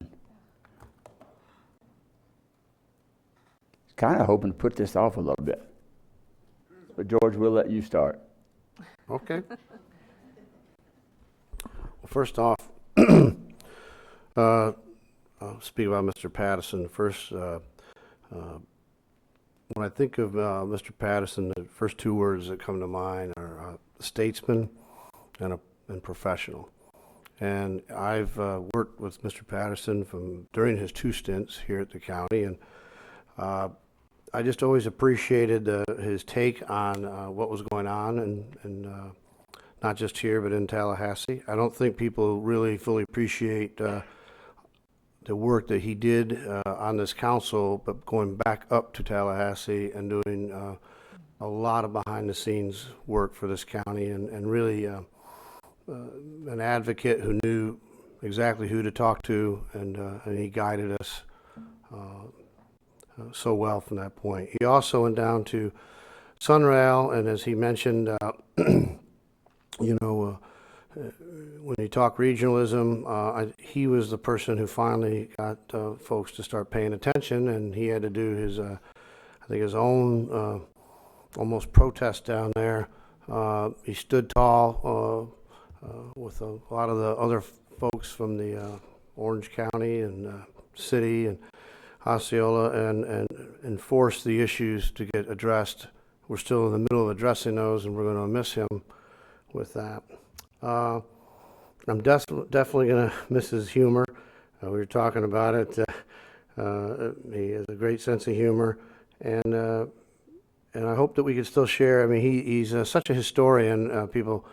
Kind of hoping to put this off a little bit. But George, we'll let you start. Okay. Well, first off, I'll speak about Mr. Patterson. First, when I think of Mr. Patterson, the first two words that come to mind are statesman and professional. And I've worked with Mr. Patterson during his 2 stints here at the county, and I just always appreciated his take on what was going on, and not just here, but in Tallahassee. I don't think people really fully appreciate the work that he did on this council, but going back up to Tallahassee and doing a lot of behind-the-scenes work for this county, and really an advocate who knew exactly who to talk to, and he guided us so well from that point. He also went down to Sunrail, and as he mentioned, you know, when you talk regionalism, he was the person who finally got folks to start paying attention, and he had to do his, I think, his own almost protest down there. He stood tall with a lot of the other folks from the Orange County and city and Osceola, and enforced the issues to get addressed. We're still in the middle of addressing those, and we're going to miss him with that. I'm definitely going to miss his humor. We were talking about it. He has a great sense of humor, and I hope that we can still share. I mean, he's such a historian. People,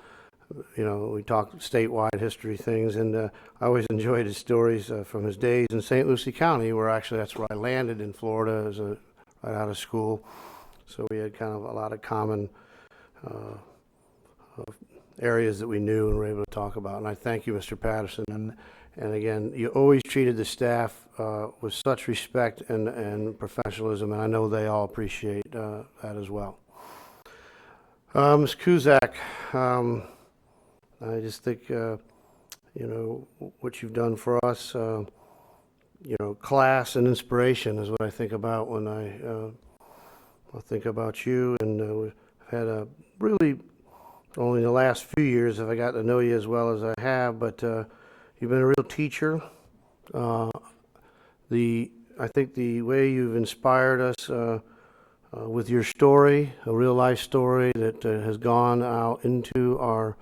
you know, we talk statewide history things, and I always enjoyed his stories from his days in St. Lucie County, where actually that's where I landed in Florida as right out of school. So we had kind of a lot of common areas that we knew and were able to talk about. And I thank you, Mr. Patterson. And again, you always treated the staff with such respect and professionalism, and I know they all appreciate that as well. Ms. Cusack, I just think, you know, what you've done for us, you know, class and inspiration is what I think about when I think about you. And we've had a really, only the last few years have I got to know you as well as I have, but you've been a real teacher. I think the way you've inspired us with your story, a real life story that has gone out into our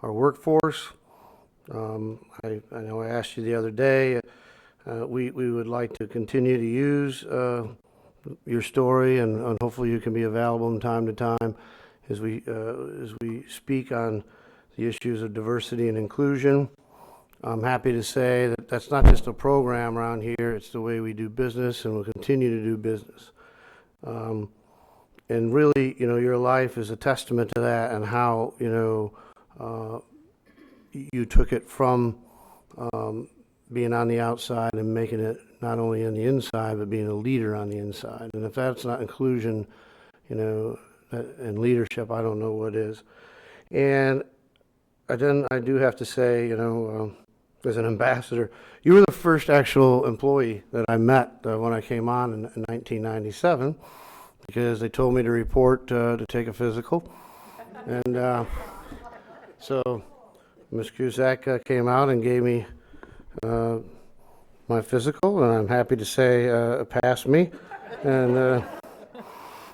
workforce. I know I asked you the other day, we would like to continue to use your story, and hopefully you can be available from time to time as we speak on the issues of diversity and inclusion. I'm happy to say that that's not just a program around here, it's the way we do business, and we'll continue to do business. And really, you know, your life is a testament to that, and how, you know, you took it from being on the outside and making it not only on the inside, but being a leader on the inside. And if that's not inclusion, you know, in leadership, I don't know what is. And then I do have to say, you know, as an ambassador, you were the first actual employee that I met when I came on in 1997, because they told me to report to take a physical. And so Ms. Cusack came out and gave me my physical, and I'm happy to say passed me. And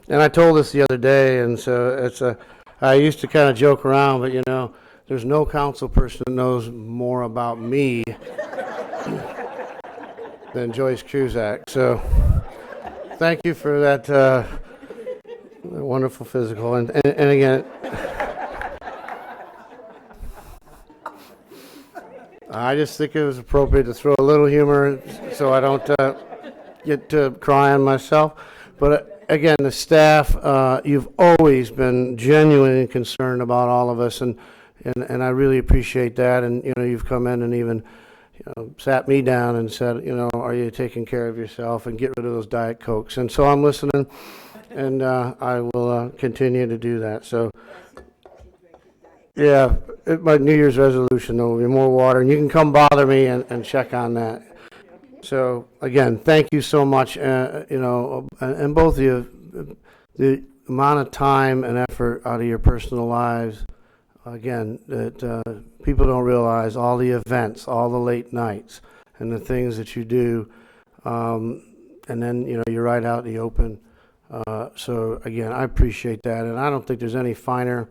I told this the other day, and so I used to kind of joke around, but you know, there's no council person that knows more about me than Joyce Cusack. So thank you for that wonderful physical. And again, I just think it was appropriate to throw a little humor so I don't get to crying myself. But again, the staff, you've always been genuinely concerned about all of us, and I really appreciate that. And you know, you've come in and even sat me down and said, you know, are you taking care of yourself, and get rid of those Diet Cokes. And so I'm listening, and I will continue to do that. So yeah, my New Year's resolution though will be more water, and you can come bother me and check on that. So again, thank you so much. You know, and both of you, the amount of time and effort out of your personal lives. Again, that people don't realize all the events, all the late nights, and the things that you do, and then you know you're right out in the open. So again, I appreciate that, and I don't think there's any finer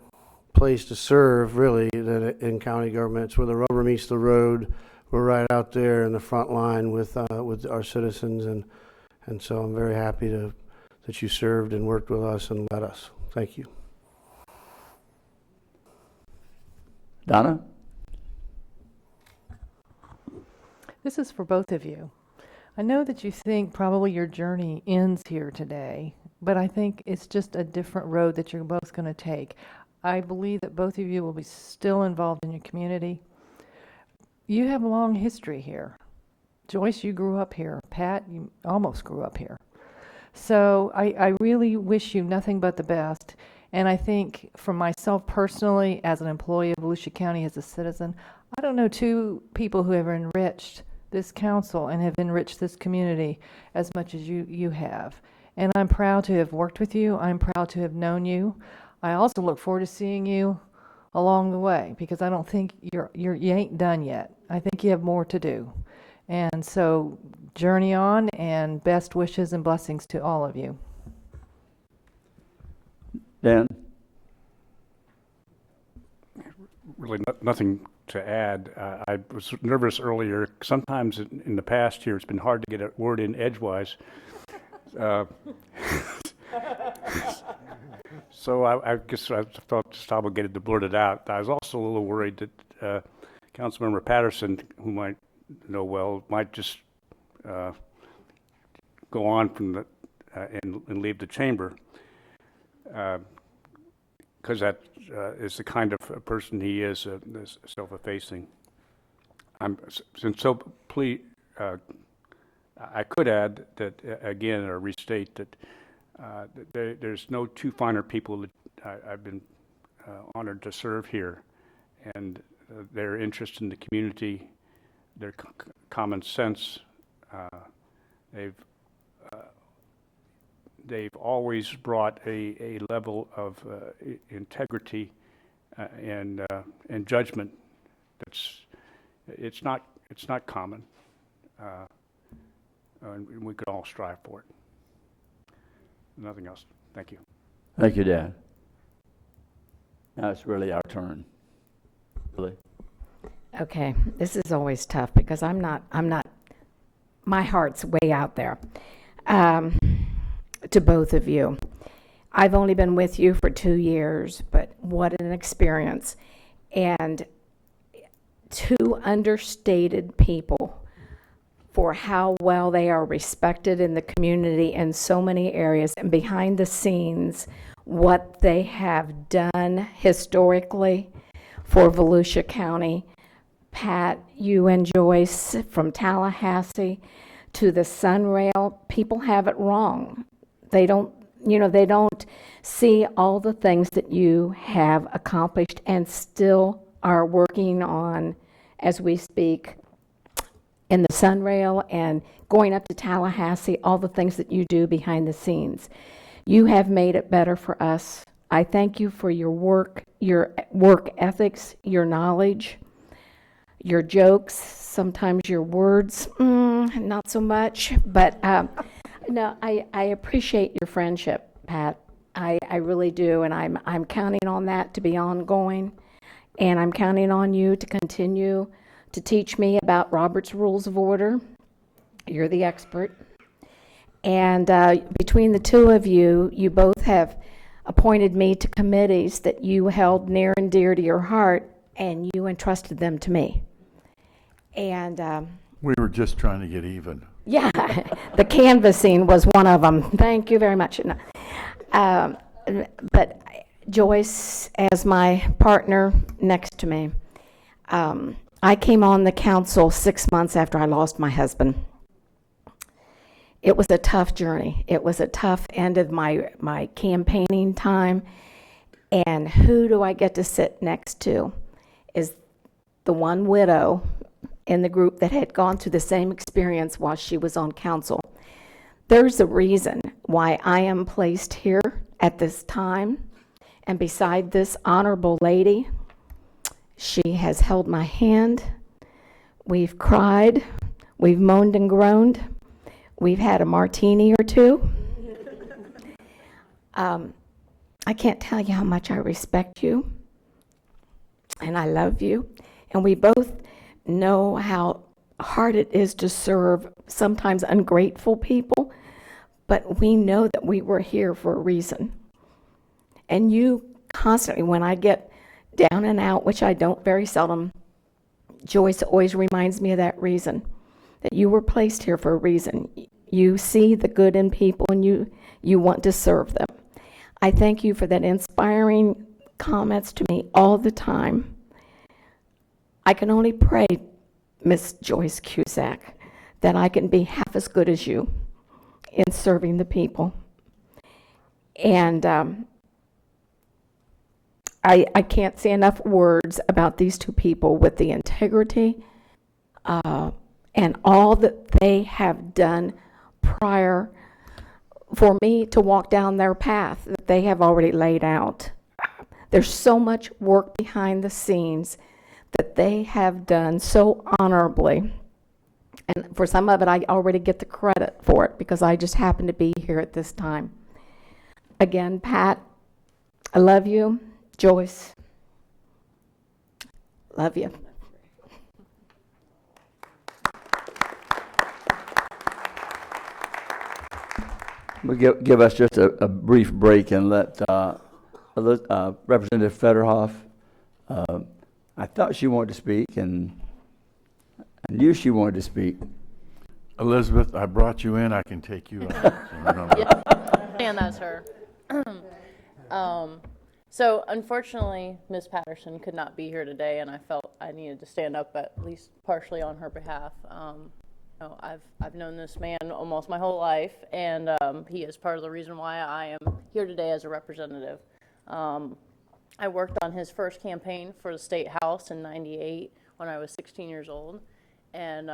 place to serve really than in county government. It's where the rubber meets the road. We're right out there in the front line with our citizens, and so I'm very happy that you served and worked with us and led us. Thank you. Donna? This is for both of you. I know that you think probably your journey ends here today, but I think it's just a different road that you're both going to take. I believe that both of you will be still involved in your community. You have a long history here. Joyce, you grew up here. Pat, you almost grew up here. So I really wish you nothing but the best. And I think for myself personally, as an employee of Volusia County, as a citizen, I don't know two people who have enriched this council and have enriched this community as much as you have. And I'm proud to have worked with you. I'm proud to have known you. I also look forward to seeing you along the way, because I don't think you ain't done yet. I think you have more to do. And so journey on, and best wishes and blessings to all of you. Dan? Really nothing to add. I was nervous earlier. Sometimes in the past year, it's been hard to get a word in edgewise. So I guess I felt just obligated to blurt it out. I was also a little worried that Councilmember Patterson, whom I know well, might just go on from the and leave the chamber, because that is the kind of a person he is, self-effacing. Since so please, I could add that again, or restate that there's no two finer people that I've been honored to serve here, and their interest in the community, their common sense, they've always brought a level of integrity and judgment it's not common, and we could all strive for it. Nothing else. Thank you. Thank you, Dan. Now it's really our turn. Really? Okay, this is always tough because I'm not, my heart's way out there. To both of you. I've only been with you for 2 years, but what an experience. And two understated people for how well they are respected in the community in so many areas, and behind the scenes, what they have done historically for Volusia County. Pat, you and Joyce from Tallahassee to the Sunrail, people have it wrong. They don't, they don't see all the things that you have accomplished and still are working on as we speak in the Sunrail and going up to Tallahassee, all the things that you do behind the scenes. You have made it better for us. I thank you for your work ethics, your knowledge, your jokes, sometimes your words, not so much, but no, I appreciate your friendship, Pat. I really do, and I'm counting on that to be ongoing, and I'm counting on you to continue to teach me about Robert's Rules of Order. You're the expert. And between the two of you, you both have appointed me to committees that you held near and dear to your heart, and you entrusted them to me. And We were just trying to get even. yeah, the canvassing was one of them. Thank you very much. No. But Joyce, as my partner next to me, I came on the council 6 months after I lost my husband. It was a tough journey. It was a tough end of my campaigning time. And who do I get to sit next to is the one widow in the group that had gone through the same experience while she was on council. There's a reason why I am placed here at this time and beside this honorable lady. She has held my hand. We've cried. We've moaned and groaned. We've had a martini or two. I can't tell you how much I respect you and I love you. And we both know how hard it is to serve sometimes ungrateful people, but we know that we were here for a reason. And you constantly, when I get down and out, which I don't very seldom, Joyce always reminds me of that reason, that you were placed here for a reason. You see the good in people and you want to serve them. I thank you for that inspiring comments to me all the time. I can only pray, Miss Joyce Cusack, that I can be half as good as you in serving the people. And I can't say enough words about these two people with the integrity and all that they have done prior for me to walk down their path that they have already laid out. There's so much work behind the scenes that they have done so honorably. And for some of it, I already get the credit for it because I just happen to be here at this time. Again, Pat, I love you. Joyce, love you. We'll give us just a brief break and let Representative Federhoff, I thought she wanted to speak, and I knew she wanted to speak. Elizabeth, I brought you in, I can take you out. And that's her. So unfortunately, Ms. Patterson could not be here today, and I felt I needed to stand up at least partially on her behalf. I've known this man almost my whole life, and he is part of the reason why I am here today as a representative. I worked on his first campaign for the State House in '98 when I was 16 years old, and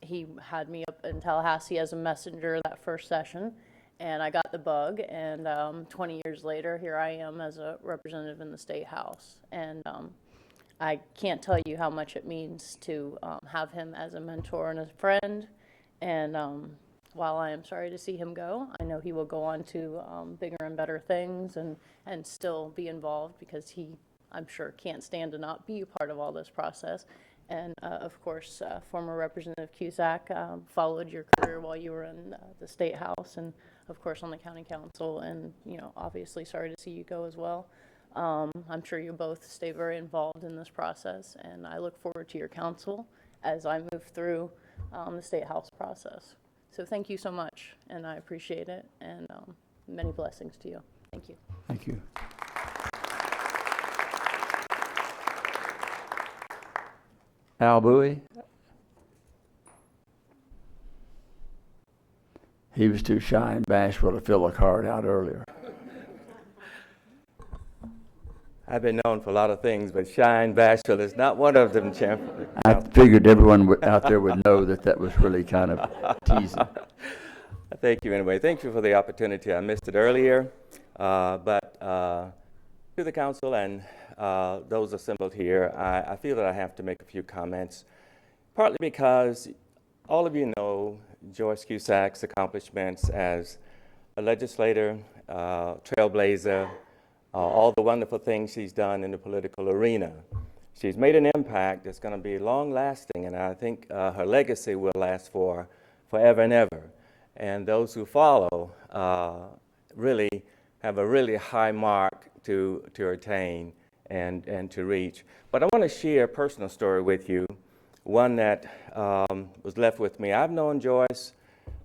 he had me up in Tallahassee as a messenger that first session, and I got the bug, and 20 years later, here I am as a representative in the State House. And I can't tell you how much it means to have him as a mentor and a friend. And while I am sorry to see him go, I know he will go on to bigger and better things and still be involved because he, I'm sure, can't stand to not be a part of all this process. And of course, former Representative Cusack followed your career while you were in the State House and of course on the County Council, and obviously sorry to see you go as well. I'm sure you both stay very involved in this process, and I look forward to your counsel as I move through the State House process. So thank you so much, and I appreciate it, and many blessings to you. Thank you. Thank you. Al Bowie. He was too shy and bashful to fill a card out earlier. I've been known for a lot of things, but shy and bashful is not one of them, Champ. I figured everyone out there would know that was really kind of teasing. Thank you anyway. Thank you for the opportunity. I missed it earlier, but to the council and those assembled here, I feel that I have to make a few comments, partly because all of you know Joyce Cusack's accomplishments as a legislator, trailblazer, all the wonderful things she's done in the political arena. She's made an impact that's going to be long-lasting, and I think her legacy will last for forever and ever. And those who follow really have a really high mark to attain and to reach. But I want to share a personal story with you, one that was left with me. I've known Joyce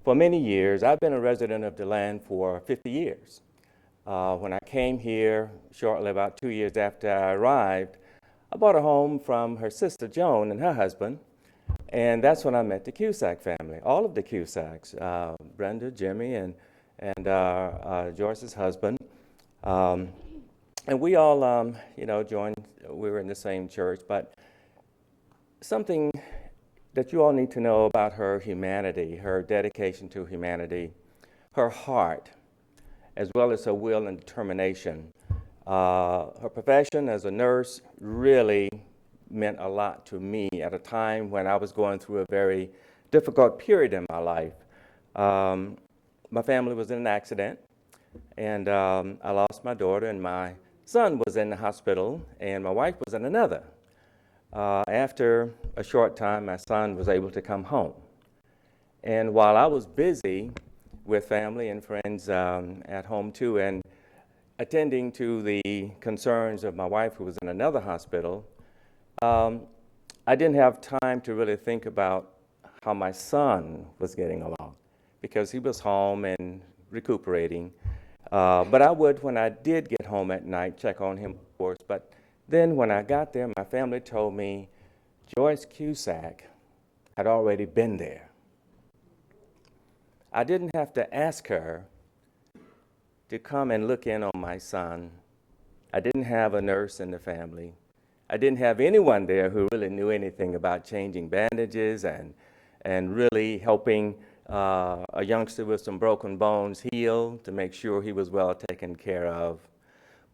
for many years. I've been a resident of DeLand for 50 years. When I came here, shortly about 2 years after I arrived, I bought a home from her sister Joan and her husband, and that's when I met the Cusack family, all of the Cusacks, Brenda, Jimmy, and Joyce's husband. And we all, joined, we were in the same church, but something that you all need to know about her humanity, her dedication to humanity, her heart, as well as her will and determination. Her profession as a nurse really meant a lot to me at a time when I was going through a very difficult period in my life. My family was in an accident, and I lost my daughter, and my son was in the hospital, and my wife was in another. After a short time, my son was able to come home. And while I was busy with family and friends at home too, and attending to the concerns of my wife who was in another hospital, I didn't have time to really think about how my son was getting along because he was home and recuperating. But I would, when I did get home at night, check on him, of course. But then when I got there, my family told me Joyce Cusack had already been there. I didn't have to ask her to come and look in on my son. I didn't have a nurse in the family. I didn't have anyone there who really knew anything about changing bandages and really helping a youngster with some broken bones heal to make sure he was well taken care of.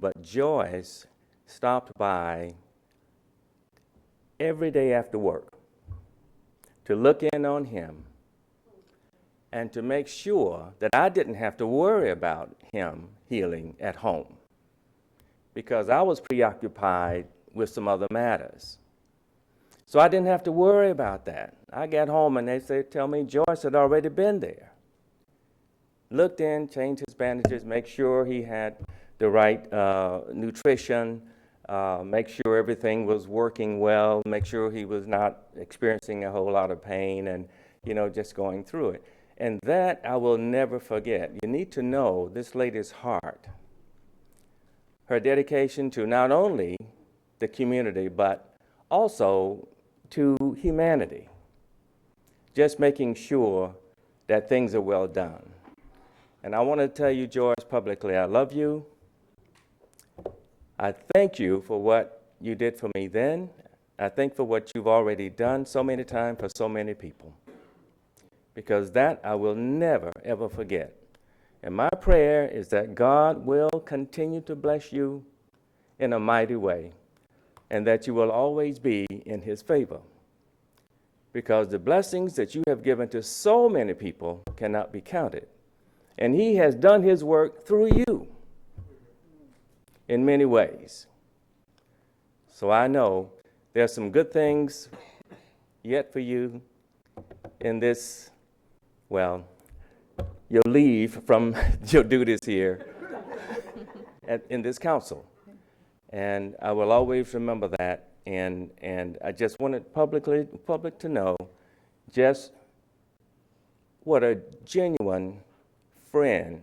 But Joyce stopped by every day after work to look in on him and to make sure that I didn't have to worry about him healing at home because I was preoccupied with some other matters. So I didn't have to worry about that. I got home and they tell me Joyce had already been there. Looked in, changed his bandages, make sure he had the right nutrition, make sure everything was working well, make sure he was not experiencing a whole lot of pain and, just going through it. And that I will never forget. You need to know this lady's heart, her dedication to not only the community, but also to humanity. Just making sure that things are well done. And I want to tell you, Joyce, publicly, I love you. I thank you for what you did for me then. I thank for what you've already done so many times for so many people. Because that I will never, ever forget. And my prayer is that God will continue to bless you in a mighty way, and that you will always be in his favor. Because the blessings that you have given to so many people cannot be counted. And he has done his work through you in many ways. So I know there's some good things yet for you in this, well, you'll leave from your duties here in this council. And I will always remember that. And I just wanted public to know just what a genuine friend,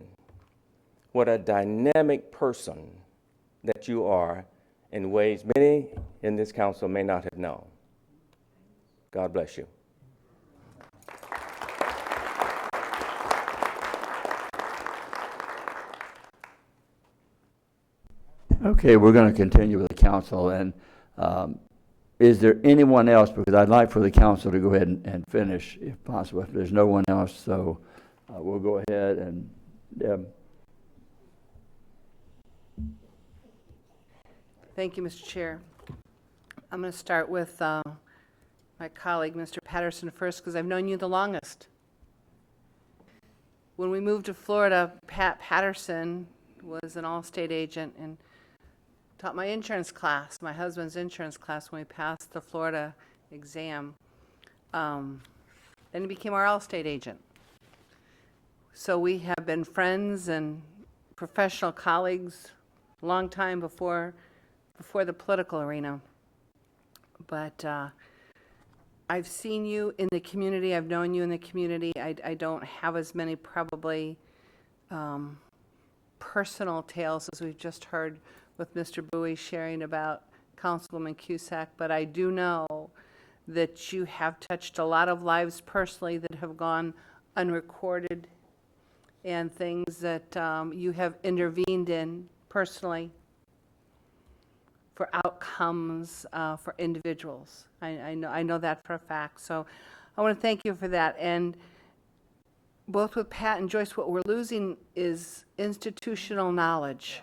what a dynamic person that you are in ways many in this council may not have known. God bless you. Okay, we're going to continue with the council, and is there anyone else? Because I'd like for the council to go ahead and finish, if possible, if there's no one else, so we'll go ahead and, Deb. Thank you, Mr. Chair. I'm going to start with my colleague, Mr. Patterson, first, because I've known you the longest. When we moved to Florida, Pat Patterson was an Allstate agent and taught my insurance class, my husband's insurance class, when we passed the Florida exam. Then he became our Allstate agent. So we have been friends and professional colleagues a long time before the political arena. But I've seen you in the community. I've known you in the community. I don't have as many probably personal tales as we've just heard with Mr. Bowie sharing about Councilwoman Cusack, but I do know that you have touched a lot of lives personally that have gone unrecorded, and things that you have intervened in personally for outcomes for individuals. I know that for a fact. So I want to thank you for that. And both with Pat and Joyce, what we're losing is institutional knowledge.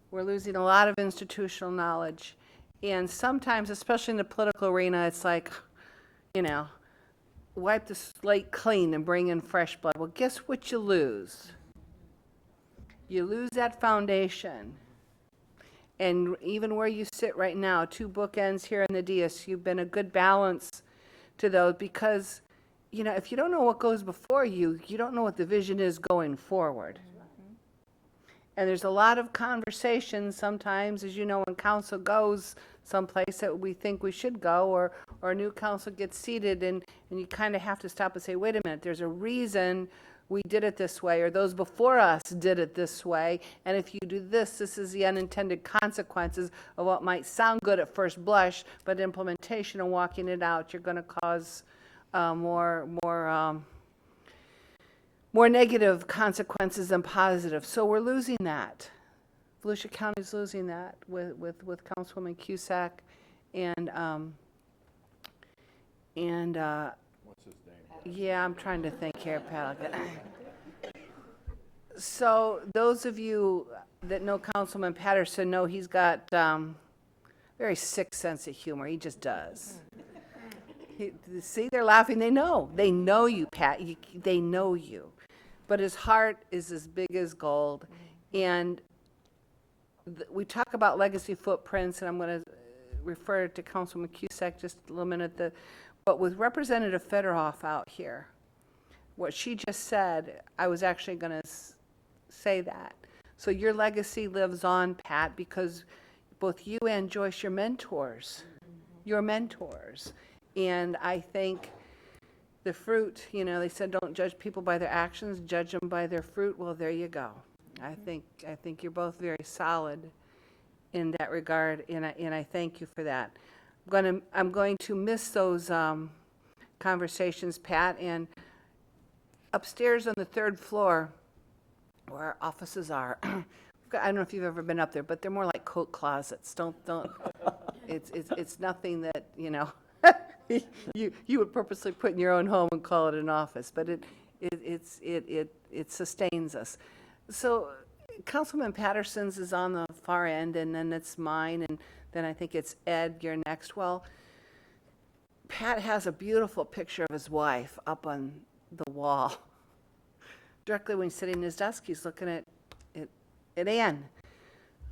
We're losing a lot of institutional knowledge. And sometimes, especially in the political arena, it's like, you know, wipe the slate clean and bring in fresh blood. Well, guess what you lose? You lose that foundation. And even where you sit right now, 2 bookends here in the dais, you've been a good balance to those, because, you know, if you don't know what goes before you, you don't know what the vision is going forward. And there's a lot of conversations sometimes, as you know, when council goes someplace that we think we should go, or a new council gets seated, and you kind of have to stop and say, wait a minute, there's a reason we did it this way, or those before us did it this way, and if you do this, this is the unintended consequences of what might sound good at first blush, but implementation and walking it out, you're going to cause more negative consequences than positive. So we're losing that. Volusia County's losing that with Councilwoman Cusack and what's his name? Yeah, I'm trying to think here, Pat. So those of you that know Councilman Patterson know he's got very sick sense of humor. He just does. See, they're laughing. They know you, Pat. They know you. But his heart is as big as gold. And we talk about legacy footprints, and I'm going to refer to Councilman Cusack just a little minute. But with Representative Federhoff out here, what she just said, I was actually going to say that. So your legacy lives on, Pat, because both you and Joyce, you're mentors. You're mentors. And I think the fruit, you know, they said don't judge people by their actions, judge them by their fruit. Well, there you go. I think you're both very solid in that regard, and I thank you for that. I'm going to miss those conversations, Pat, and upstairs on the 3rd floor where our offices are, I don't know if you've ever been up there, but they're more like coat closets. Don't. It's nothing that, you know, you would purposely put in your own home and call it an office, but it sustains us. So Councilman Patterson's is on the far end, and then it's mine, and then I think it's Ed, you're next. Well, Pat has a beautiful picture of his wife up on the wall. Directly when he's sitting at his desk, he's looking at Ann.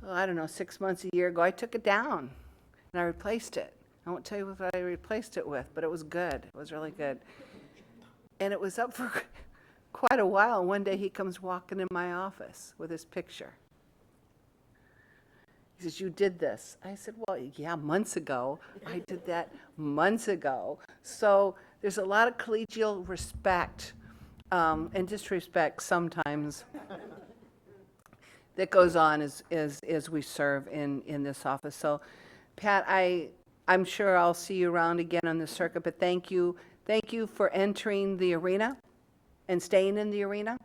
Oh, I don't know, 6 months, a year ago, I took it down, and I replaced it. I won't tell you what I replaced it with, but it was good. It was really good. And it was up for quite a while. One day he comes walking in my office with his picture. He says, you did this. I said, well, yeah, months ago. I did that months ago. So there's a lot of collegial respect and disrespect sometimes that goes on as we serve in this office. So, Pat, I'm sure I'll see you around again on the circuit, but thank you. Thank you for entering the arena and staying in the arena.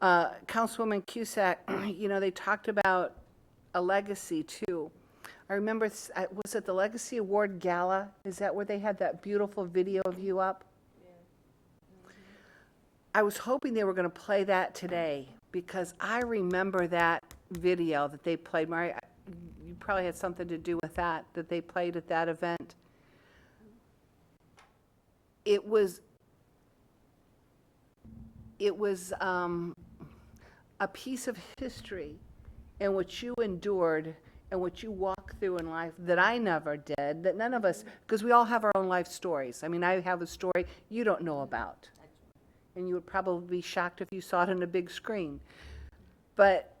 Councilwoman Cusack, you know, they talked about a legacy too. I remember, was it the Legacy Award Gala? Is that where they had that beautiful video of you up? I was hoping they were going to play that today because I remember that video that they played. Mary, you probably had something to do with that they played at that event. It was a piece of history and what you endured and what you walked through in life that I never did, that none of us, because we all have our own life stories. I mean, I have a story you don't know about. And you would probably be shocked if you saw it on a big screen. But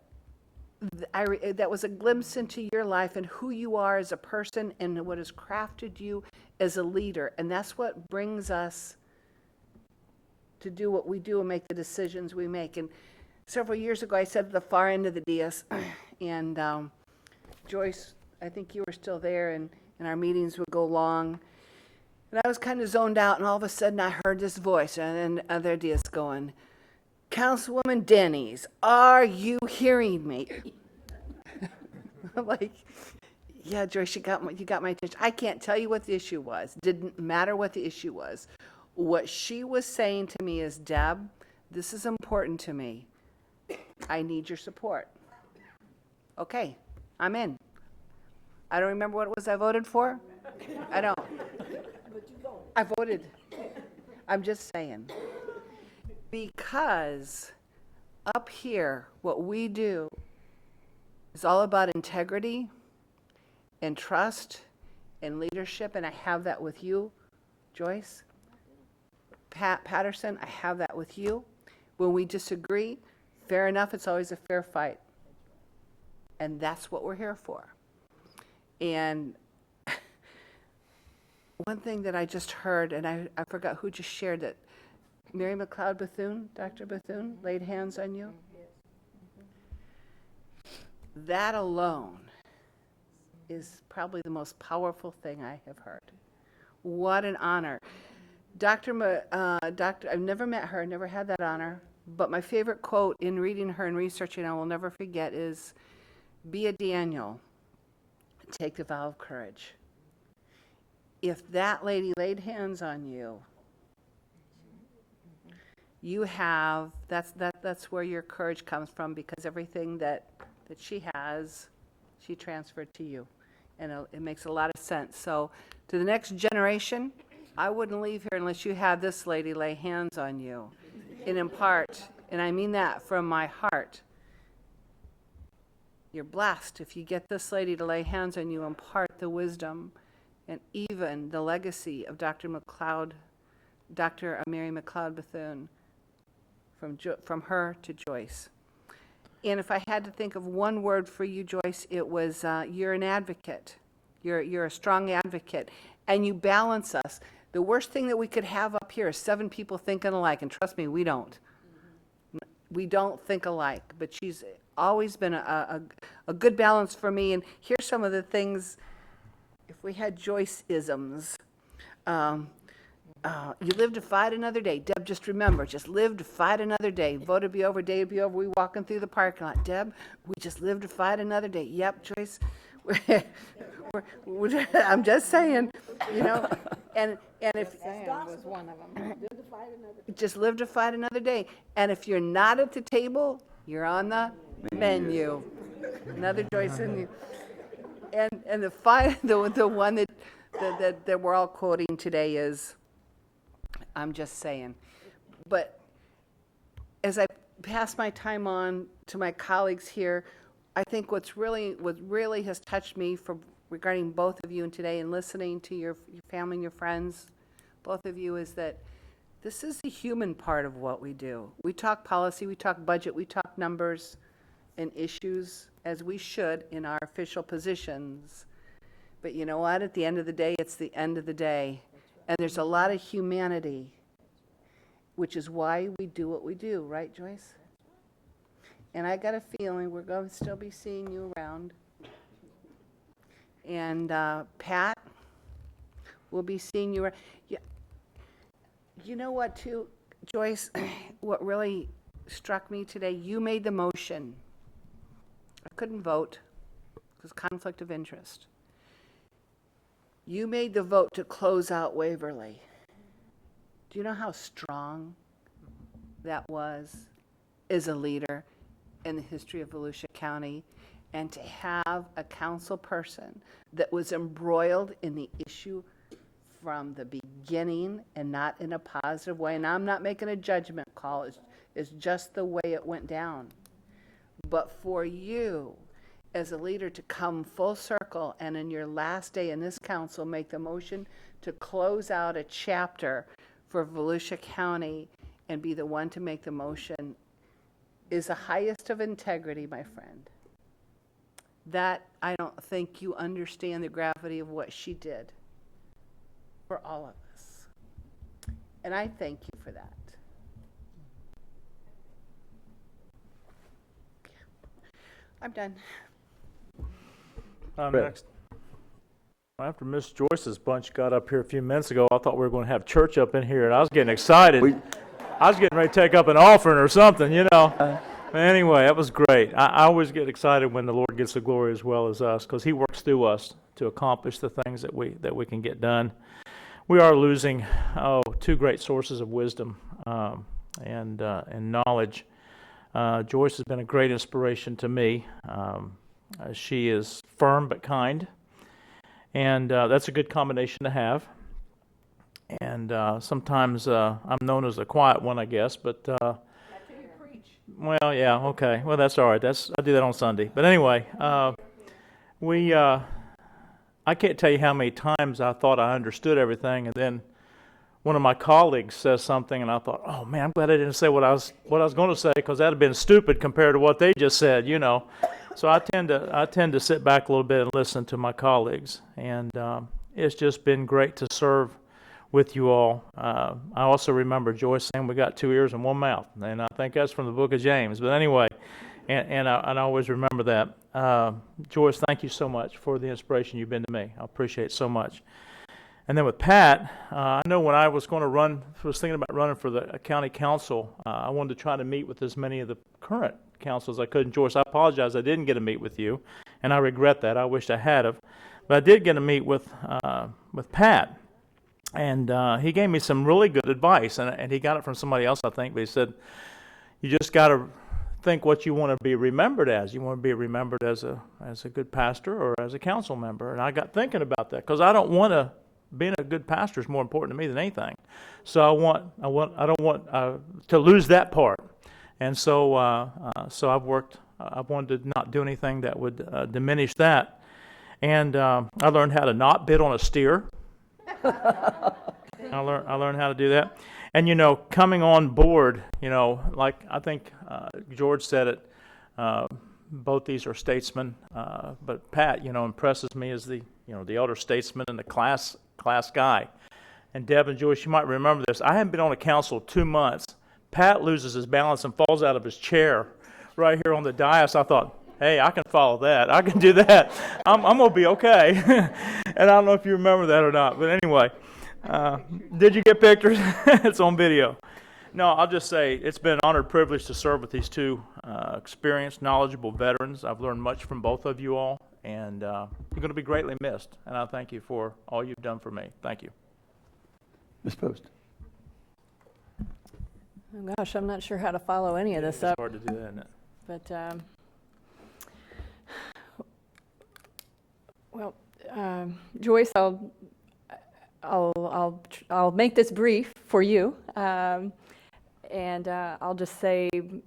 that was a glimpse into your life and who you are as a person and what has crafted you as a leader. And that's what brings us to do what we do and make the decisions we make. And several years ago, I sat at the far end of the dais, and Joyce, I think you were still there, and our meetings would go long. And I was kind of zoned out, and all of a sudden I heard this voice and other dais going, "Councilwoman Denny's, are you hearing me?" I'm like, yeah, Joyce, you got my attention. I can't tell you what the issue was. Didn't matter what the issue was. What she was saying to me is, Deb, this is important to me. I need your support. Okay, I'm in. I don't remember what it was I voted for. I don't. I voted. I'm just saying. Because up here, what we do is all about integrity and trust and leadership, and I have that with you, Joyce. Pat Patterson, I have that with you. When we disagree, fair enough, it's always a fair fight. And that's what we're here for. And one thing that I just heard, and I forgot who just shared it, Mary McLeod Bethune, Dr. Bethune, laid hands on you. That alone is probably the most powerful thing I have heard. What an honor. I've never met her, never had that honor, but my favorite quote in reading her and researching, I will never forget, is, "Be a Daniel, take the vow of courage." If that lady laid hands on you, you have, that's where your courage comes from, because everything that she has, she transferred to you. And it makes a lot of sense. So to the next generation, I wouldn't leave here unless you had this lady lay hands on you and impart, and I mean that from my heart. You're blessed if you get this lady to lay hands on you, impart the wisdom and even the legacy of Dr. Mary McLeod Bethune, from her to Joyce. And if I had to think of one word for you, Joyce, it was you're an advocate. You're a strong advocate, and you balance us. The worst thing that we could have up here is 7 people thinking alike, and trust me, we don't. We don't think alike, but she's always been a good balance for me. And here's some of the things, if we had Joyce-isms. You live to fight another day. Deb, just remember, just live to fight another day. Vote to be over, day to be over. We walking through the parking lot. Deb, we just live to fight another day. Yep, Joyce. I'm just saying, you know, and if was one of them. just live to fight another day. And if you're not at the table, you're on the menu. Another Joyce in you. And the one that we're all quoting today is, I'm just saying. But as I pass my time on to my colleagues here, I think what really has touched me regarding both of you and today, and listening to your family and your friends, both of you, is that this is the human part of what we do. We talk policy, we talk budget, we talk numbers and issues, as we should in our official positions. But you know what? At the end of the day, it's the end of the day. And there's a lot of humanity, which is why we do what we do, right, Joyce? And I got a feeling we're going to still be seeing you around. And Pat, we'll be seeing you around. Yeah. You know what, too, Joyce? What really struck me today. You made the motion. I couldn't vote because conflict of interest. You made the vote to close out Waverly. Do you know how strong that was as a leader in the history of Volusia County? And to have a council person that was embroiled in the issue from the beginning and not in a positive way. And I'm not making a judgment call. It's just the way it went down. But for you as a leader to come full circle and in your last day in this council make the motion to close out a chapter for Volusia County and be the one to make the motion is the highest of integrity, my friend. That, I don't think you understand the gravity of what she did for all of us. And I thank you for that. I'm done. Next. After Miss Joyce's bunch got up here a few minutes ago, I thought we were going to have church up in here, and I was getting excited. I was getting ready to take up an offering or something, you know. Anyway, that was great. I always get excited when the Lord gets the glory as well as us, because He works through us to accomplish the things that we can get done. We are losing two great sources of wisdom and knowledge. Joyce has been a great inspiration to me. She is firm but kind, and that's a good combination to have. And sometimes I'm known as a quiet one, I guess, but well, yeah, okay. Well, that's all right. I do that on Sunday. But anyway, I can't tell you how many times I thought I understood everything, and then one of my colleagues says something, and I thought, oh man, I'm glad I didn't say what I was going to say, because that'd have been stupid compared to what they just said, you know. So I tend to sit back a little bit and listen to my colleagues, and it's just been great to serve with you all. I also remember Joyce saying we got 2 ears and 1 mouth, and I think that's from the book of James. But anyway, and I always remember that. Joyce, thank you so much for the inspiration you've been to me. I appreciate it so much. And then with Pat, I know when I was going to was thinking about running for the county council, I wanted to try to meet with as many of the current councils as I could. And Joyce, I apologize I didn't get to meet with you, and I regret that. I wished I had have. But I did get to meet with Pat. And he gave me some really good advice, and he got it from somebody else, I think, but he said, you just got to think what you want to be remembered as. You want to be remembered as a good pastor or as a council member. And I got thinking about that, because I don't want to, being a good pastor is more important to me than anything. So I don't want to lose that part. And so I've wanted to not do anything that would diminish that. And I learned how to not bid on a steer. I learned how to do that. And, you know, coming on board, you know, like I think George said it, both these are statesmen, but Pat, you know, impresses me as the elder statesman and the class guy. And Deb and Joyce, you might remember this. I haven't been on a council 2 months. Pat loses his balance and falls out of his chair right here on the dais. I thought, hey, I can follow that. I can do that. I'm going to be okay. And I don't know if you remember that or not. But anyway, did you get pictures? It's on video. No, I'll just say it's been an honored privilege to serve with these two experienced, knowledgeable veterans. I've learned much from both of you all, and you're going to be greatly missed. And I thank you for all you've done for me. Thank you. Ms. Post. Oh gosh, I'm not sure how to follow any of this up. It's hard to do that, isn't it? But well, Joyce, I'll make this brief for you, and I'll just say, you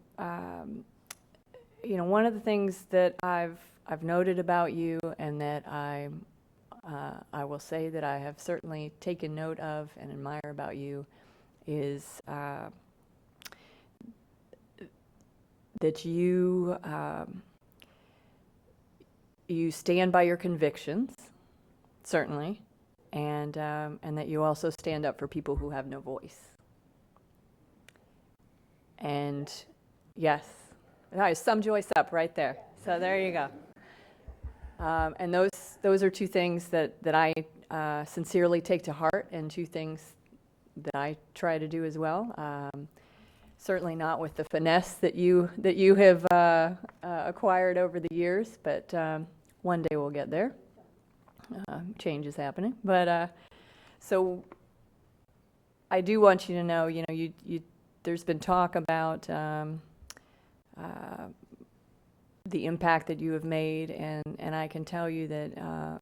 know, one of the things that I've noted about you, and that I will say that I have certainly taken note of and admire about you, is that you stand by your convictions, certainly, and that you also stand up for people who have no voice. And yes, I summed Joyce up right there. So there you go. And those are two things that I sincerely take to heart, and two things that I try to do as well. certainly not with the finesse that you have acquired over the years, but one day we'll get there. Change is happening. But so I do want you to know, there's been talk about the impact that you have made, and I can tell you that,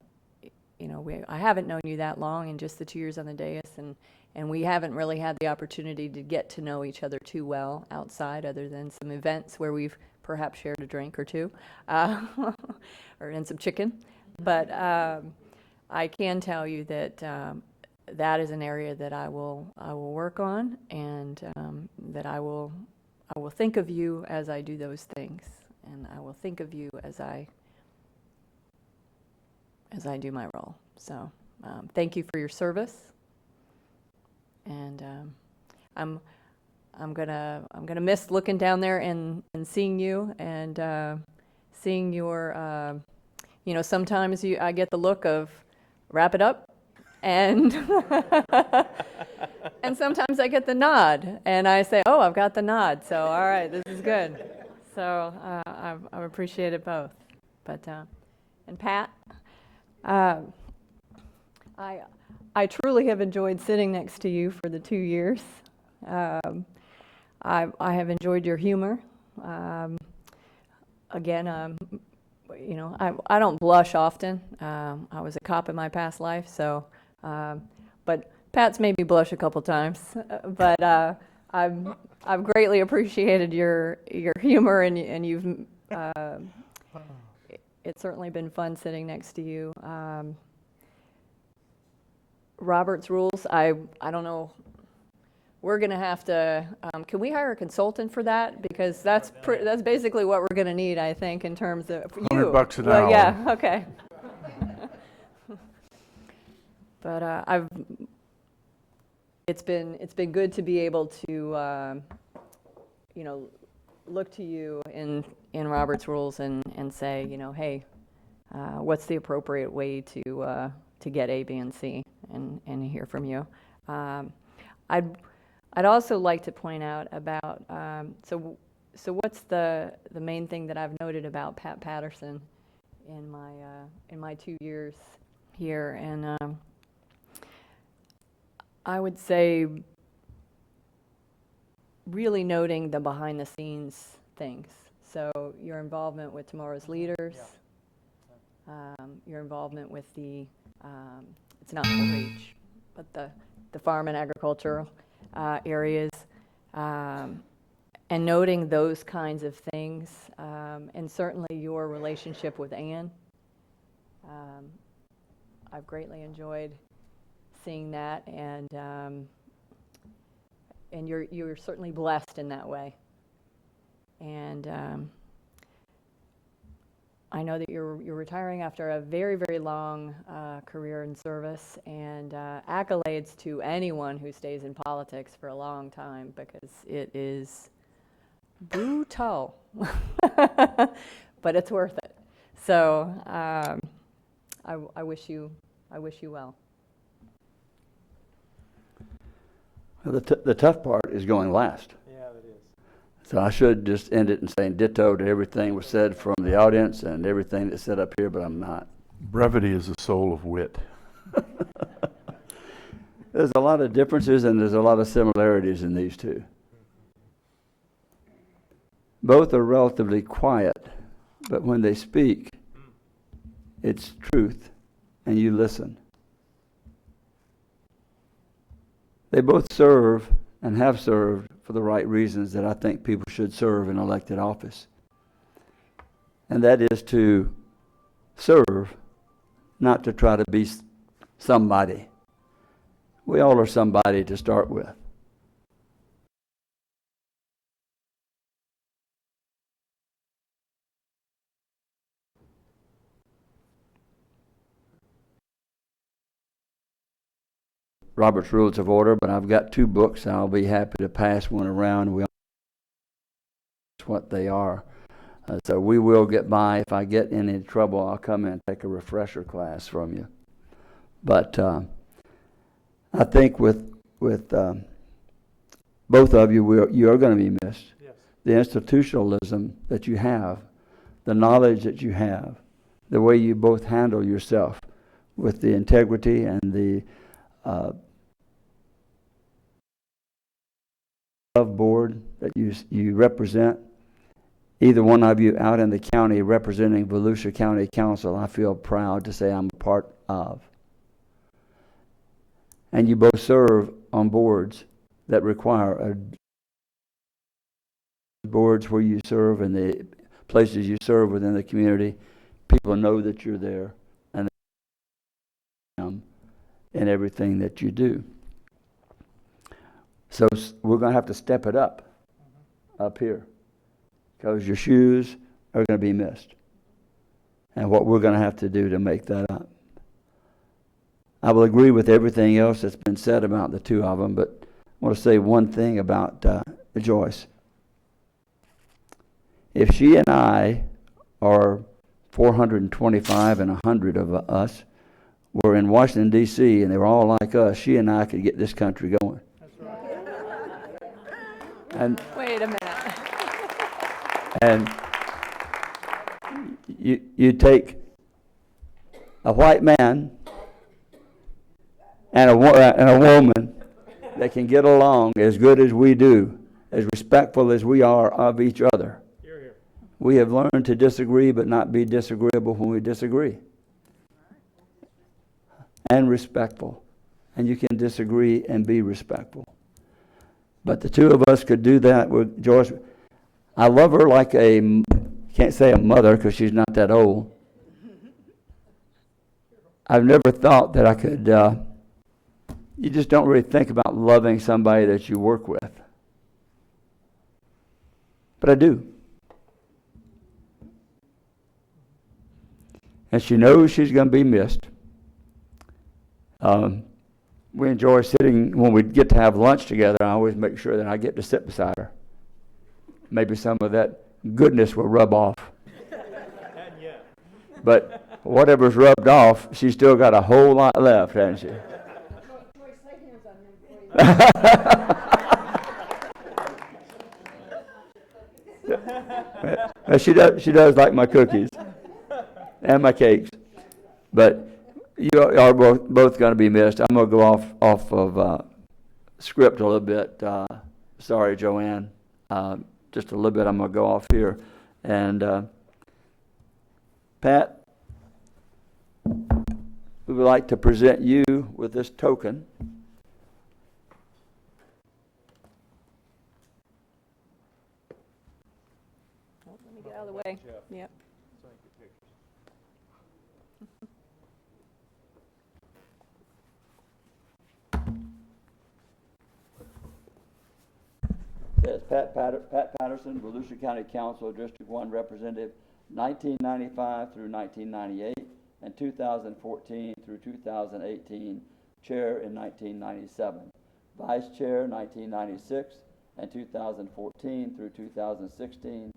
I haven't known you that long in just the 2 years on the dais, and we haven't really had the opportunity to get to know each other too well outside, other than some events where we've perhaps shared a drink or two, or in some chicken. But I can tell you that that is an area that I will work on, and that I will think of you as I do those things, and I will think of you as I do my role. So thank you for your service, and I'm gonna miss looking down there and seeing you, and seeing your sometimes I get the look of wrap it up, and and sometimes I get the nod, and I say, oh, I've got the nod, so all right, this is good. So I've appreciated both. But and Pat, I truly have enjoyed sitting next to you for the 2 years. I have enjoyed your humor. Again, I don't blush often. I was a cop in my past life, so but Pat's made me blush a couple times. But I've greatly appreciated your humor, and you've it's certainly been fun sitting next to you. Robert's Rules, I don't know. We're going to have to, can we hire a consultant for that? Because that's basically what we're going to need, I think, in terms of for you. $100 an hour. Yeah, okay. But it's been good to be able to, look to you in Robert's Rules and say, hey, what's the appropriate way to get A, B, and C, and hear from you. I'd also like to point out about so what's the main thing that I've noted about Pat Patterson in my 2 years here, and I would say really noting the behind the scenes things. So your involvement with Tomorrow's Leaders, your involvement with the it's not 4-H, but the farm and agricultural areas, and noting those kinds of things, and certainly your relationship with Ann. I've greatly enjoyed seeing that, and you're certainly blessed in that way. And I know that you're retiring after a very, very long career in service, and accolades to anyone who stays in politics for a long time, because it is brutal, but it's worth it. So I wish you well. Well, the tough part is going last. Yeah, it is. So I should just end it and saying ditto to everything was said from the audience and everything that's said up here, but I'm not. Brevity is the soul of wit. There's a lot of differences and there's a lot of similarities in these two. Both are relatively quiet, but when they speak, it's truth, and you listen. They both serve and have served for the right reasons that I think people should serve in elected office. And that is to serve, not to try to be somebody. We all are somebody to start with. Robert's Rules of Order, but I've got 2 books. I'll be happy to pass one around. We all know what they are. So we will get by. If I get in any trouble, I'll come in and take a refresher class from you. But I think with both of you, you are going to be missed. Yes. The institutionalism that you have, the knowledge that you have, the way you both handle yourself with the integrity and the board that you represent. Either one of you out in the county representing Volusia County Council, I feel proud to say I'm a part of. And you both serve on boards that require boards where you serve and the places you serve within the community. People know that you're there and in everything that you do. So we're going to have to step it up here, because your shoes are going to be missed. And what we're going to have to do to make that up. I will agree with everything else that's been said about the two of them, but I want to say one thing about Joyce. If she and I, or 425 and 100 of us, were in Washington, D.C., and they were all like us, she and I could get this country going. That's right. And Wait a minute. And you take a white man and a woman that can get along as good as we do, as respectful as we are of each other. We have learned to disagree but not be disagreeable when we disagree. And respectful. And you can disagree and be respectful. But the two of us could do that with Joyce. I love her like can't say a mother because she's not that old. I've never thought that I could, you just don't really think about loving somebody that you work with. But I do. And she knows she's going to be missed. We enjoy sitting, when we get to have lunch together, I always make sure that I get to sit beside her. Maybe some of that goodness will rub off. But whatever's rubbed off, she's still got a whole lot left, hasn't she? She does like my cookies and my cakes. But you are both going to be missed. I'm going to go off of script a little bit. Sorry, Joanne. Just a little bit. I'm going to go off here. And Pat, we would like to present you with this token. Let me get out of the way. Yep. Says Pat Patterson, Volusia County Council, District 1 Representative, 1995 through 1998, and 2014 through 2018, Chair in 1997, Vice Chair 1996, and 2014 through 2016.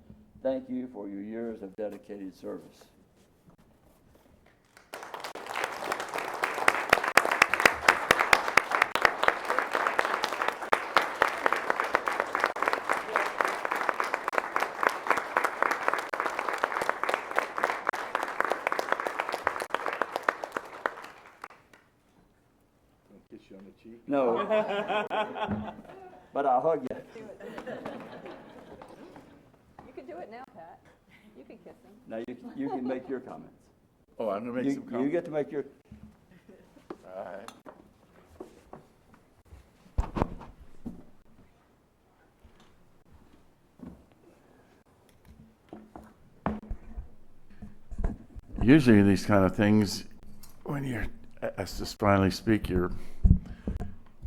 Thank you for your years of dedicated service. No. But I'll hug you. You can do it now, Pat. You can kiss him. Now you can make your comments. Oh, I'm going to make some comments. You get to make your... All right. Usually these kind of things, when you're asked to finally speak, you're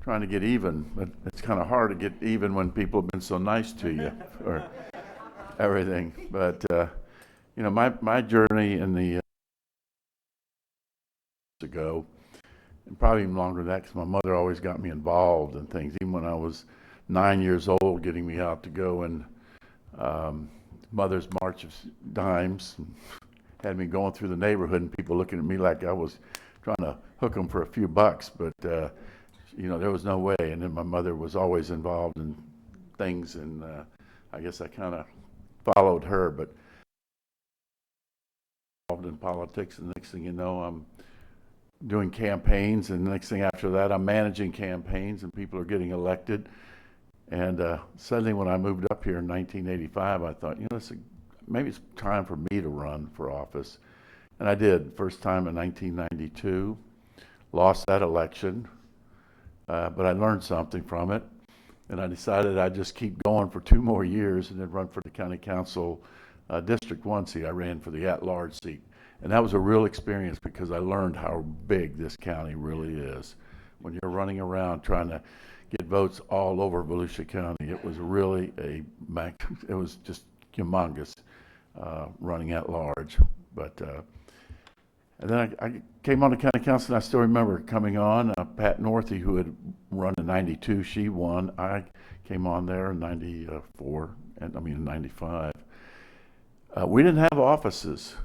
trying to get even, but it's kind of hard to get even when people have been so nice to you or everything. But you know, my journey in the ago, and probably even longer than that, because my mother always got me involved in things, even when I was 9 years old, getting me out to go in Mother's March of Dimes, and had me going through the neighborhood and people looking at me like I was trying to hook them for a few bucks, but you know, there was no way. And then my mother was always involved in things, and I guess I kind of followed her, but involved in politics, and the next thing you know, I'm doing campaigns, and the next thing after that, I'm managing campaigns, and people are getting elected. And suddenly, when I moved up here in 1985, I thought, maybe it's time for me to run for office. And I did, first time in 1992, lost that election, but I learned something from it. And I decided I'd just keep going for 2 more years and then run for the County Council District 1 seat. I ran for the at-large seat. And that was a real experience because I learned how big this county really is. When you're running around trying to get votes all over Volusia County, it was really it was just humongous running at large. But and then I came on the County Council, and I still remember coming on. Pat Northey, who had run in 92, she won. I came on there in 94, and I mean in 95. We didn't have offices.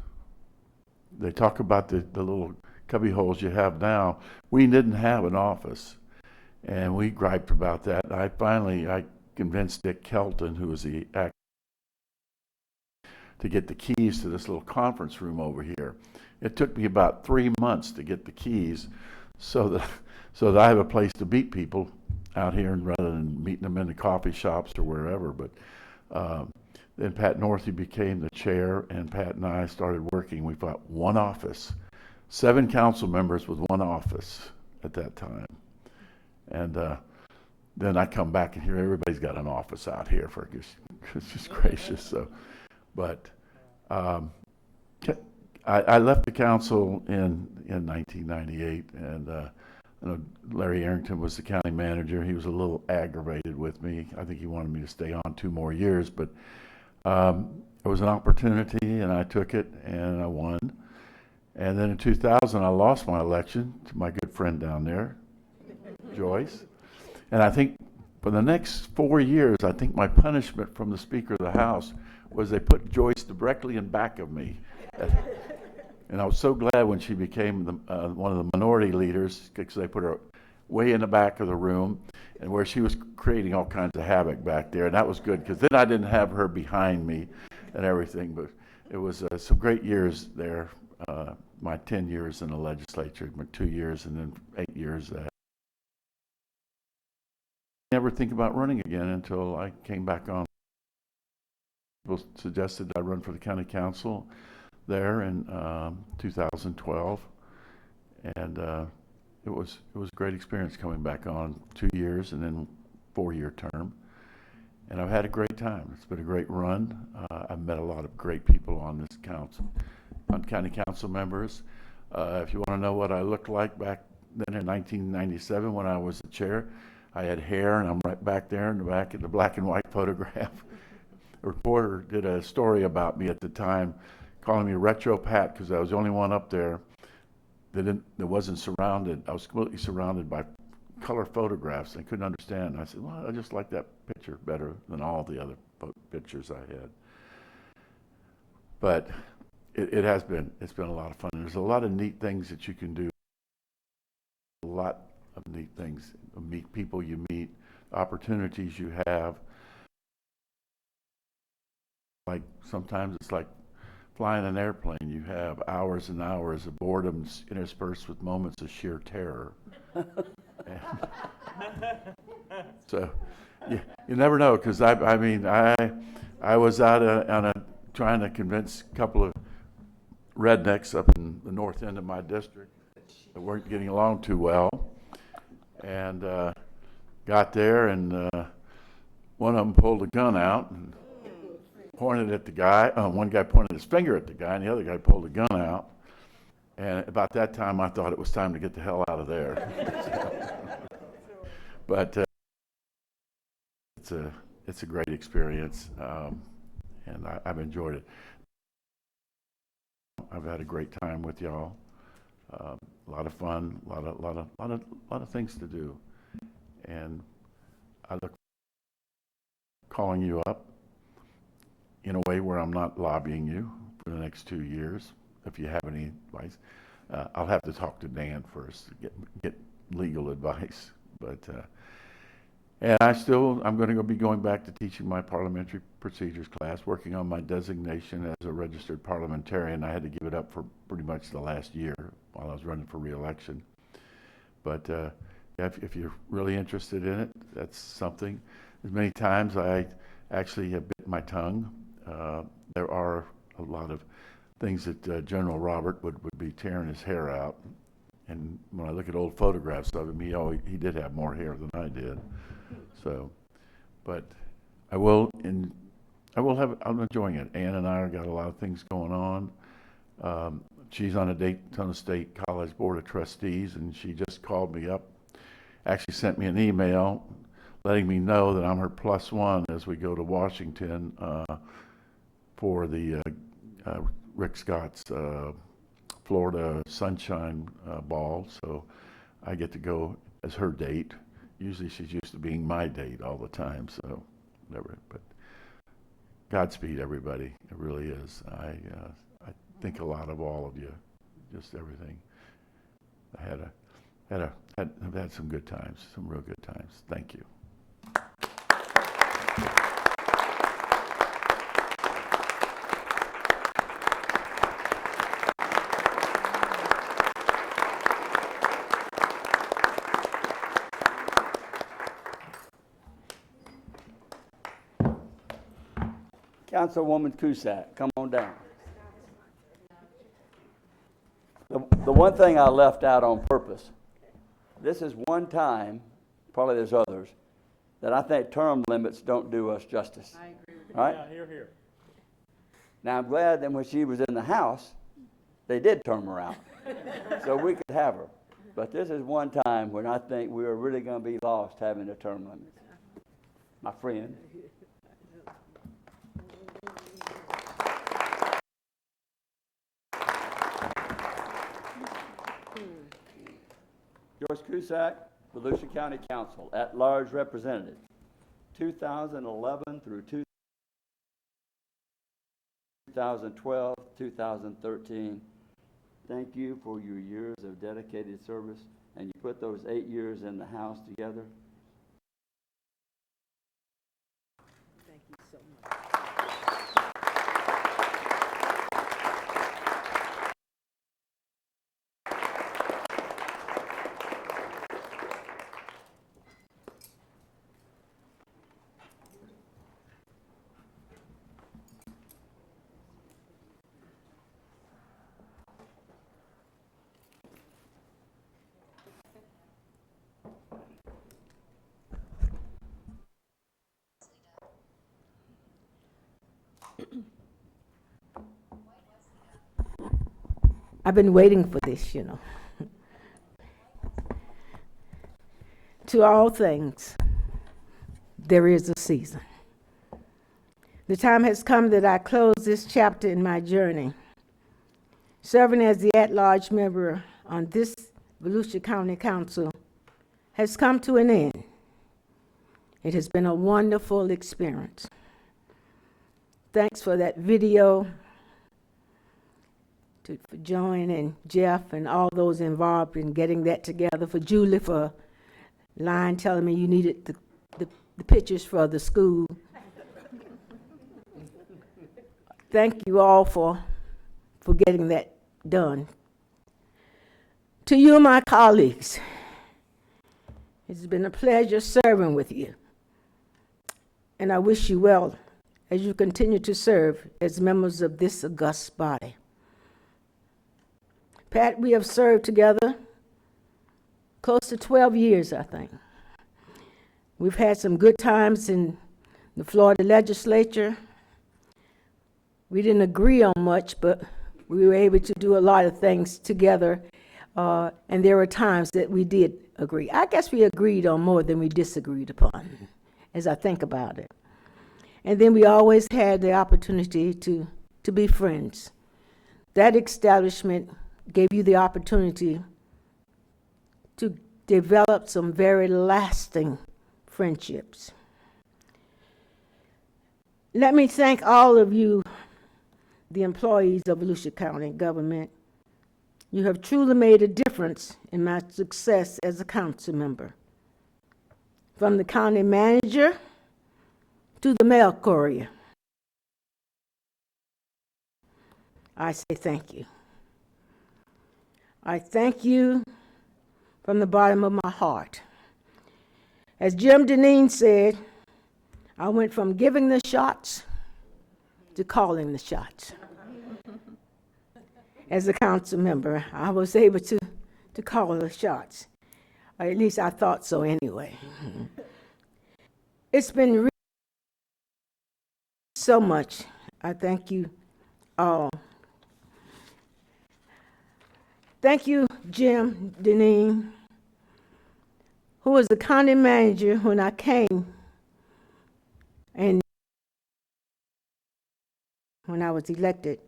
They talk about the little cubby holes you have now. We didn't have an office, and we griped about that. I convinced Dick Kelton, who was the actor, to get the keys to this little conference room over here. It took me about 3 months to get the keys so that I have a place to meet people out here, and rather than meeting them in the coffee shops or wherever. But then Pat Northey became the chair, and Pat and I started working. We've got one office, 7 council members with one office at that time. And then I come back and hear everybody's got an office out here for goodness gracious. So, but I left the council in 1998, and Larry Arrington was the county manager. He was a little aggravated with me. I think he wanted me to stay on 2 more years, but it was an opportunity, and I took it, and I won. And then in 2000, I lost my election to my good friend down there, Joyce. And I think for the next 4 years, I think my punishment from the Speaker of the House was they put Joyce directly in back of me. And I was so glad when she became one of the minority leaders, because they put her way in the back of the room, and where she was creating all kinds of havoc back there. And that was good, because then I didn't have her behind me and everything. But it was some great years there, my 10 years in the legislature, my 2 years, and then 8 years. Never think about running again until I came back on. People suggested I run for the county council there in 2012, and it was a great experience coming back on 2 years and then 4-year term, and I've had a great time. It's been a great run. I've met a lot of great people on this council, on county council members. If you want to know what I looked like back then in 1997 when I was the chair, I had hair, and I'm right back there in the back of the black and white photograph. A reporter did a story about me at the time, calling me Retro Pat, because I was the only one up there that wasn't surrounded. I was completely surrounded by color photographs. I couldn't understand. And I said, well, I just like that picture better than all the other pictures I had. But it's been a lot of fun. There's a lot of neat things that you can do. A lot of neat things. Meet people you meet, opportunities you have. Like sometimes it's like flying an airplane. You have hours and hours of boredom interspersed with moments of sheer terror. So you never know, because I was out trying to convince a couple of rednecks up in the north end of my district that weren't getting along too well, and got there, and one of them pulled a gun out and pointed at the guy. One guy pointed his finger at the guy, and the other guy pulled a gun out. And about that time, I thought it was time to get the hell out of there. But it's a great experience, and I've enjoyed it. I've had a great time with y'all. A lot of fun, a lot of things to do, and I look calling you up in a way where I'm not lobbying you for the next 2 years. If you have any advice, I'll have to talk to Dan first to get legal advice. But And I'm going to be going back to teaching my parliamentary procedures class, working on my designation as a registered parliamentarian. I had to give it up for pretty much the last year while I was running for re-election. But if you're really interested in it, that's something. As many times I actually have bit my tongue. There are a lot of things that General Robert would be tearing his hair out. And when I look at old photographs of him, he did have more hair than I did. So, but I'm enjoying it. Ann and I have got a lot of things going on. She's on the Daytona State College Board of Trustees, and she just called me up, actually sent me an email letting me know that I'm her +1 as we go to Washington for the Rick Scott's Florida Sunshine Ball. So I get to go as her date. Usually she's used to being my date all the time, so whatever. But Godspeed, everybody. It really is. I think a lot of all of you, just everything. I've had some good times, some real good times. Thank you. Councilwoman Cusack, come on down. The one thing I left out on purpose, this is one time, probably there's others, that I think term limits don't do us justice. I agree with you. Right? Yeah, hear, hear. Now, I'm glad that when she was in the House, they did term her out, so we could have her. But this is one time when I think we are really going to be lost having a term limit. My friend. Joyce Cusack, Volusia County Council, at-large representative, 2011 through 2012, 2013. Thank you for your years of dedicated service, and you put those 8 years in the House together. Thank you so much. I've been waiting for this, To all things, there is a season. The time has come that I close this chapter in my journey. Serving as the at-large member on this Volusia County Council has come to an end. It has been a wonderful experience. Thanks for that video, for Joan and Jeff and all those involved in getting that together, for Julie for line telling me you needed the pictures for the school. Thank you all for getting that done. To you, my colleagues, it's been a pleasure serving with you, and I wish you well as you continue to serve as members of this august body. Pat, we have served together close to 12 years, I think. We've had some good times in the Florida legislature. We didn't agree on much, but we were able to do a lot of things together, and there were times that we did agree. I guess we agreed on more than we disagreed upon, as I think about it. And then we always had the opportunity to be friends. That establishment gave you the opportunity to develop some very lasting friendships. Let me thank all of you, the employees of Volusia County government. You have truly made a difference in my success as a council member. from the county manager to the mail courier, I say thank you. I thank you from the bottom of my heart. As Jim Deneen said, I went from giving the shots to calling the shots. As a council member, I was able to call the shots. Or at least I thought so anyway. It's been so much. I thank you all. Thank you, Jim Deneen, who was the county manager when I came and when I was elected.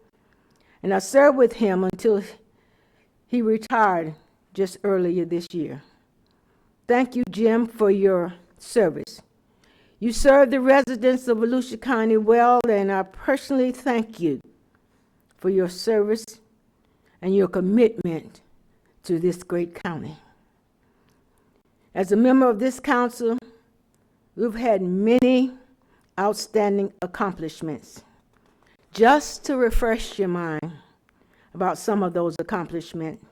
And I served with him until he retired just earlier this year. Thank you, Jim, for your service. You served the residents of Volusia County well, and I personally thank you for your service and your commitment to this great county. As a member of this council, we've had many outstanding accomplishments. Just to refresh your mind about some of those accomplishments,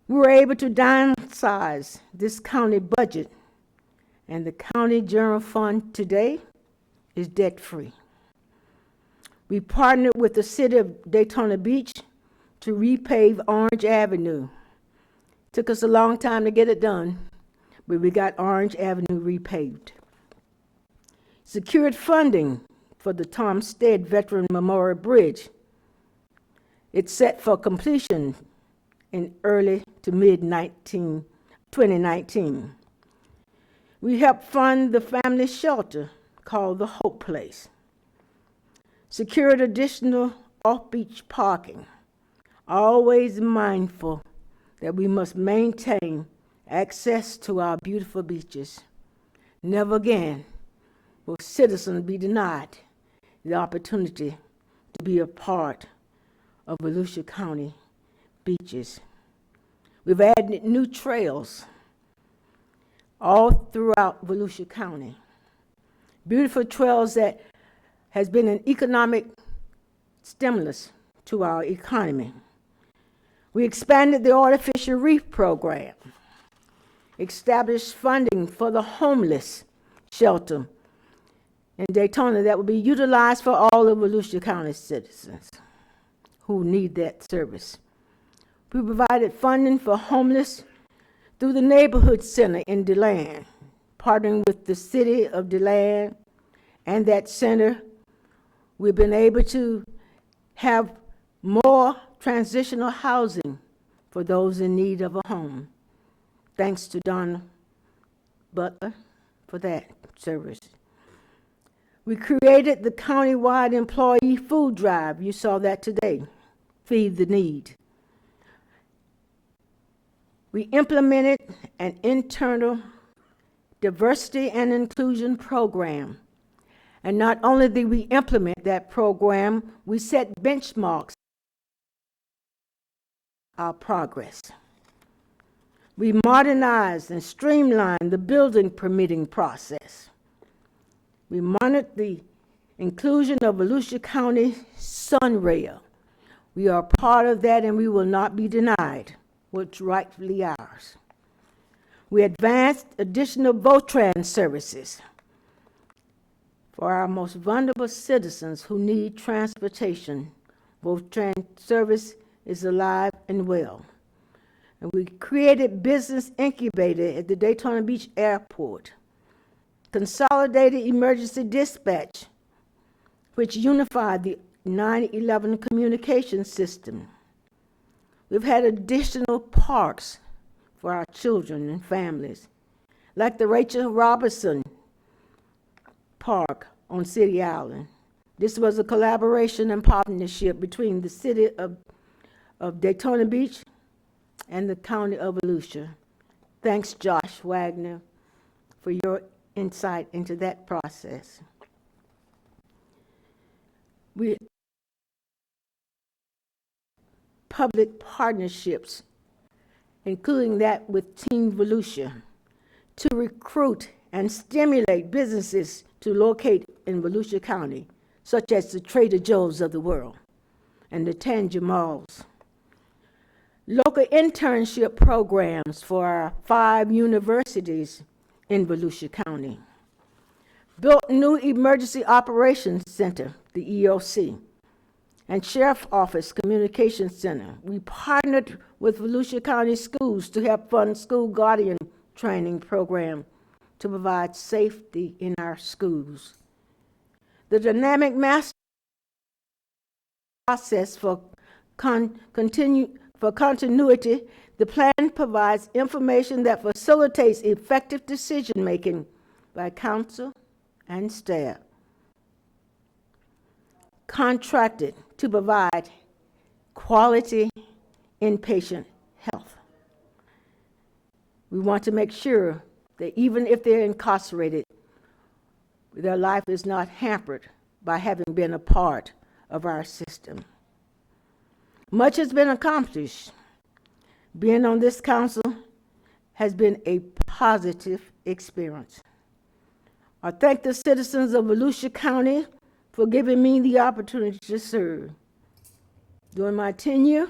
we were able to downsize this county budget, and the county general fund today is debt-free. We partnered with the city of Daytona Beach to repave Orange Avenue. Took us a long time to get it done, but we got Orange Avenue repaved. Secured funding for the Tom Stead Veteran Memorial Bridge. It's set for completion in early to mid-2019. We helped fund the family shelter called the Hope Place. Secured additional off-beach parking, always mindful that we must maintain access to our beautiful beaches. Never again will citizens be denied the opportunity to be a part of Volusia County beaches. We've added new trails all throughout Volusia County. Beautiful trails that has been an economic stimulus to our economy. We expanded the artificial reef program, established funding for the homeless shelter in Daytona that will be utilized for all of Volusia County citizens who need that service. We provided funding for homeless through the Neighborhood Center in DeLand, partnering with the city of DeLand and that center. We've been able to have more transitional housing for those in need of a home. Thanks to Donna Butler for that service. We created the countywide employee food drive. You saw that today. Feed the Need. We implemented an internal diversity and inclusion program. And not only did we implement that program, we set benchmarks our progress. We modernized and streamlined the building permitting process. We monitored the inclusion of Volusia County Sunrail. We are part of that and we will not be denied what's rightfully ours. We advanced additional Votran services for our most vulnerable citizens who need transportation. Votran service is alive and well. And we created Business Incubator at the Daytona Beach Airport, consolidated emergency dispatch, which unified the 911 communication system. We've had additional parks for our children and families, like the Rachel Robinson Park on City Island. This was a collaboration and partnership between the city of Daytona Beach and the county of Volusia. Thanks, Josh Wagner, for your insight into that process. We public partnerships, including that with Team Volusia, to recruit and stimulate businesses to locate in Volusia County, such as the Trader Joe's of the world and the Tanger Malls. Local internship programs for our 5 universities in Volusia County. Built new Emergency Operations Center, the EOC, and Sheriff Office Communications Center. We partnered with Volusia County Schools to help fund school guardian training program to provide safety in our schools. The dynamic master process for continuity, the plan provides information that facilitates effective decision-making by council and staff. Contracted to provide quality inpatient health. We want to make sure that even if they're incarcerated, their life is not hampered by having been a part of our system. Much has been accomplished. Being on this council has been a positive experience. I thank the citizens of Volusia County for giving me the opportunity to serve. During my tenure,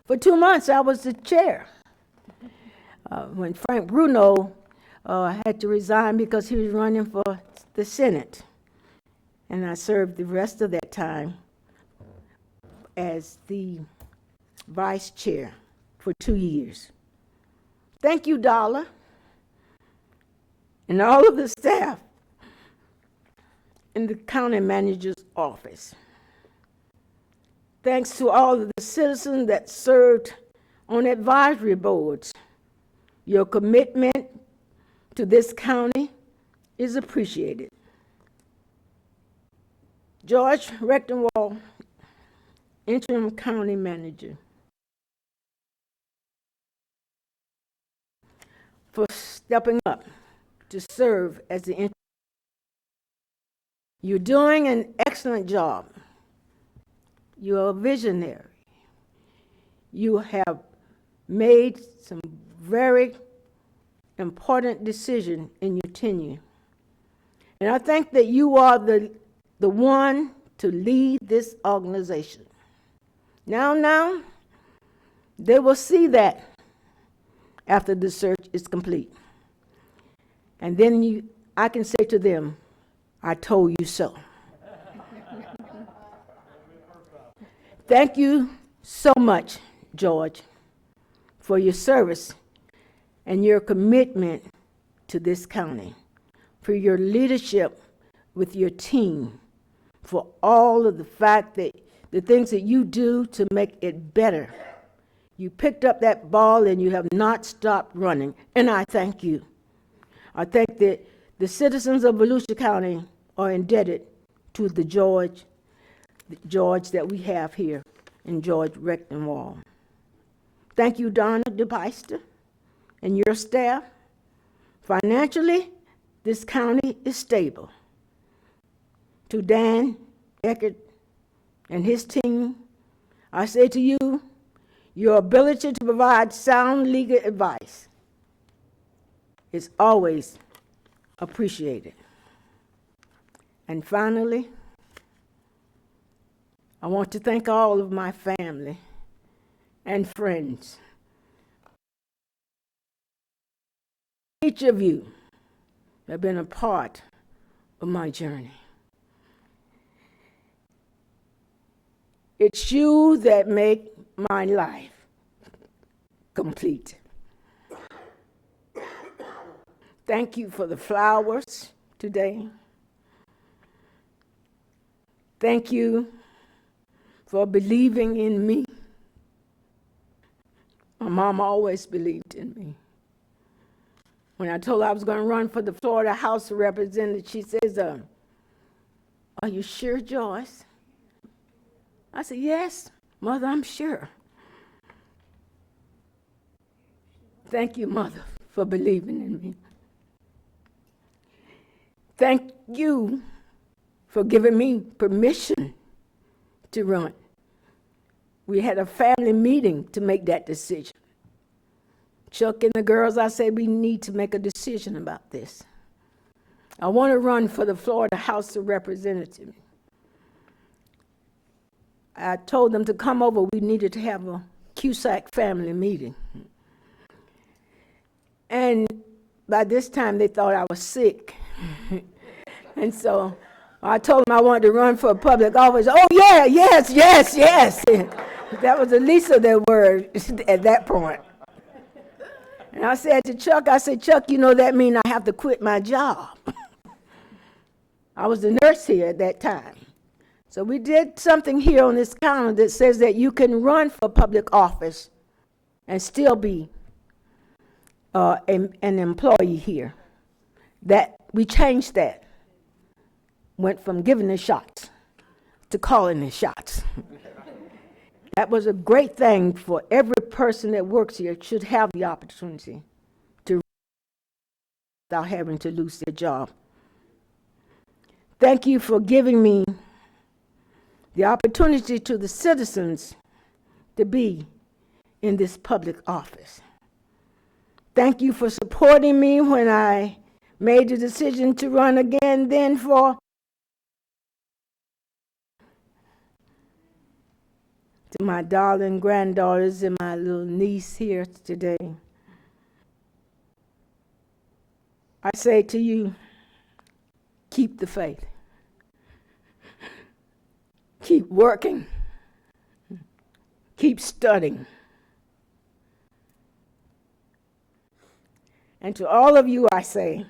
for 2 months, I was the chair. When Frank Bruno had to resign because he was running for the Senate. And I served the rest of that time as the vice chair for 2 years. Thank you, Darla, and all of the staff in the county manager's office. Thanks to all of the citizens that served on advisory boards. Your commitment to this county is appreciated. George Rechtenwald, interim county manager, for stepping up to serve as the interim. You're doing an excellent job. You're a visionary. You have made some very important decisions in your tenure. And I think that you are the one to lead this organization. Now, they will see that after the search is complete. And then I can say to them, I told you so. Thank you so much, George, for your service and your commitment to this county, for your leadership with your team, for all of the fact that the things that you do to make it better. You picked up that ball and you have not stopped running, and I thank you. I think that the citizens of Volusia County are indebted to the George that we have here in George Rechtenwald. Thank you, Donna DePeister, and your staff. Financially, this county is stable. To Dan Eckert and his team, I say to you, your ability to provide sound legal advice is always appreciated. And finally, I want to thank all of my family and friends. Each of you have been a part of my journey. It's you that make my life complete. Thank you for the flowers today. Thank you for believing in me. My mom always believed in me. When I told her I was going to run for the Florida House of Representatives, she says, are you sure, Joyce? I said, yes, Mother, I'm sure. Thank you, Mother, for believing in me. Thank you for giving me permission to run. We had a family meeting to make that decision. Chuck and the girls, I said, we need to make a decision about this. I want to run for the Florida House of Representatives. I told them to come over. We needed to have a Cusack family meeting. And by this time, they thought I was sick. And so I told them I wanted to run for a public office. Oh, yeah, yes, yes, yes. That was the least of their words at that point. And I said to Chuck, Chuck, you know that means I have to quit my job. I was the nurse here at that time. So we did something here on this counter that says that you can run for public office and still be an employee here. That we changed that. Went from giving the shots to calling the shots. That was a great thing for every person that works here. Should have the opportunity to without having to lose their job. Thank you for giving me the opportunity to the citizens to be in this public office. Thank you for supporting me when I made the decision to run again then for to my darling granddaughters and my little niece here today. I say to you, keep the faith. Keep working. Keep studying. And to all of you, I say,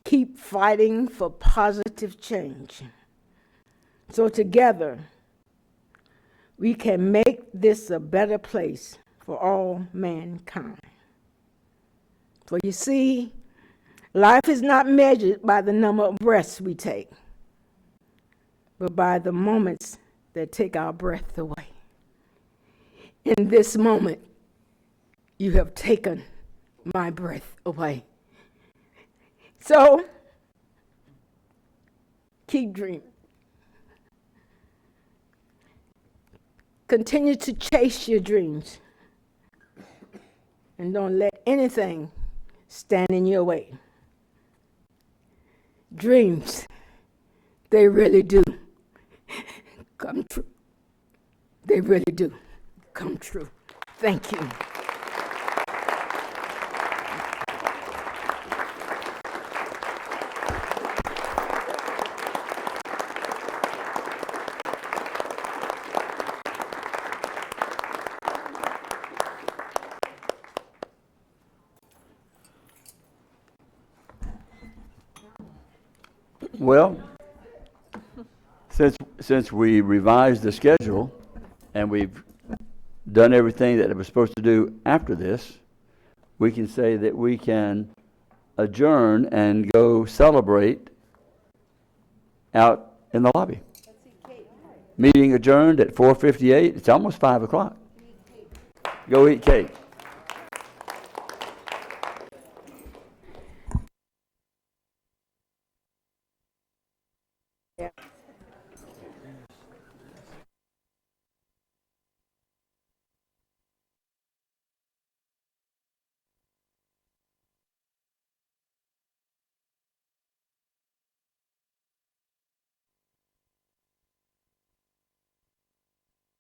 keep fighting for positive change. So together, we can make this a better place for all mankind. For you see, life is not measured by the number of breaths we take, but by the moments that take our breath away. In this moment, you have taken my breath away. So, keep dreaming. Continue to chase your dreams. And don't let anything stand in your way. Dreams, they really do come true. They really do come true. Thank you. Well, since we revised the schedule and we've done everything that it was supposed to do after this, we can say that we can adjourn and go celebrate out in the lobby. Meeting adjourned at 4:58. It's almost 5 o'clock. Go eat cake.